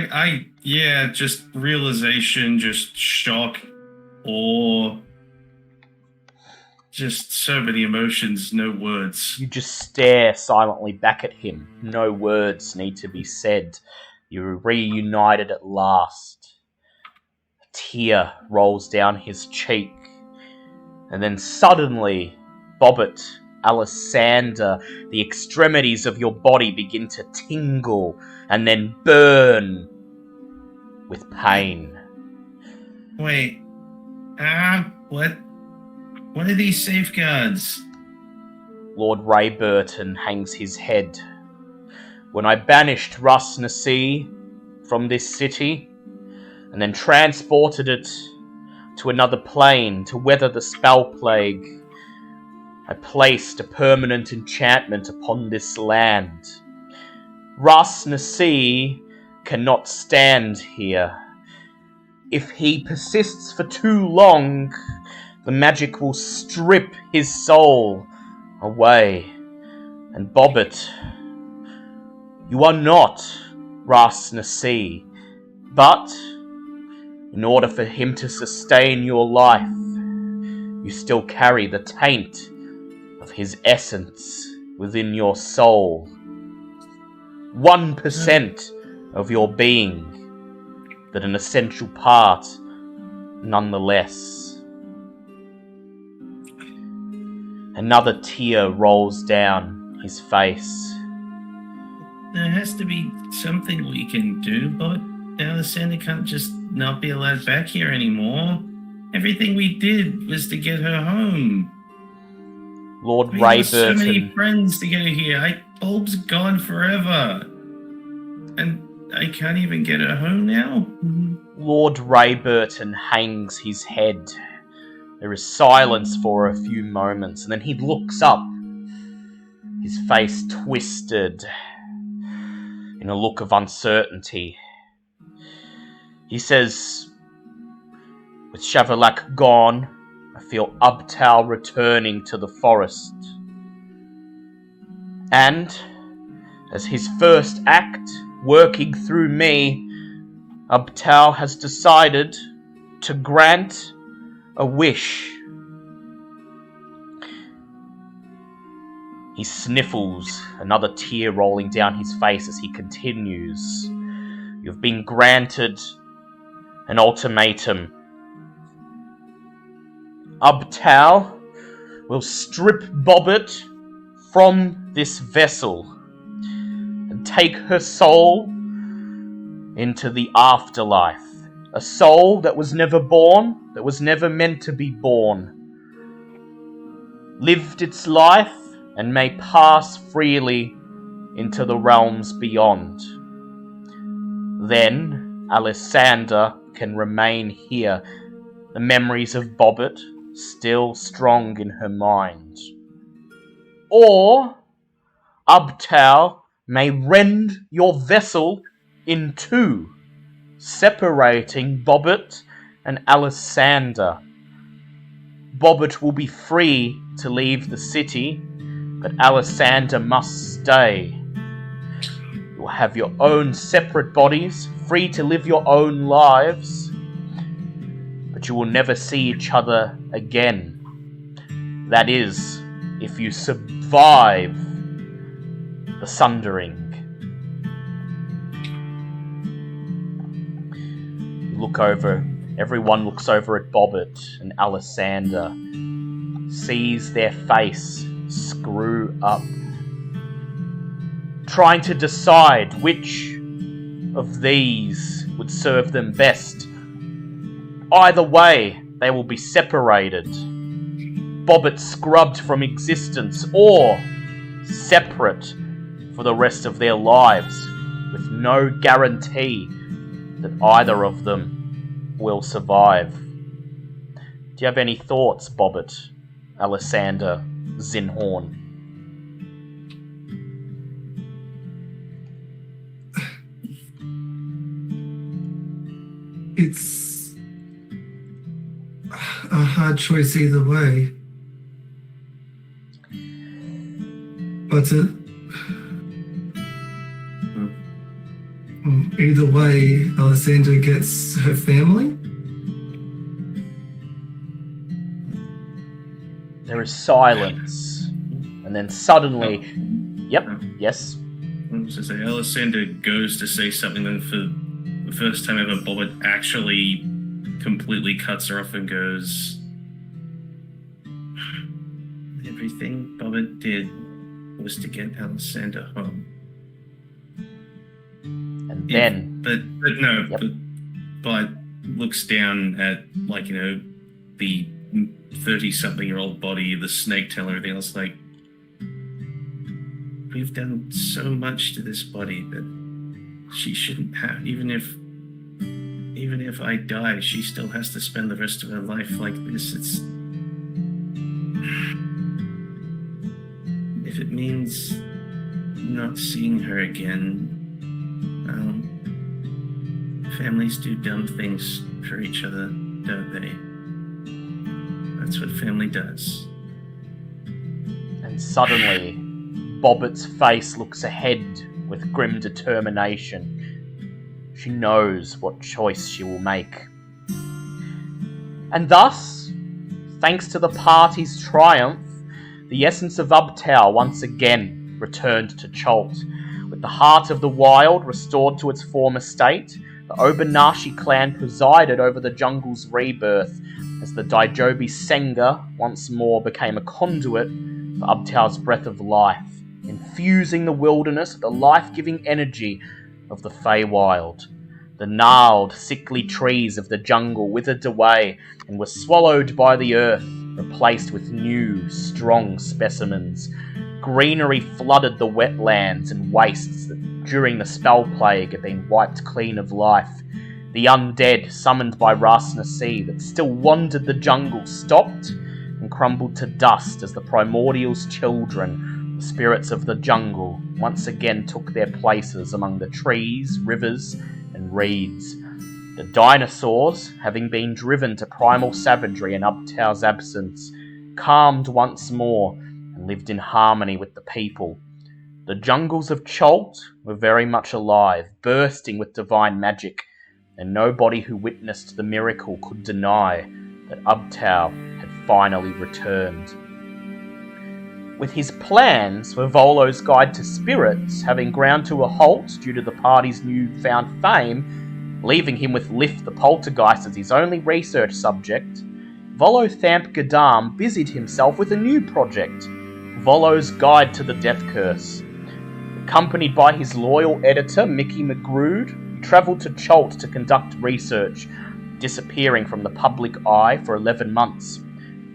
yeah, just realization, just shock, awe, just so many emotions, no words. You just stare silently back at him. No words need to be said. You're reunited at last. A tear rolls down his cheek. And then suddenly, Bobbit, Alessander, the extremities of your body begin to tingle and then burn with pain. Wait. What? What are these safeguards? Lord Rayburton hangs his head. When I banished Russ Nasi from this city, and then transported it to another plane to weather the spell plague, I placed a permanent enchantment upon this land. Russ Nasi cannot stand here. If he persists for too long, the magic will strip his soul away. And Bobbit, you are not Russ Nasi, but in order for him to sustain your life, you still carry the taint of his essence within your soul. 1% of your being, but an essential part nonetheless. Another tear rolls down his face. There has to be something we can do, but Alessander can't just not be allowed back here anymore. Everything we did was to get her home. Lord We have so many Rayburton, friends to get her here. Bulb's gone forever. And I can't even get her home now? Lord Rayburton hangs his head. There is silence for a few moments, and then he looks up, his face twisted in a look of uncertainty. He says, with Shavolak gone, I feel Ubtao returning to the forest. And, as his first act, working through me, Ubtao has decided to grant a wish. He sniffles, another tear rolling down his face as he continues. You've been granted an ultimatum. Ubtao will strip Bobbit from this vessel and take her soul into the afterlife. A soul that was never born, that was never meant to be born. Lived its life and may pass freely into the realms beyond. Then Alessander can remain here, the memories of Bobbit still strong in her mind. Or Ubtao may rend your vessel in two, separating Bobbit and Alessander. Bobbit will be free to leave the city, but Alessander must stay. You will have your own separate bodies, free to live your own lives, but you will never see each other again. That is, if you survive the sundering. You look over, everyone looks over at Bobbit and Alessander, sees their face screw up, trying to decide which of these would serve them best. Either way, they will be separated. Bobbit scrubbed from existence, or separate for the rest of their lives, with no guarantee that either of them will survive. Do you have any thoughts, Bobbit, Alessander, Zinhorn? It's a hard choice either way. But either way, Alessandra gets her family. There is silence, and then suddenly, yes. I was to say, Alessander goes to say something, then for the first time ever, Bobbit actually completely cuts her off and goes, everything Baba did was to get Alexander home. And then... But looks down at, like, you know, the 30-something-year-old body, the snake tail, and everything else, like, we've done so much to this body that she shouldn't have. Even if I die, she still has to spend the rest of her life like this. If it means not seeing her again, families do dumb things for each other, don't they? That's what family does. And suddenly, Bobbitt's face looks ahead with grim determination. She knows what choice she will make. And thus, thanks to the party's triumph, the essence of Ubtao once again returned to Chult. With the heart of the wild restored to its former state, the Obanashi clan presided over the jungle's rebirth as the Daijobi Senga once more became a conduit for Ubtao's breath of life, infusing the wilderness with the life-giving energy of the Feywild. The gnarled, sickly trees of the jungle withered away and were swallowed by the earth, replaced with new, strong specimens. Greenery flooded the wetlands and wastes that during the spell plague had been wiped clean of life. The undead, summoned by Ras Nasi, that still wandered the jungle, stopped and crumbled to dust as the Primordial's children, the spirits of the jungle, once again took their places among the trees, rivers, and reeds. The dinosaurs, having been driven to primal savagery in Ubtao's absence, calmed once more and lived in harmony with the people. The jungles of Chult were very much alive, bursting with divine magic, and nobody who witnessed the miracle could deny that Ubtao had finally returned. With his plans for Volo's Guide to Spirits having ground to a halt due to the party's newfound fame, leaving him with Lif the Poltergeist as his only research subject, Volo Thamp Gadam busied himself with a new project, Volo's Guide to the Death Curse. Accompanied by his loyal editor, Mickey McGrood, he travelled to Chult to conduct research, disappearing from the public eye for 11 months.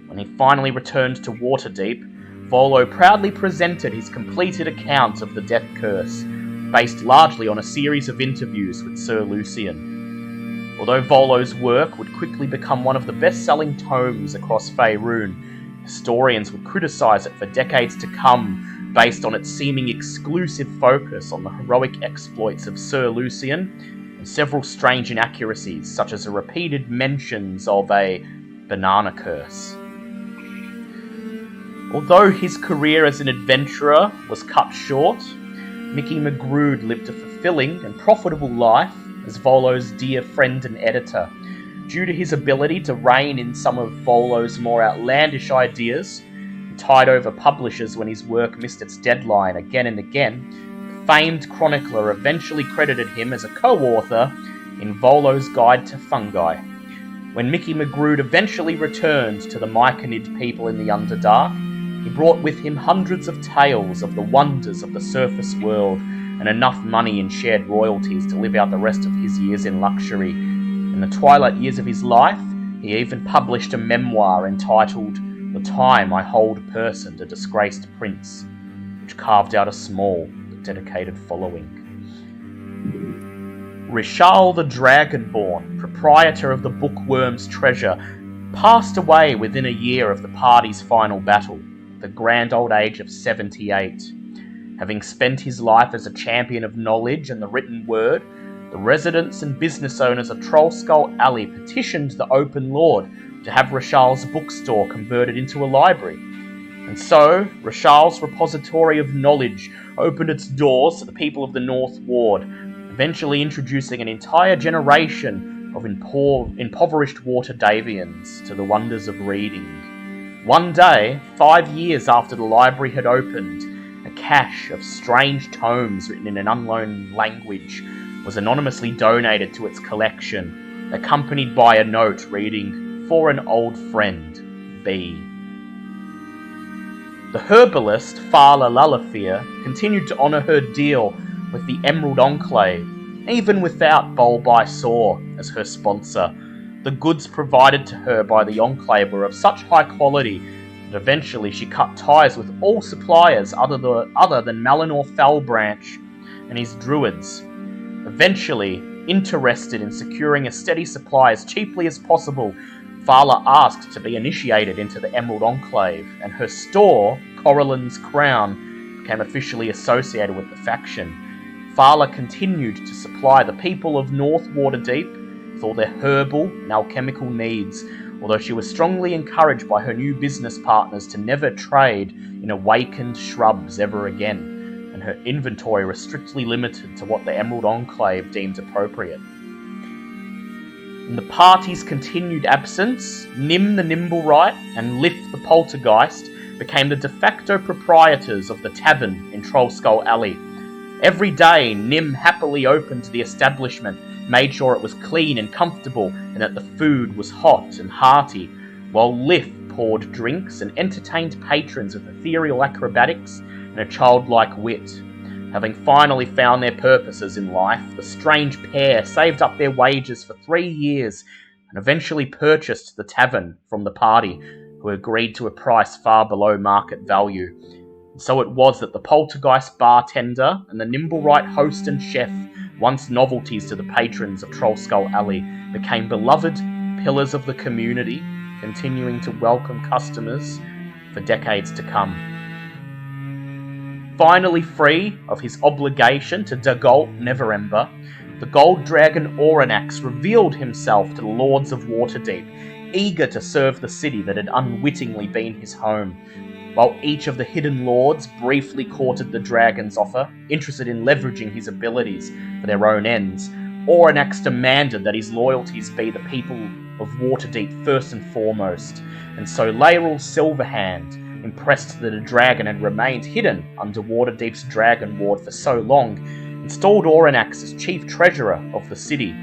When he finally returned to Waterdeep, Volo proudly presented his completed account of the Death Curse, based largely on a series of interviews with Sir Lucian. Although Volo's work would quickly become one of the best-selling tomes across Faerun, historians would criticise it for decades to come, based on its seeming exclusive focus on the heroic exploits of Sir Lucian, and several strange inaccuracies, such as the repeated mentions of a banana curse. Although his career as an adventurer was cut short, Mickey McGrood lived a fulfilling and profitable life as Volo's dear friend and editor. Due to his ability to rein in some of Volo's more outlandish ideas, and tide over publishers when his work missed its deadline again and again, the famed chronicler eventually credited him as a co-author in Volo's Guide to Fungi. When Mickey McGrood eventually returned to the Myconid people in the Underdark, he brought with him hundreds of tales of the wonders of the surface world and enough money in shared royalties to live out the rest of his years in luxury. In the twilight years of his life, he even published a memoir entitled The Time I Hold Person to Disgraced Prince, which carved out a small but dedicated following. Rishal the Dragonborn, proprietor of the Bookworm's Treasure, passed away within a year of the party's final battle, at the grand old age of 78. Having spent his life as a champion of knowledge and the written word, the residents and business owners of Trollskull Alley petitioned the Open Lord to have Rishal's bookstore converted into a library. And so, Rishal's repository of knowledge opened its doors to the people of the North Ward, eventually introducing an entire generation of impoverished Waterdavians to the wonders of reading. One day, 5 years after the library had opened, a cache of strange tomes written in an unknown language was anonymously donated to its collection, accompanied by a note reading, "For an old friend, B." The herbalist, Fala Lalafir, continued to honour her deal with the Emerald Enclave, even without Bolbai Saw as her sponsor. The goods provided to her by the Enclave were of such high quality that eventually she cut ties with all suppliers other than Malinor Fellbranch and his druids. Eventually, interested in securing a steady supply as cheaply as possible, Fala asked to be initiated into the Emerald Enclave, and her store, Corallin's Crown, became officially associated with the faction. Fala continued to supply the people of North Waterdeep with all their herbal and alchemical needs, although she was strongly encouraged by her new business partners to never trade in awakened shrubs ever again, and her inventory was strictly limited to what the Emerald Enclave deemed appropriate. In the party's continued absence, Nim the Nimblewright and Lif the Poltergeist became the de facto proprietors of the tavern in Trollskull Alley. Every day, Nim happily opened the establishment, made sure it was clean and comfortable, and that the food was hot and hearty, while Lif poured drinks and entertained patrons with ethereal acrobatics and a childlike wit. Having finally found their purposes in life, the strange pair saved up their wages for 3 years and eventually purchased the tavern from the party, who agreed to a price far below market value. And so it was that the Poltergeist bartender and the Nimblewright host and chef, once novelties to the patrons of Trollskull Alley, became beloved pillars of the community, continuing to welcome customers for decades to come. Finally free of his obligation to Dagult Neverember, the Gold Dragon Oranax revealed himself to the Lords of Waterdeep, eager to serve the city that had unwittingly been his home. While each of the Hidden Lords briefly courted the dragon's offer, interested in leveraging his abilities for their own ends, Oranax demanded that his loyalties be the people of Waterdeep first and foremost, and so Laeral Silverhand, impressed that a dragon had remained hidden under Waterdeep's Dragon Ward for so long, installed Oranax as chief treasurer of the city,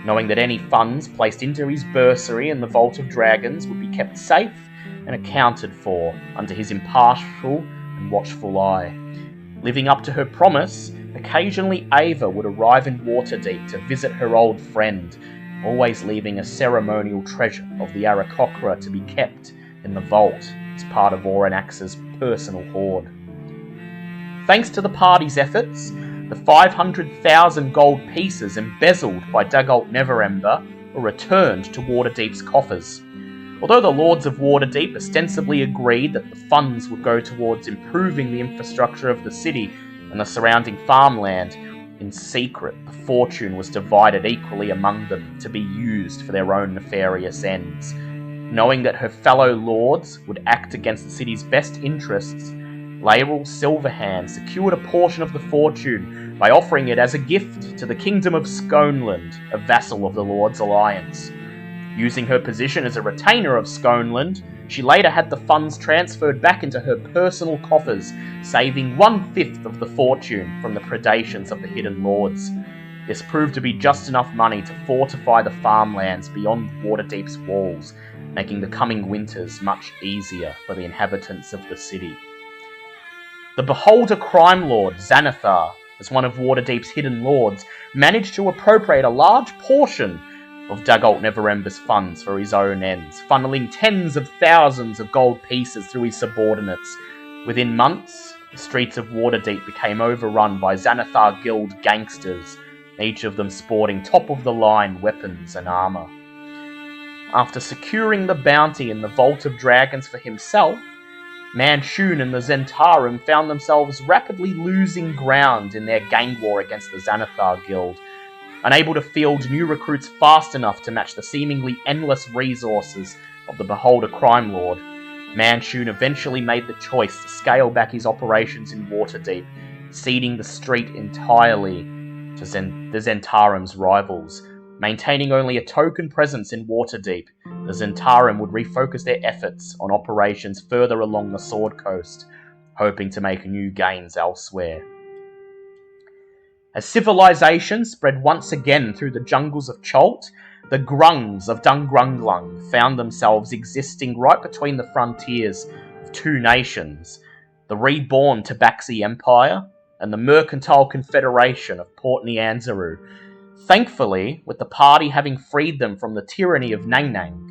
knowing that any funds placed into his bursary in the Vault of Dragons would be kept safe and accounted for under his impartial and watchful eye. Living up to her promise, occasionally Ava would arrive in Waterdeep to visit her old friend, always leaving a ceremonial treasure of the Aarakocra to be kept in the vault as part of Oranax's personal hoard. Thanks to the party's efforts, the 500,000 gold pieces embezzled by Dagult Neverember were returned to Waterdeep's coffers. Although the Lords of Waterdeep ostensibly agreed that the funds would go towards improving the infrastructure of the city and the surrounding farmland, in secret the fortune was divided equally among them to be used for their own nefarious ends. Knowing that her fellow lords would act against the city's best interests, Laeral Silverhand secured a portion of the fortune by offering it as a gift to the Kingdom of Skoneland, a vassal of the Lord's Alliance. Using her position as a retainer of Skoneland, she later had the funds transferred back into her personal coffers, saving 1/5 of the fortune from the predations of the Hidden Lords. This proved to be just enough money to fortify the farmlands beyond Waterdeep's walls, making the coming winters much easier for the inhabitants of the city. The Beholder crime lord, Xanathar, as one of Waterdeep's Hidden Lords, managed to appropriate a large portion of Dagult Neverember's funds for his own ends, funneling tens of thousands of gold pieces through his subordinates. Within months, the streets of Waterdeep became overrun by Xanathar Guild gangsters, each of them sporting top-of-the-line weapons and armour. After securing the bounty in the Vault of Dragons for himself, Manchun and the Zentarum found themselves rapidly losing ground in their gang war against the Xanathar Guild. Unable to field new recruits fast enough to match the seemingly endless resources of the Beholder crime lord, Manchun eventually made the choice to scale back his operations in Waterdeep, ceding the street entirely to the Zentarim's rivals. Maintaining only a token presence in Waterdeep, the Zentarim would refocus their efforts on operations further along the Sword Coast, hoping to make new gains elsewhere. As civilization spread once again through the jungles of Chult, the Grungs of Dungrunglung found themselves existing right between the frontiers of two nations, the reborn Tabaxi Empire, and the Mercantile Confederation of Port Nianzaru. Thankfully, with the party having freed them from the tyranny of Nang Nang,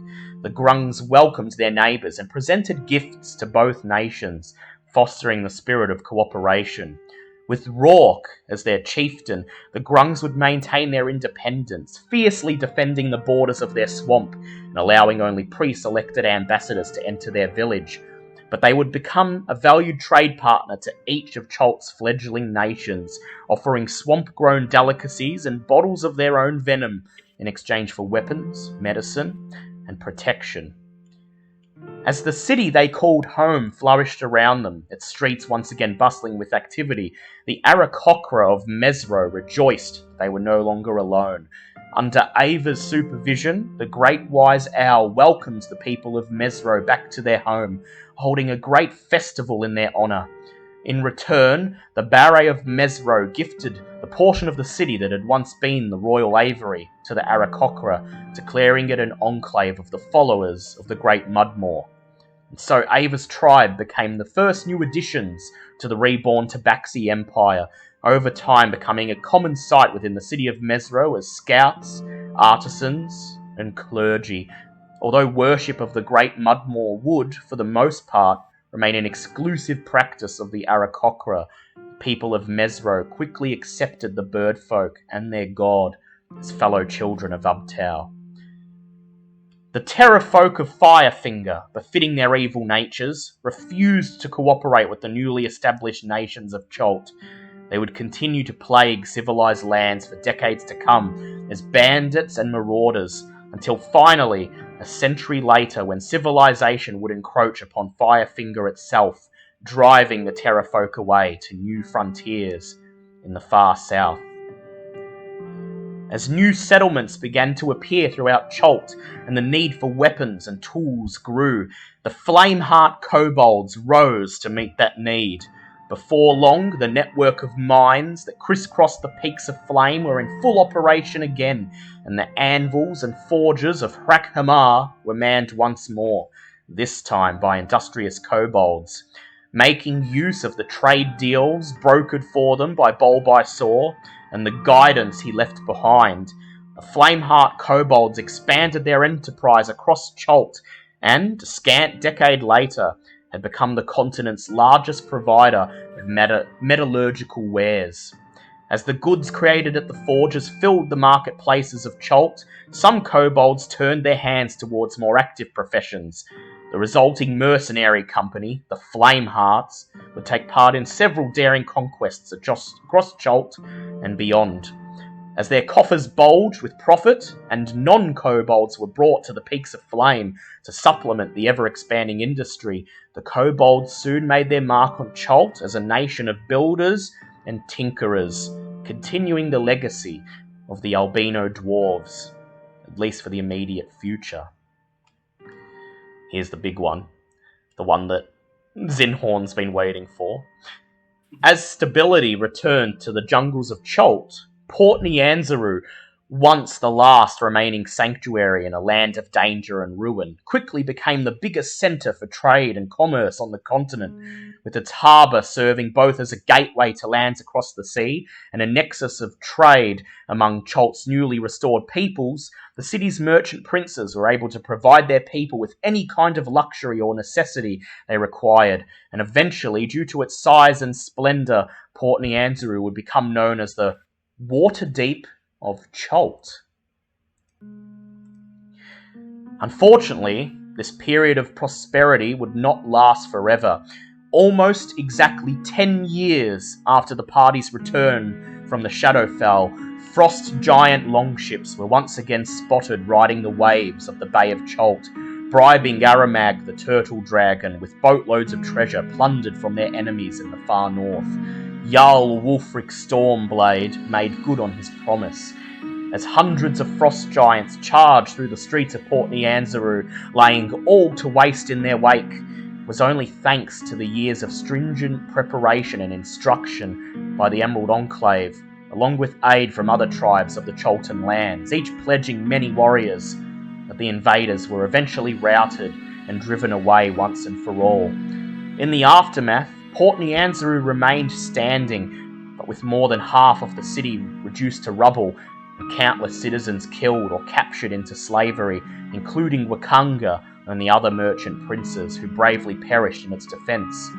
the Grungs welcomed their neighbours and presented gifts to both nations, fostering the spirit of cooperation. With Rourke as their chieftain, the Grungs would maintain their independence, fiercely defending the borders of their swamp and allowing only pre-selected ambassadors to enter their village. But they would become a valued trade partner to each of Chult's fledgling nations, offering swamp-grown delicacies and bottles of their own venom in exchange for weapons, medicine, and protection. As the city they called home flourished around them, its streets once again bustling with activity, the Aarakocra of Mezro rejoiced they were no longer alone. Under Ava's supervision, the Great Wise Owl welcomed the people of Mezro back to their home, holding a great festival in their honour. In return, the Barret of Mezro gifted the portion of the city that had once been the Royal Aviary to the Aarakocra, declaring it an enclave of the followers of the Great Mudmaw. And so Ava's tribe became the first new additions to the reborn Tabaxi Empire, over time becoming a common sight within the city of Mezro as scouts, artisans, and clergy, although worship of the Great Mudmaw would, for the most part, remain an exclusive practice of the Aarakocra. People of Mezro quickly accepted the bird folk and their god as fellow children of Ubtao. The terror folk of Firefinger, befitting their evil natures, refused to cooperate with the newly established nations of Chult. They would continue to plague civilized lands for decades to come as bandits and marauders, until finally, a century later, when civilization would encroach upon Firefinger itself, driving the terror folk away to new frontiers in the far south. As new settlements began to appear throughout Chult and the need for weapons and tools grew, the Flameheart kobolds rose to meet that need. Before long, the network of mines that crisscrossed the peaks of flame were in full operation again, and the anvils and forges of Hrak-Hamar were manned once more, this time by industrious kobolds. Making use of the trade deals brokered for them by Bulbasaur and the guidance he left behind, the Flameheart kobolds expanded their enterprise across Chult and, a scant decade later, had become the continent's largest provider of metallurgical wares. As the goods created at the forges filled the marketplaces of Chult, some kobolds turned their hands towards more active professions. The resulting mercenary company, the Flamehearts, would take part in several daring conquests across Chult and beyond. As their coffers bulged with profit, and non-kobolds were brought to the peaks of flame to supplement the ever-expanding industry, the kobolds soon made their mark on Chult as a nation of builders and tinkerers, continuing the legacy of the albino dwarves, at least for the immediate future. Here's the big one, the one that Zinhorn's been waiting for. As stability returned to the jungles of Chult, Port Nianzaru, once the last remaining sanctuary in a land of danger and ruin, quickly became the biggest centre for trade and commerce on the continent, with its harbour serving both as a gateway to lands across the sea and a nexus of trade among Chult's newly restored peoples. The city's merchant princes were able to provide their people with any kind of luxury or necessity they required, and eventually, due to its size and splendour, Port Nianzaru would become known as the Waterdeep of Chult. Unfortunately, this period of prosperity would not last forever. Almost exactly 10 years after the party's return from the Shadowfell, frost giant longships were once again spotted riding the waves of the Bay of Chult, bribing Aramag the Turtle Dragon with boatloads of treasure plundered from their enemies in the far north. Jarl Wulfric Stormblade made good on his promise, as hundreds of frost giants charged through the streets of Port Nianzaru, laying all to waste in their wake. It was only thanks to the years of stringent preparation and instruction by the Emerald Enclave, along with aid from other tribes of the Chultan lands, each pledging many warriors, that the invaders were eventually routed and driven away once and for all. In the aftermath, Port Nyanzaru remained standing, but with more than half of the city reduced to rubble and countless citizens killed or captured into slavery, including Wakanga and the other merchant princes who bravely perished in its defense.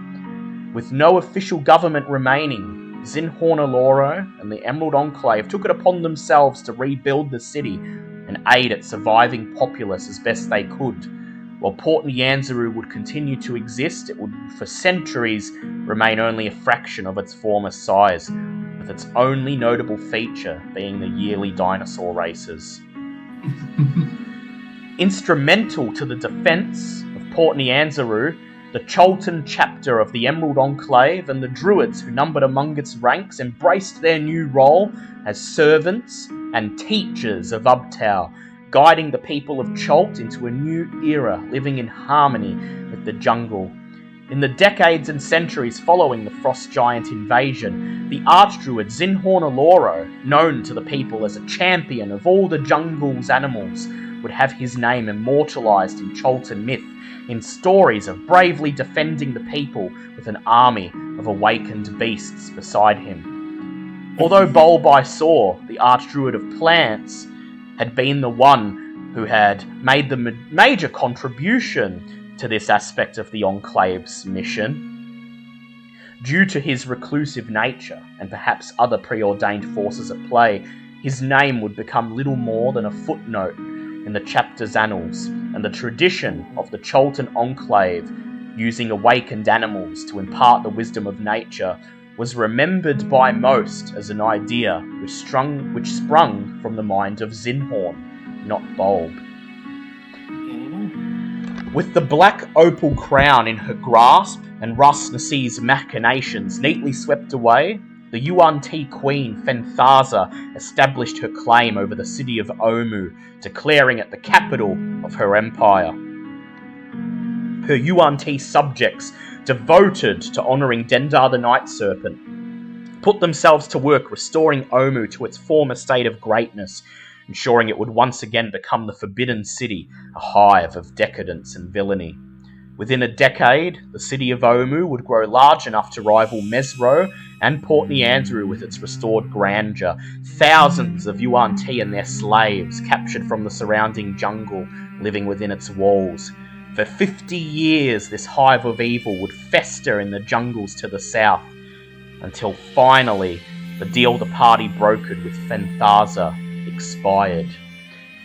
With no official government remaining, Zinhorn Aloro and the Emerald Enclave took it upon themselves to rebuild the city and aid its surviving populace as best they could. While Port Nyanzaru would continue to exist, it would for centuries remain only a fraction of its former size, with its only notable feature being the yearly dinosaur races. Instrumental to the defense of Port Nyanzaru, the Chultan chapter of the Emerald Enclave and the Druids who numbered among its ranks embraced their new role as servants and teachers of Ubtao, guiding the people of Chult into a new era, living in harmony with the jungle. In the decades and centuries following the Frost Giant invasion, the Archdruid Zinhorn Aloro, known to the people as a champion of all the jungle's animals, would have his name immortalized in Chultan myth, in stories of bravely defending the people with an army of awakened beasts beside him. Although Bolbai Saw, the Archdruid of plants, had been the one who had made the major contribution to this aspect of the Enclave's mission, due to his reclusive nature and perhaps other preordained forces at play, his name would become little more than a footnote in the chapter's annals, and the tradition of the Chultan Enclave using awakened animals to impart the wisdom of nature was remembered by most as an idea which sprung from the mind of Zinhorn, not Bulb. With the black opal crown in her grasp and Ras Nasi's machinations neatly swept away, the Yuan Ti queen Fenthaza established her claim over the city of Omu, declaring it the capital of her empire. Her Yuan Ti subjects, devoted to honouring Dendar the Night Serpent, put themselves to work restoring Omu to its former state of greatness, ensuring it would once again become the Forbidden City, a hive of decadence and villainy. Within a decade, the city of Omu would grow large enough to rival Mezro and Port Nyanzaru with its restored grandeur. Thousands of Yuan Ti and their slaves, captured from the surrounding jungle, living within its walls. For 50 years, this hive of evil would fester in the jungles to the south, until finally, the deal the party brokered with Fenthaza expired.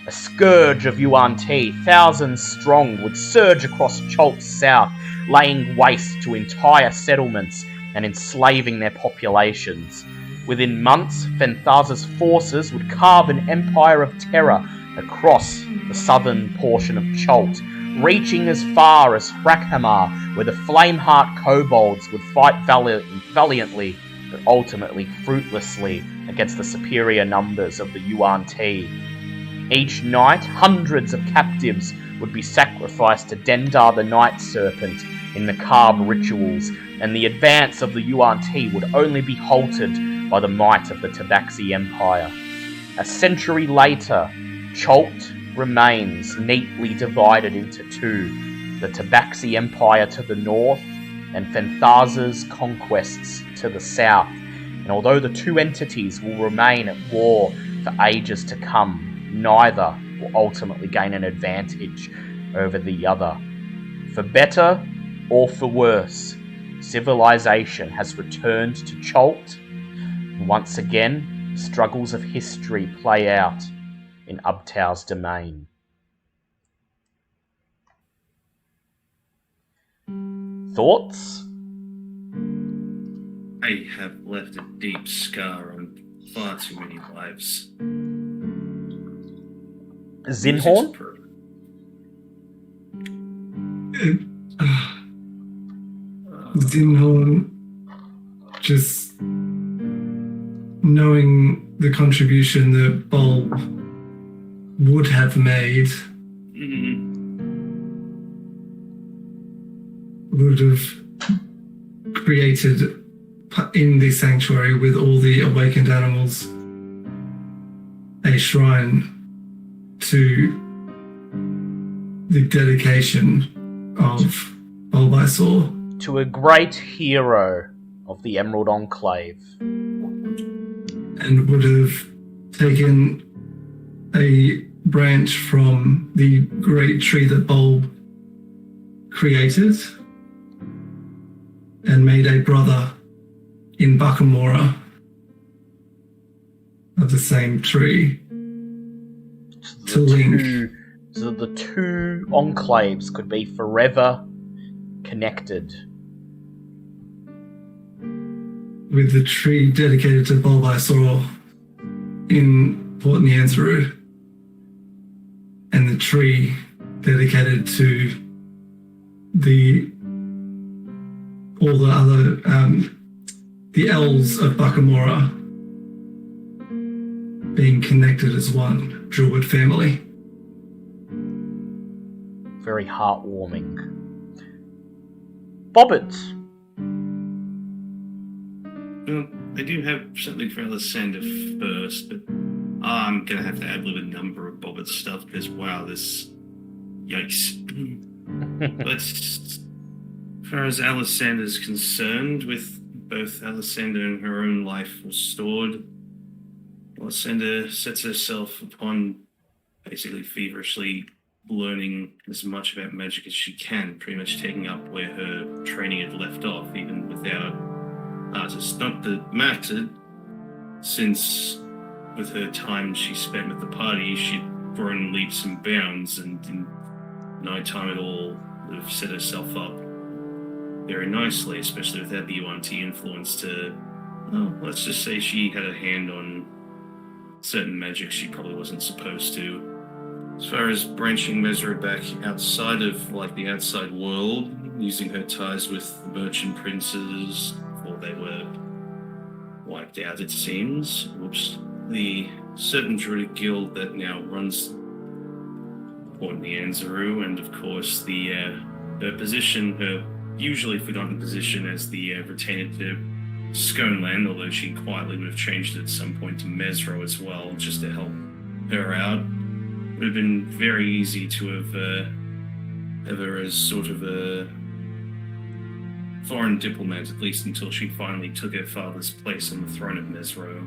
A scourge of Yuan Ti, thousands strong, would surge across Chult's south, laying waste to entire settlements and enslaving their populations. Within months, Fenthaza's forces would carve an empire of terror across the southern portion of Chult, reaching as far as Hrakhamar, where the Flameheart kobolds would fight valiantly, but ultimately fruitlessly, against the superior numbers of the Yuan Ti. Each night, hundreds of captives would be sacrificed to Dendar the Night Serpent in macabre rituals, and the advance of the Yuan Ti would only be halted by the might of the Tabaxi Empire. A century later, Chult remains neatly divided into two, the Tabaxi Empire to the north and Fenthaza's conquests to the south, and although the two entities will remain at war for ages to come, neither will ultimately gain an advantage over the other. For better or for worse, civilization has returned to Chult, and once again, struggles of history play out in Ubtao's domain. Thoughts? I have left a deep scar on far too many lives. Zinhorn? Zinhorn, just knowing the contribution that Bulb would have made, would have created in the sanctuary with all the awakened animals a shrine to the dedication of Bulbasaur to a great hero of the Emerald Enclave. And would have taken a branch from the great tree that Bulb created and made a brother in Bakamora of the same tree to link. So that the two enclaves could be forever connected. With the tree dedicated to Bulbasaur in Port Nyanzaru, and the tree dedicated to all the other the elves of Bakamora being connected as one Druid family. Very heartwarming. Bobbit. Well, I do have something for Alessander first, but I'm gonna have to add a little number of Bobbit stuff because wow, this yikes. But as far as Alessander's concerned, with both Alessander and her own life restored, Alessander sets herself upon basically feverishly learning as much about magic as she can, pretty much taking up where her training had left off, even without artists. Not that mattered, since with her time she spent with the party, she'd grown leaps and bounds, and in no time at all would have set herself up very nicely, especially without the UNT influence to, well, let's just say she had a hand on certain magic she probably wasn't supposed to. As far as branching Mezro back outside of, like, the outside world, using her ties with the merchant princes before they were wiped out, it seems. Whoops. The certain Druidic guild that now runs Port Nyanzaru, and of course her position, her usually forgotten position as the retainer to Skoneland, although she quietly would have changed it at some point to Mezro as well, just to help her out. It would have been very easy to have her as sort of a foreign diplomat, at least until she finally took her father's place on the throne of Mezro.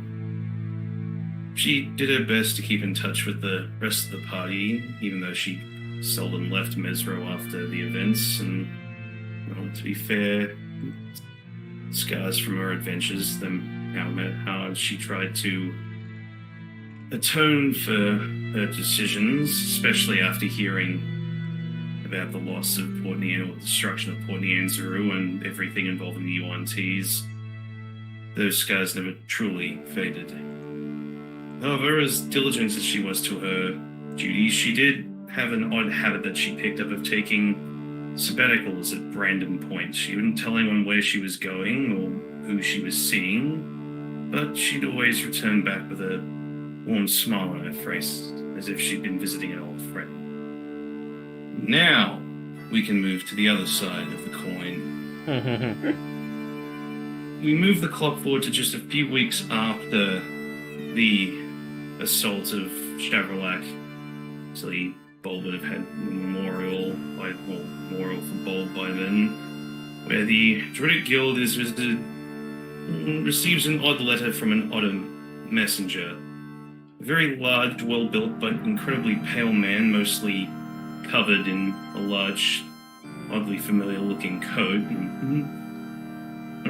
She did her best to keep in touch with the rest of the party, even though she seldom left Mezro after the events, and, well, to be fair, scars from her adventures, how she tried to atone for her decisions, especially after hearing about the loss of or the destruction of Port Nyanzaru and everything involving the UNTs. Those scars never truly faded. However, as diligent as she was to her duties, she did have an odd habit that she picked up of taking sabbaticals at random points. She wouldn't tell anyone where she was going or who she was seeing, but she'd always return back with a warm smile on her face, as if she'd been visiting an old friend. Now, we can move to the other side of the coin. We move the clock forward to just a few weeks after the assault of Shavolak. Actually, Bulb would have had memorial for Bulb by then, where the Druidic Guild is visited, receives an odd letter from an odd messenger. A very large, well-built, but incredibly pale man, mostly covered in a large, oddly familiar-looking coat,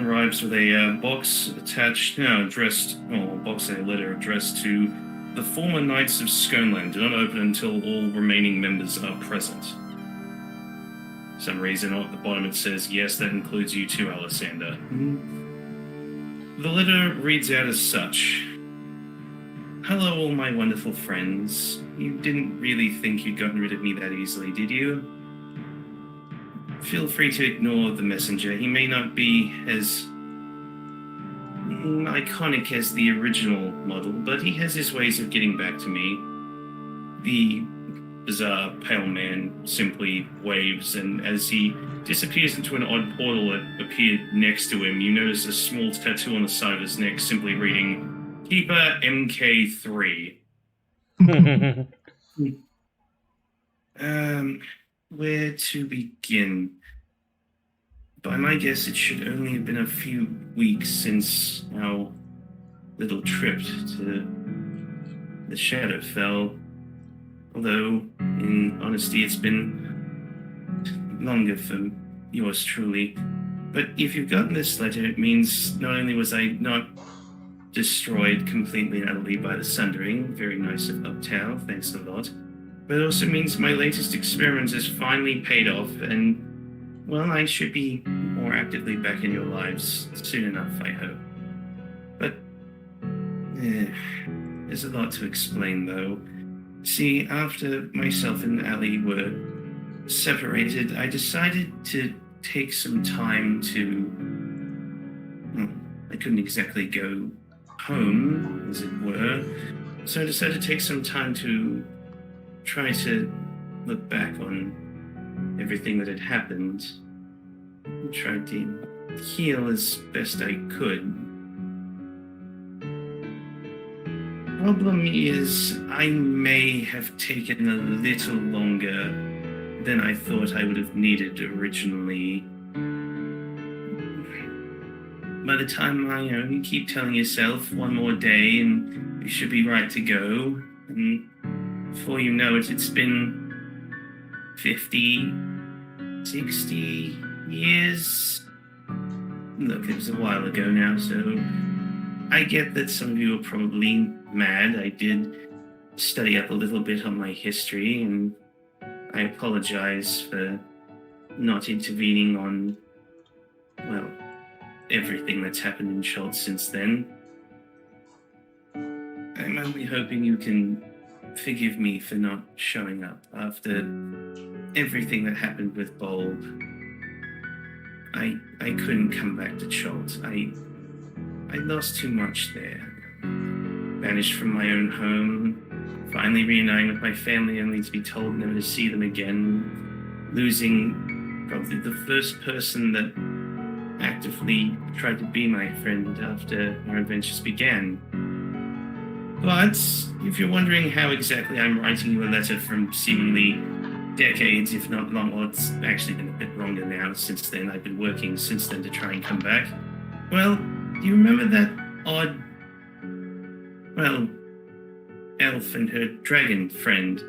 arrives with a box attached, a box and a letter addressed to the former Knights of Skoneland. Do not open until all remaining members are present. For some reason, at the bottom it says, yes, that includes you too, Alessander. The letter reads out as such. Hello, all my wonderful friends. You didn't really think you'd gotten rid of me that easily, did you? Feel free to ignore the messenger. He may not be as iconic as the original model, but he has his ways of getting back to me. The bizarre pale man simply waves, and as he disappears into an odd portal that appeared next to him, you notice a small tattoo on the side of his neck simply reading, Keeper MK3. Where to begin? by my guess, it should only have been a few weeks since our little trip to the Shadowfell. Although, in honesty, it's been longer for yours truly. But if you've gotten this letter, it means not only was I not destroyed completely and utterly by the Sundering, very nice of Uptown, thanks a lot, but it also means my latest experiment has finally paid off, and, well, I should be more actively back in your lives soon enough, I hope. But, there's a lot to explain, though. See, after myself and Ali were separated, I decided to take some time to... Well, I couldn't exactly go home, as it were, so I decided to take some time to try to look back on everything that had happened and try to heal as best I could. Problem is, I may have taken a little longer than I thought I would have needed originally. By the time you keep telling yourself one more day and you should be right to go, and before you know it, it's been 50, 60 years. Look, it was a while ago now, so I get that some of you are probably mad. I did study up a little bit on my history, and I apologize for not intervening on, well, everything that's happened in Chult since then. I'm only hoping you can forgive me for not showing up after everything that happened with Bulb. I couldn't come back to Chult. I lost too much there. Vanished from my own home, finally reuniting with my family only to be told never to see them again, losing probably the first person that actively tried to be my friend after our adventures began. But if you're wondering how exactly I'm writing you a letter from seemingly decades, if not long, well, it's actually been a bit longer now since then. I've been working since then to try and come back. Well, do you remember that odd, well, elf and her dragon friend?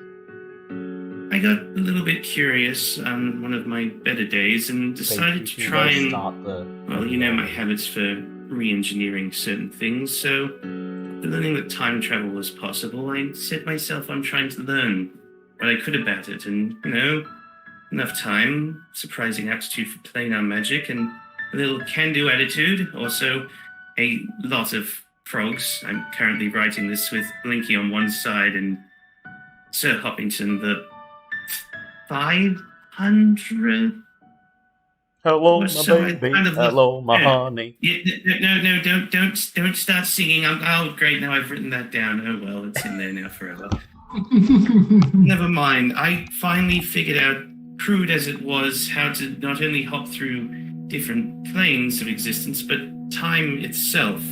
I got a little bit curious on one of my better days and decided to try and... Well, you know my habits for re-engineering certain things, so learning that time travel was possible, I set myself on trying to learn what I could about it, and, enough time, surprising aptitude for planar magic, and a little can-do attitude, also a lot of frogs. I'm currently writing this with Blinky on one side and Sir Hoppington the 500. Hello, my So baby. kind of Hello, my honey. Yeah, no, don't start singing. Oh, great, now I've written that down. Oh well, it's in there now forever. Never mind. I finally figured out, crude as it was, how to not only hop through different planes of existence, but time itself.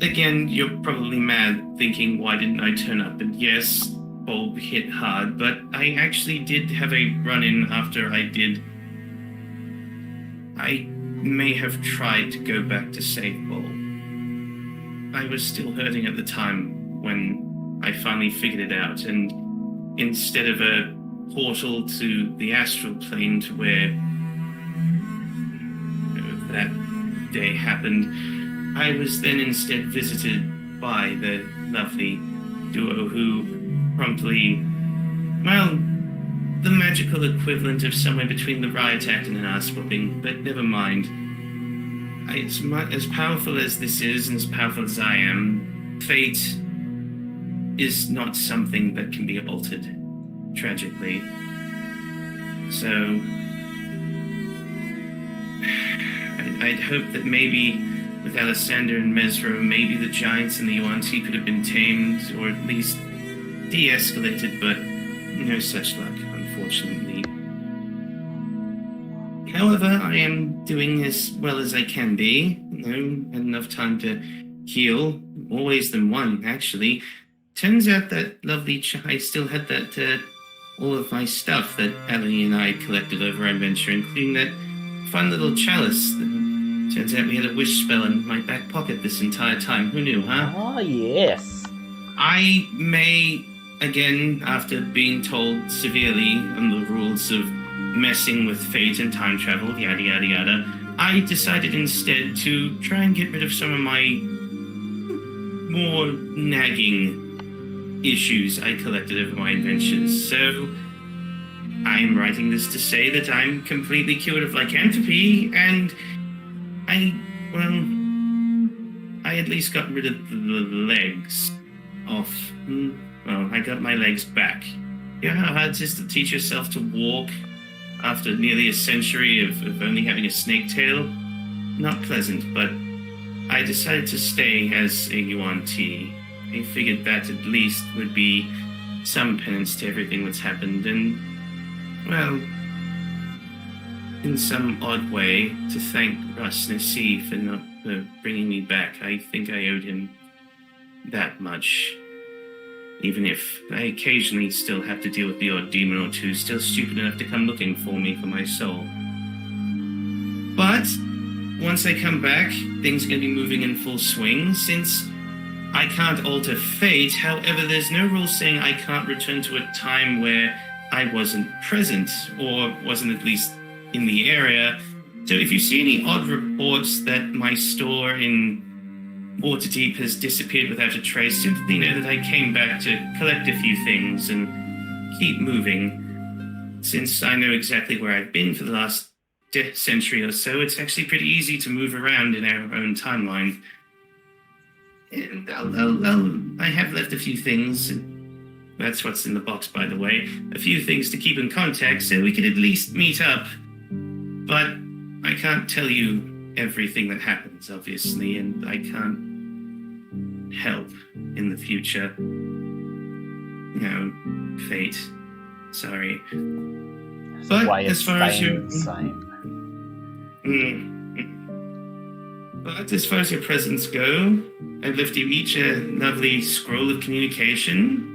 Again, you're probably mad, thinking, why didn't I turn up? And yes, Bulb hit hard, but I actually did have a run-in after I did. I may have tried to go back to save Bulb. I was still hurting at the time when I finally figured it out, and instead of a portal to the astral plane to where that day happened, I was then instead visited by the lovely duo who promptly, well, the magical equivalent of somewhere between the riot act and an ass-whooping, but never mind. As powerful as this is, and as powerful as I am, fate is not something that can be altered, tragically. So, I'd hope that maybe with Alessander and Mezro, maybe the giants and the Yuan-Ti could have been tamed, or at least de-escalated, but no such luck, unfortunately. However, I am doing as well as I can be. Had enough time to heal, more ways than one, actually. Turns out that lovely I still had that, all of my stuff that Ellie and I collected over our adventure, including that fun little chalice. Turns out we had a wish spell in my back pocket this entire time. Who knew, huh? Ah, yes. I may, again, after being told severely on the rules of messing with fate and time travel, yada yada yada, I decided instead to try and get rid of some of my more nagging issues I collected over my adventures. So I'm writing this to say that I'm completely cured of lycanthropy, and I at least got rid of the legs off. Well, I got my legs back. You know how hard it is to teach yourself to walk after nearly a century of only having a snake tail? Not pleasant, but I decided to stay as a Yuan-Ti. I figured that at least would be some penance to everything that's happened, and, well, in some odd way, to thank Russ Nassi for bringing me back. I think I owed him that much. Even if I occasionally still have to deal with the odd demon or two still stupid enough to come looking for me for my soul. But once I come back, things are going to be moving in full swing, since I can't alter fate. However, there's no rule saying I can't return to a time where I wasn't present, or wasn't at least in the area. So if you see any odd reports that my store in Waterdeep has disappeared without a trace, simply know that I came back to collect a few things and keep moving. Since I know exactly where I've been for the last century or so, it's actually pretty easy to move around in our own timeline. And I have left a few things. That's what's in the box, by the way. A few things to keep in contact so we could at least meet up. But I can't tell you everything that happens, obviously, and I can't help in the future. No, fate. Sorry. But as far as your But as far as your presents go, I've left you each a lovely scroll of communication.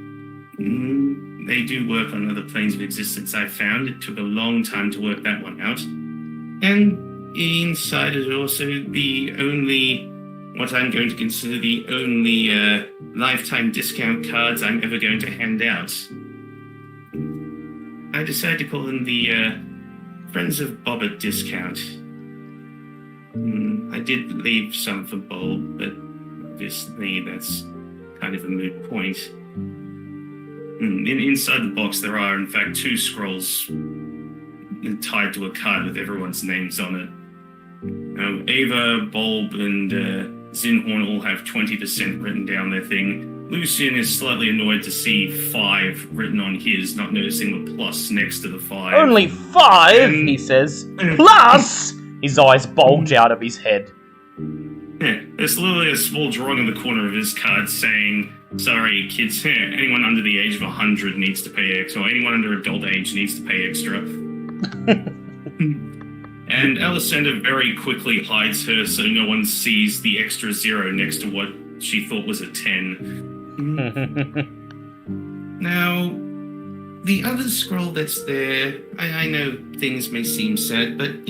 They do work on other planes of existence, I've found. It took a long time to work that one out. And inside is also what I'm going to consider the only lifetime discount cards I'm ever going to hand out. I decided to call them the Friends of Bobbert discount. I did leave some for Bulb, but obviously that's kind of a moot point. Inside the box there are, in fact, 2 scrolls tied to a card with everyone's names on it. Ava, Bulb, and Zinhorn all have 20% written down their thing. Lucian is slightly annoyed to see 5 written on his, not noticing the plus next to the 5. Only 5, he says. Plus! His eyes bulge out of his head. Yeah, there's literally a small drawing in the corner of his card saying, sorry, kids, anyone under the age of 100 needs to pay extra, or anyone under adult age needs to pay extra. And Alessandra very quickly hides her so no one sees the extra 0 next to what she thought was a 10. Now, the other scroll that's there, I know things may seem sad, but,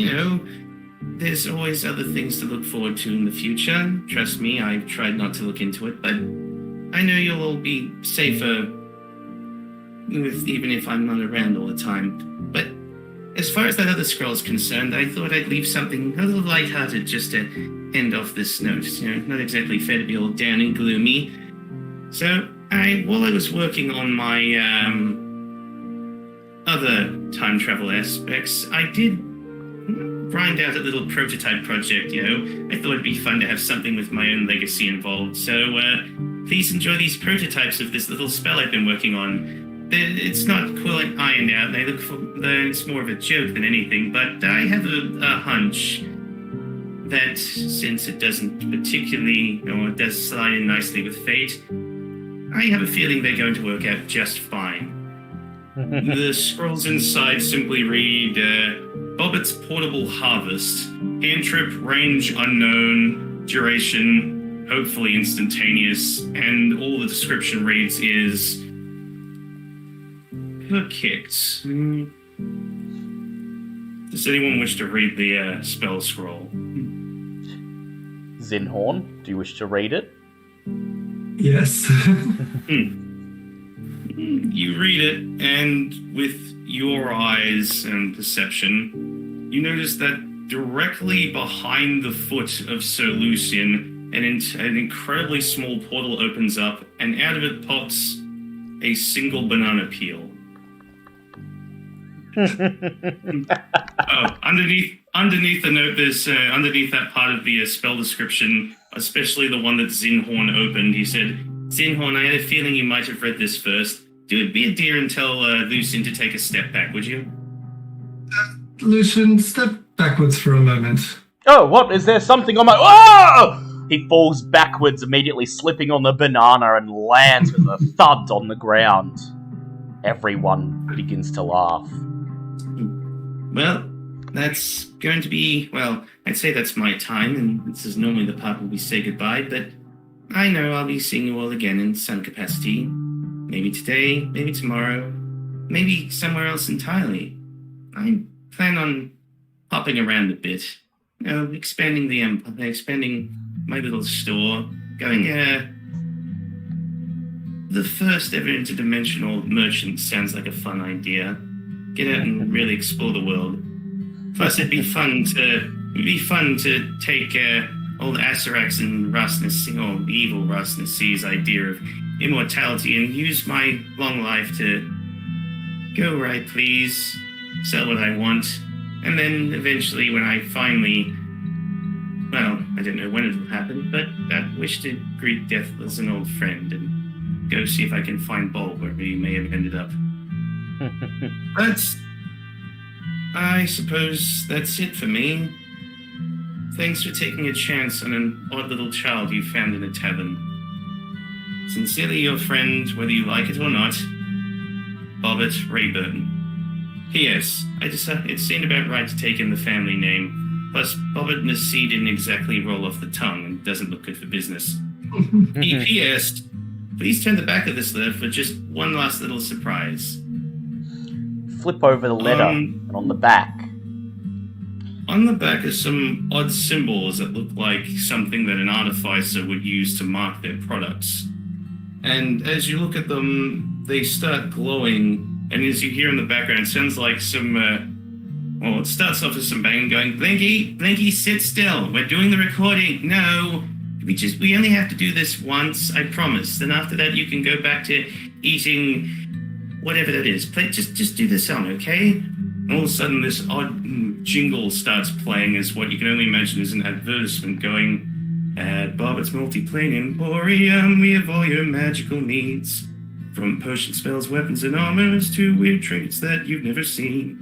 there's always other things to look forward to in the future. Trust me, I've tried not to look into it, but I know you'll all be safer even if I'm not around all the time. But as far as that other scroll is concerned, I thought I'd leave something a little lighthearted just to end off this note. Not exactly fair to be all down and gloomy. So, while I was working on my other time travel aspects, I did grind out a little prototype project, I thought it'd be fun to have something with my own legacy involved. So, please enjoy these prototypes of this little spell I've been working on. It's not quite ironed out. It's more of a joke than anything, but I have a hunch that since it doesn't particularly, it does slide in nicely with fate, I have a feeling they're going to work out just fine. The scrolls inside simply read, Bobbitt's Portable Harvest. Cantrip, range unknown, duration, hopefully instantaneous, and all the description reads is... kicked. Does anyone wish to read the spell scroll? Zinhorn, do you wish to read it? Yes. You read it, and with your eyes and perception, you notice that directly behind the foot of Sir Lucian, an incredibly small portal opens up, and out of it pops a single banana peel. Underneath the note, there's underneath that part of the spell description, especially the one that Zinhorn opened. He said, "Zinhorn, I had a feeling you might have read this first. Be a dear and tell Lucian to take a step back, would you?" Lucian, step backwards for a moment. Oh, what? Is there something on my... Oh! He falls backwards, immediately slipping on the banana and lands with a thud on the ground. Everyone begins to laugh. Well, that's going to be... Well, I'd say that's my time, and this is normally the part where we say goodbye, but I know I'll be seeing you all again in some capacity. Maybe today, maybe tomorrow, maybe somewhere else entirely. I plan on hopping around a bit, expanding expanding my little store, going the first ever interdimensional merchant sounds like a fun idea. Get out and really explore the world. Plus, it'd be fun to take old Asarax and the evil Rasnasi's idea of immortality and use my long life to go where I please, sell what I want, and then eventually when I finally, well, I don't know when it'll happen, but I wish to greet death as an old friend and go see if I can find Bulb wherever he may have ended up. But I suppose that's it for me. Thanks for taking a chance on an odd little child you found in a tavern. Sincerely your friend, whether you like it or not, Bobbert Rayburn. P.S. It seemed about right to take in the family name. Plus, Bobbert and the C didn't exactly roll off the tongue and doesn't look good for business. P.S. Please turn the back of this letter for just one last little surprise. Flip over the letter, and on the back. On the back are some odd symbols that look like something that an artificer would use to mark their products. And as you look at them, they start glowing, and as you hear in the background, it sounds like some, it starts off with some banging going, Blinky, sit still, we're doing the recording, no, we only have to do this once, I promise, then after that you can go back to eating whatever that is, just do the song, okay? And all of a sudden this odd jingle starts playing as what you can only imagine is an advertisement going, at Bobbitt's Multiplane Emporium, we have all your magical needs. From potion spells, weapons, and armors to weird trinkets that you've never seen.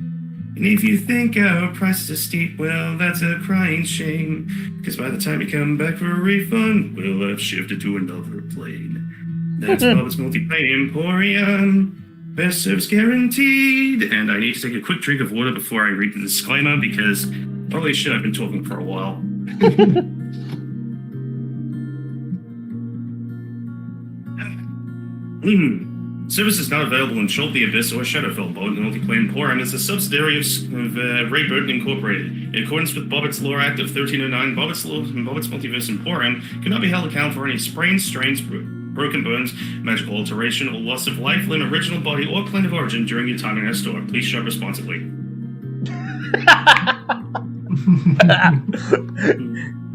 And if you think our prices are steep, well, that's a crying shame. Because by the time you come back for a refund, we'll have shifted to another plane. That's Bobbitt's Multiplane Emporium. Best service guaranteed. And I need to take a quick drink of water before I read the disclaimer because, holy shit, I've been talking for a while. Service is not available in Chult, the Abyss, or Shadowfell. Bobbit Multiplane Emporium is a subsidiary of Rayburn Incorporated. In accordance with Bobbitt's Lore Act of 1309, Bobbitt's Multiverse Emporium cannot be held accountable for any sprains, strains, broken bones, magical alteration, or loss of life, limb, original body, or plane of origin during your time in our store. Please shop responsibly.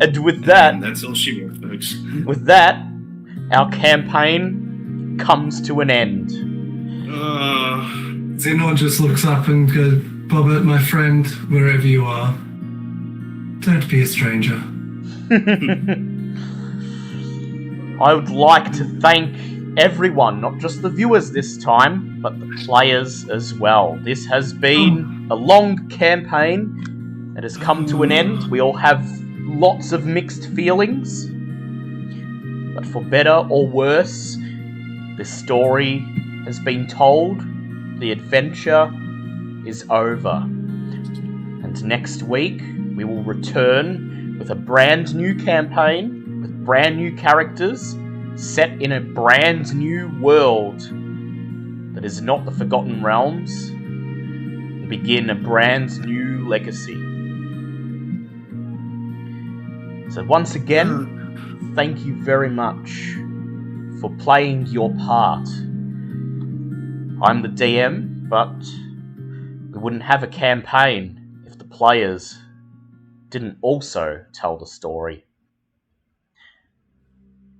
And with that... And that's all she wrote, folks. With that, our campaign comes to an end. Xenon just looks up and goes, Bobbert, my friend, wherever you are, don't be a stranger. I would like to thank everyone, not just the viewers this time, but the players as well. This has been a long campaign that has come to an end. We all have lots of mixed feelings, but for better or worse, the story has been told, the adventure is over. And next week, we will return with a brand new campaign, with brand new characters, set in a brand new world that is not the Forgotten Realms. and begin a brand new legacy. So once again, thank you very much for playing your part. I'm the DM, but we wouldn't have a campaign if the players didn't also tell the story.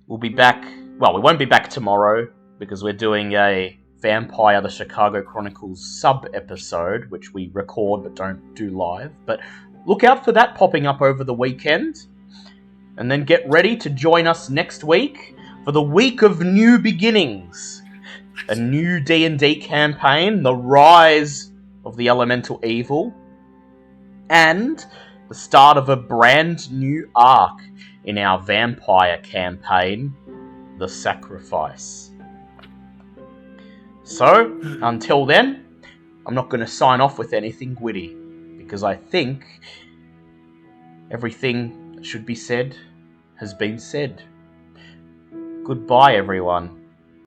We'll be back. Well, we won't be back tomorrow because we're doing a Vampire the Chicago Chronicles sub-episode, which we record but don't do live. But look out for that popping up over the weekend. And then get ready to join us next week for the Week of New Beginnings. A new D&D campaign, The Rise of the Elemental Evil, and the start of a brand new arc in our vampire campaign, The Sacrifice. So, until then, I'm not going to sign off with anything witty, because I think everything that should be said has been said. Goodbye, everyone.